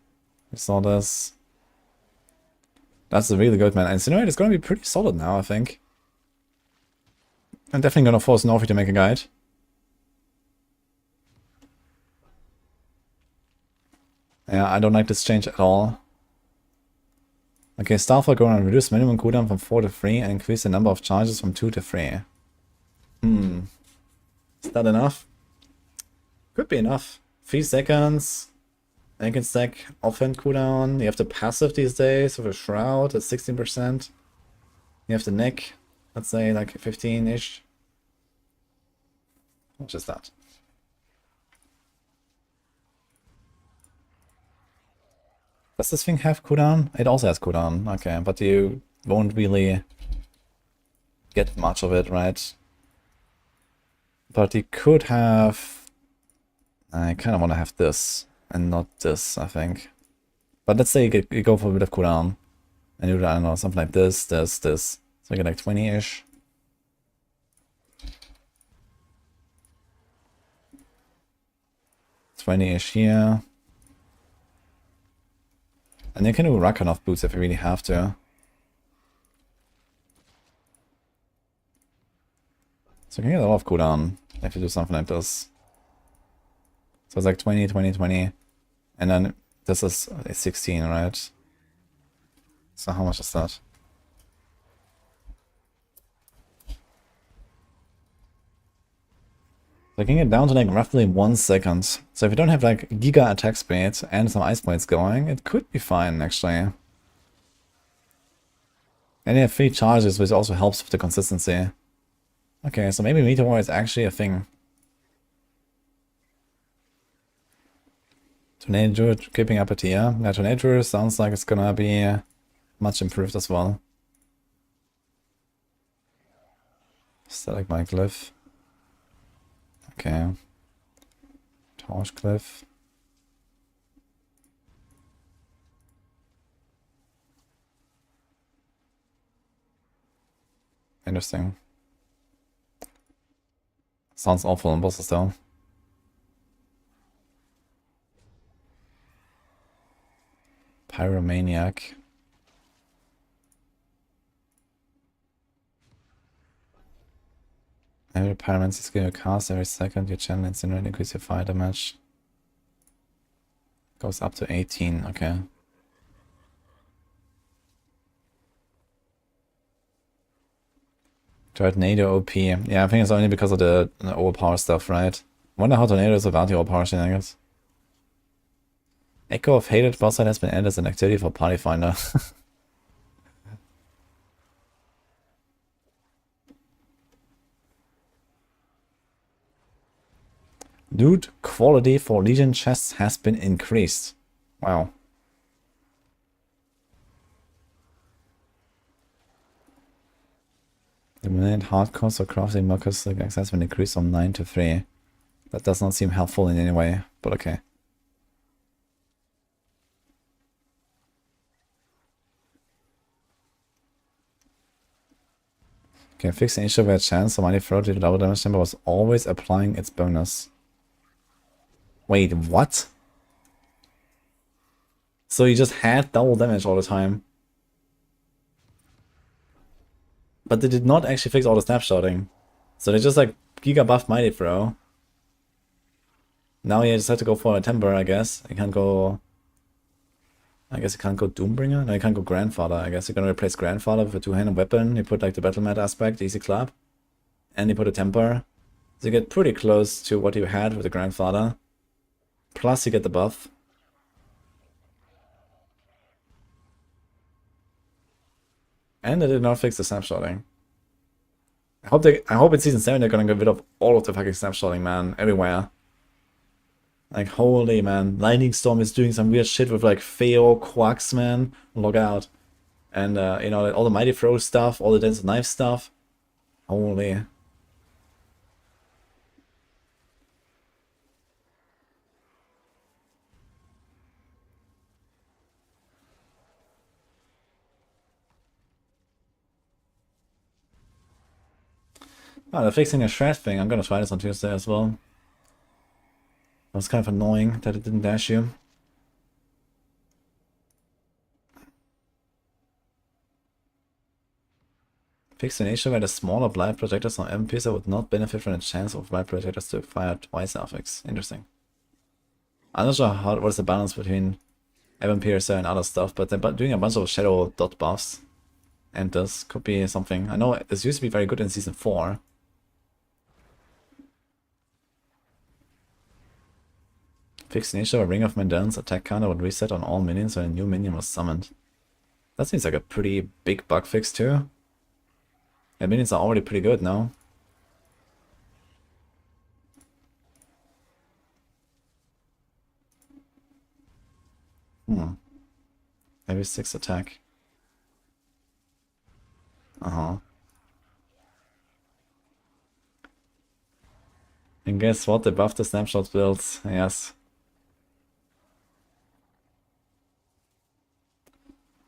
We saw this. That's really good, man. Incinerate is gonna be pretty solid now, I think. I'm definitely gonna force Norfi to make a guide. Yeah, I don't like this change at all. Okay, Starfall going to reduce minimum cooldown from 4 to 3 and increase the number of charges from 2 to 3. Is that enough? Could be enough. 3 seconds. And you can stack offhand cooldown. You have the passive these days with a Shroud at 16%. You have the Nick, let's say like 15-ish. What's just that? Does this thing have cooldown? It also has cooldown, okay, but you won't really get much of it, right? But you could have... I kind of want to have this, and not this, I think. But let's say you go for a bit of cooldown, and you do, I don't know, something like this. So you get like 20-ish. here. And you can do Rakanov boots if you really have to. So you can get a lot of cooldown if you do something like this. So it's like 20, 20, 20. And then this is 16, right? So how much is that? So I can get down to like roughly 1 second. So if you don't have like giga attack speed and some ice blades going, it could be fine actually. And you have 3 charges, which also helps with the consistency. Okay, so maybe Meteor is actually a thing. Tornado keeping up a tier. Yeah, Tornado sounds like it's gonna be much improved as well. Static my glyph. Okay. Torch glyph. Interesting. Sounds awful on bosses though. Pyromaniac. Every pyromancy skill you cast every second, your channel instantly increase your fire damage. Goes up to 18, okay. Tornado OP. Yeah, I think it's only because of the overpower stuff, right? Wonder how Tornado is without the overpower shenanigans. Echo of Hated boss fight has been added as an activity for Party Finder. Loot quality for Legion chests has been increased. Wow. Eliminate hardcore so crafting markers like access when increased from 9 to 3. That does not seem helpful in any way, but okay. Okay, fix the issue where chance so mighty throw to the double damage chamber was always applying its bonus. Wait, what? So you just had double damage all the time. But they did not actually fix all the snapshotting. So they just like giga buff mighty throw. Now you just have to go for a temper, I guess. You can't go... I guess you can't go Doombringer? No, you can't go Grandfather. I guess you're gonna replace Grandfather with a two-handed weapon. You put like the Battle Mat aspect, easy clap. And you put a temper. So you get pretty close to what you had with the Grandfather. Plus you get the buff. And they did not fix the snapshotting. I hope in season 7 they're gonna get rid of all of the fucking snapshotting, man. Everywhere. Like, holy man. Lightning Storm is doing some weird shit with like Feo, Quacks, man. Log out. And, you know, all the Mighty Throw stuff, all the Dance of Knife stuff. Holy. Oh, they're fixing a shred thing. I'm gonna try this on Tuesday as well. It was kind of annoying that it didn't dash you. Fix an issue where the smaller blind projectors on M-Piercer would not benefit from the chance of blind projectors to fire twice affix. Interesting. I'm not sure what's the balance between M-Piercer and other stuff, but they're doing a bunch of shadow dot buffs. And this could be something. I know this used to be very good in season 4. Fix an issue where Ring of Mandan's attack counter would reset on all minions when a new minion was summoned. That seems like a pretty big bug fix too. Yeah, minions are already pretty good now. Maybe 6 attack. And guess what? They buffed the snapshot builds. Yes.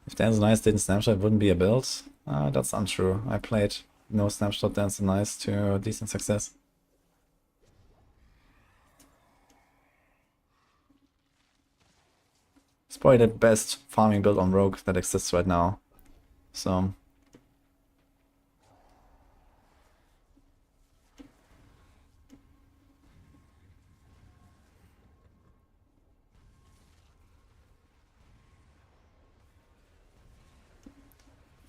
If Dance and Ice didn't snapshot, it wouldn't be a build. That's untrue. I played no snapshot Dance and Ice to decent success. It's probably the best farming build on Rogue that exists right now. So...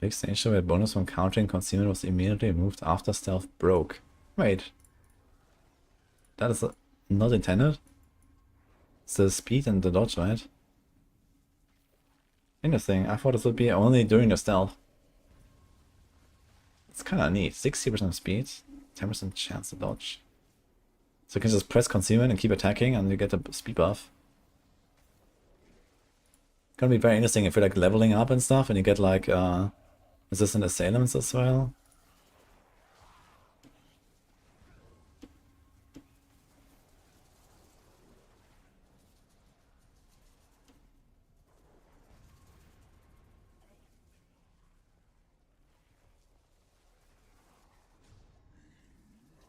Fixed the issue where bonus from countering concealment was immediately removed after stealth broke. Wait. That is not intended? It's the speed and the dodge, right? Interesting. I thought this would be only during the stealth. It's kinda neat. 60% speed, 10% chance to dodge. So you can just press concealment and keep attacking and you get a speed buff. Gonna be very interesting if you're like leveling up and stuff and you get like resistant assailants as well.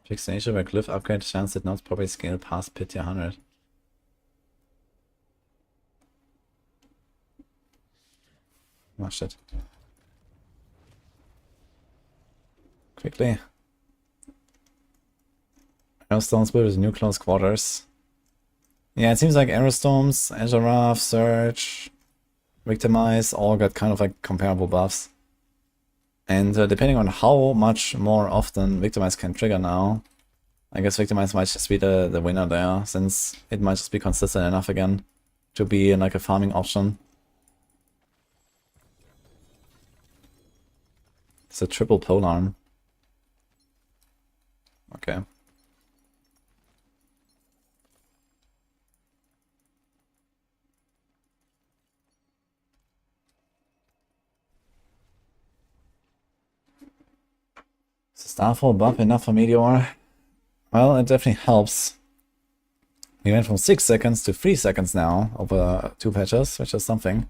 Fixed nature where glyph upgrade chance did not properly scale past pit tier 100. Oh shit. Quickly. Aerostones with new close quarters. Yeah, it seems like Aerostorms, Azure Surge, Victimize all got kind of like comparable buffs. And depending on how much more often Victimize can trigger now, I guess Victimize might just be the winner there, since it might just be consistent enough again to be like a farming option. It's a triple polearm. Okay. Is Starfall buff enough for Meteor? Well, it definitely helps. We went from 6 seconds to 3 seconds now over 2 patches, which is something.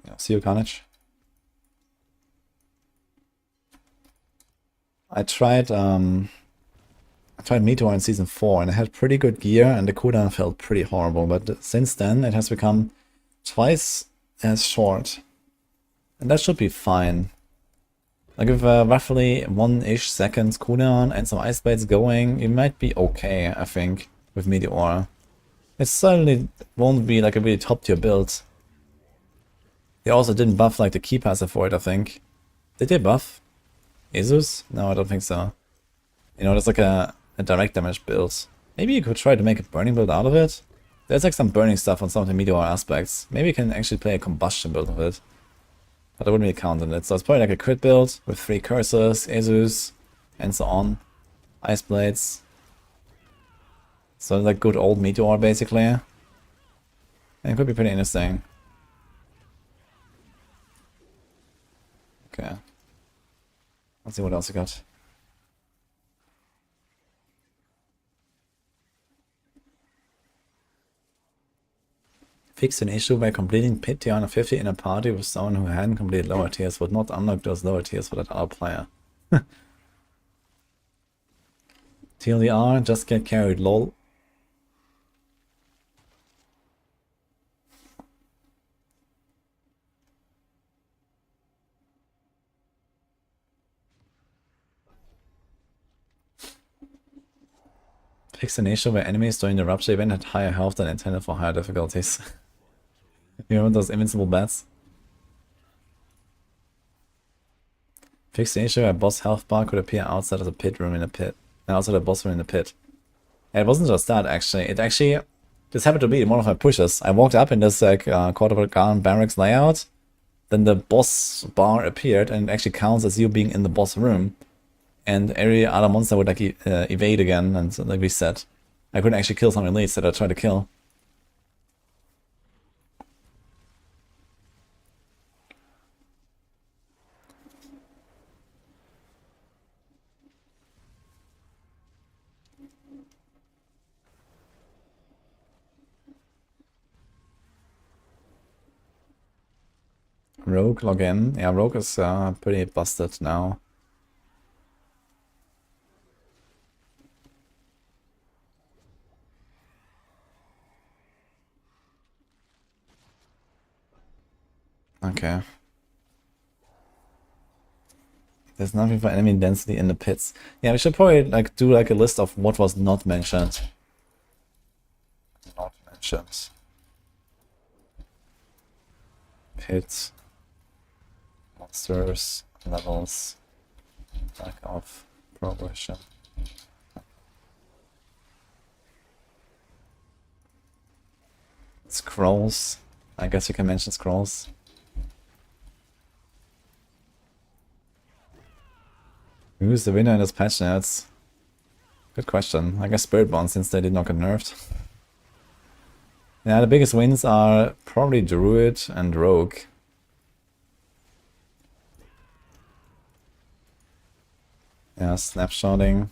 Yeah, see you, Carnage. I tried Meteor in Season 4 and I had pretty good gear and the cooldown felt pretty horrible, but since then it has become twice as short. And that should be fine. Like with roughly 1-ish seconds cooldown and some ice blades going, you might be okay, I think, with Meteor. It certainly won't be like a really top tier build. They also didn't buff like the key passive for it, I think. Did they buff Asus? No, I don't think so. You know, there's like a direct damage build. Maybe you could try to make a burning build out of it. There's like some burning stuff on some of the Meteor aspects. Maybe you can actually play a combustion build of it. But I wouldn't really count on it. So it's probably like a crit build with 3 curses, Asus, and so on. Ice blades. So like good old Meteor basically. And it could be pretty interesting. Okay. Let's see what else you got. Fixed an issue by completing pit tier 150 in a party with someone who hadn't completed lower tiers would not unlock those lower tiers for that other player. TLDR, just get carried, lol. Fixed an issue where enemies during the Rupture event had higher health than intended for higher difficulties. You remember those invincible bats? Fixed the issue where a boss health bar could appear outside of the pit room in the pit. Outside the boss room in the pit. Yeah, it wasn't just that actually. It actually just happened to be one of my pushes. I walked up in this like Quartergarden barracks layout. Then the boss bar appeared and it actually counts as you being in the boss room. And every other monster would like evade again and like reset. I couldn't actually kill some elites that I tried to kill. Rogue login. Yeah, Rogue is pretty busted now. Okay. There's nothing for enemy density in the pits. Yeah, we should probably like do like a list of what was not mentioned. Not mentioned. Pits. Monsters. Levels. Lack of progression. Scrolls. I guess you can mention scrolls. Who's the winner in this patch notes? Good question. I guess Spiritborn, since they did not get nerfed. Yeah, the biggest wins are probably Druid and Rogue. Yeah, snapshotting.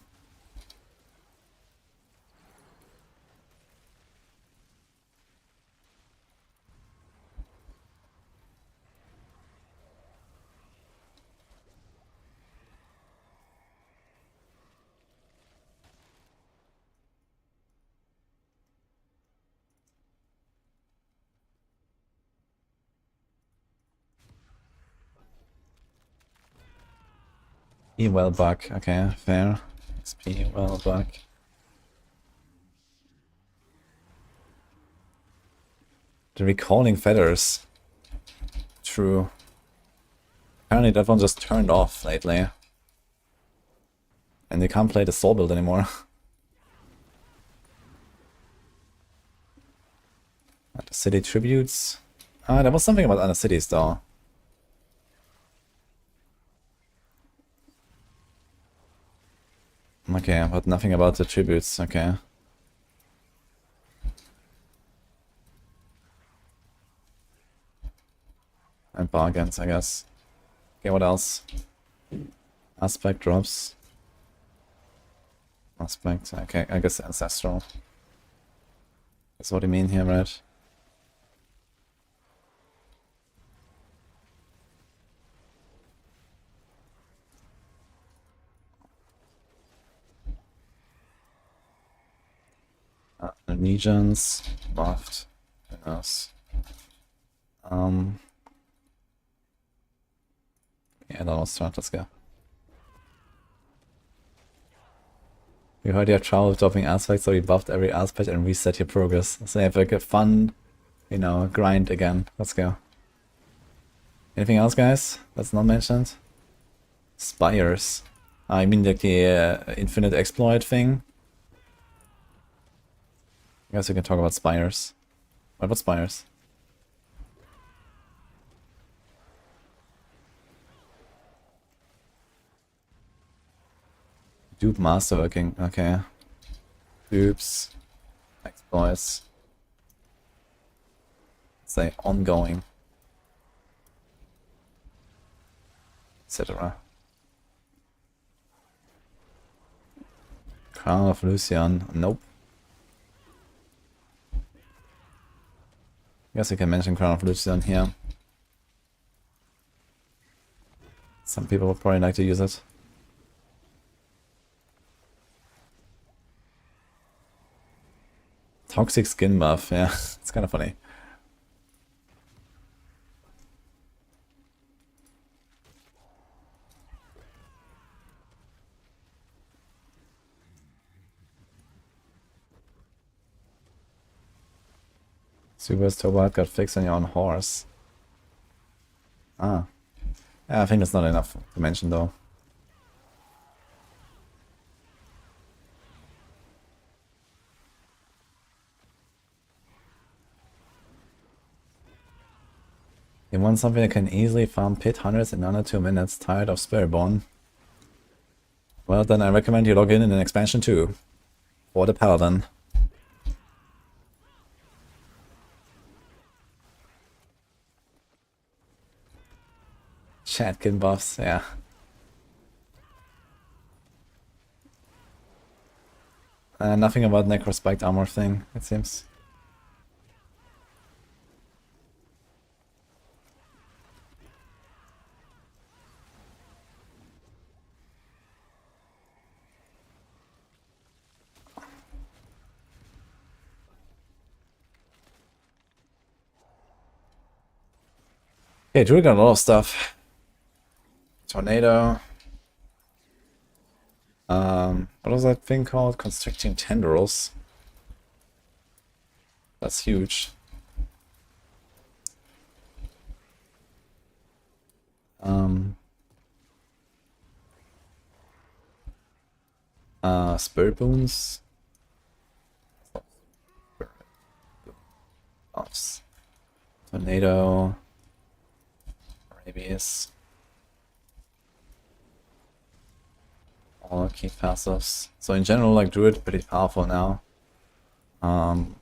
Well bug, okay, fair. XP well bug. The recalling feathers. True. Apparently that one just turned off lately. And they can't play the soul build anymore. The city tributes. There was something about other cities though. Okay, but nothing about the tributes, okay. And bargains, I guess. Okay, what else? Aspect drops. Aspect, okay, I guess ancestral. That's what you mean here, right? The regions, buffed, who knows? Yeah, that was start, let's go. We heard you have trouble with dropping aspects, so we buffed every aspect and reset your progress. So you have like a fun, you know, grind again. Let's go. Anything else, guys? That's not mentioned? Spires. I mean like the infinite exploit thing. I guess we can talk about spires. What about spires? Dupe masterworking, okay. Dupes, exploits. Say ongoing. Etc. Crown of Lucian, nope. I guess I can mention Crown of Lucian here. Some people would probably like to use it. Toxic skin buff, yeah, it's kind of funny. Super's Tobalt got fixed on your own horse. Ah. Yeah, I think that's not enough to mention though. You want something that can easily farm pit hunters in under 2 minutes, tired of Spiritborn? Well, then I recommend you log in an expansion 2 for the Paladin. Chatkin buffs, yeah. Nothing about Necrospect armor thing, it seems. Yeah, Druid got a lot of stuff. Tornado, What was that thing called? Constricting tendrils. That's huge. Spirit boons. Tornado. Rabies. All key passives. So in general, like Druid, pretty powerful now. Nothing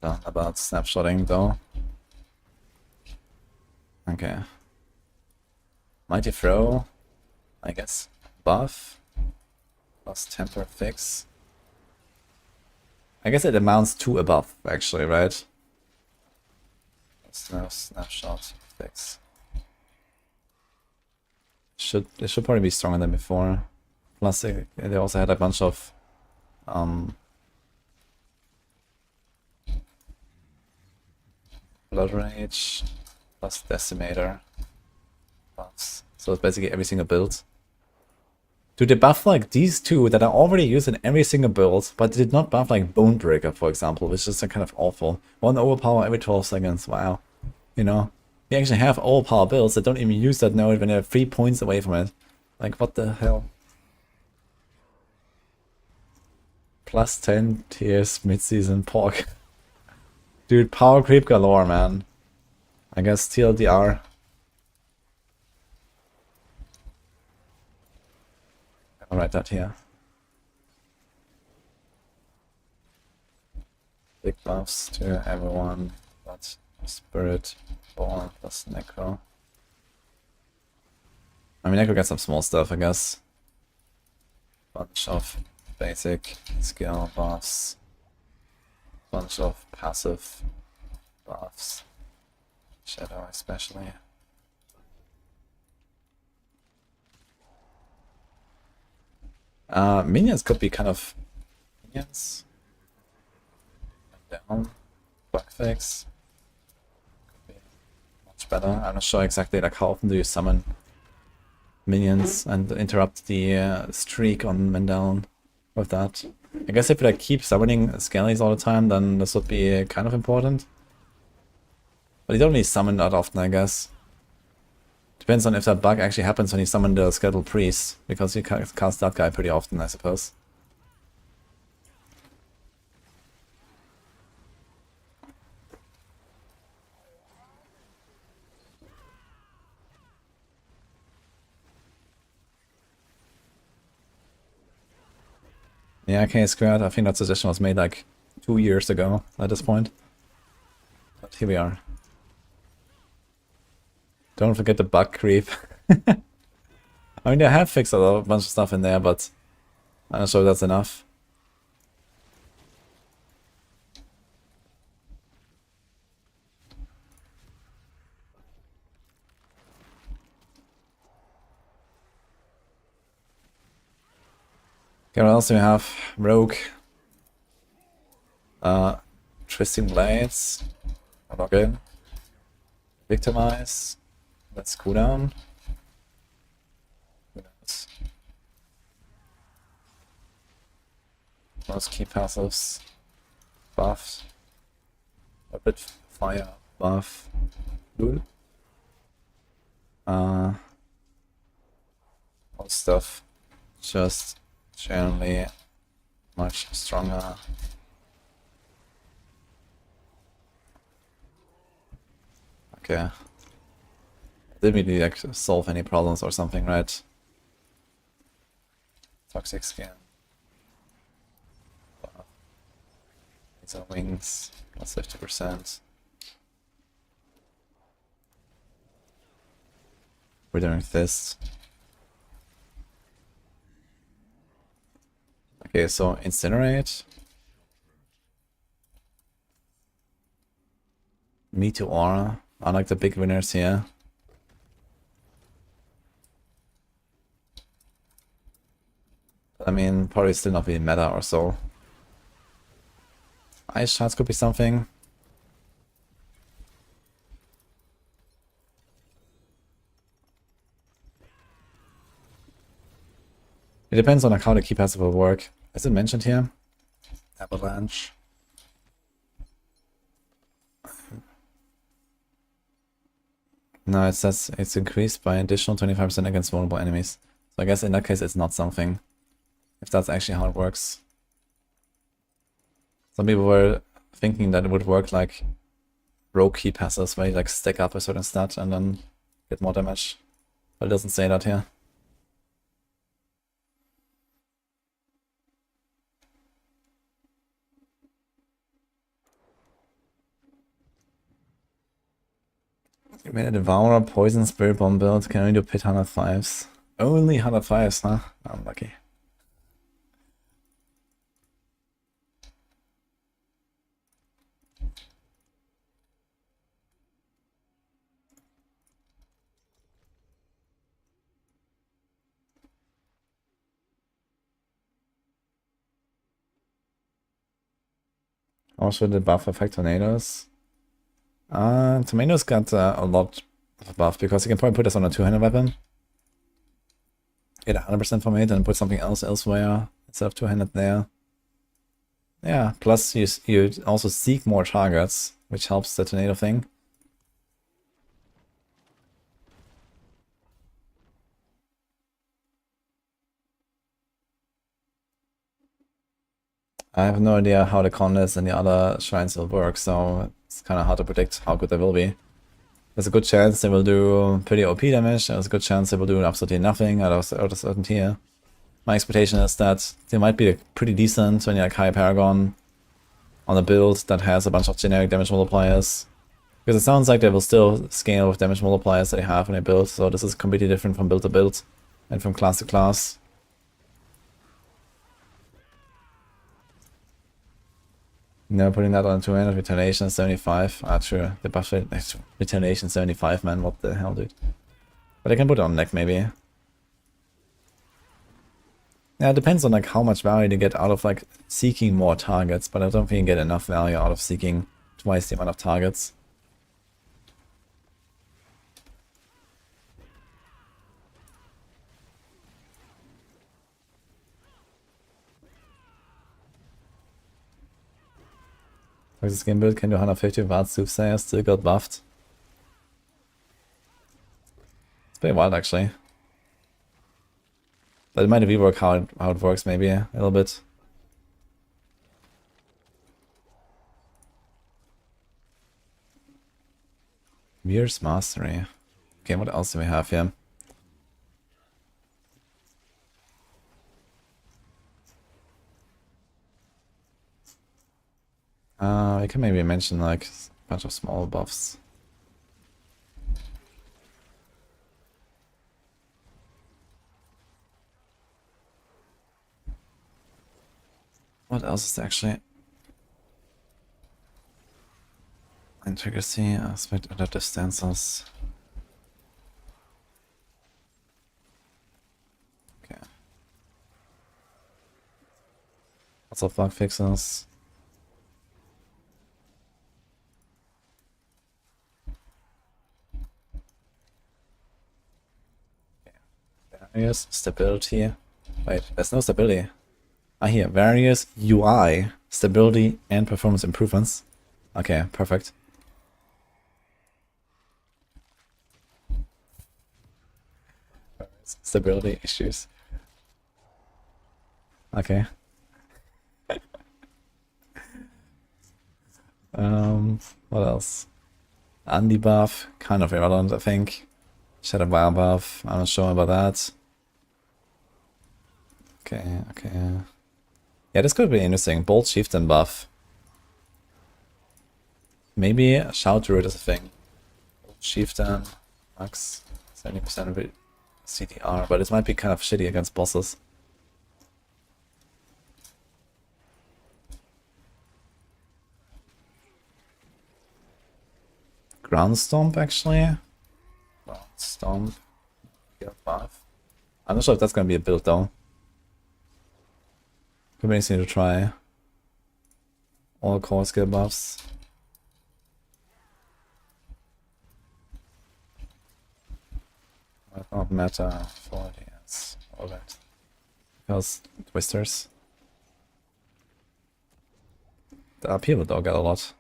done about snapshotting though. Okay. Mighty Throw, I guess. Buff. Plus temper fix. I guess it amounts to a buff, actually, right? No snapshot fix. It should probably be stronger than before. Plus they also had a bunch of Blood Rage plus Decimator buffs. So it's basically every single build. Do they buff like these two that are already used in every single build, but they did not buff like Bonebreaker, for example, which is kind of awful. 1 overpower every 12 seconds, wow. You know, you actually have overpower builds that don't even use that node when they're 3 points away from it. Like, what the hell? Plus 10 tiers midseason pork. Dude, power creep galore, man. I guess TLDR. I'll write that here. Big buffs to everyone, but Spiritborn plus Necro. I mean, Necro gets some small stuff, I guess. Bunch of basic skill buffs. Bunch of passive buffs. Shadow especially. Minions could be kind of minions. Down. Bug fix. Could be much better. I'm not sure exactly like how often do you summon minions and interrupt the streak on Mendown with that. I guess if you like keep summoning Skellies all the time, then this would be kind of important. But you don't really summon that often, I guess. Depends on if that bug actually happens when you summon the Skeletal Priest, because you cast that guy pretty often, I suppose. Yeah, K squared, I think that suggestion was made like 2 years ago at this point. But here we are. Don't forget the bug creep. I mean, they have fixed a bunch of stuff in there, but I'm not sure that's enough. Okay, what else do we have? Rogue. Twisting Blades. Log in. Victimize. Let's cool down. Most key passives. Buffs. Rapid fire buff. Lul. All stuff. Just generally much stronger. Okay. Didn't really like solve any problems or something, right? Toxic skin. These are wings, plus 50%. We're doing this. Okay, so Incinerate. Meteor. I like the big winners here. I mean, probably still not be meta or so. Ice Shards could be something. It depends on like how the key passive will work. Is it mentioned here? Avalanche. No, it says it's increased by additional 25% against vulnerable enemies. So I guess in that case it's not something. If that's actually how it works. Some people were thinking that it would work like rogue key passes, where you like stack up a certain stat and then get more damage. But it doesn't say that here. You made a Devourer, Poison, Spiritborn build, can only do pit 105s. Only 105s, huh? Unlucky. Also the buff affect tornadoes. Tornadoes got a lot of buff because you can probably put this on a two-handed weapon. Get 100% from it and put something else elsewhere instead of two-handed there. Yeah, plus you also seek more targets, which helps the tornado thing. I have no idea how the Condes and the other shrines will work, so it's kind of hard to predict how good they will be. There's a good chance they will do pretty OP damage, there's a good chance they will do absolutely nothing out of a certain tier. My expectation is that they might be pretty decent when you're like high Paragon on a build that has a bunch of generic damage multipliers. Because it sounds like they will still scale with damage multipliers that they have when they build, so this is completely different from build to build and from class to class. No, putting that on 200, retaliation 75. Ah, true. The buff retaliation 75, man. What the hell, dude? But I can put it on neck, maybe. Yeah, it depends on like how much value you get out of like seeking more targets, but I don't think you get enough value out of seeking twice the amount of targets. This game build can do 150 Vard Soothsayer, still got buffed. It's pretty wild actually. But it might rework how it works maybe a little bit. Mirror's Mastery. Okay, what else do we have here? I can maybe mention like a bunch of small buffs. What else is actually? Integrity, aspect under distances. Okay. Lots of bug fixes. Various stability. Wait, there's no stability. Ah, here, various UI, stability, and performance improvements. Okay, perfect. Stability issues. Okay. What else? Anti-buff, kind of irrelevant, I think. Shadow Wire buff, I'm not sure about that. Okay, okay. Yeah, this could be interesting. Bolt Chieftain buff. Maybe Shout Druid is a thing. Bolt Chieftain, max 70% of it CDR, but it might be kind of shitty against bosses. Ground Stomp, actually. Ground Stomp. Buff. I'm not sure if that's gonna be a build though. Could be interesting to try. All core skill buffs. Might not matter for the yes. Alright. Because twisters. The upheaval though got a lot.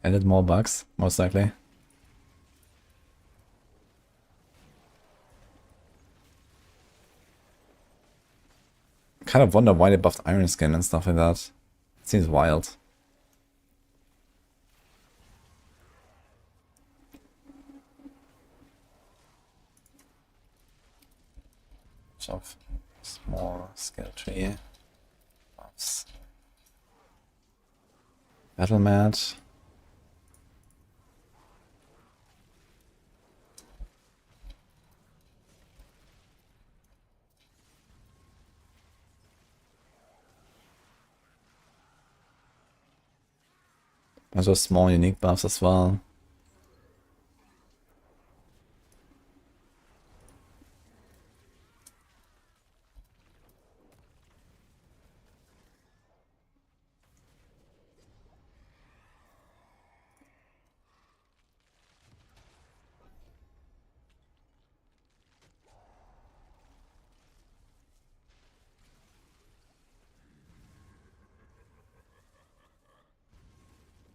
Added more bugs, most likely. Kind of wonder why they buffed Iron Skin and stuff like that. It seems wild. Of small skill tree. Buffs. Battle mat. Also small unique buffs as well.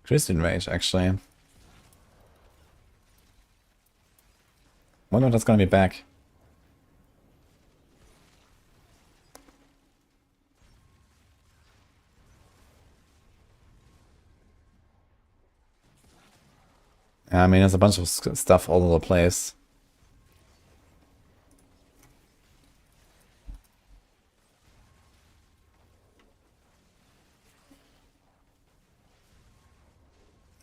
Christian Rage, actually. Wonder if that's gonna be back. Yeah, I mean, there's a bunch of stuff all over the place.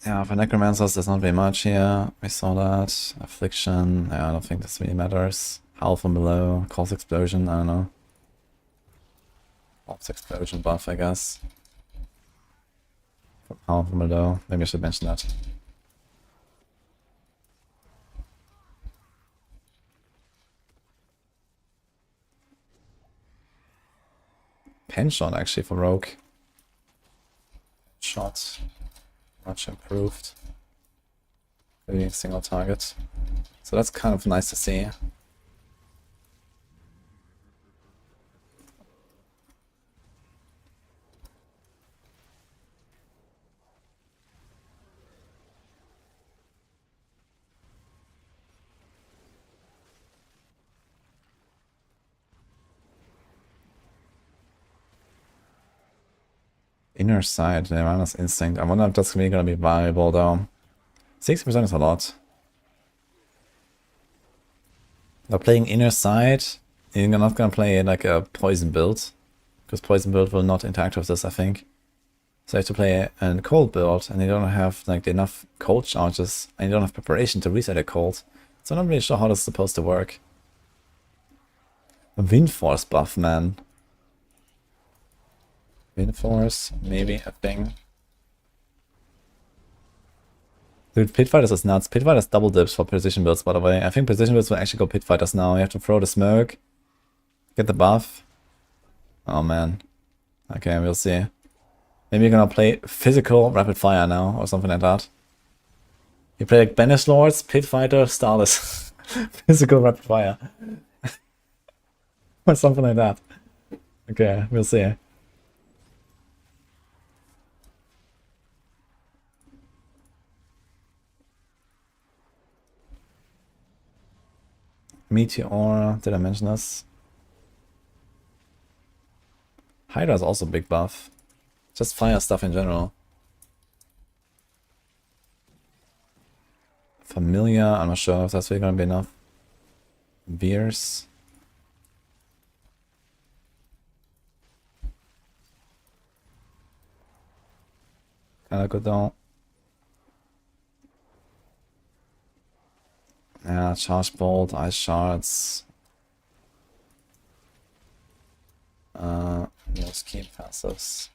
Yeah, for Necromancers, there's not very much here. We saw that. Affliction, yeah, I don't think this really matters. Howl from below, Cause Explosion, I don't know. Ops Explosion buff, I guess. Howl from below, maybe I should mention that. Pen shot actually for Rogue. Shot. Much improved. Maybe single target. So that's kind of nice to see. Inner Sight, Nirvana's Instinct. I wonder if that's really gonna be viable though. 60% is a lot. They're playing Inner Sight. You're not gonna play like a Poison build. Because Poison build will not interact with this, I think. So you have to play a cold build, and you don't have like enough cold charges, and you don't have preparation to reset a cold. So I'm not really sure how this is supposed to work. A Wind Force buff, man. Wind Force, maybe a thing. Dude, Pit Fighters is nuts. Pit Fighters double dips for precision builds, by the way. I think precision builds will actually go Pit Fighters now. You have to throw the smoke, get the buff. Oh man. Okay, we'll see. Maybe you're gonna play physical rapid fire now, or something like that. You play like Banish Lords, Pit Fighter, Starless. Physical rapid fire. Or something like that. Okay, we'll see. Meteor, did I mention this? Hydra is also a big buff. Just fire stuff in general. Familiar, I'm not sure if that's really gonna be enough. Veers. Kinda good though. Yeah, Charge Bolt, Ice Shards. Most key passives.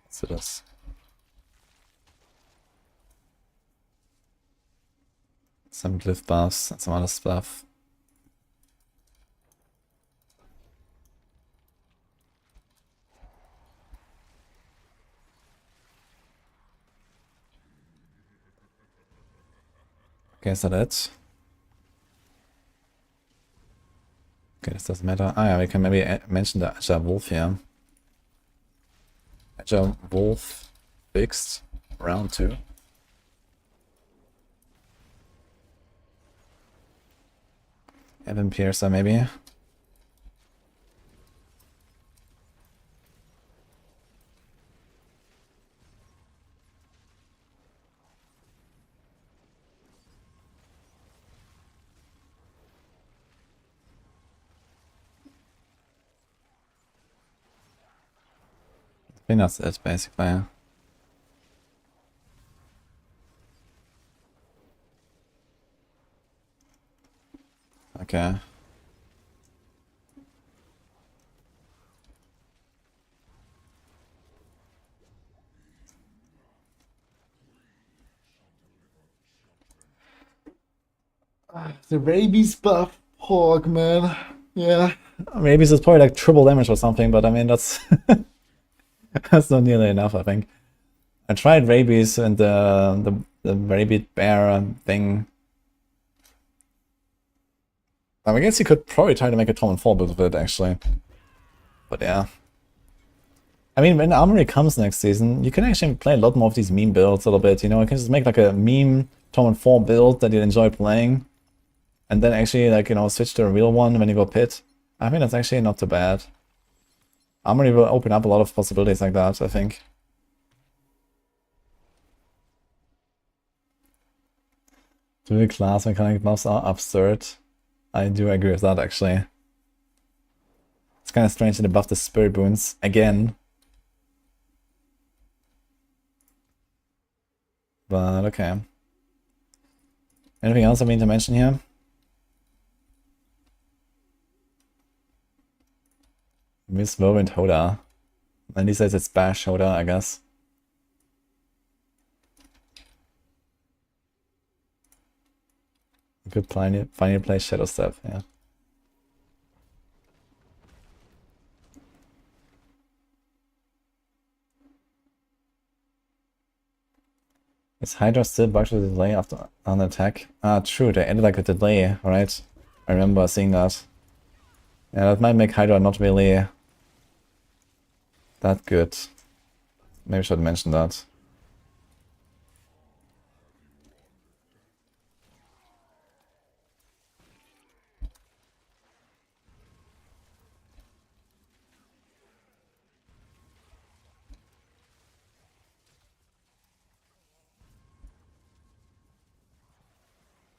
Let's do this. Some glyph buffs and some other stuff. Okay, is that it? Okay, this doesn't matter. Ah, yeah, we can maybe mention the Agile Wolf here. Agile Wolf fixed round 2. Evan Piercer, maybe. I think that's it, basically. Okay. The rabies buff, pork, man. Yeah. Rabies is probably like triple damage or something, but I mean, that's that's not nearly enough, I think. I tried rabies and the rabbit bear thing. I guess you could probably try to make a Tom and 4 build of it, actually. But yeah. I mean, when Armory comes next season, you can actually play a lot more of these meme builds a little bit, you know? You can just make like a meme Tom and 4 build that you enjoy playing. And then actually, like, you know, switch to a real one when you go pit. I think that's actually not too bad. Armory will open up a lot of possibilities like that, I think. Dual class mechanic buffs are absurd. I do agree with that, actually. It's kind of strange that they buff the spirit boons again. But okay. Anything else I mean to mention here? Miss Whirlwind Hoda. And he says it's Bash Hoda, I guess. Good finally play Shadow Step, yeah. Is Hydra still bugged with a delay after an attack? Ah, true, they added like a delay, right? I remember seeing that. Yeah, that might make Hydra not really that good. Maybe I should mention that.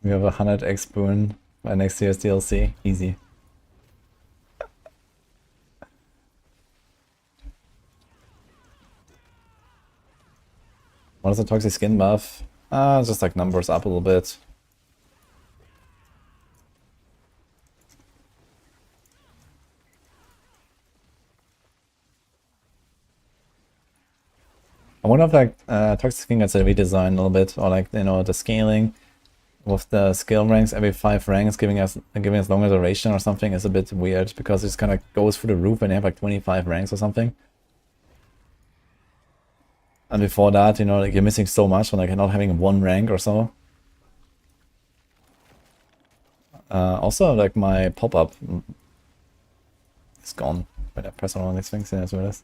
We have a 100x boon by next year's DLC. Easy. What is the toxic skin buff? Just like numbers up a little bit. I wonder if like toxic skin gets a redesign a little bit, or like, you know, the scaling with the skill ranks every 5 ranks giving us longer duration or something is a bit weird, because it just kind of goes through the roof when you have like 25 ranks or something. And before that, you know, like you're missing so much from like not having 1 rank or so. Also, like my pop-up is gone when I press on one of these things. Yeah, that's what it is.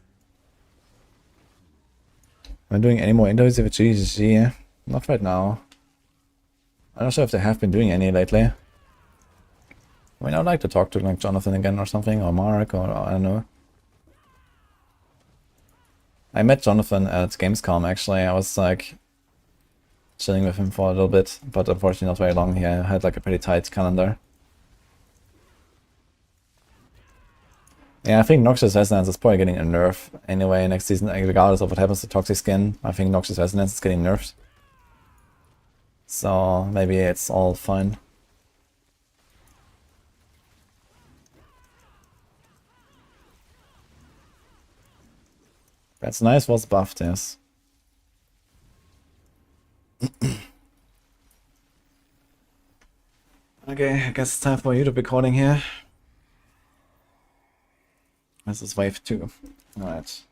Am I doing any more interviews with GGG? Not right now. I'm not sure if they have been doing any lately. I mean, I'd like to talk to like Jonathan again or something, or Mark, or I don't know. I met Jonathan at Gamescom, actually. I was like chilling with him for a little bit, but unfortunately not very long. He had like a pretty tight calendar. Yeah, I think Noxious Resonance is probably getting a nerf anyway next season, regardless of what happens to Toxic Skin. I think Noxious Resonance is getting nerfed. So maybe it's all fine. That's nice was buffed, yes. Okay, I guess it's time for YouTube recording here. This is wave 2. Alright.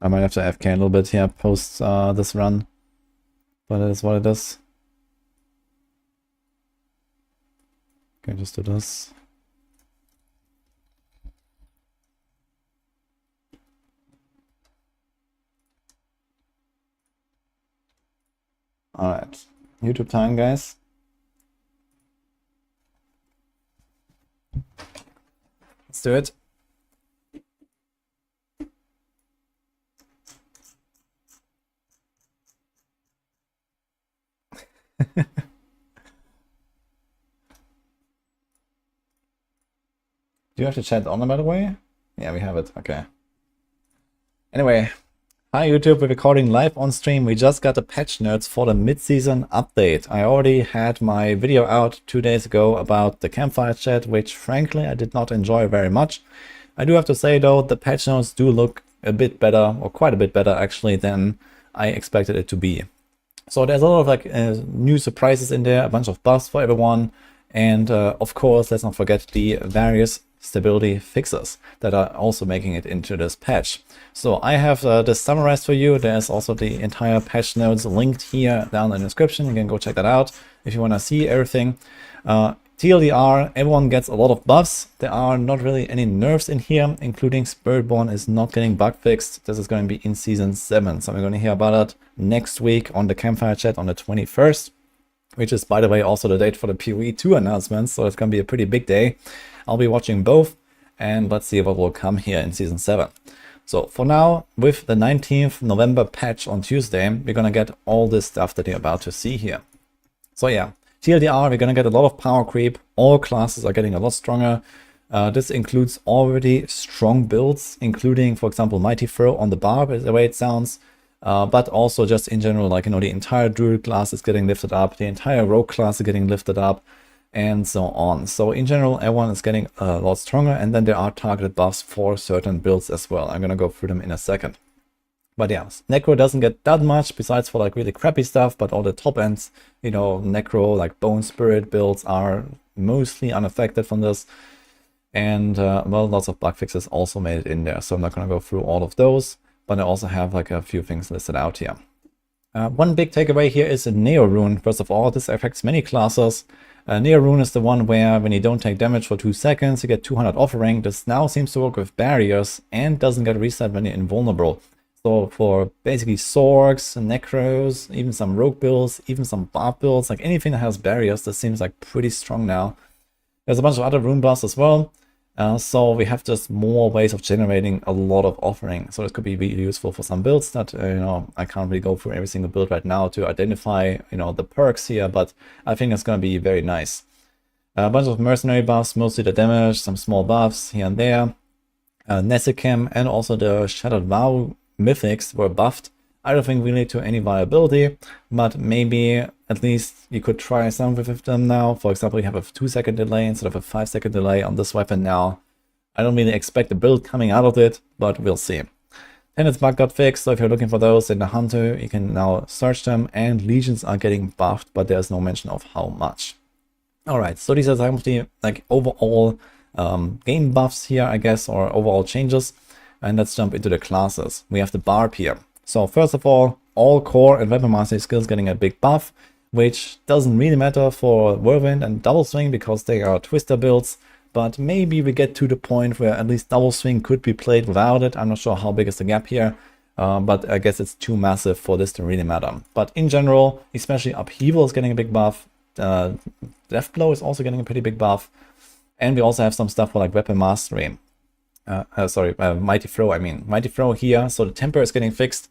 I might have to AFK a little bit here post this run, but it is what it is. Okay, just do this. Alright, YouTube time, guys. Let's do it. Do you have to chat on, by the way? Yeah, we have it. Okay. Anyway, hi YouTube, we're recording live on stream. We just got the patch notes for the mid-season update. I already had my video out 2 days ago about the campfire chat, which frankly I did not enjoy very much. I do have to say though, the patch notes do look a bit better, or quite a bit better actually, than I expected it to be. So there's a lot of like new surprises in there, a bunch of buffs for everyone, and of course, let's not forget the various stability fixes that are also making it into this patch. So I have this summarized for you. There's also the entire patch notes linked here down in the description. You can go check that out if you want to see everything. TLDR, everyone gets a lot of buffs. There are not really any nerfs in here, including Spiritborn is not getting bug fixed. This is going to be in Season 7. So we're going to hear about it next week on the campfire chat on the 21st, which is, by the way, also the date for the PoE 2 announcements. So it's going to be a pretty big day. I'll be watching both, and let's see what will come here in Season 7. So for now, with the 19th November patch on Tuesday, we're going to get all this stuff that you're about to see here. So yeah, TLDR, we're going to get a lot of power creep. All classes are getting a lot stronger. This includes already strong builds, including, for example, Mighty Throw on the barb, is the way it sounds. But also just in general, like, you know, the entire Druid class is getting lifted up, the entire Rogue class is getting lifted up, and so on. So in general, everyone is getting a lot stronger, and then there are targeted buffs for certain builds as well. I'm gonna go through them in a second. But yeah, Necro doesn't get that much besides for like really crappy stuff, but all the top ends, you know, Necro, like Bone Spirit builds are mostly unaffected from this. And well, lots of bug fixes also made it in there. So I'm not gonna go through all of those, but I also have like a few things listed out here. One big takeaway here is a Neo Rune. First of all, this affects many classes. Neo Rune is the one where when you don't take damage for 2 seconds, you get 200 offering. This now seems to work with barriers and doesn't get reset when you're invulnerable. So for basically Sorgs, Necros, even some Rogue builds, even some Barb builds, like anything that has barriers, this seems like pretty strong now. There's a bunch of other rune buffs as well. So we have just more ways of generating a lot of offering. So this could be really useful for some builds that, you know, I can't really go through every single build right now to identify, you know, the perks here, but I think it's going to be very nice. A bunch of mercenary buffs, mostly the damage, some small buffs here and there. Nesekem and also the Shattered Vow mythics were buffed. I don't think really to any viability, but maybe at least you could try some with them now. For example, you have a 2-second delay instead of a 5-second delay on this weapon now. I don't really expect a build coming out of it, but we'll see. Tenet's bug got fixed, so if you're looking for those in the Hunter, you can now search them, and Legions are getting buffed, but there's no mention of how much. Alright, so these are some of the like overall game buffs here, I guess, or overall changes. And let's jump into the classes. We have the Barb here. So first of all core and weapon mastery skills getting a big buff, which doesn't really matter for Whirlwind and Double Swing because they are Twister builds, but maybe we get to the point where at least Double Swing could be played without it. I'm not sure how big is the gap here, but I guess it's too massive for this to really matter. But in general, especially Upheaval is getting a big buff, Death Blow is also getting a pretty big buff, and we also have some stuff for like Weapon Mastery. Mighty Throw, I mean. Mighty Throw here, so the temper is getting fixed,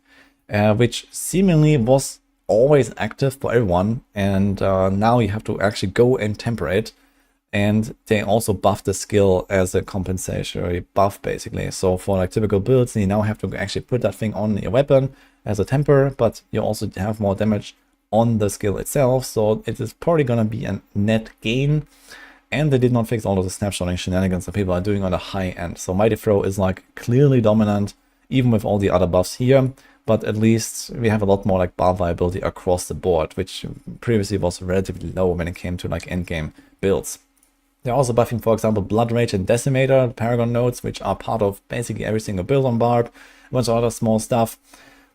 which seemingly was always active for everyone, and now you have to actually go and temper it, and they also buff the skill as a compensatory buff, basically. So for like typical builds, you now have to actually put that thing on your weapon as a temper, but you also have more damage on the skill itself, so it is probably gonna be a net gain. And they did not fix all of the snapshotting shenanigans that people are doing on the high end. So Mighty Throw is like clearly dominant, even with all the other buffs here. But at least we have a lot more like bar viability across the board, which previously was relatively low when it came to like endgame builds. They're also buffing, for example, Blood Rage and Decimator, Paragon nodes, which are part of basically every single build on Barb. a bunch of other small stuff.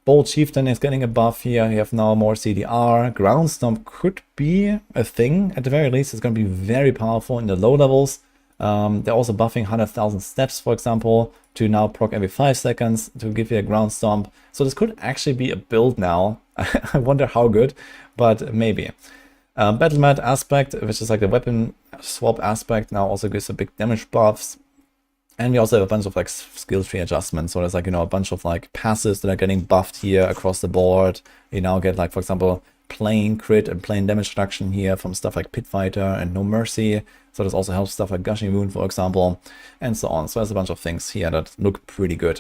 Bold Chieftain is getting a buff here. You have now more CDR. Ground Stomp could be a thing. At the very least, it's going to be very powerful in the low levels. They're also buffing 100,000 steps, for example, to now proc every 5 seconds to give you a Ground Stomp. So this could actually be a build now. I wonder how good, but maybe. Battle Mat aspect, which is like the weapon swap aspect, now also gives a big damage buffs. And we also have a bunch of like skill tree adjustments. So there's like, you know, a bunch of like passes that are getting buffed here across the board. You now get like, for example, plain crit and plain damage reduction here from stuff like Pit Fighter and No Mercy. So this also helps stuff like Gushing Wound, for example, and so on. So there's a bunch of things here that look pretty good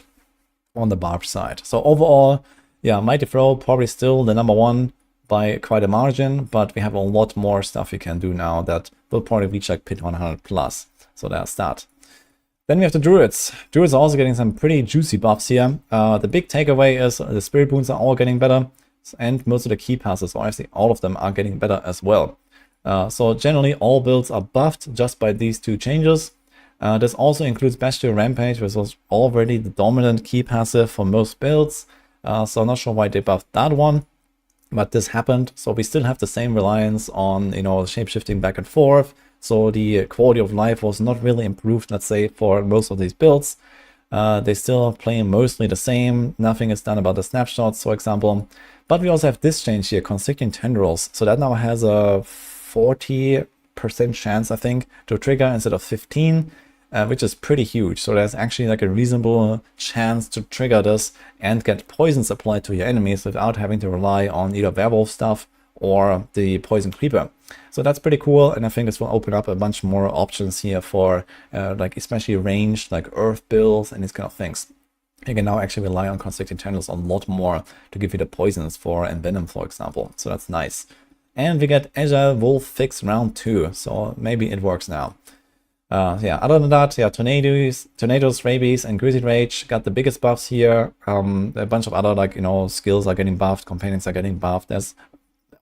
on the barb side. So overall, yeah, Mighty Throw probably still the #1 by quite a margin, but we have a lot more stuff we can do now that will probably reach like Pit 100 plus. So there's that. Then we have the Druids. Druids are also getting some pretty juicy buffs here. The big takeaway is the Spirit Boons are all getting better, and most of the key passes, or actually all of them, are getting better as well. So generally all builds are buffed just by these 2 changes. This also includes Bestial Rampage, which was already the dominant key passive for most builds. So I'm not sure why they buffed that one, but this happened. So we still have the same reliance on, you know, shapeshifting back and forth. So the quality of life was not really improved, let's say, for most of these builds. They still play mostly the same. Nothing is done about the snapshots, for example. But we also have this change here, Constricting Tendrils. So that now has a 40% chance, I think, to trigger instead of 15, which is pretty huge. So there's actually like a reasonable chance to trigger this and get poisons applied to your enemies without having to rely on either werewolf stuff or the poison creeper. So that's pretty cool, and I think this will open up a bunch more options here for like especially ranged like earth builds and these kind of things. You can now actually rely on Constricting Tendrils a lot more to give you the poisons for Envenom, for example. So that's nice. And we get Agile Wolf Fix round 2, so maybe it works now. Yeah, other than that, yeah, Tornadoes, Rabies, and Greasy Rage got the biggest buffs here. A bunch of other, like, you know, skills are getting buffed, companions are getting buffed. There's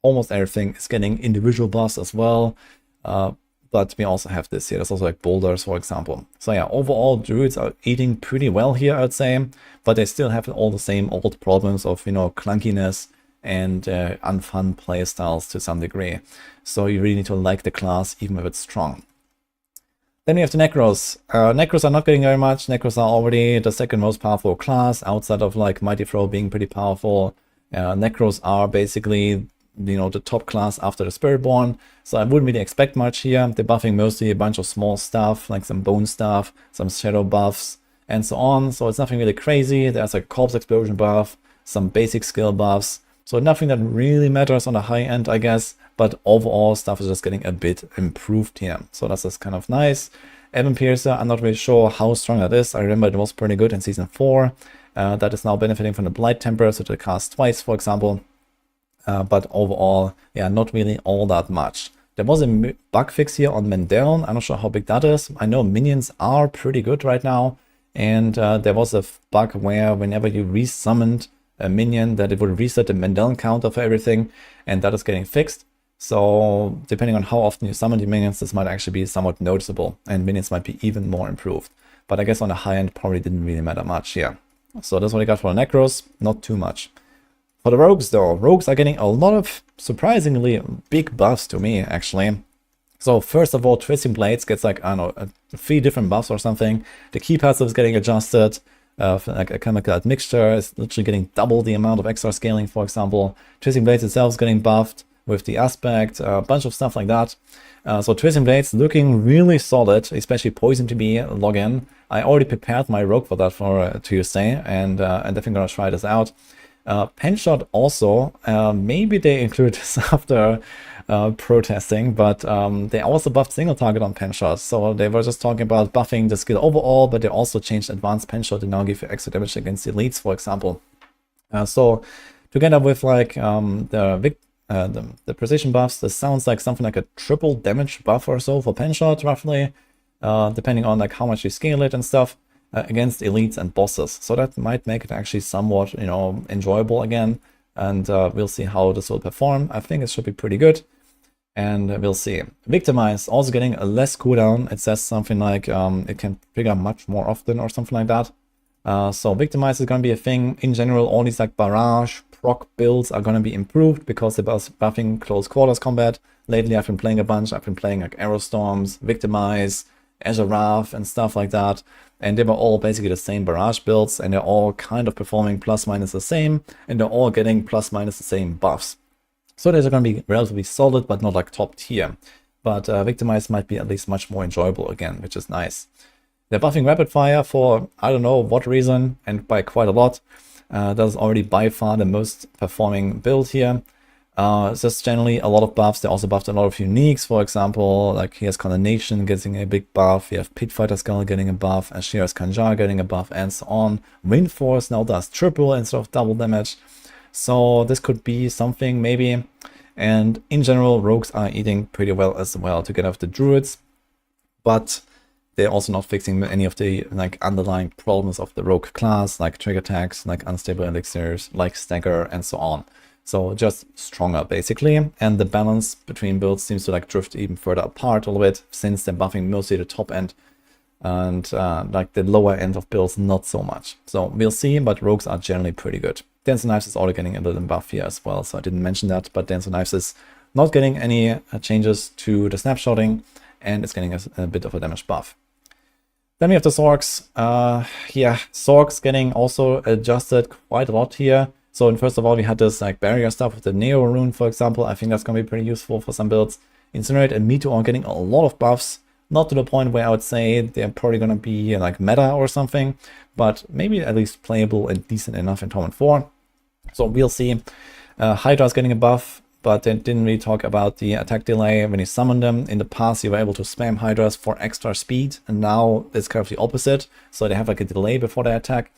almost everything is getting individual buffs as well. But we also have this here. There's also like Boulders, for example. So yeah, overall, Druids are eating pretty well here, I'd say. But they still have all the same old problems of, you know, clunkiness and unfun playstyles to some degree. So you really need to like the class, even if it's strong. Then we have the Necros. Necros are not getting very much. Necros are already the second most powerful class, outside of like Mighty Throw being pretty powerful. Necros are basically, you know, the top class after the Spiritborn. So I wouldn't really expect much here. They're buffing mostly a bunch of small stuff, like some bone stuff, some shadow buffs, and so on. So it's nothing really crazy. There's like a corpse explosion buff, some basic skill buffs. So nothing that really matters on the high end, I guess. But overall, stuff is just getting a bit improved here. So that's just kind of nice. Evan Piercer, I'm not really sure how strong that is. I remember it was pretty good in Season 4. That is now benefiting from the Blight Temper, so to cast twice, for example. But overall, yeah, not really all that much. There was a bug fix here on Mendeln. I'm not sure how big that is. I know minions are pretty good right now. And there was a bug where whenever you resummoned a minion, that it would reset the Mendeln counter for everything. And that is getting fixed. So depending on how often you summon the minions, this might actually be somewhat noticeable. And minions might be even more improved. But I guess on the high end, probably didn't really matter much here. So that's what I got for the Necros. Not too much. For the Rogues though, Rogues are getting a lot of surprisingly big buffs to me, actually. So first of all, Twisting Blades gets like, I don't know, 3 different buffs or something. The key passive is getting adjusted. Like a chemical admixture is literally getting double the amount of extra scaling, for example. Twisting Blades itself is getting buffed with the aspect, a bunch of stuff like that. So Twisting Blades looking really solid, especially Poison to be login. I already prepared my Rogue for that for Tuesday, and I'm definitely gonna try this out. Penshot also, maybe they include this after protesting, but they also buffed single target on Penshot. So they were just talking about buffing the skill overall, but they also changed advanced Penshot to now give you extra damage against elites, for example. So together with like the precision buffs, this sounds like something like a triple damage buff or so for Penshot, roughly, depending on like how much you scale it and stuff. Against elites and bosses. So that might make it actually somewhat, you know, enjoyable again. And we'll see how this will perform. I think it should be pretty good. And we'll see. Victimize, also getting a less cooldown. It says something like it can trigger much more often or something like that. So Victimize is going to be a thing. In general, all these like barrage proc builds are going to be improved because they're buffing close quarters combat. Lately I've been playing a bunch. I've been playing like Arrow Storms, Victimize, Azure Wrath and stuff like that. And they were all basically the same barrage builds, and they're all kind of performing plus minus the same, and they're all getting plus minus the same buffs. So these are going to be relatively solid, but not like top tier. But Victimize might be at least much more enjoyable again, which is nice. They're buffing Rapid Fire for I don't know what reason, and by quite a lot. That is already by far the most performing build here. It's just generally a lot of buffs. They also buffed a lot of uniques, for example, like here's Condemnation getting a big buff, you have Pitfighter Skull getting a buff, and Shear's Kanjar getting a buff, and so on. Wind Force now does triple instead of double damage. So this could be something maybe. And in general, rogues are eating pretty well as well to get off the druids, but they're also not fixing any of the like underlying problems of the rogue class, like trigger attacks, like unstable elixirs, like stagger, and so on. So just stronger basically, and the balance between builds seems to like drift even further apart a little bit, since they're buffing mostly the top end, and like the lower end of builds not so much. So we'll see, but rogues are generally pretty good. Dance of Knives is already getting a little buff here as well, so I didn't mention that, but Dance of Knives is not getting any changes to the snapshotting, and it's getting a bit of a damage buff. Then we have the Sorks. Yeah, Sorks getting also adjusted quite a lot here. So first of all, we had this like barrier stuff with the Neo rune, for example. I think that's going to be pretty useful for some builds. Incinerate and Meteor are getting a lot of buffs. Not to the point where I would say they're probably going to be like meta or something, but maybe at least playable and decent enough in Torment 4. So we'll see. Hydra is getting a buff, but they didn't really talk about the attack delay when you summon them. In the past, you were able to spam Hydras for extra speed, and now it's kind of the opposite. So they have like a delay before they attack,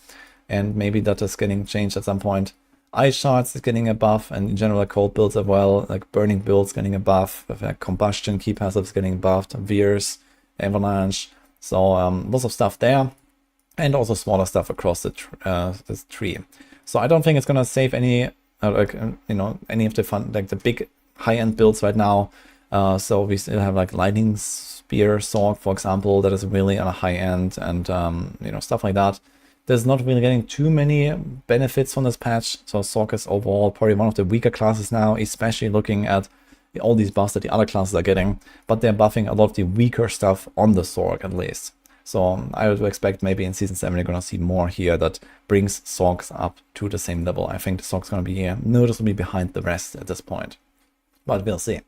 and maybe that is getting changed at some point. Ice Shards is getting a buff, and in general, cold builds as well, like Burning builds getting a buff, Combustion, Key Passives getting buffed, Veers, Avalanche, so lots of stuff there, and also smaller stuff across the this tree. So I don't think it's gonna save any, any of the fun, like the big high-end builds right now. So we still have like Lightning Spear Sword, for example, that is really on a high end, and stuff like that. There's not really getting too many benefits from this patch, so Sork is overall probably one of the weaker classes now, especially looking at all these buffs that the other classes are getting, but they're buffing a lot of the weaker stuff on the Sork at least. So I would expect maybe in Season 7 you're going to see more here that brings Sorks up to the same level. I think the Sork's going to be noticeably behind the rest at this point, but we'll see.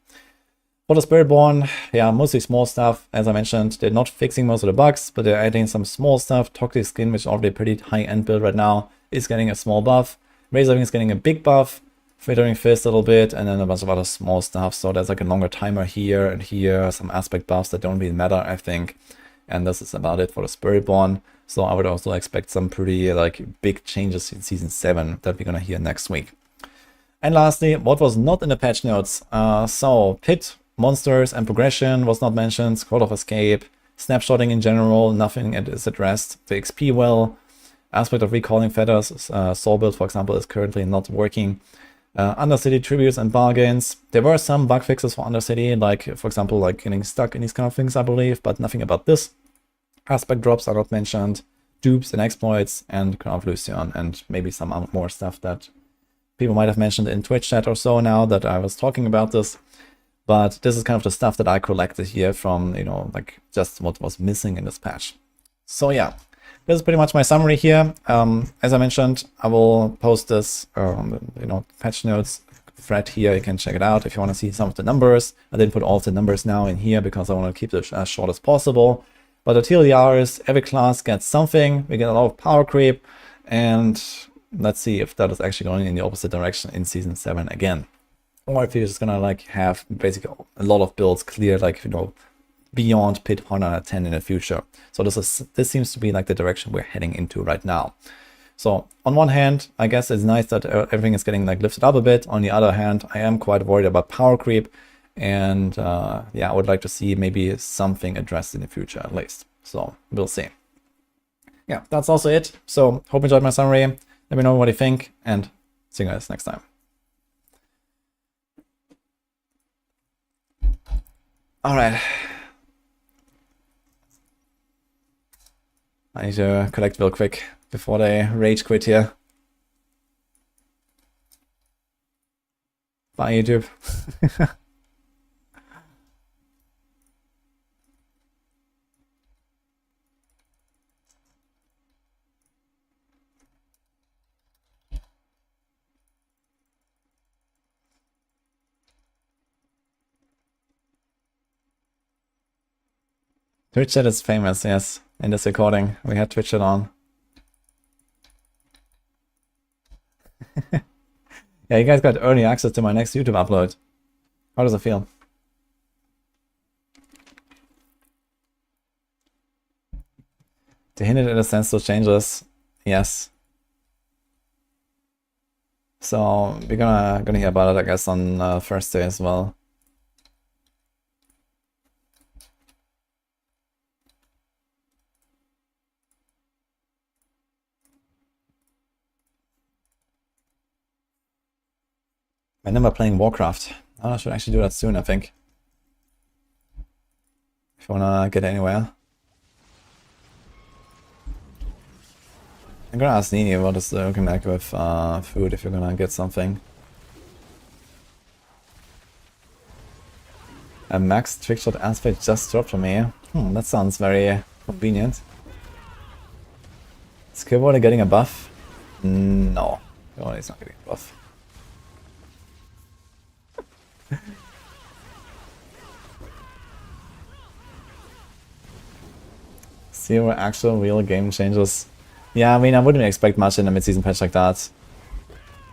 For the Spiritborn, yeah, mostly small stuff. As I mentioned, they're not fixing most of the bugs, but they're adding some small stuff. Toxic Skin, which is already a pretty high-end build right now, is getting a small buff. Razorwing is getting a big buff. Frittering Fist a little bit, and then a bunch of other small stuff. So there's like a longer timer here and here, some aspect buffs that don't really matter, I think. And this is about it for the Spiritborn. So I would also expect some pretty like big changes in Season 7 that we're gonna hear next week. And lastly, what was not in the patch notes? So Pit, Monsters, and Progression was not mentioned. Code of Escape, Snapshotting in general, nothing is addressed. The XP well, aspect of Recalling Feathers, Soul Build, for example, is currently not working. Undercity Tributes and Bargains. There were some bug fixes for Undercity, like, for example, like getting stuck in these kind of things, I believe, but nothing about this. Aspect drops are not mentioned. Dupes and Exploits, and Crown of Lucian, and maybe some more stuff that people might have mentioned in Twitch chat or so now that I was talking about this. But this is kind of the stuff that I collected here from, like just what was missing in this patch. So yeah, this is pretty much my summary here. As I mentioned, I will post this, patch notes thread here. You can check it out if you want to see some of the numbers. I didn't put all of the numbers now in here because I want to keep it as short as possible. But the TLDR is every class gets something. We get a lot of power creep, and let's see if that is actually going in the opposite direction in Season 7 again. Or if you're just gonna like have basically a lot of builds clear, like beyond Pit 110 in the future. So this seems to be like the direction we're heading into right now. So on one hand, I guess it's nice that everything is getting like lifted up a bit. On the other hand, I am quite worried about power creep, and yeah, I would like to see maybe something addressed in the future at least. So we'll see. Yeah, that's also it. So hope you enjoyed my summary. Let me know what you think, and see you guys next time. All right. I need to collect real quick. before they rage quit here. Bye, YouTube. Twitch chat is famous, yes. In this recording, we had Twitch chat on. Yeah, you guys got early access to my next YouTube upload. How does it feel? To hint at a sense to changes, yes. So we're gonna hear about it, I guess, on Thursday as well. I remember playing Warcraft. Oh, I should actually do that soon, I think. If you wanna get anywhere. I'm gonna ask Nini what is looking like with food if you're gonna get something. A max trickshot aspect just dropped for me. That sounds very convenient. Is Skillboarder getting a buff? No. Oh, he's not getting a buff. Zero actual real game changes. Yeah, I mean, I wouldn't expect much in a mid-season patch like that.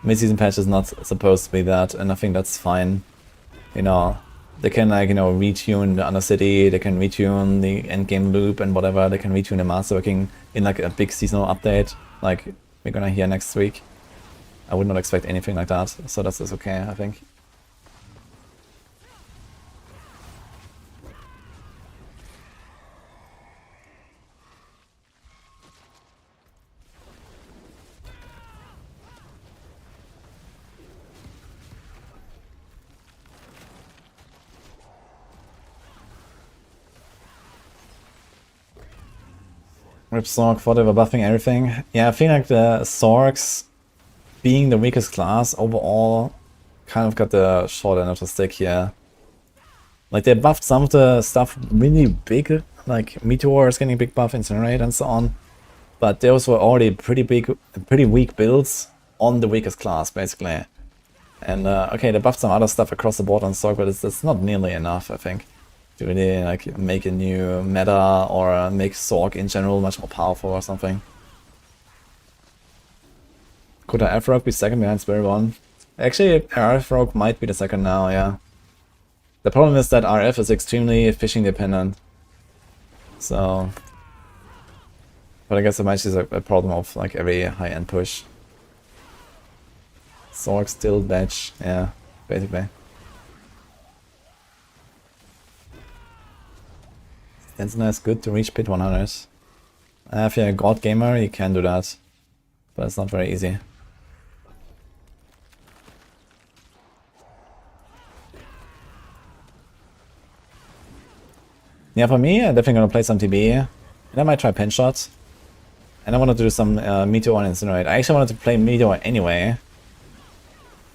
Mid-season patch is not supposed to be that, and I think that's fine. You know, they can, like, you know, retune the Undercity, they can retune the endgame loop and whatever, they can retune the masterworking in, like, a big seasonal update, like we're gonna hear next week. I would not expect anything like that, so that's just okay, I think. Rip Sorg for the buffing everything. Yeah, I feel like the Sorgs, being the weakest class overall, kind of got the short end of the stick here. Like, they buffed some of the stuff really big, like Meteor is getting a big buff, Incinerate and so on. But those were already pretty weak builds on the weakest class, basically. And okay, they buffed some other stuff across the board on Sorg, but it's not nearly enough, I think, to really like make a new meta or make Sorg in general much more powerful or something. Could a F-Rogue be second behind Spiritborn? Actually, RF-Rogue might be the second now, yeah. The problem is that RF is extremely fishing dependent. So... But I guess it might be a problem of like every high-end push. Sorg still batch, yeah, basically. Stensner is good to reach pit 100. If you're a god gamer, you can do that. But it's not very easy. Yeah, for me, I'm definitely gonna play some TB. And I might try pen shots. And I wanted to do some Meteor and Incinerate. I actually wanted to play Meteor anyway.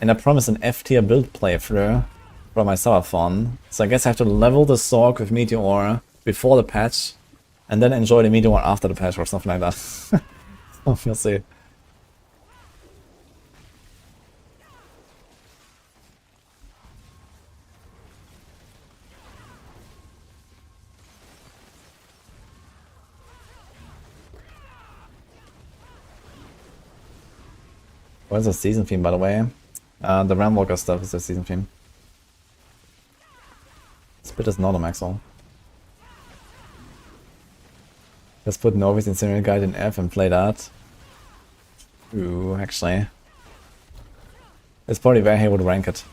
And I promised an F tier build playthrough for my subathon. So I guess I have to level the Sorg with Meteor before the patch. And then enjoy the Meteor after the patch or something like that. We'll see. What's the season theme, by the way? The Ramwalker stuff is the season theme. Spit is not a Maxroll. Let's put Novice Incinerate Guide in F and play that. Ooh, actually. It's probably where he would rank it.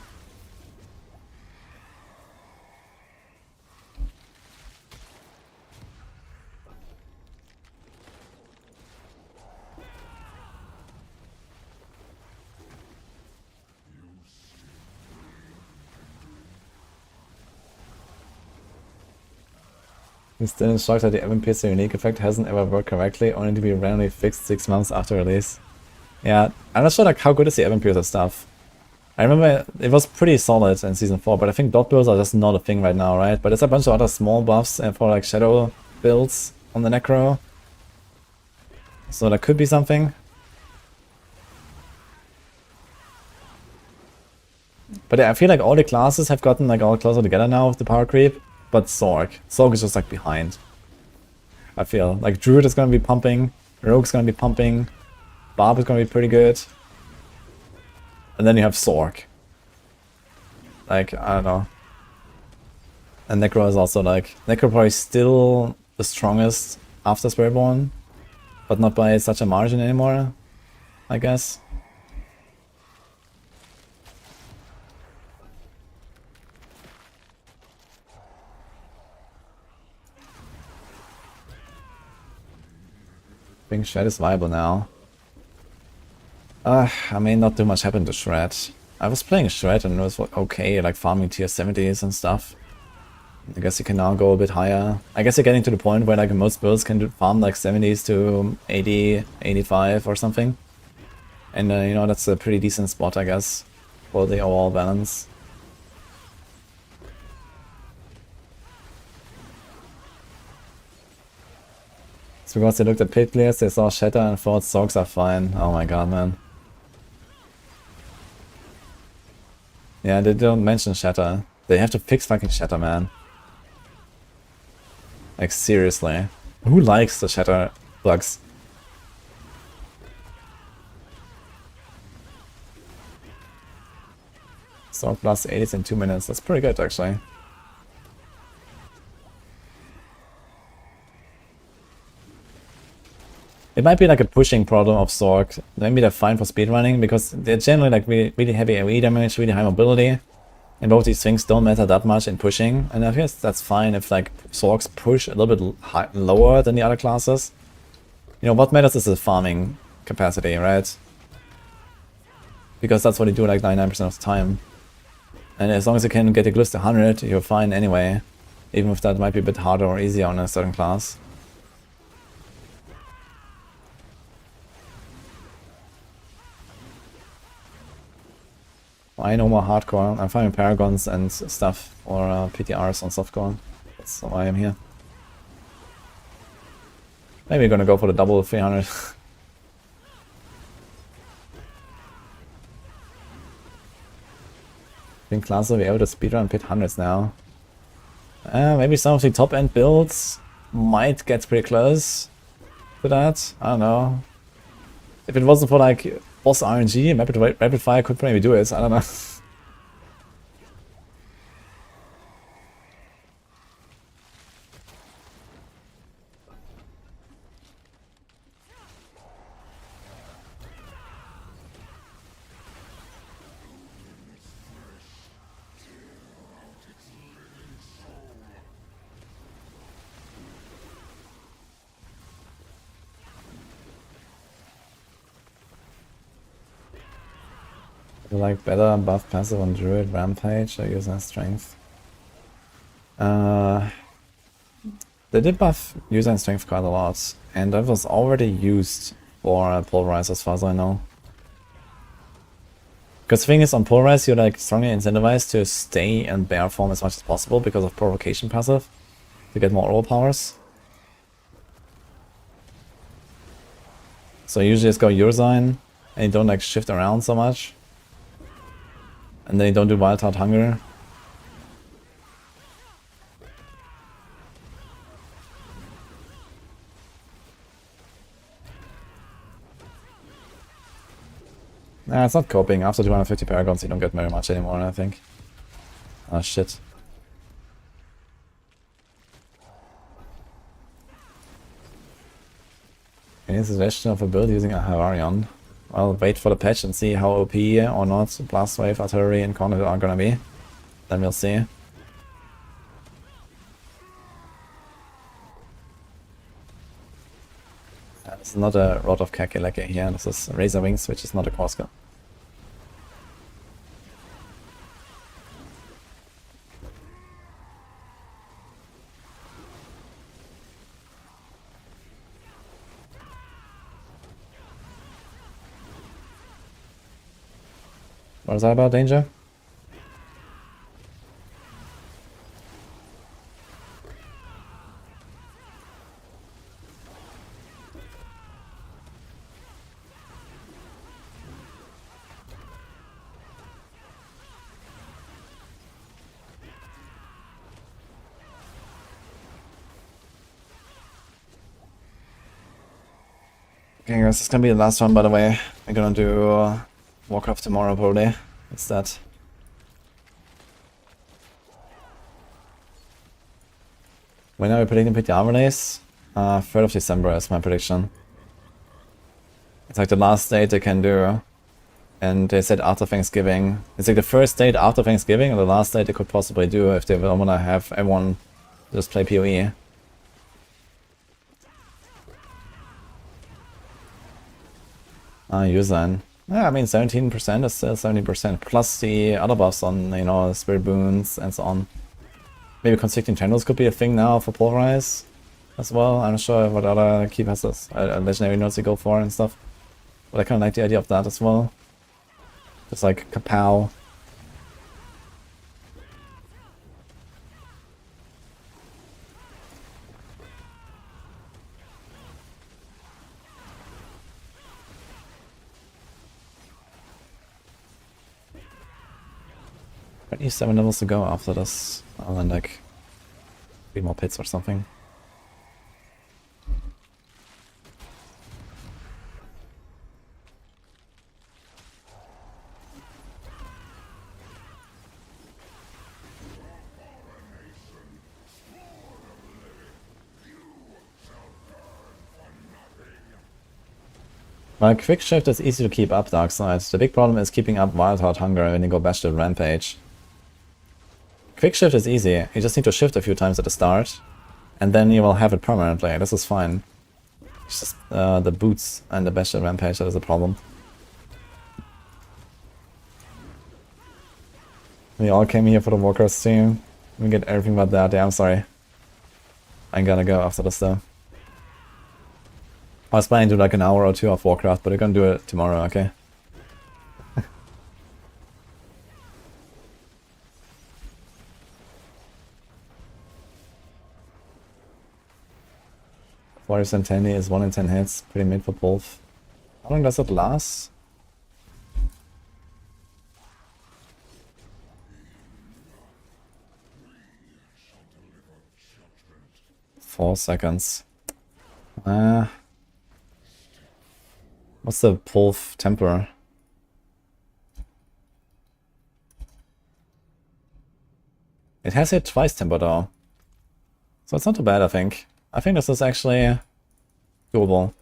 He's still in shock that the Evan Piercer unique effect hasn't ever worked correctly, only to be randomly fixed 6 months after release. Yeah, I'm not sure like how good is the Evan Piercer stuff. I remember it was pretty solid in Season 4, but I think dot builds are just not a thing right now, right? But there's a bunch of other small buffs for like shadow builds on the Necro. So that could be something. But yeah, I feel like all the classes have gotten like all closer together now with the power creep. But Sorg is just like behind. I feel like Druid is gonna be pumping, Rogue's gonna be pumping, Barb is gonna be pretty good. And then you have Sorg. Like, I don't know. And Necro is also like, Necro probably still the strongest after Spiritborn, but not by such a margin anymore, I guess. I think Shred is viable now. I mean, not too much happened to Shred. I was playing Shred and it was okay, like farming tier 70s and stuff. I guess you can now go a bit higher. I guess you're getting to the point where like most builds can farm like 70s to 80, 85 or something. And you know, that's a pretty decent spot, I guess, for the overall balance. It's because they looked at pit clears, they saw Shatter and thought Sorgs are fine. Oh my god, man. Yeah, they don't mention Shatter. They have to fix fucking Shatter, man. Like, seriously. Who likes the Shatter bugs? Sorg plus 80s in 2 minutes. That's pretty good, actually. It might be like a pushing problem of Sorg. Maybe they're fine for speedrunning because they're generally like really heavy AoE damage, really high mobility. And both these things don't matter that much in pushing. And I guess that's fine if like Sorgs push a little bit lower than the other classes. You know, what matters is the farming capacity, right? Because that's what they do like 99% of the time. And as long as you can get the glitch to 100, you're fine anyway. Even if that might be a bit harder or easier on a certain class. I know more hardcore. I'm farming paragons and stuff, or PTRs on softcore. That's why I'm here. Maybe we're gonna go for the double 300. I think classes will be able to speedrun pit hundreds now. Maybe some of the top end builds might get pretty close to that. I don't know. If it wasn't for like boss RNG, rapid fire could probably do it. I don't know. You like better buff passive on Druid Rampage or using Strength? They did buff user and Strength quite a lot, and that was already used for Polarize as far as I know. Because the thing is, on Polarize you're like strongly incentivized to stay in bear form as much as possible because of Provocation passive, to get more overpowers. So you usually just go Ursign, and you don't like shift around so much. And then you don't do Wild Heart Hunger. Nah, it's not coping. After 250 Paragons you don't get very much anymore, I think. Ah, shit. Any suggestion of a build using a Hararion? I'll wait for the patch and see how OP or not Blast Wave, Artillery, and Cornet are gonna be. Then we'll see. This is not a Rod of Kakeleke here, this is Razor Wings, which is not a Corsker. What is that about, Danger? Okay guys, this is gonna be the last one by the way. I'm gonna do Warcraft tomorrow probably. It's that. When are we predicting the Diablo release? 3rd of December is my prediction. It's like the last date they can do. And they said after Thanksgiving. It's like the first date after Thanksgiving or the last date they could possibly do if they want to have everyone just play PoE. Yuuzhan. Yeah, I mean 17% is still 70%. Plus the other buffs on, you know, Spirit Boons and so on. Maybe conflicting channels could be a thing now for Polarize as well. I'm not sure what other key passes, legendary nodes they go for and stuff. But I kind of like the idea of that as well. Just like kapow. I need 7 levels to go after this. I'll then like 3 more pits or something. Well, quick shift is easy to keep up, Darkside. The big problem is keeping up Wild Heart Hunger when you go bash to Rampage. Quick shift is easy, you just need to shift a few times at the start, and then you will have it permanently, this is fine. It's just the boots and the bash to Rampage that is a problem. We all came here for the Warcraft stream. We get everything but that, yeah, I'm sorry. I'm gonna go after this though. I was planning to do like an hour or 2 of Warcraft, but we're gonna do it tomorrow, okay? Warriors and Tandy is 1 in 10 hits, pretty mid for both. How long does it last? Four seconds. What's the Pulf temper? It has hit twice temper though. So it's not too bad, I think. I think this is actually doable.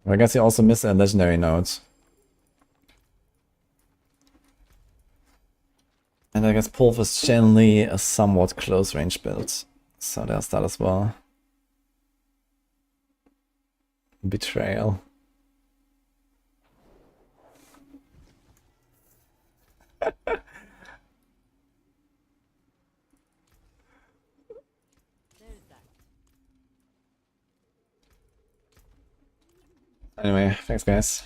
I guess you also missed a legendary node. And I guess Pulf is generally a somewhat close range build. So there's that as well. Betrayal. Anyway, thanks guys.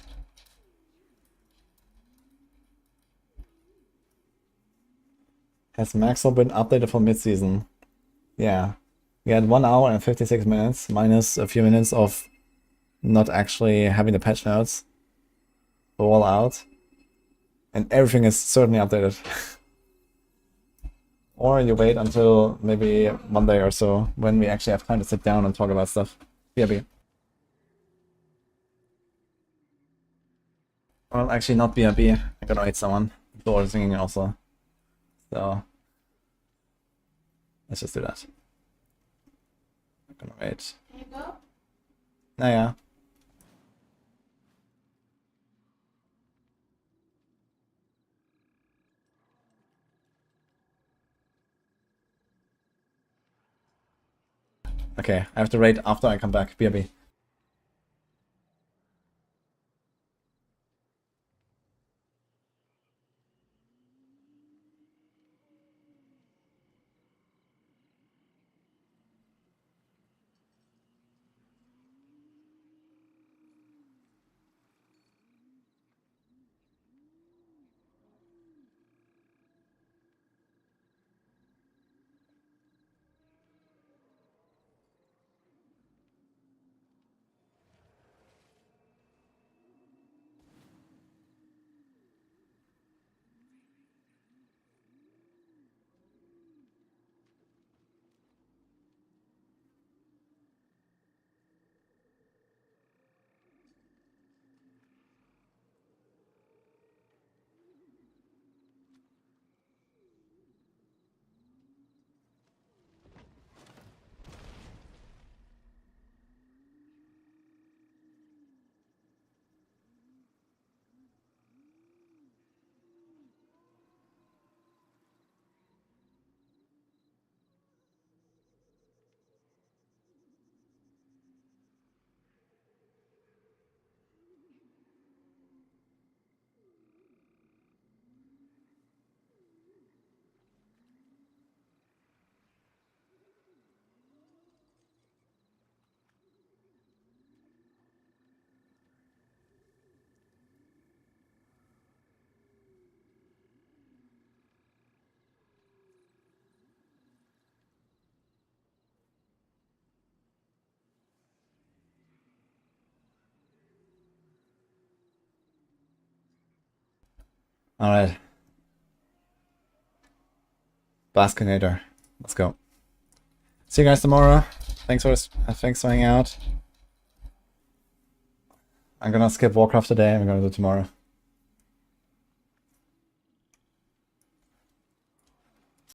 Has Maxroll been updated for mid-season? Yeah. We had 1 hour and 56 minutes, minus a few minutes of not actually having the patch notes all out. And everything is certainly updated. Or you wait until maybe Monday or so, when we actually have time to sit down and talk about stuff. BRB. Well, actually not BRB. I'm gonna wait someone. Door singing also. So let's just do that. I'm gonna wait. Can you go? Nah, yeah. Okay, I have to wait after I come back. BRB. Alright. Baskinator. Let's go. See you guys tomorrow. Thanks for hanging out. I'm gonna skip Warcraft today. I'm gonna do it tomorrow.